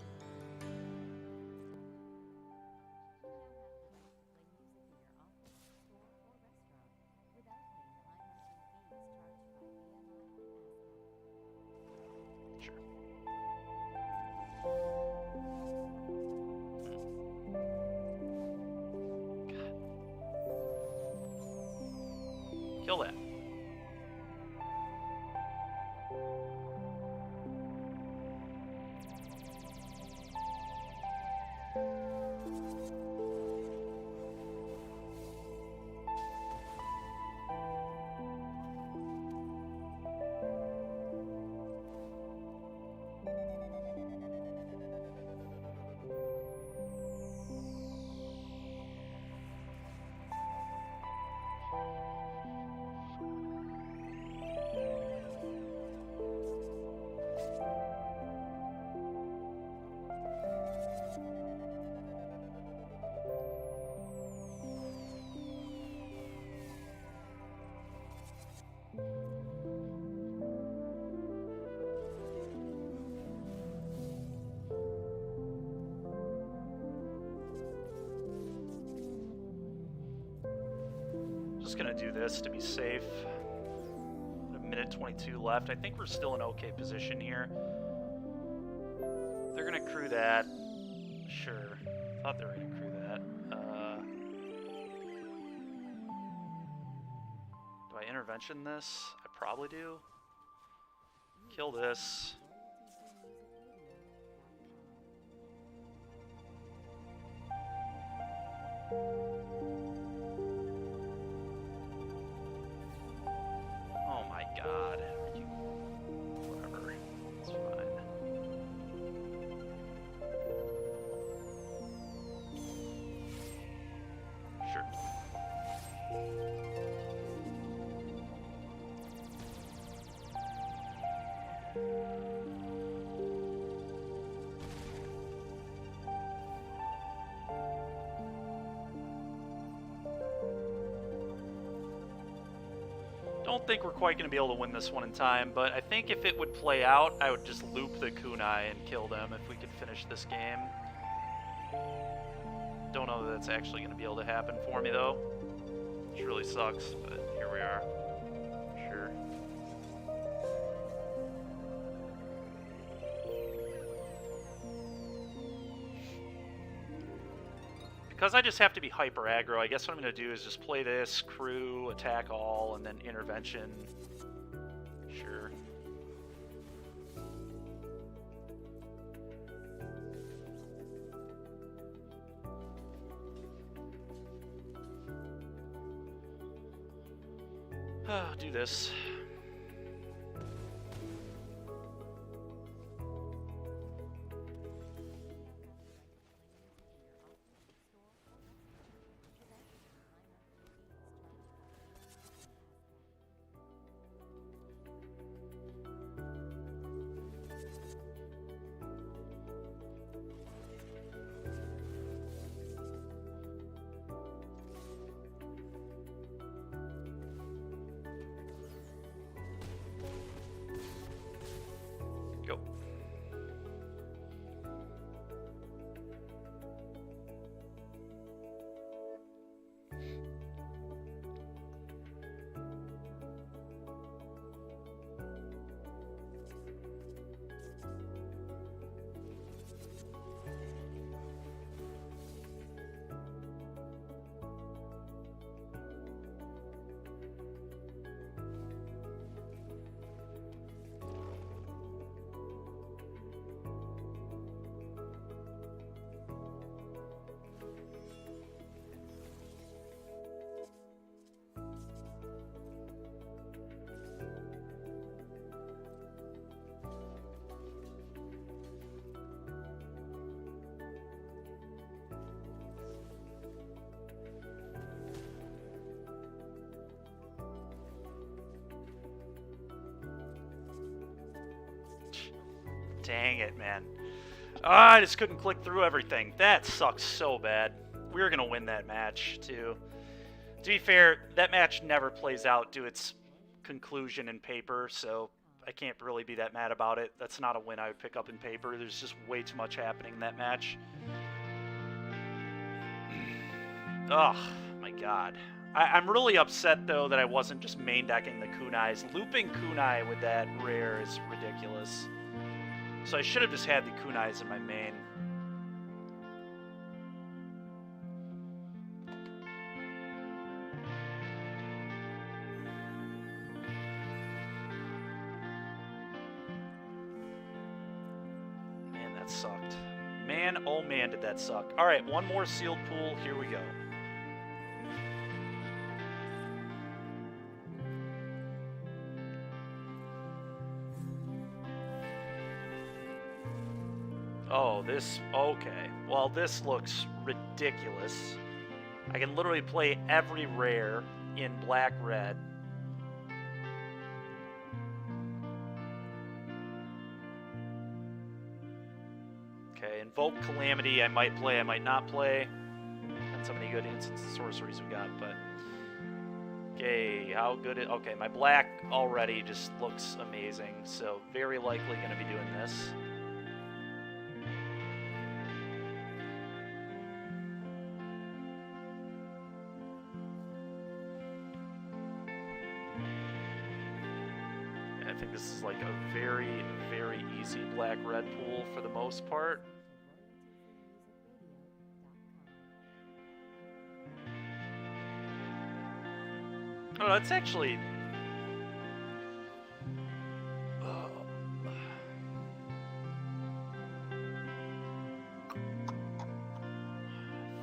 Sure. Kill that. just gonna do this to be safe. A minute 22 left. I think we're still in okay position here. They're gonna crew that. Sure. Thought they were gonna crew that. Do I intervention this? I probably do. Kill this. Oh my god. Whatever. It's fine. Sure. Don't think we're quite going to be able to win this one in time, but I think if it would play out, I would just loop the kunai and kill them if we could finish this game. Don't know that that's actually going to be able to happen for me, though. Which really sucks, but here we are. Sure. Because I just have to be hyper aggro, I guess what I'm going to do is just play this, crew, attack all, and then intervention. Sure. Do this. Go. Dang it, man. I just couldn't click through everything. That sucks so bad. We were going to win that match, too. To be fair, that match never plays out to its conclusion in paper, so I can't really be that mad about it. That's not a win I would pick up in paper. There's just way too much happening in that match. Ugh, my god. I'm really upset, though, that I wasn't just main decking the kunais. Looping kunai with that rare is ridiculous. So I should have just had the kunais in my main. Man, that sucked. Man, oh man, did that suck. Alright, one more sealed pool. Here we go. Oh, this, okay. Well, this looks ridiculous. I can literally play every rare in black-red. Okay, Invoke Calamity I might play, I might not play. Not so many good instants and sorceries we got, but... Okay, how good it... Okay, my black already just looks amazing, so very likely going to be doing this. think this is like a very, very easy black-red pool for the most part. Oh, that's actually... I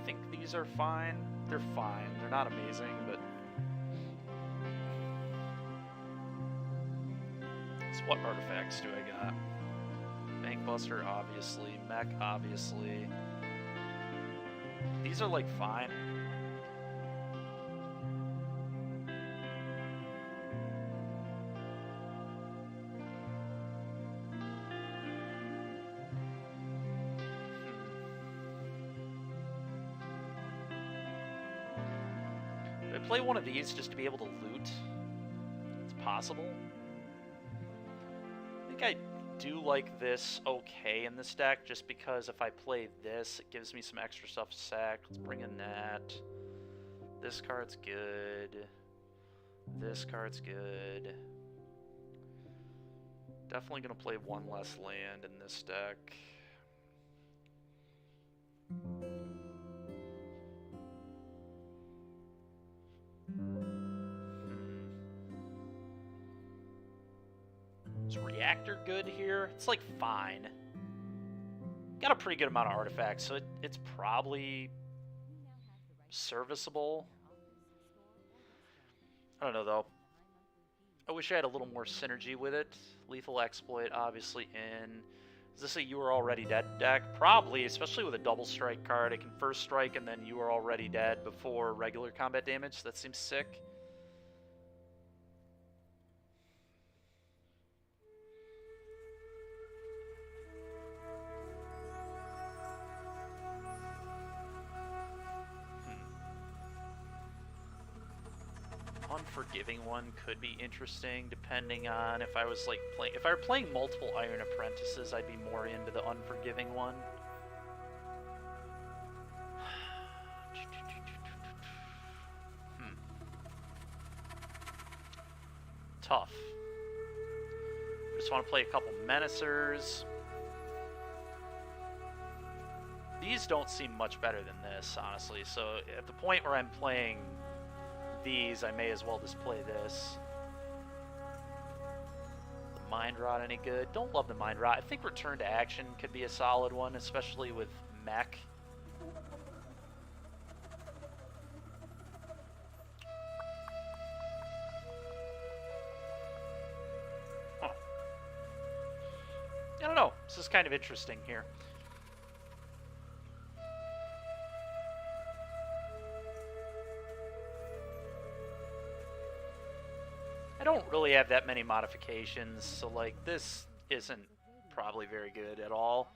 think these are fine. They're fine. They're not amazing, but... So what artifacts do I got? Bankbuster, obviously. Mech, obviously. These are, like, fine. Do I play one of these just to be able to loot? It's possible. I think I do like this okay in this deck, just because if I play this, it gives me some extra stuff to sack. Let's bring in that. This card's good. This card's good. Definitely gonna play one less land in this deck. Is Reactor good here? It's like fine. Got a pretty good amount of artifacts, so it's probably serviceable. I don't know though. I wish I had a little more synergy with it. Lethal Exploit, obviously in. Is this a You Are Already Dead deck? Probably, especially with a double strike card. It can first strike and then You Are Already Dead before regular combat damage. That seems sick. Unforgiving one could be interesting, depending on if I was like playing. If I were playing multiple Iron Apprentices, I'd be more into the Unforgiving one. Tough. Just want to play a couple Menacers. These don't seem much better than this, honestly. So at the point where I'm playing these, I may as well just play this. The Mind Rot any good? Don't love the Mind Rot. I think Return to Action could be a solid one, especially with Mech. Huh. I don't know. This is kind of interesting here. I don't really have that many modifications, so like this isn't probably very good at all.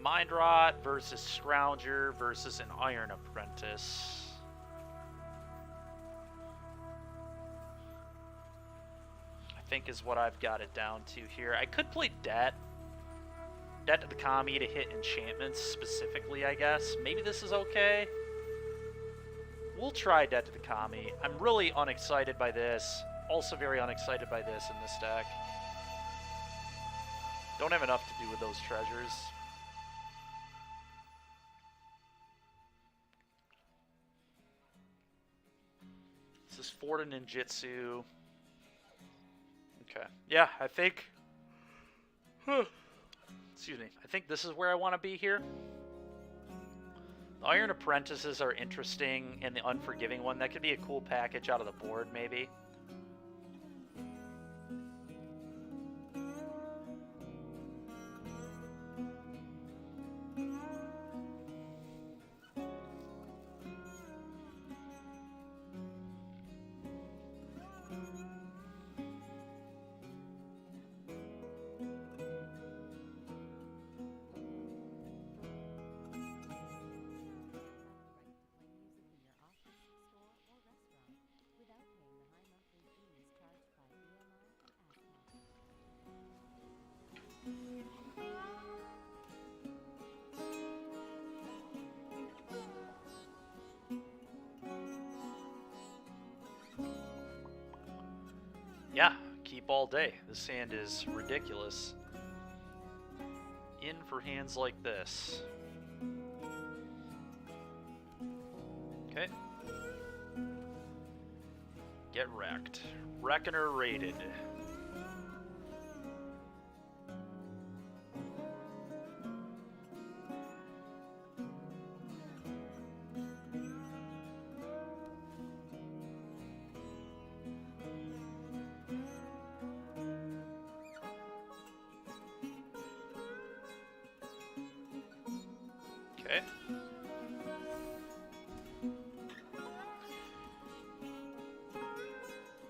Mind Rot versus Scrounger versus an Iron Apprentice. I think is what I've got it down to here. I could play Debt to the Kami to hit enchantments specifically, I guess. Maybe this is okay. We'll try Debt to the Kami. I'm really unexcited by this. Also very unexcited by this in this deck. Don't have enough to do with those treasures. This is Fort and Ninjutsu. Okay. Yeah, I think... Excuse me. I think this is where I want to be here. The Iron Apprentices are interesting, and the Unforgiving one, that could be a cool package out of the board, maybe. keep all day. This hand is ridiculous. In for hands like this. Okay. Get wrecked. Reckoner rated. Okay.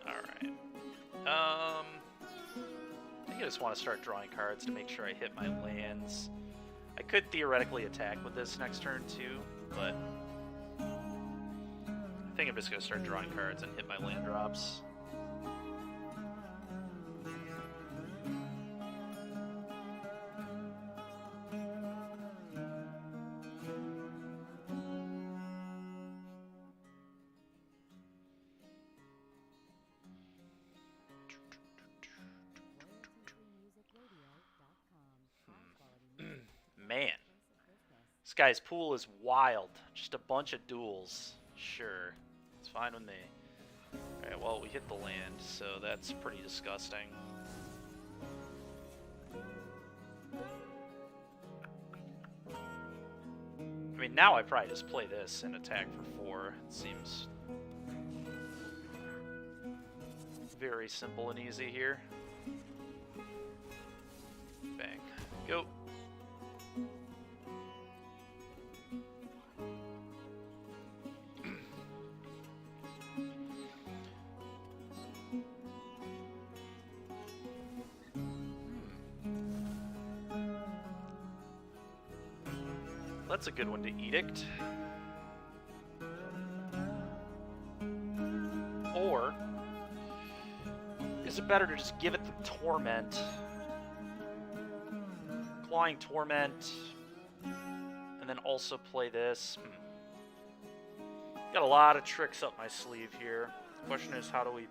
Alright. I think I just want to start drawing cards to make sure I hit my lands. I could theoretically attack with this next turn too, but I think I'm just going to start drawing cards and hit my land drops. Man, this guy's pool is wild. Just a bunch of duels. Sure, it's fine with me. Alright, well, we hit the land, so that's pretty disgusting. I mean, now I probably just play this and attack for 4. It seems very simple and easy here. Bang. Go. That's a good one to Edict. Or is it better to just give it the Torment? Clawing Torment, and then also play this. Got a lot of tricks up my sleeve here. The question is, how do we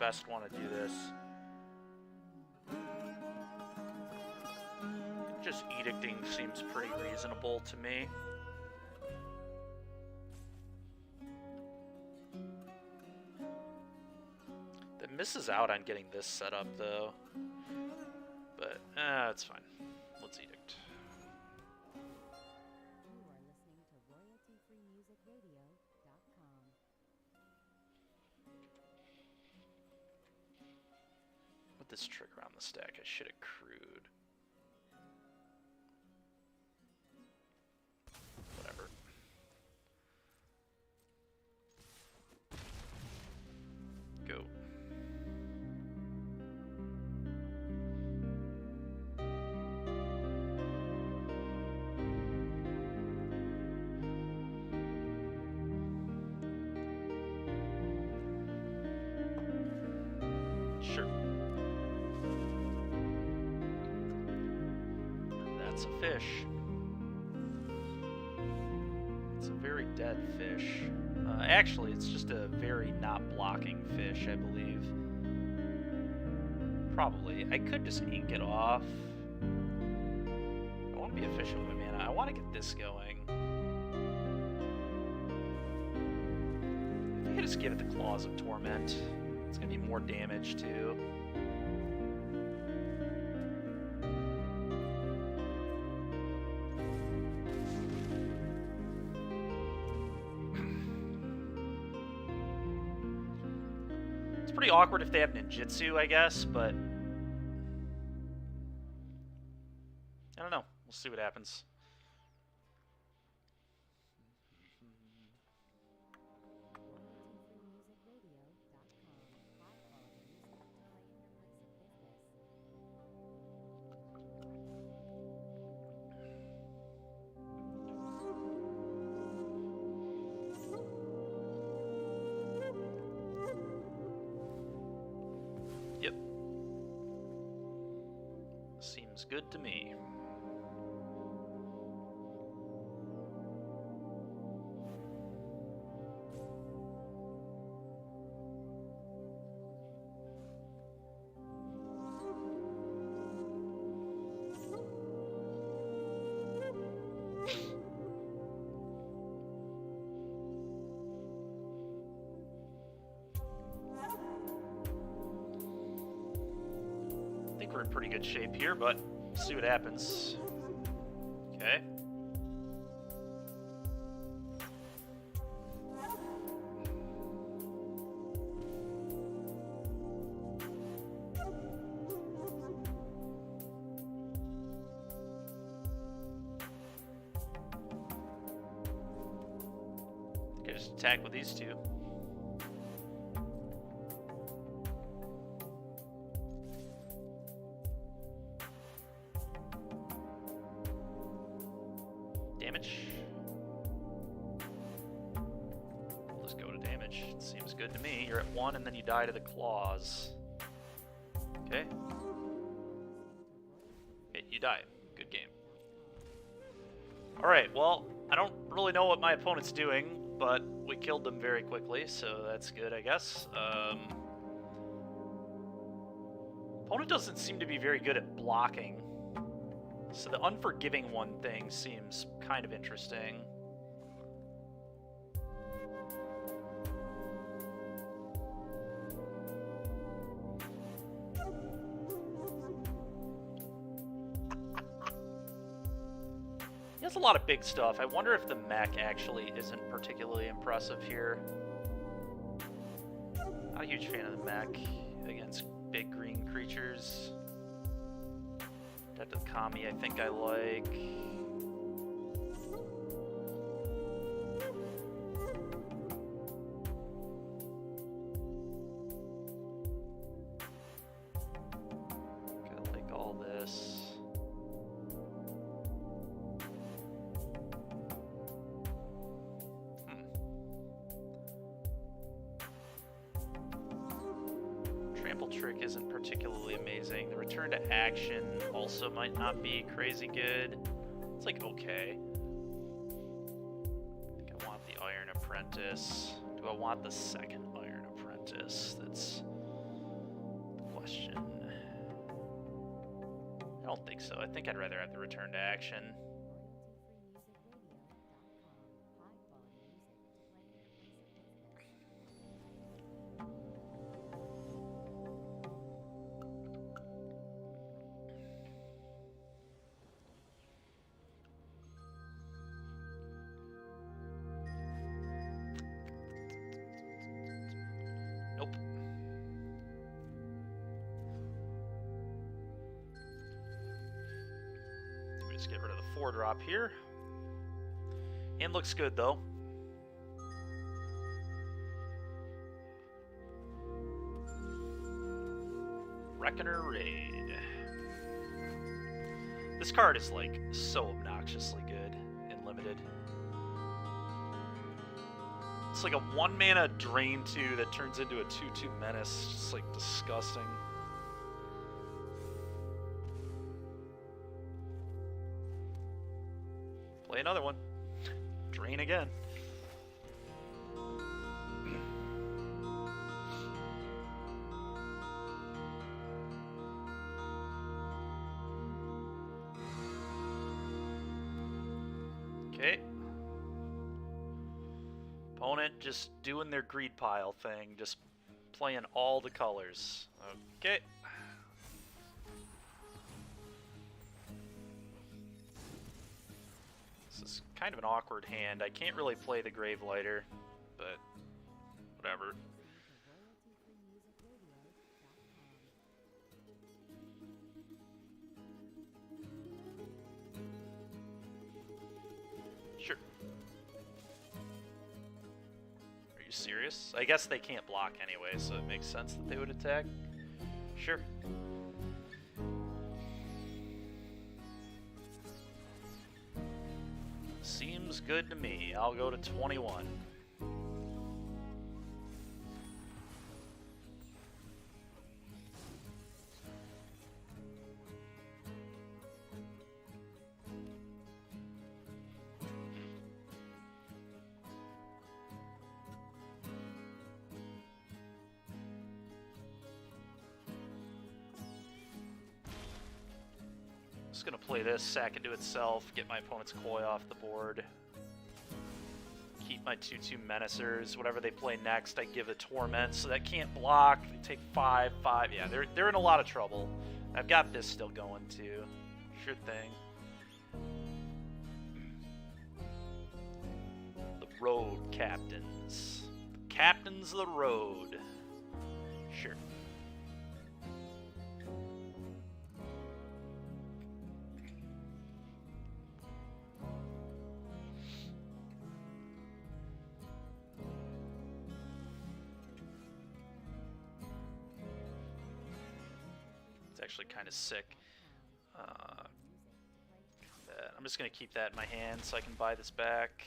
best want to do this? Just edicting seems pretty reasonable to me. That misses out on getting this set up, though. But, it's fine. Let's edict. You are listening to royaltyfreemusicradio.com. Put this trick around the stack. I should have crewed. Whatever. Go. Sure. That's a fish. It's a very dead fish. Actually, it's just a very not blocking fish, I believe. Probably. I could just ink it off. I want to be efficient with my mana. I want to get this going. I think I just give it the Claws of Torment. It's going to be more damage, too. It's pretty awkward if they have ninjutsu, I guess, but I don't know. We'll see what happens. Yep. Seems good to me. we're in pretty good shape here, but we'll see what happens. Okay. Okay, just attack with these two. Damage. We'll just go to damage. It seems good to me. You're at 1 and then you die to the claws. Okay. Okay, you die. Good game. Alright, well, I don't really know what my opponent's doing, but we killed them very quickly, so that's good, I guess. Opponent doesn't seem to be very good at blocking. So the unforgiving one thing seems kind of interesting. He has a lot of big stuff. I wonder if the mech actually isn't particularly impressive here. Not a huge fan of the mech against big green creatures. Type of Kami I think I like. Kinda like all this. Trample trick isn't particularly amazing. The return to action also might not be crazy good. It's like okay. I think I want the Iron Apprentice. Do I want the second Iron Apprentice? That's the question. I don't think so. I think I'd rather have the return to action. Nope. We just get rid of the 4-drop here. And looks good though. Reckoner Raid. This card is like so obnoxiously good in limited. It's like a 1-mana drain 2 that turns into a 2/2 menace. Just like disgusting. Play another one. Drain again. Okay. Opponent just doing their greed pile thing, just playing all the colors. Okay. This is kind of an awkward hand. I can't really play the Gravelighter, but whatever. Sure. Are you serious? I guess they can't block anyway, so it makes sense that they would attack. Sure. Seems good to me. I'll go to 21. Just gonna play this, sack it to itself, get my opponent's Koi off the board. Keep my 2/2 Menacers. Whatever they play next, I give a Torment, so that can't block. They take 5/5. Yeah, they're in a lot of trouble. I've got this still going too. Sure thing. The road captains. The captains of the road. Sure. It's actually kind of sick. I'm just going to keep that in my hand so I can buy this back.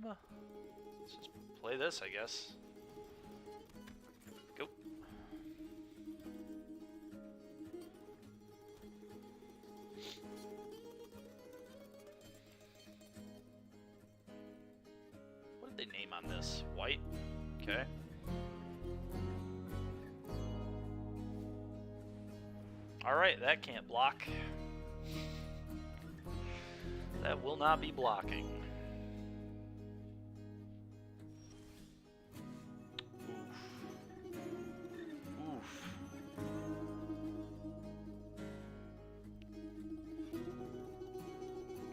Let's just play this, I guess. Go. What did they name on this? White? Okay. Alright, that can't block. That will not be blocking. Oof.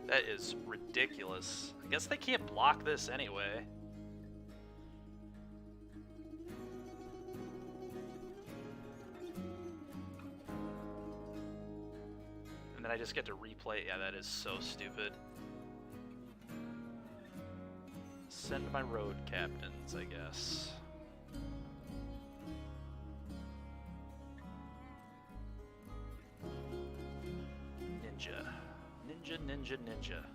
That is ridiculous. I guess they can't block this anyway. And then I just get to replay. Yeah, that is so stupid. Send my road captains, I guess. Ninja. Ninja, ninja, ninja.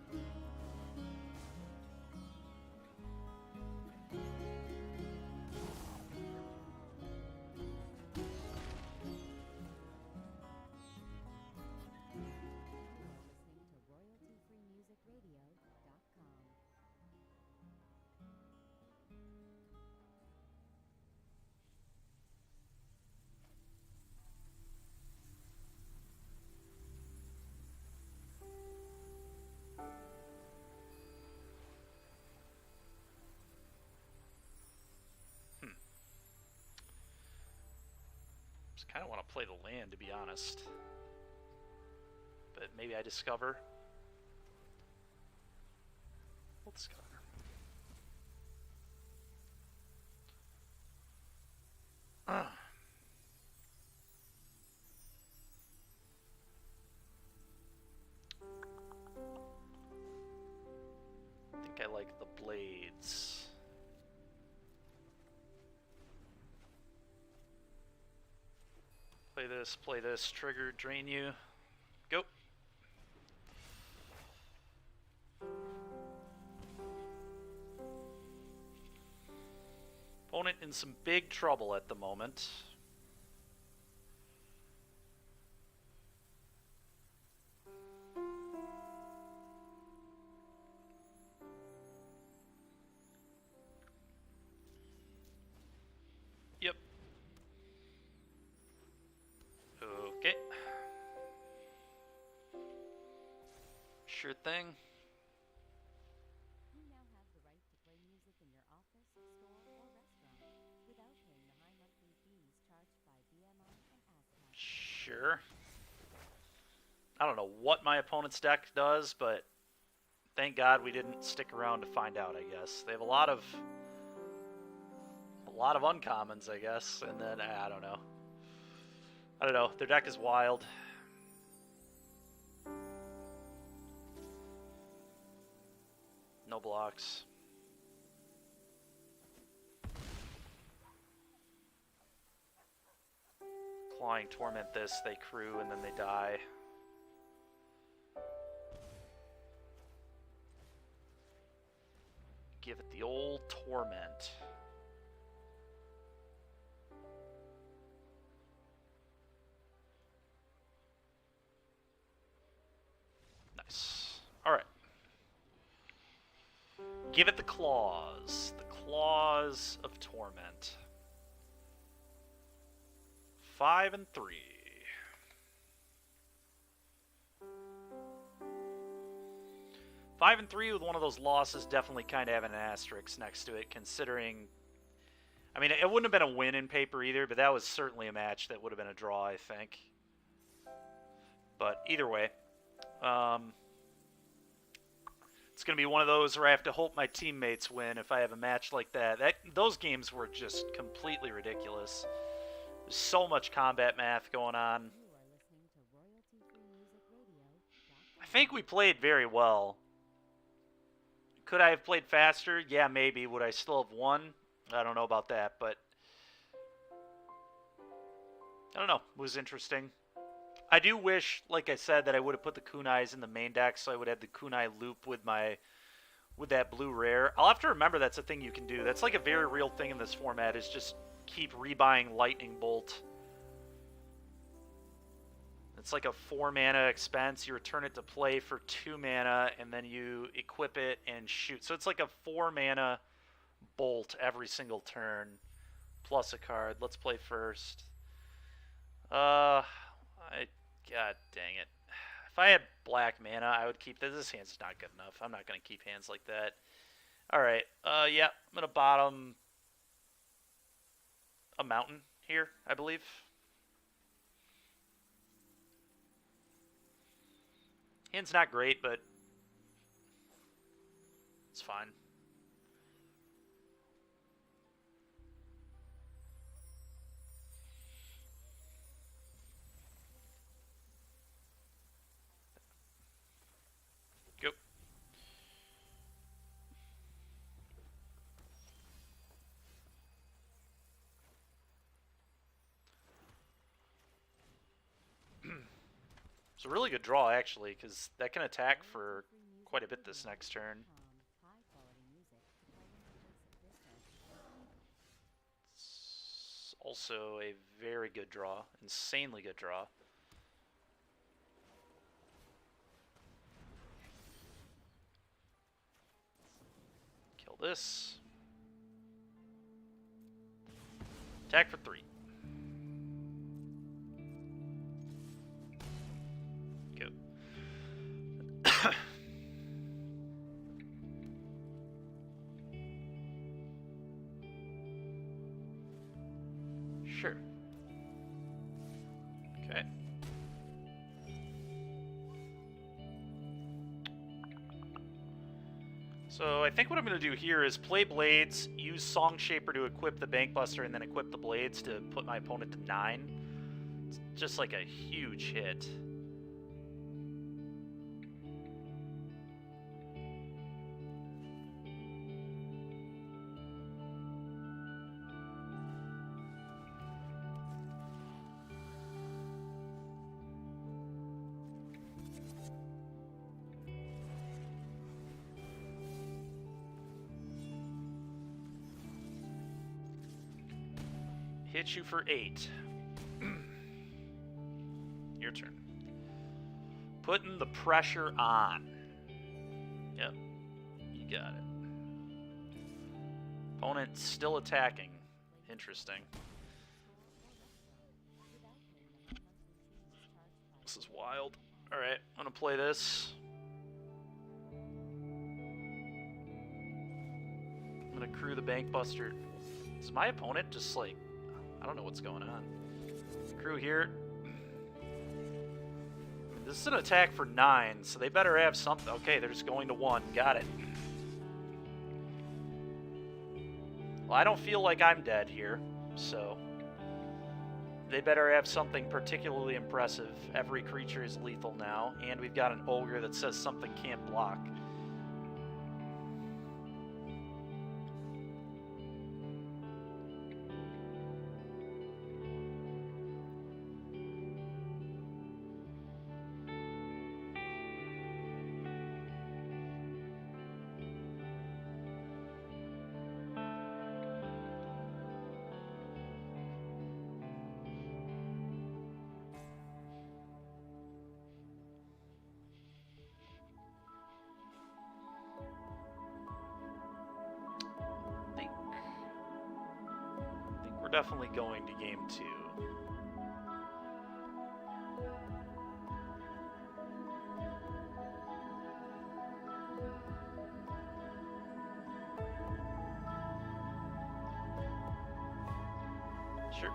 Just kind of want to play the land, to be honest. But maybe I discover. We'll discover. I think I like the blades. Play this, trigger, drain you. Go. Opponent in some big trouble at the moment. Yep. Okay. Sure thing. You now have the right to play music in your office, store, or restaurant without paying the high monthly fees charged by BMI and ASCAP. Sure. I don't know what my opponent's deck does, but thank God we didn't stick around to find out, I guess. They have a lot of uncommons, I guess, and then I don't know. I don't know. Their deck is wild. No blocks. Clawing torment this, they crew, and then they die. Give it the old torment. Nice. Alright. Give it the claws. The claws of torment. 5 and 3. Five and 3 with one of those losses definitely kind of having an asterisk next to it, considering I mean, it wouldn't have been a win in paper either, but that was certainly a match that would have been a draw, I think. But either way, it's going to be one of those where I have to hope my teammates win if I have a match like that. Those games were just completely ridiculous. There's so much combat math going on. You are listening to royalty-free-music-radio.com. I think we played very well. Could I have played faster? Yeah, maybe. Would I still have won? I don't know about that, but I don't know. It was interesting. I do wish, like I said, that I would have put the kunais in the main deck so I would have the kunai loop with that blue rare. I'll have to remember that's a thing you can do. That's like a very real thing in this format, is just keep rebuying Lightning Bolt. It's like a 4 mana expense. You return it to play for 2 mana, and then you equip it and shoot. So it's like a 4 mana bolt every single turn, plus a card. Let's play first. God dang it. If I had black mana, I would keep this. This hand's not good enough. I'm not going to keep hands like that. Alright, yeah, I'm going to bottom a mountain here, I believe. Hand's not great, but it's fine. Go. It's a really good draw, actually, because that can attack for quite a bit this next turn. It's also a very good draw. Insanely good draw. Kill this. Attack for 3. Go. Sure. Okay. So I think what I'm going to do here is play Blades, use Song Shaper to equip the Bankbuster, and then equip the Blades to put my opponent to 9. It's just like a huge hit. Hit you for 8. Your turn. Putting the pressure on. Yep. You got it. Opponent still attacking. Interesting. This is wild. Alright, I'm gonna play this. I'm gonna crew the Bankbuster. Is my opponent just like... I don't know what's going on. Crew here. This is an attack for 9, so they better have something. Okay, they're just going to 1. Got it. Well, I don't feel like I'm dead here, so they better have something particularly impressive. Every creature is lethal now, and we've got an ogre that says something can't block. We're definitely going to game 2. Sure.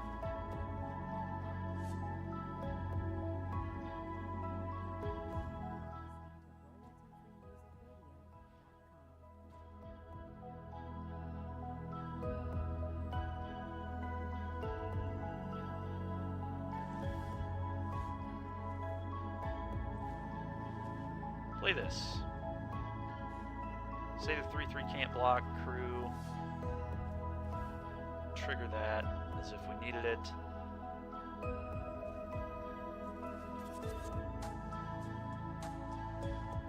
Play this. Say the 3/3 can't block crew. Trigger that as if we needed it.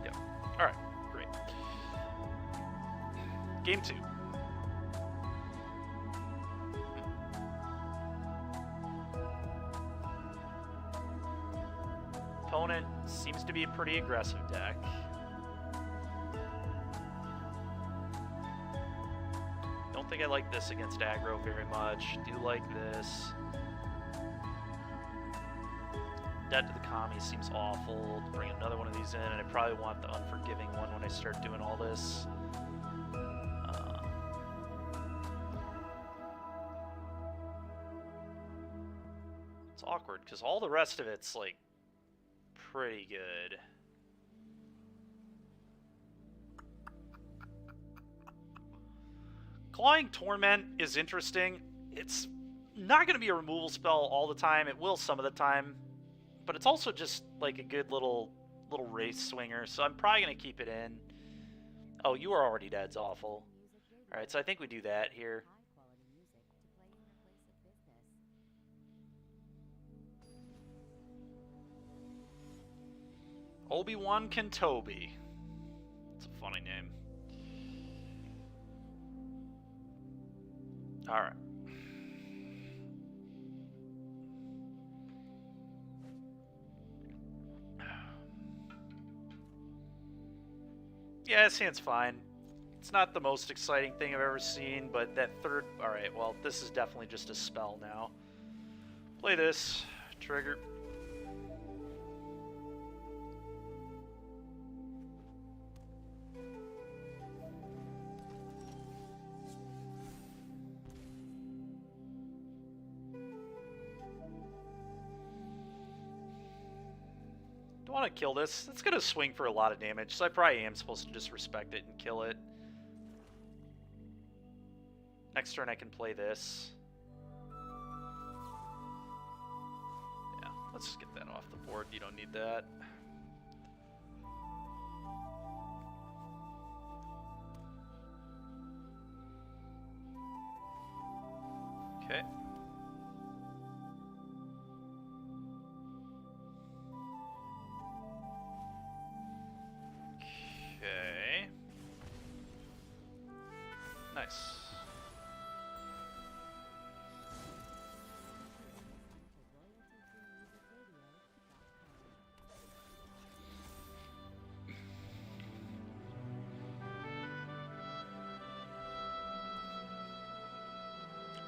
Yep. Alright, great. Game 2. Opponent seems to be a pretty aggressive deck. Don't think I like this against aggro very much. Do like this. Dead to the commie seems awful. Bring another one of these in, and I probably want the unforgiving one when I start doing all this. It's awkward because all the rest of it's like pretty good. Clawing Torment is interesting. It's not going to be a removal spell all the time. It will some of the time. But it's also just like a good little race swinger. So I'm probably going to keep it in. Oh, you are already dead. It's awful. Alright, so I think we do that here. Obi-Wan Kenobi. It's a funny name. Alright. Yeah, this hand's fine. It's not the most exciting thing I've ever seen, but that third... Alright, well, this is definitely just a spell now. Play this. Trigger. Want to kill this. It's going to swing for a lot of damage, so I probably am supposed to just respect it and kill it. Next turn I can play this. Yeah, let's just get that off the board. You don't need that. Okay. Okay. Nice.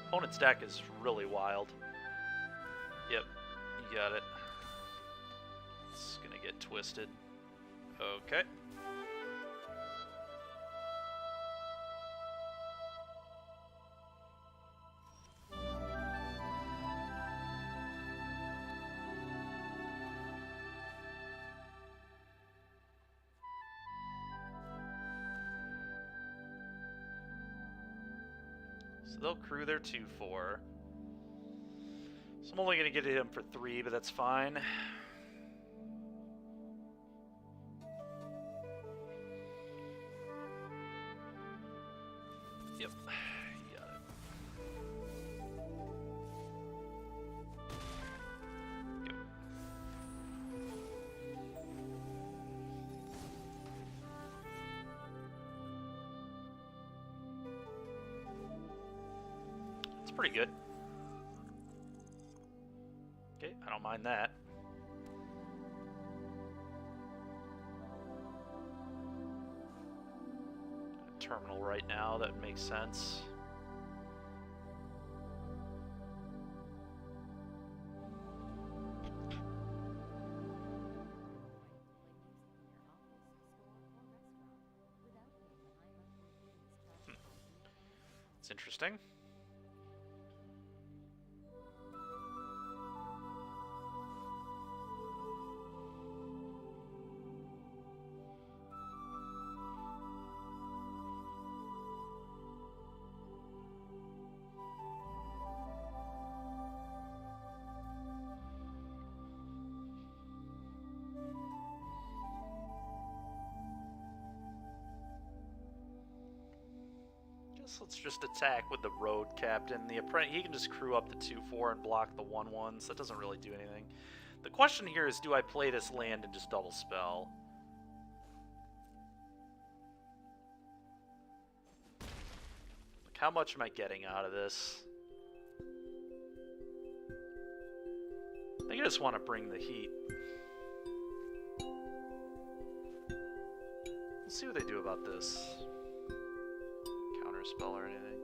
Opponent's deck is really wild. Yep, you got it. It's gonna get twisted. Okay. So they'll crew their 2/4. So I'm only going to get him for 3, but that's fine. Yep, you got it. Go. It's pretty good. Okay, I don't mind that. Terminal right now, that makes sense. It's interesting. So let's just attack with the road captain. The apprentice, he can just crew up the 2/4 and block the 1/1s. That doesn't really do anything. The question here is, do I play this land and just double spell? Like, how much am I getting out of this? I think I just want to bring the heat. We'll see what they do about this. Counter spell or anything?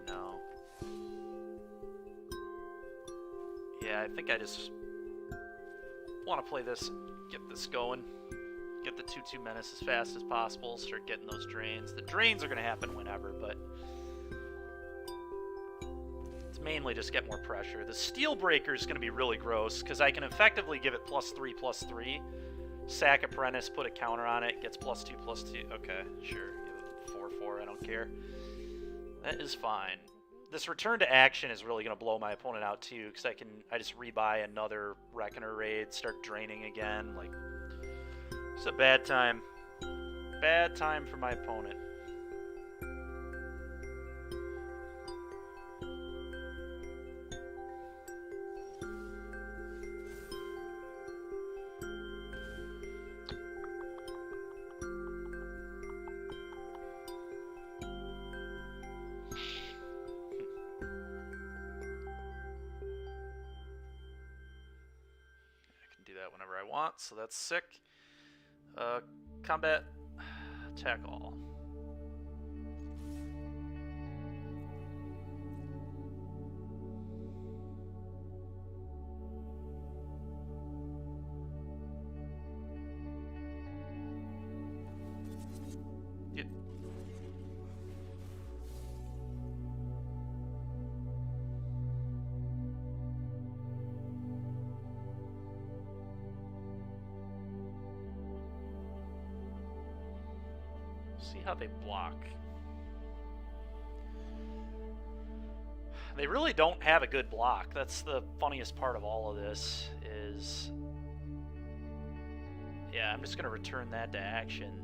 No. Yeah, I think I just want to play this, get this going. Get the 2/2 menace as fast as possible, start getting those drains. The drains are going to happen whenever, but it's mainly just get more pressure. The Steel Breaker is going to be really gross, because I can effectively give it +3/+3. Sack Apprentice, put a counter on it, gets +2/+2. Okay, sure. Give it 4/4, I don't care. That is fine. This return to action is really going to blow my opponent out too, because I just rebuy another Reckoner raid, start draining again. Like, it's a bad time. Bad time for my opponent. Whenever I want, so that's sick. Combat, attack all. Yep. See how they block. They really don't have a good block. That's the funniest part of all of this is... Yeah, I'm just going to return that to action.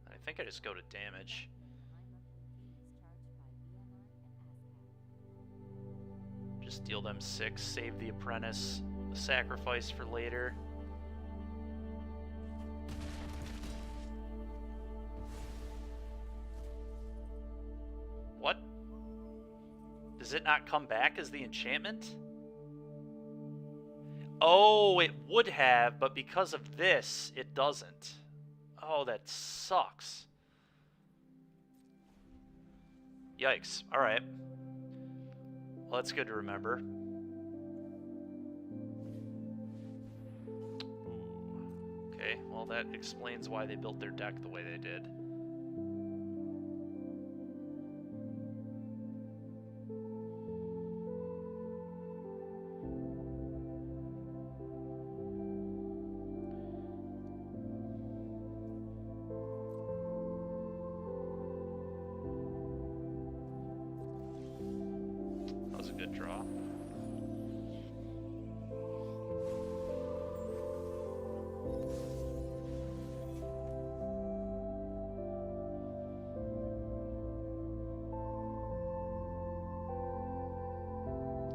I think I just go to damage. Just deal them 6, save the apprentice, sacrifice for later. What? Does it not come back as the enchantment? Oh, it would have, but because of this, it doesn't. Oh, that sucks. Yikes. Alright. Well, that's good to remember. Okay, well that explains why they built their deck the way they did. That was a good draw.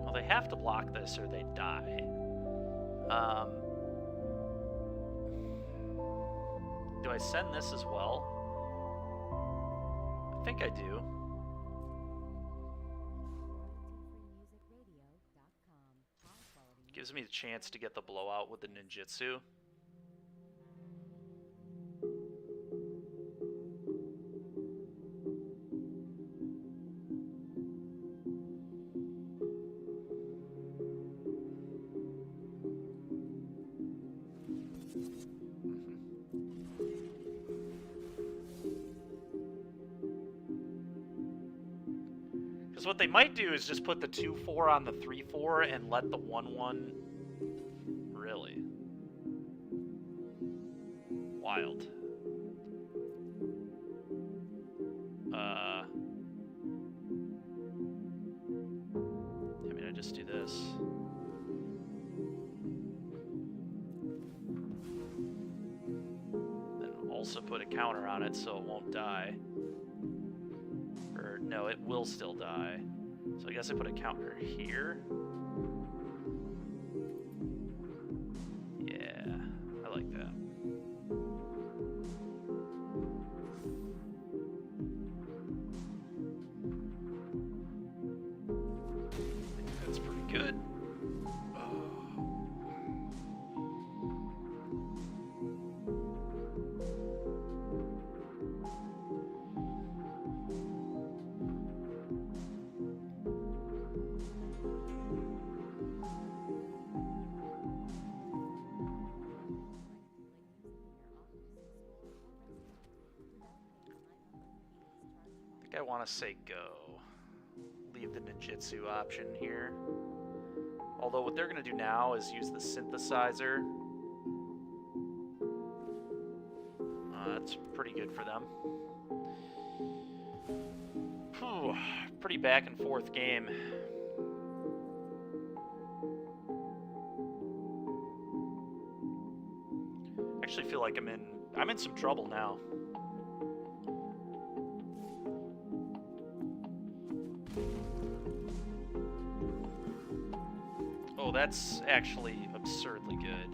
Well, they have to block this or they die. Do I send this as well? I think I do. Gives me the chance to get the blowout with the ninjutsu. Because what they might do is just put the 2/4 on the 3/4 and let the 1/1... Really? Wild. put a counter on it so it won't die. Or, no, it will still die. So I guess I put a counter here. Yeah, I like that. That's pretty good. I think I want to say go. Leave the ninjutsu option here. Although what they're going to do now is use the synthesizer. That's pretty good for them. Whew, pretty back and forth game. I actually feel like I'm in some trouble now. Oh, that's actually absurdly good.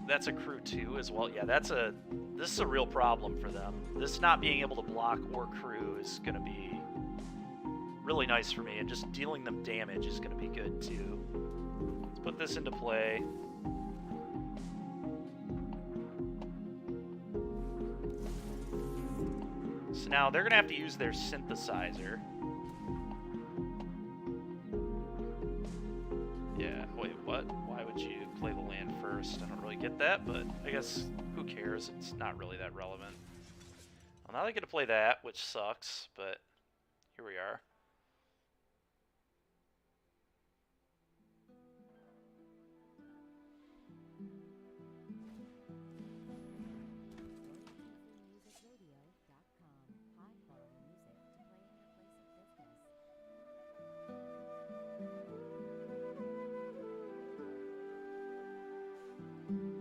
That's a crew 2 as well. Yeah, this is a real problem for them. This not being able to block or crew is going to be really nice for me, and just dealing them damage is going to be good too. Let's put this into play. So now they're going to have to use their synthesizer. Yeah, wait, what? Why would you play the land first? I don't really get that, but I guess who cares? It's not really that relevant. Well, now they get to play that, which sucks, but here we are.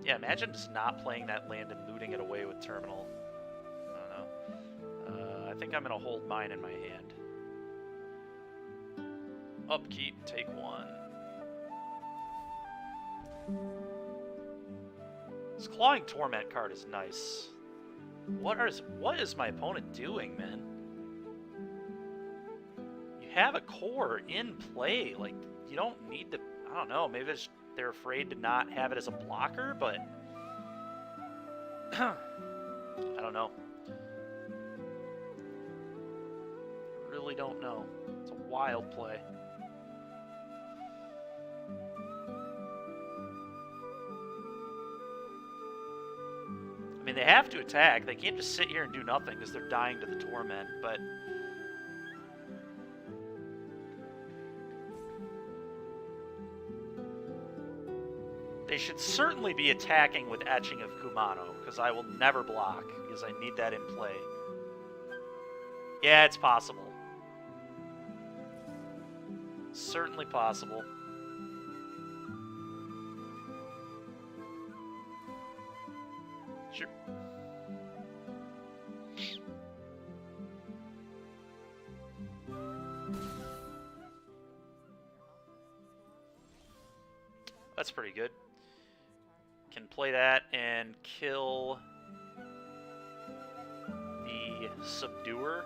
Yeah, imagine just not playing that land and looting it away with Terminal. I don't know. I think I'm going to hold mine in my hand. Upkeep, take 1. This Clawing Torment card is nice. What is my opponent doing, man? You have a core in play. Like, you don't need to... I don't know, maybe they're afraid to not have it as a blocker, but... I don't know. Really don't know. It's a wild play. I mean, they have to attack. They can't just sit here and do nothing because they're dying to the Torment, but... They should certainly be attacking with Etching of Kumano, because I will never block, because I need that in play. Yeah, it's possible. Certainly possible. Sure. That's pretty good. Can play that and kill the Subduer.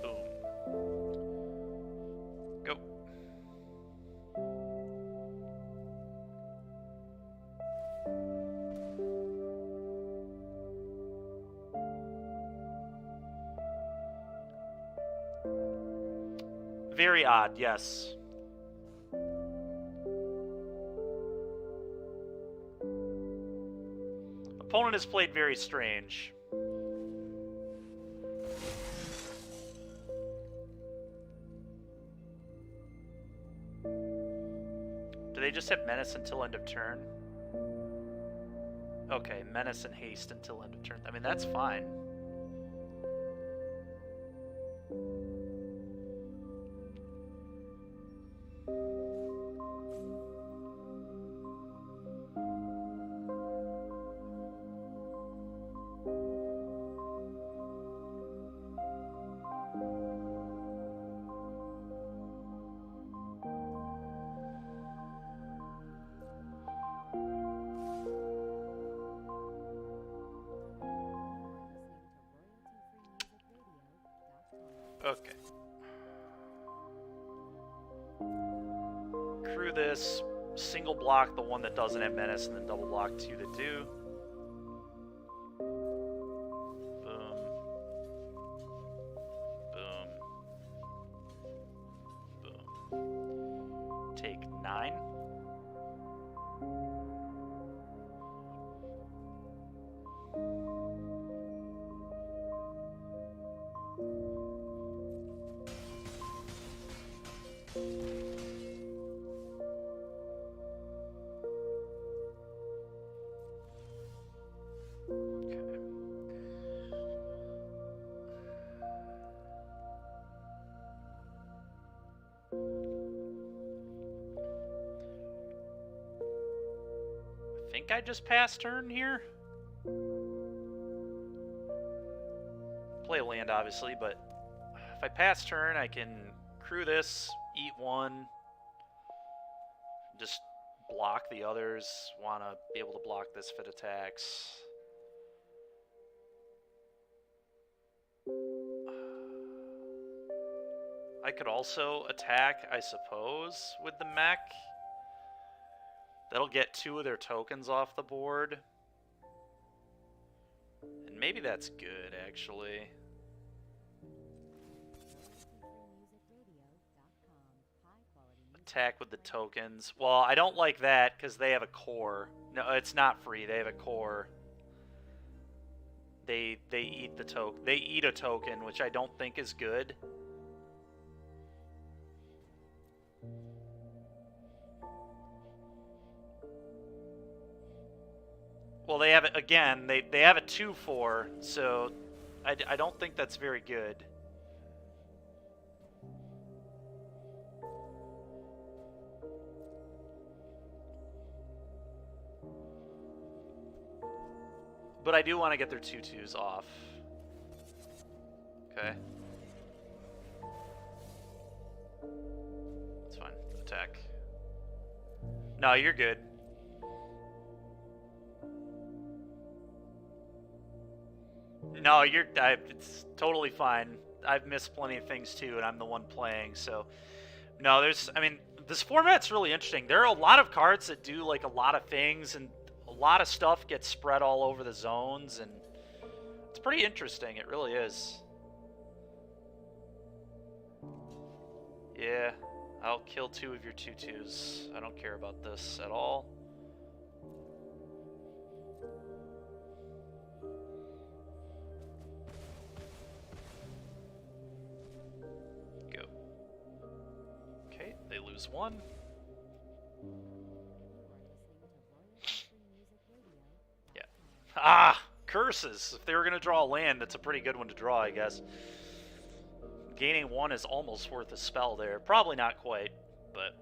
Boom. Go. Very odd, yes. Opponent has played very strange. Do they just have Menace until end of turn? Okay, menace and haste until end of turn. I mean, that's fine. Okay. Crew this, single block the one that doesn't have menace, and then double block two that do. Boom. Boom. Boom. Take 9. I think I just passed turn here. Play a land, obviously, but if I pass turn, I can crew this, eat 1, just block the others. Want to be able to block this if it attacks. I could also attack, I suppose, with the mech. That'll get 2 of their tokens off the board. And maybe that's good, actually. Attack with the tokens. Well, I don't like that because they have a core. No, it's not free. They have a core. They eat the token. They eat a token, which I don't think is good. Well, they have it again. They have a 2/4, so I don't think that's very good. But I do want to get their 2/2s off. Okay. That's fine. Attack. No, you're good. No, it's totally fine. I've missed plenty of things too, and I'm the one playing, so... No, I mean, this format's really interesting. There are a lot of cards that do, like, a lot of things, and a lot of stuff gets spread all over the zones, and it's pretty interesting. It really is. Yeah, I'll kill 2 of your 2/2s. I don't care about this at all. Go. Okay, they lose 1. Yeah. Ah! Curses! If they were going to draw a land, that's a pretty good one to draw, I guess. Gaining 1 is almost worth a spell there. Probably not quite, but...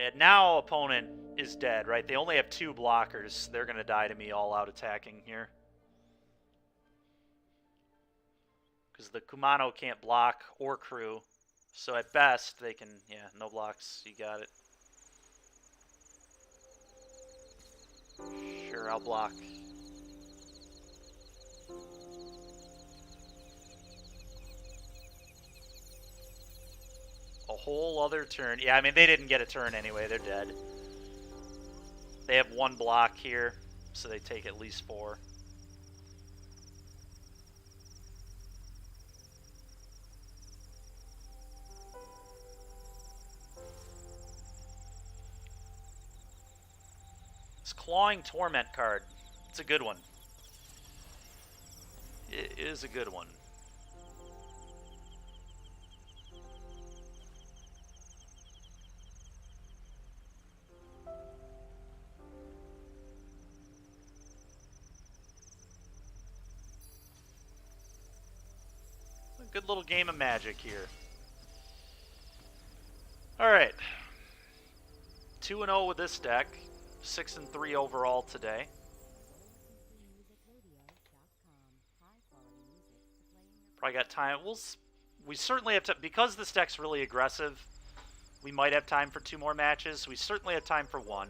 And now opponent is dead, right? They only have 2 blockers. They're going to die to me all out attacking here. Because the Kumano can't block or crew. So at best, they can... Yeah, no blocks. You got it. Sure, I'll block. A whole other turn. Yeah, I mean, they didn't get a turn anyway. They're dead. They have 1 block here, so they take at least 4. This Clawing Torment card. It's a good one. It is a good one. Good little game of Magic here. Alright. 2-0 with this deck. 6-3 overall today. Probably got time. We certainly have to, because this deck's really aggressive, we might have time for 2 more matches. We certainly have time for 1.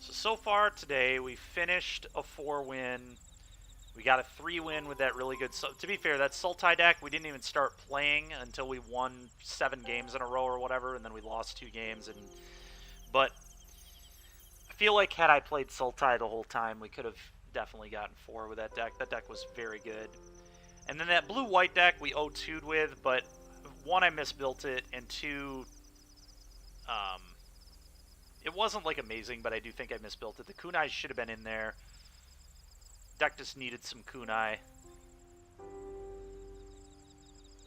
So far today, we finished a 4-win. We got a 3-win with that really good... to be fair, that Sultai deck, we didn't even start playing until we won 7 games in a row or whatever, and then we lost 2 games. But I feel like had I played Sultai the whole time, we could have definitely gotten 4 with that deck. That deck was very good. And then that blue-white deck we 0-2'd with, but 1, I misbuilt it, and 2... it wasn't, like, amazing, but I do think I misbuilt it. The kunai should have been in there. Deck just needed some kunai.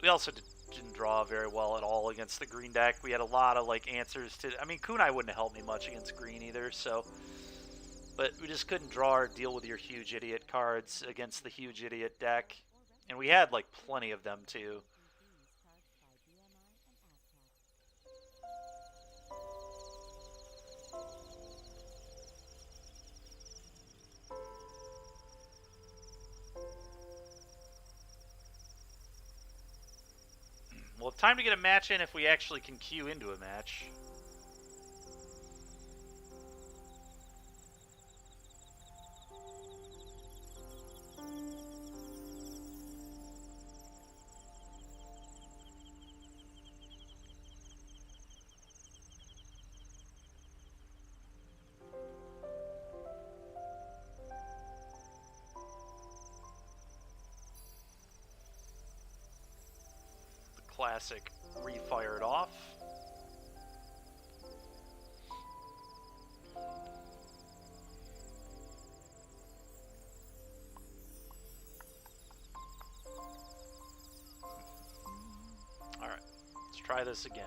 We also didn't draw very well at all against the green deck. We had a lot of, like, answers to... I mean, kunai wouldn't have helped me much against green either, so... But we just couldn't draw or deal with your huge idiot cards against the huge idiot deck. And we had, like, plenty of them, too. We'll have time to get a match in if we actually can queue into a match. Classic refired off. All right, let's try this again.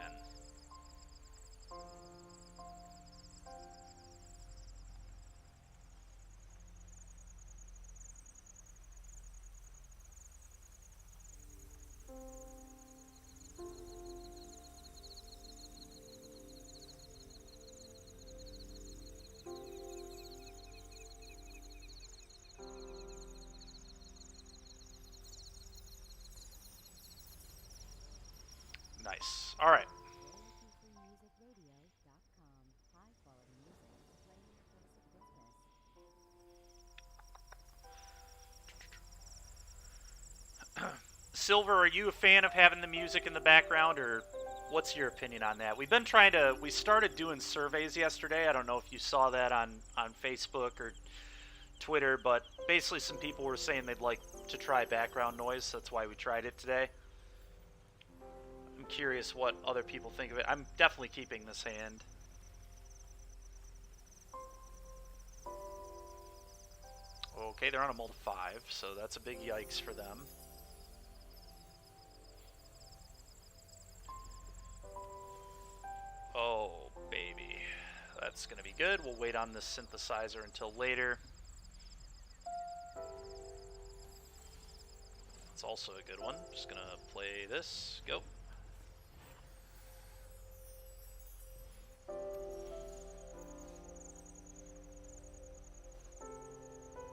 Nice. All right. Silver, are you a fan of having the music in the background, or what's your opinion on that? We've been trying to... We started doing surveys yesterday. I don't know if you saw that on Facebook or Twitter, but basically some people were saying they'd like to try background noise, so that's why we tried it today. I'm curious what other people think of it. I'm definitely keeping this hand. Okay, they're on a multi 5, so that's a big yikes for them. Oh, baby. That's going to be good. We'll wait on this synthesizer until later. It's also a good one. Just going to play this. Go.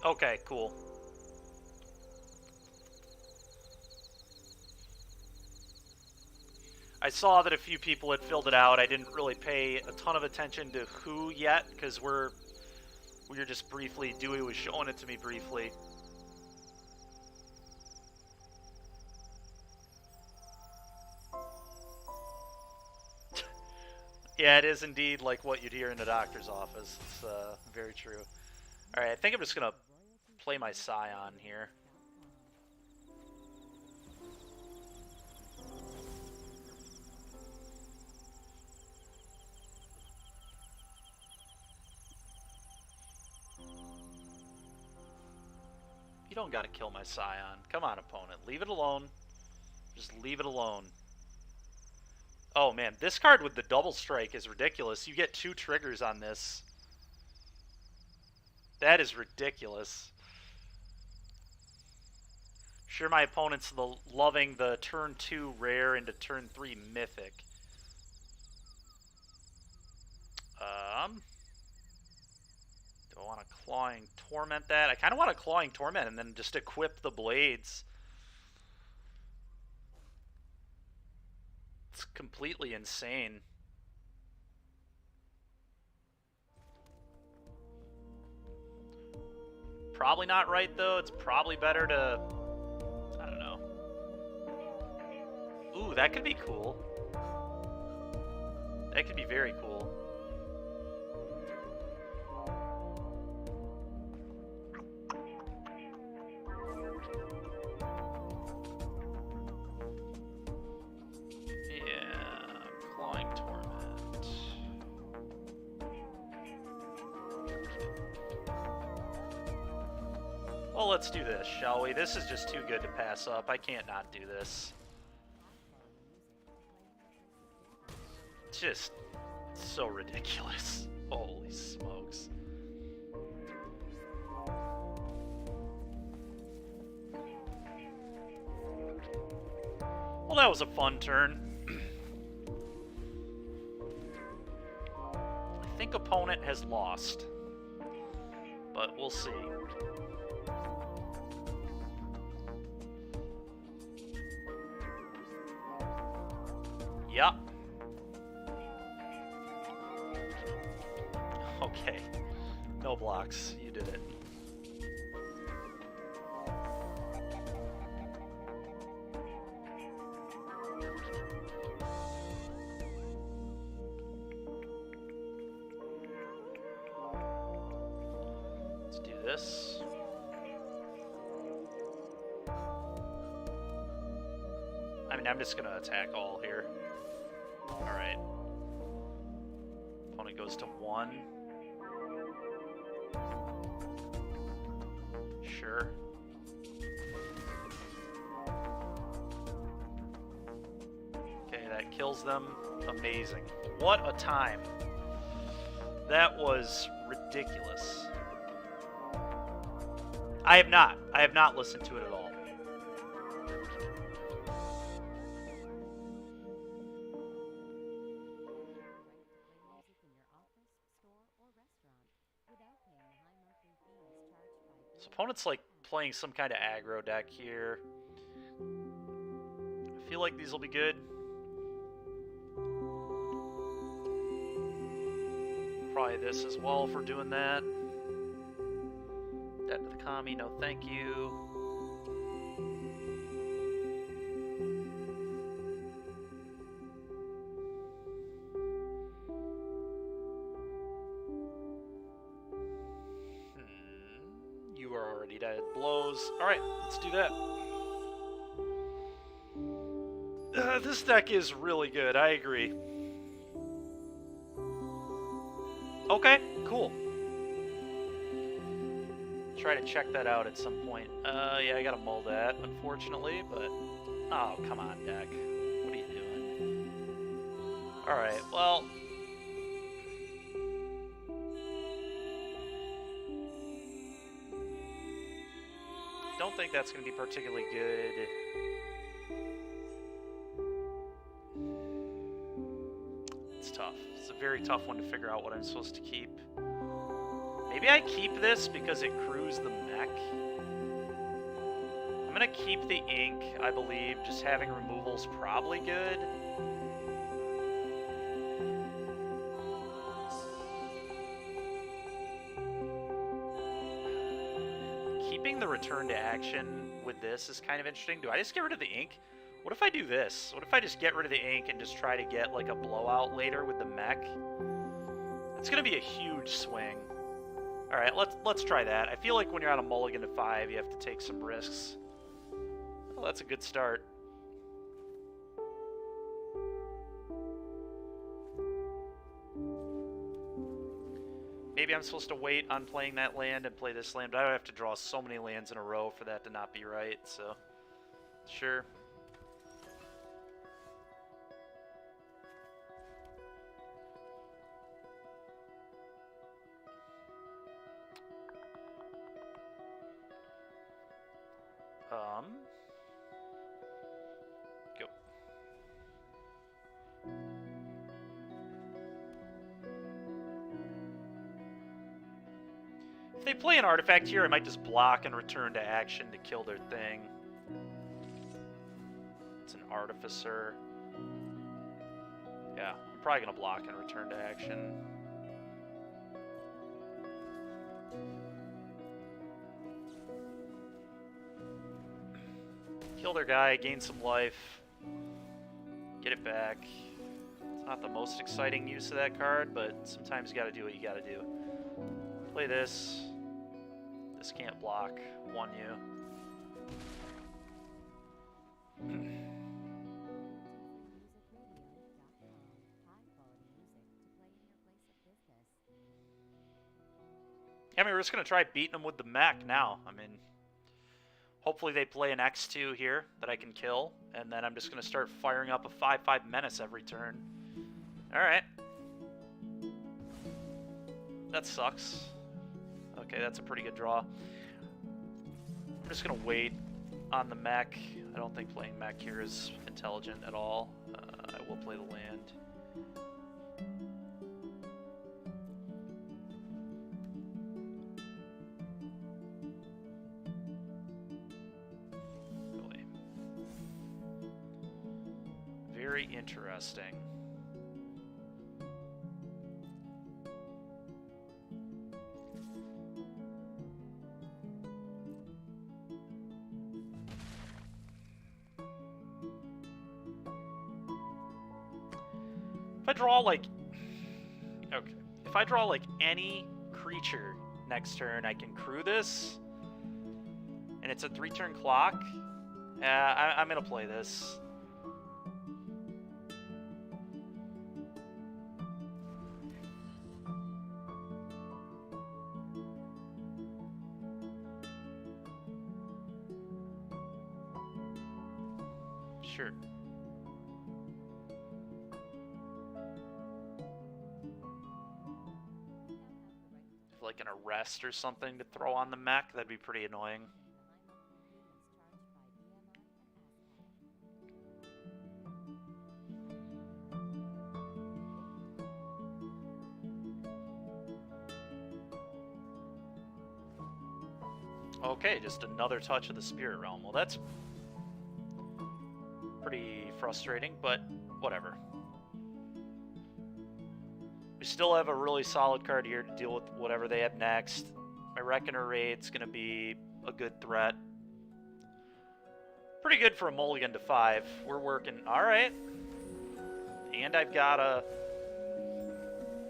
Okay, cool. I saw that a few people had filled it out. I didn't really pay a ton of attention to who yet, because we were just briefly, Dewey was showing it to me briefly. Yeah, it is indeed like what you'd hear in the doctor's office. It's very true. Alright, I think I'm just gonna play my Scion here. You don't gotta kill my Scion. Come on, opponent. Leave it alone. Just leave it alone. Oh man, this card with the double strike is ridiculous. You get 2 triggers on this. That is ridiculous. Sure, my opponent's loving the turn 2 rare into turn 3 mythic. Do I want to Clawing Torment that? I kind of want to Clawing Torment and then just equip the blades. It's completely insane. Probably not right, though. It's probably better to... I don't know. Ooh, that could be cool. That could be very cool. Yeah, Clawing Torment. Well, let's do this, shall we? This is just too good to pass up. I can't not do this. It's just so ridiculous. Holy smokes. Well, that was a fun turn. I think opponent has lost, but we'll see. Yep. Okay. No blocks. You did it. Let's do this. I mean, I'm just gonna attack all here. Alright. Opponent goes to 1. Sure. Okay, that kills them. Amazing. What a time. That was ridiculous. I have not listened to it at all. So opponent's like playing some kind of aggro deck here. I feel like these will be good. Probably this as well for doing that. Dead to the commie, no thank you. You are already dead. Blows. Alright, let's do that. This deck is really good, I agree. Okay, cool. Try to check that out at some point. Yeah, I gotta mull that, unfortunately, but... Oh, come on, deck. What are you doing? Alright, well... Don't think that's gonna be particularly good. It's tough. It's a very tough one to figure out what I'm supposed to keep. Maybe I keep this because it crews the mech. I'm gonna keep the ink, I believe. Just having removal's probably good. Keeping the return to action with this is kind of interesting. Do I just get rid of the ink? What if I do this? What if I just get rid of the ink and just try to get like a blowout later with the mech? It's gonna be a huge swing. All right, let's try that. I feel like when you're on a mulligan to 5, you have to take some risks. Well, that's a good start. Maybe I'm supposed to wait on playing that land and play this land, but I would have to draw so many lands in a row for that to not be right, so sure. Go. If they play an artifact here, I might just block and return to action to kill their thing. It's an artificer. Yeah, I'm probably going to block and return to action. Kill their guy, gain some life, get it back. It's not the most exciting use of that card, but sometimes you gotta do what you gotta do. Play this. This can't block. Won you. I mean, we're just gonna try beating them with the mech now. I mean, hopefully they play an X2 here that I can kill, and then I'm just going to start firing up a 5/5 menace every turn. Alright. That sucks. Okay, that's a pretty good draw. I'm just going to wait on the mech. I don't think playing mech here is intelligent at all. I will play the land. Very interesting. If I draw like... Okay. If I draw like any creature next turn, I can crew this. And it's a 3-turn clock. I'm going to play this. Sure. If like an arrest or something to throw on the mech, that'd be pretty annoying. Okay, just another touch of the Spirit Realm. Well, that's pretty frustrating, but whatever. We still have a really solid card here to deal with whatever they have next. My Reckoner Raid's going to be a good threat. Pretty good for a mulligan to 5. We're working. Alright. And I've got a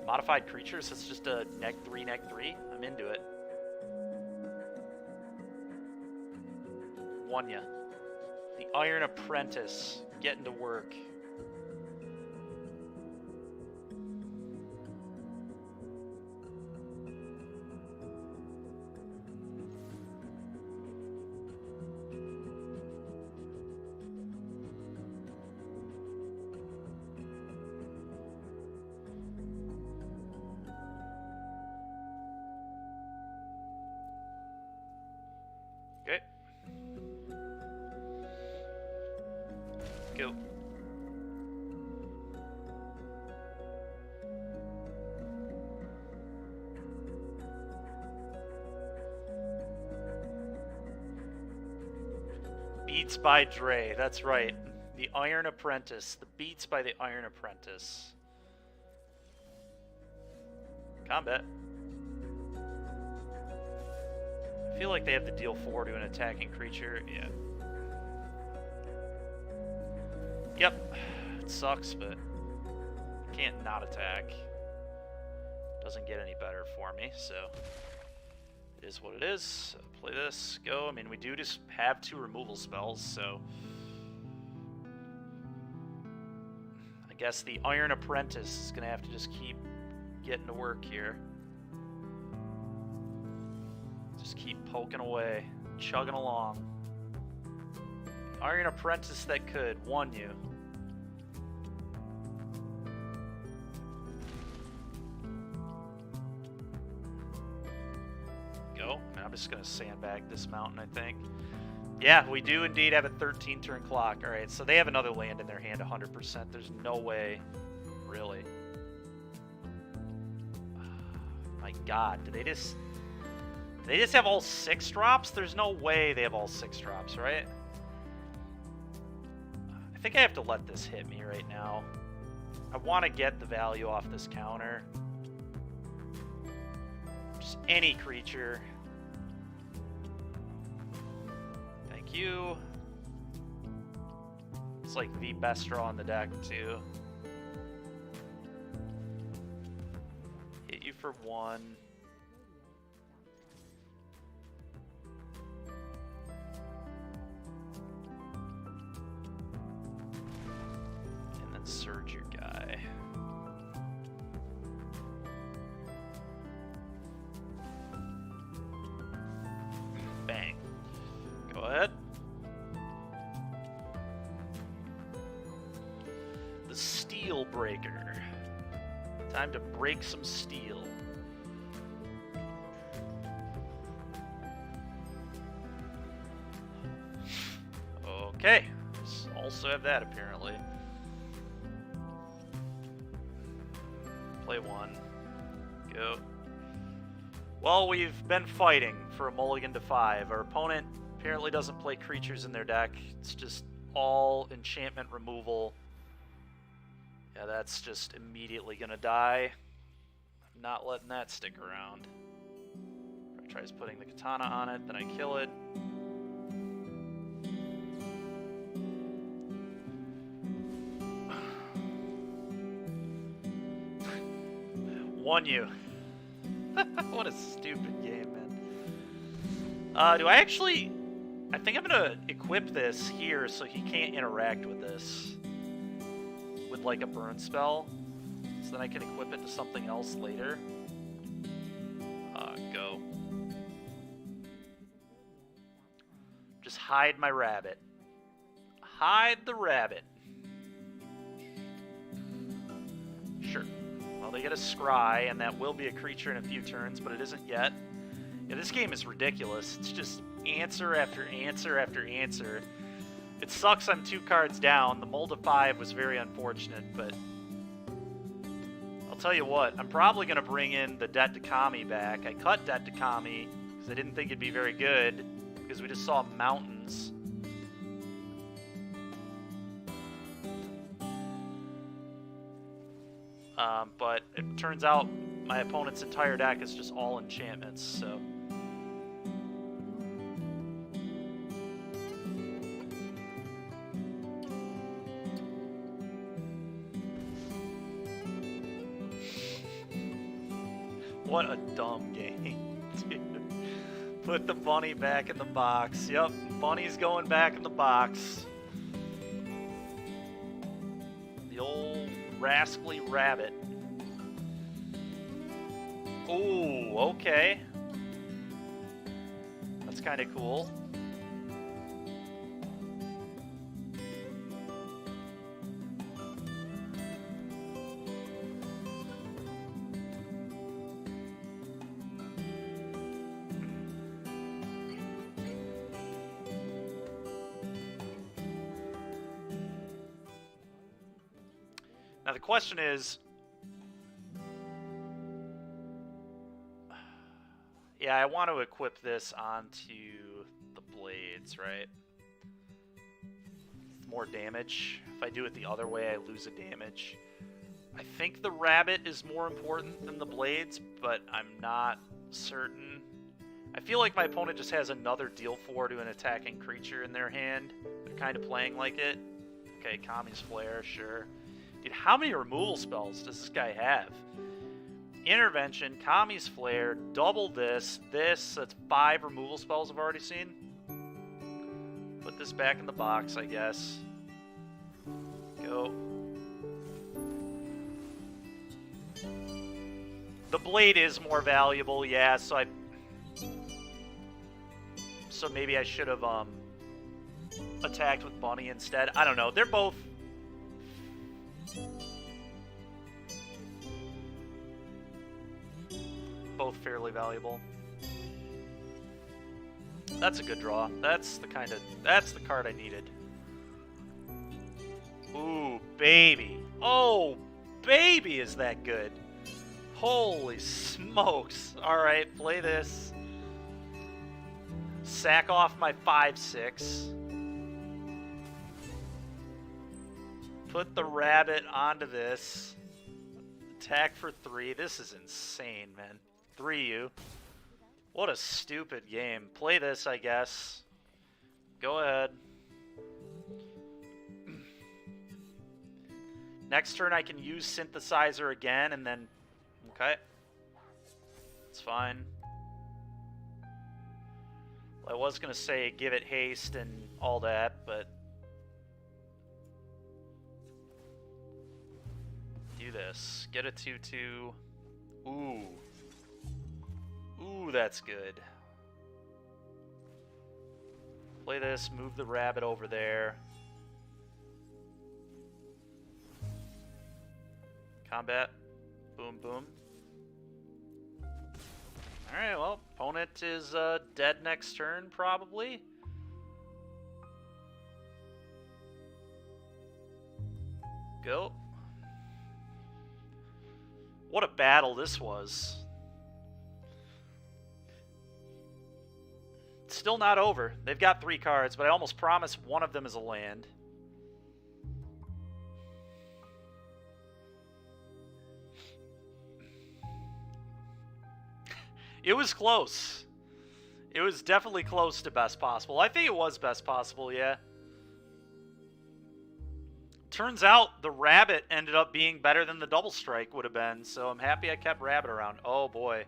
modified creature, so it's just a -3/-3. I'm into it. Won ya. The Iron Apprentice, getting to work. Okay. Go. Beats by Dre, that's right. The Iron Apprentice. The Beats by the Iron Apprentice. Combat. I feel like they have to deal 4 to an attacking creature. Yeah. Yep. It sucks, but can't not attack. Doesn't get any better for me, so It is what it is. Play this, go. I mean, we do just have 2 removal spells, so... I guess the Iron Apprentice is going to have to just keep getting to work here. Just keep poking away, chugging along. The Iron Apprentice that could, won you. Go. I mean, I'm just going to sandbag this mountain, I think. Yeah, we do indeed have a 13-turn clock. Alright, so they have another land in their hand 100%. There's no way, really. My god, did they just have all 6 drops? There's no way they have all 6 drops, right? I think I have to let this hit me right now. I want to get the value off this counter. Just any creature. Thank you. It's like the best draw on the deck, too. Hit you for 1. And then surge your guy. Bang. Go ahead. The Steel Breaker. Time to break some steel. Okay. Also have that apparently. Play 1. Go. Well, we've been fighting for a mulligan to 5. Our opponent apparently doesn't play creatures in their deck. It's just all enchantment removal. Yeah, that's just immediately gonna die. I'm not letting that stick around. I tries putting the katana on it, then I kill it. Won you. What a stupid game, man. Do I actually... I think I'm gonna equip this here so he can't interact with this. With like a burn spell. So then I can equip it to something else later. Go. Just hide my rabbit. Hide the rabbit. Sure. Well, they get a scry, and that will be a creature in a few turns, but it isn't yet. Yeah, this game is ridiculous. It's just answer after answer after answer. It sucks I'm 2 cards down. The mull to 5 was very unfortunate, but I'll tell you what, I'm probably going to bring in the Det to Kami back. I cut Det to Kami because I didn't think it'd be very good because we just saw mountains. But it turns out my opponent's entire deck is just all enchantments, so... What a dumb game, dude. Put the bunny back in the box. Yep, bunny's going back in the box. The old rascally rabbit. Ooh, okay. That's kind of cool. Now the question is, yeah, I want to equip this onto the blades, right? It's more damage. If I do it the other way, I lose a damage. I think the rabbit is more important than the blades, but I'm not certain. I feel like my opponent just has another deal 4 to an attacking creature in their hand. They're kind of playing like it. Okay, Kami's Flare, sure. Dude, how many removal spells does this guy have? Intervention, Kami's Flare, double this, that's 5 removal spells I've already seen. Put this back in the box, I guess. Go. The blade is more valuable, yeah, so maybe I should have attacked with Bunny instead. I don't know. They're both fairly valuable. That's a good draw. That's the card I needed. Ooh, baby. Oh, baby, is that good. Holy smokes. All right, play this. Sack off my 5/6. Put the rabbit onto this. Attack for 3. This is insane, man. 3U. What a stupid game. Play this, I guess. Go ahead. Next turn I can use Synthesizer again and then... Okay. It's fine. Well, I was going to say give it haste and all that, but... Do this. Get a 2/2. Ooh. Ooh, that's good. Play this, move the rabbit over there. Combat. Boom, boom. Alright, well, opponent is dead next turn, probably. Go. What a battle this was. It's still not over. They've got 3 cards, but I almost promise one of them is a land. It was close. It was definitely close to best possible. I think it was best possible, yeah. Turns out the rabbit ended up being better than the double strike would have been, so I'm happy I kept rabbit around. Oh boy.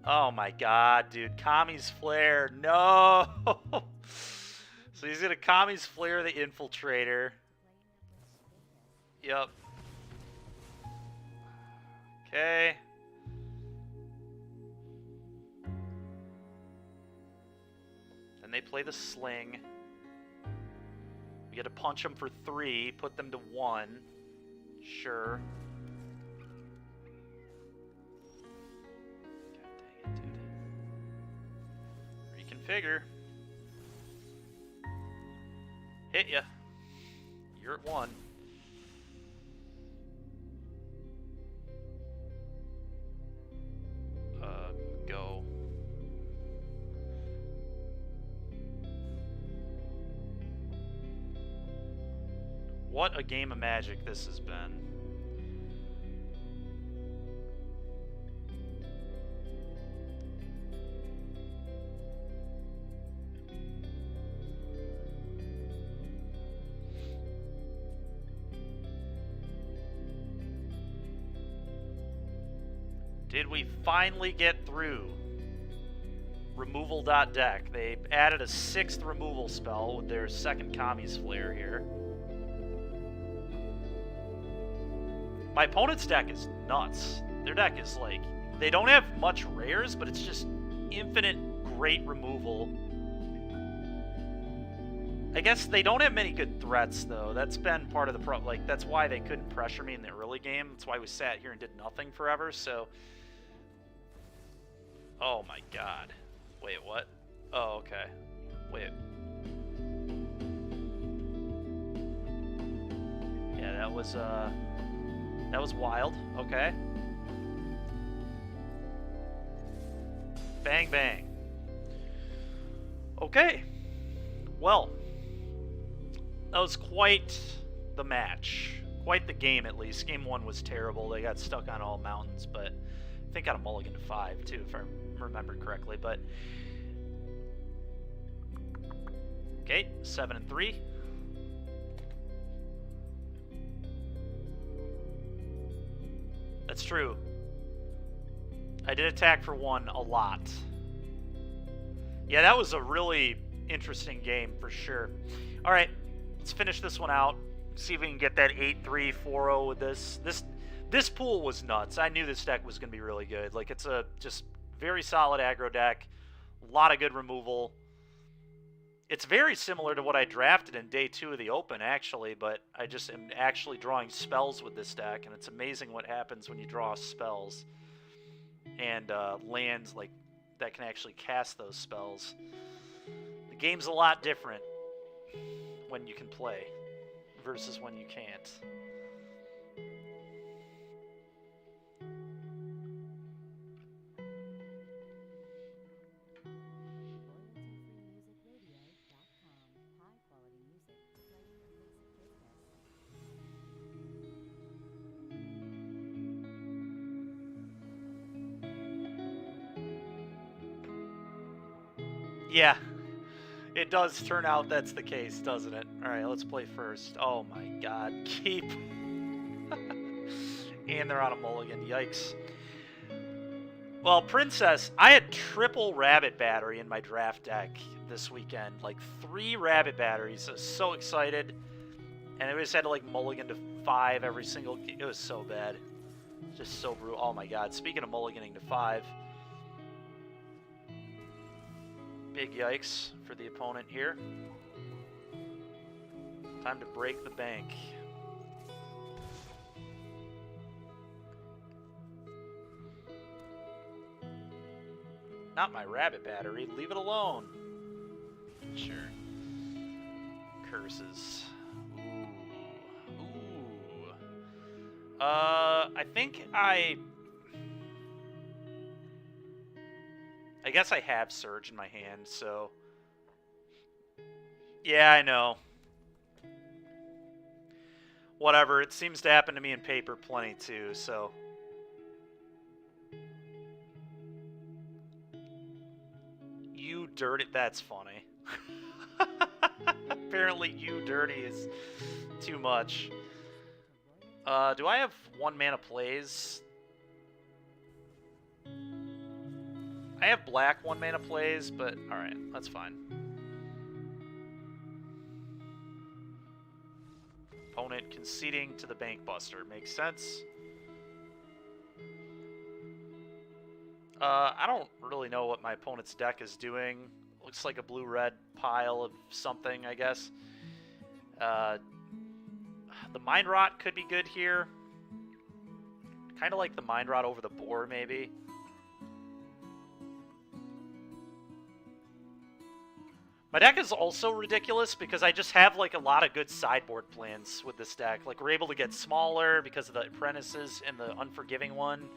Oh my god, dude. Kami's Flare. No! So he's going to Kami's Flare the Infiltrator. Yep. Okay. Then they play the Sling. We get to punch them for 3, put them to 1. Sure. Reconfigure. Hit ya. You're at 1. Go. What a game of Magic this has been. Did we finally get through removal.deck? They added a 6th removal spell with their second Kami's Flare here. My opponent's deck is nuts. Their deck is like, they don't have much rares, but it's just infinite great removal. I guess they don't have many good threats, though. That's been part of the problem. Like, that's why they couldn't pressure me in the early game. That's why we sat here and did nothing forever, so... Oh my god. Wait, what? Oh, okay. Wait. Yeah, that was wild. Okay. Bang, bang. Okay. Well, that was quite the match. Quite the game, at least. Game 1 was terrible. They got stuck on all mountains, but I think got a mulligan to 5, too, if I remember correctly. But okay, 7 and 3. That's true. I did attack for 1 a lot. Yeah, that was a really interesting game for sure. All right, let's finish this one out. See if we can get that 8-3, 4-0 with this. This pool was nuts. I knew this deck was going to be really good. Like, it's a just very solid aggro deck. A lot of good removal. It's very similar to what I drafted in day 2 of the Open, actually, but I just am actually drawing spells with this deck, and it's amazing what happens when you draw spells and lands like that can actually cast those spells. The game's a lot different when you can play versus when you can't. RoyaltyFreeMusicRadio.com. High quality music played for basic business. Yeah, it does turn out that's the case, doesn't it? All right, let's play first. Oh my god, keep. And they're on a mulligan, yikes. Well, Princess, I had triple Rabbit Battery in my draft deck this weekend. Like 3 Rabbit Batteries. I was so excited. And I just had to like mulligan to 5 every single game. It was so bad. Just so brutal. Oh my god, speaking of mulliganing to 5. Big yikes for the opponent here. Time to break the bank. Not my Rabbit Battery. Leave it alone. Sure. Curses. Ooh. Ooh. I think I guess I have Surge in my hand, so... Yeah, I know. Whatever, it seems to happen to me in paper plenty too, so... You dirty... That's funny. Apparently you dirty is too much. Do I have 1 mana plays? I have black 1 mana plays, but alright, that's fine. Opponent conceding to the Bank Buster. Makes sense. I don't really know what my opponent's deck is doing. Looks like a blue-red pile of something, I guess. The Mind Rot could be good here. Kind of like the Mind Rot over the boar, maybe. My deck is also ridiculous because I just have like a lot of good sideboard plans with this deck. Like we're able to get smaller because of the Apprentices and the Unforgiving one.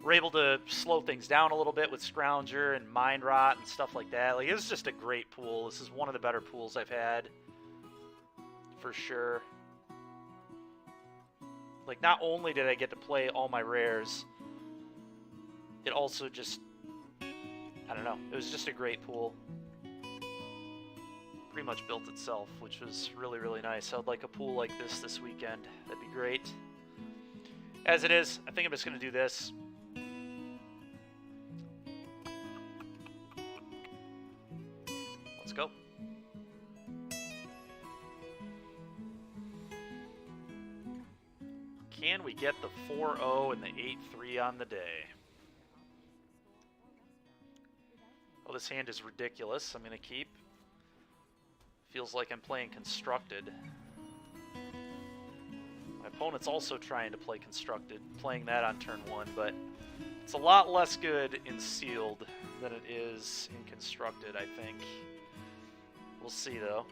We're able to slow things down a little bit with Scrounger and Mind Rot and stuff like that. Like it's just a great pool. This is one of the better pools I've had. For sure. Like not only did I get to play all my rares, it also just, I don't know, it was just a great pool. Pretty much built itself, which was really, really nice. I'd like a pool like this weekend. That'd be great. As it is, I think I'm just going to do this. Let's go. Can we get the 4-0 and the 8-3 on the day? Well, this hand is ridiculous. I'm going to keep. Feels like I'm playing Constructed. My opponent's also trying to play Constructed, playing that on turn 1, but it's a lot less good in Sealed than it is in Constructed, I think. We'll see, though.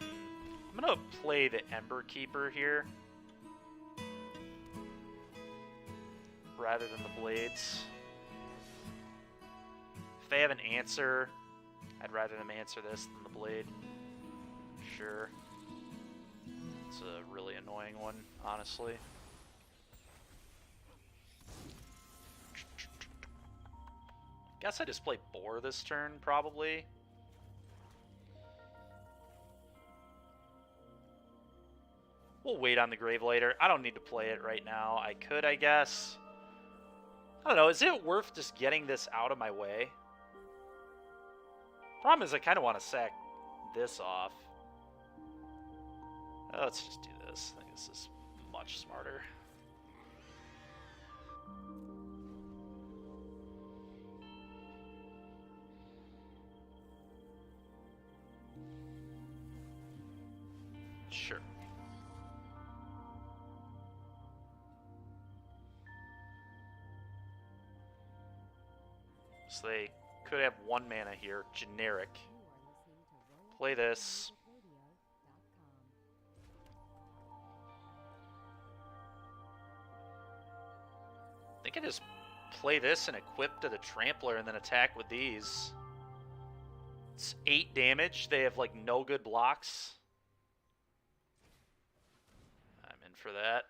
I'm going to play the Ember Keeper here rather than the Blades. If they have an answer, I'd rather them answer this than the Blade. Sure. It's a really annoying one, honestly. Guess I just play Boar this turn, probably. We'll wait on the Grave later. I don't need to play it right now. I could, I guess. I don't know. Is it worth just getting this out of my way? Problem is, I kind of want to sack this off. Let's just do this. I think this is much smarter. Sure. So they could have 1 mana here, generic. Play this. I think I just play this and equip to the Trampler and then attack with these. It's 8 damage. They have like no good blocks. I'm in for that.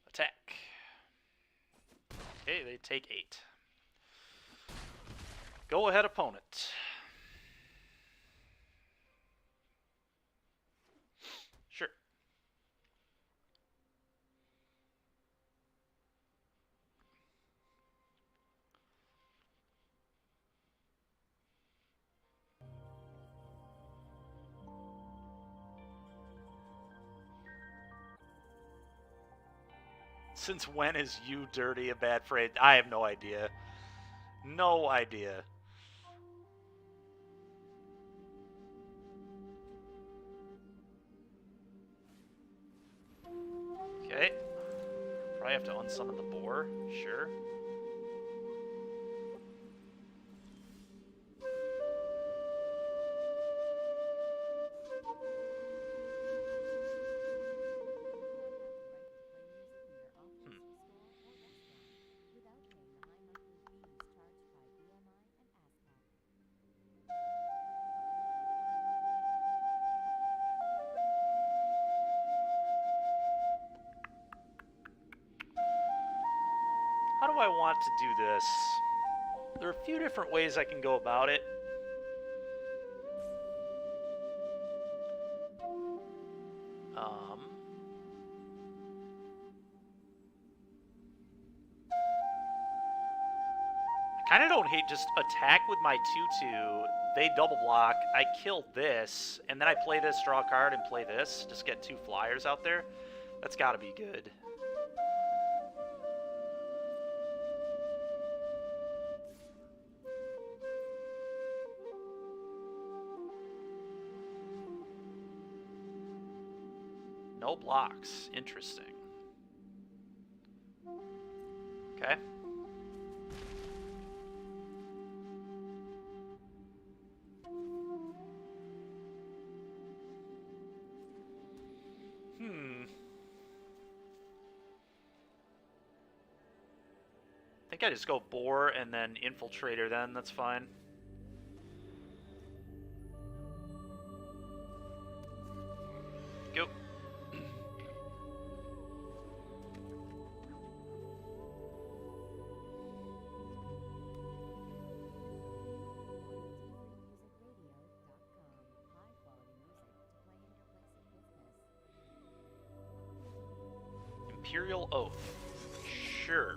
Attack. Okay, they take 8. Go ahead, opponent. Sure. Since when is you dirty a bad phrase? I have no idea. No idea. Okay. Probably have to unsummon the boar. Sure. How do I want to do this? There are a few different ways I can go about it. I kind of don't hate just attack with my 2/2. They double block. I kill this, and then I play this, draw a card, and play this. Just get 2 flyers out there. That's got to be good. No blocks. Interesting. Okay. I think I just go boar and then infiltrator then, that's fine. Go. Imperial Oath. Sure.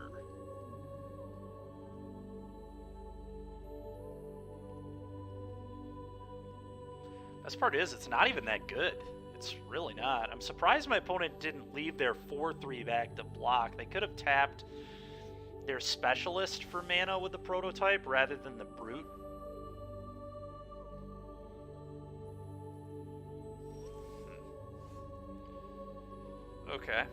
Best part is, it's not even that good. It's really not. I'm surprised my opponent didn't leave their 4/3 back to block. They could have tapped their specialist for mana with the prototype rather than the brute. Okay.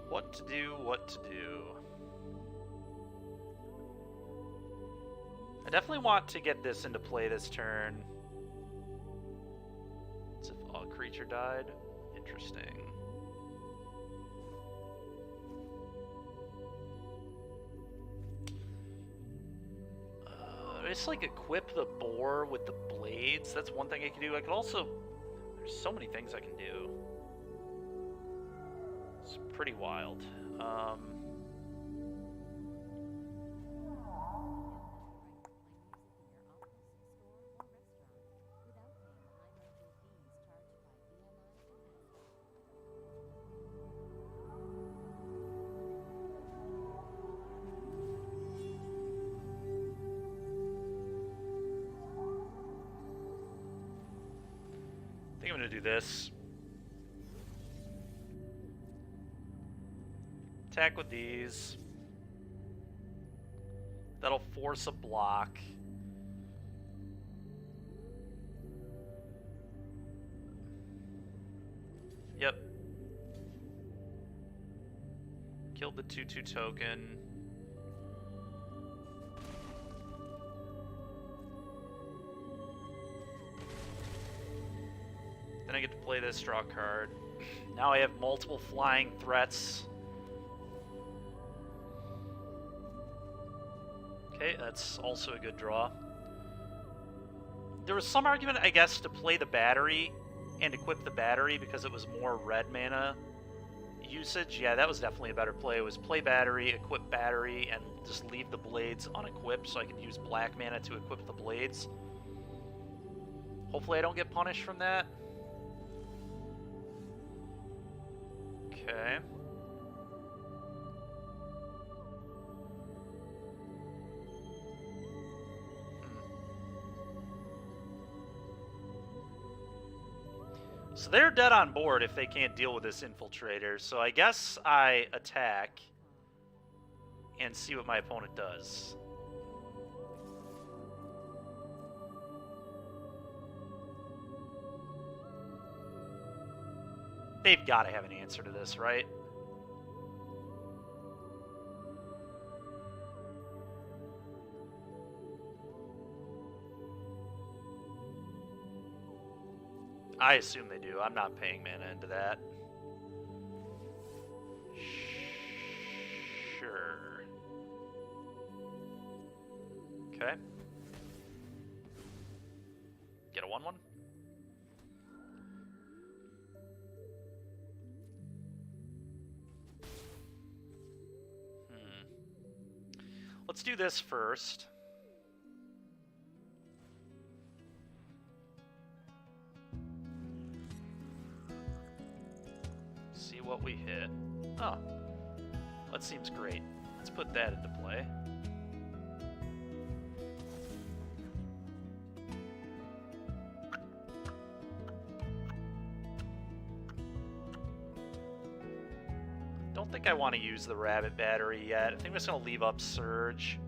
What to do, what to do. I definitely want to get this into play this turn. As if a creature died. Interesting. Just like equip the boar with the blades. That's one thing I can do. I could also... There's so many things I can do. It's pretty wild. I think I'm going to do this. Attack with these. That'll force a block. Yep. Killed the 2/2 token. Then I get to play this, draw a card. Now I have multiple flying threats. Okay, that's also a good draw. There was some argument, I guess, to play the battery and equip the battery because it was more red mana usage. Yeah, that was definitely a better play. It was play battery, equip battery, and just leave the blades unequipped so I could use black mana to equip the blades. Hopefully I don't get punished from that. Okay. So they're dead on board if they can't deal with this infiltrator. So I guess I attack and see what my opponent does. They've got to have an answer to this, right? I assume they do. I'm not paying mana into that. Sure. Okay. Get a 1/1. Let's do this first. See what we hit. Oh, that seems great. Let's put that into play. Don't think I want to use the rabbit battery yet. I think I'm just going to leave up Surge.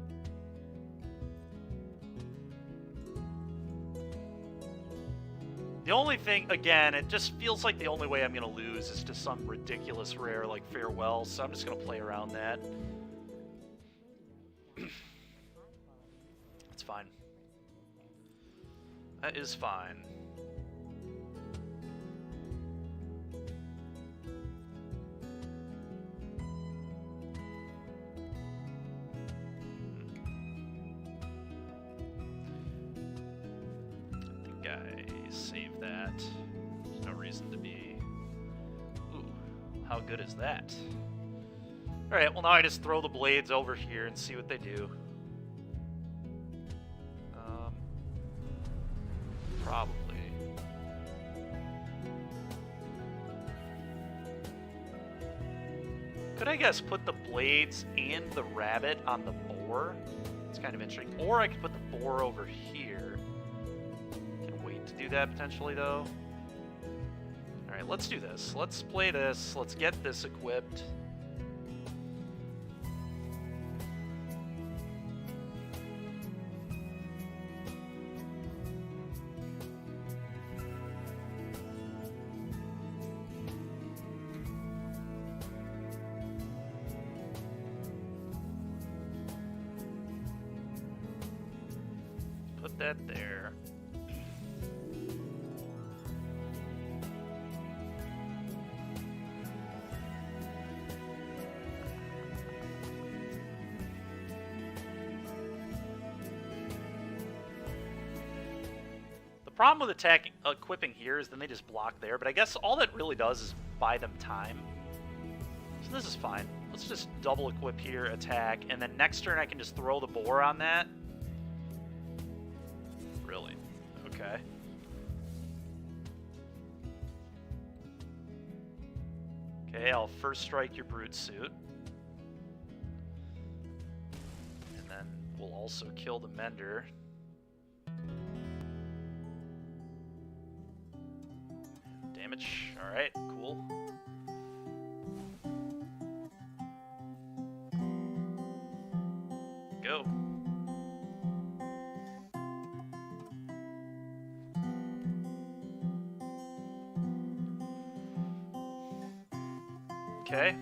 The only thing, again, it just feels like the only way I'm going to lose is to some ridiculous rare like Farewell, so I'm just going to play around that. It's fine. That is fine. Save that. There's no reason to be... Ooh, how good is that? Alright, well now I just throw the blades over here and see what they do. Probably. Could I guess put the blades and the rabbit on the boar? It's kind of interesting. Or I could put the boar over here. To do that potentially though. Alright, let's do this. Let's play this. Let's get this equipped. Put that there. The problem with equipping here is then they just block there, but I guess all that really does is buy them time. So this is fine. Let's just double equip here, attack, and then next turn I can just throw the boar on that. Really? Okay. Okay, I'll first strike your brute suit. And then we'll also kill the mender. Damage. Alright, cool. Go. Okay.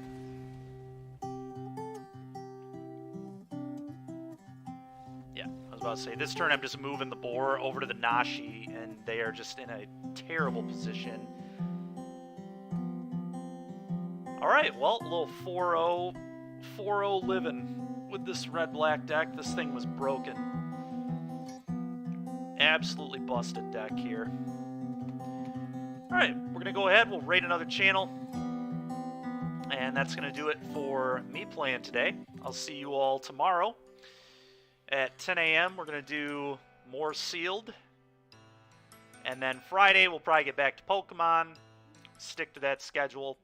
Yeah, I was about to say, this turn I'm just moving the boar over to the Nashi, and they are just in a terrible position. Alright, well, a little 4-0 living with this red-black deck. This thing was broken. Absolutely busted deck here. Alright, we're going to go ahead, we'll raid another channel. And that's going to do it for me playing today. I'll see you all tomorrow at 10 a.m. We're going to do more Sealed. And then Friday, we'll probably get back to Pokemon. Stick to that schedule.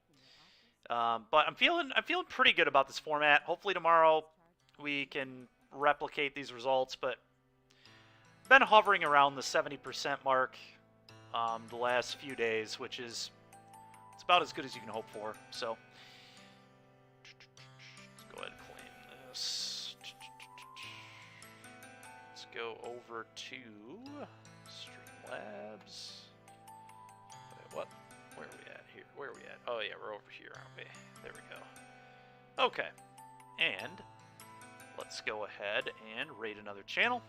But I'm feeling pretty good about this format. Hopefully tomorrow we can replicate these results. But been hovering around the 70% mark the last few days, which is it's about as good as you can hope for. So let's go ahead and claim this. Let's go over to Streamlabs. Wait, what? Where are we at here? Where are we at? Oh yeah, we're over here, aren't we? There we go. Okay. And let's go ahead and raid another channel.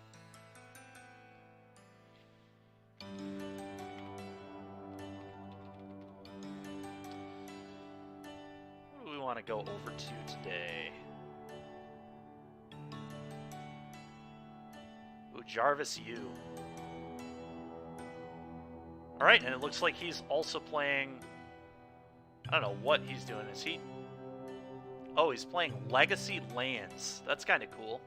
What do we want to go over to today? Ooh, Jarvis U. Alright, and it looks like he's also playing... I don't know what he's doing. Is he... Oh, he's playing Legacy Lands. That's kind of cool.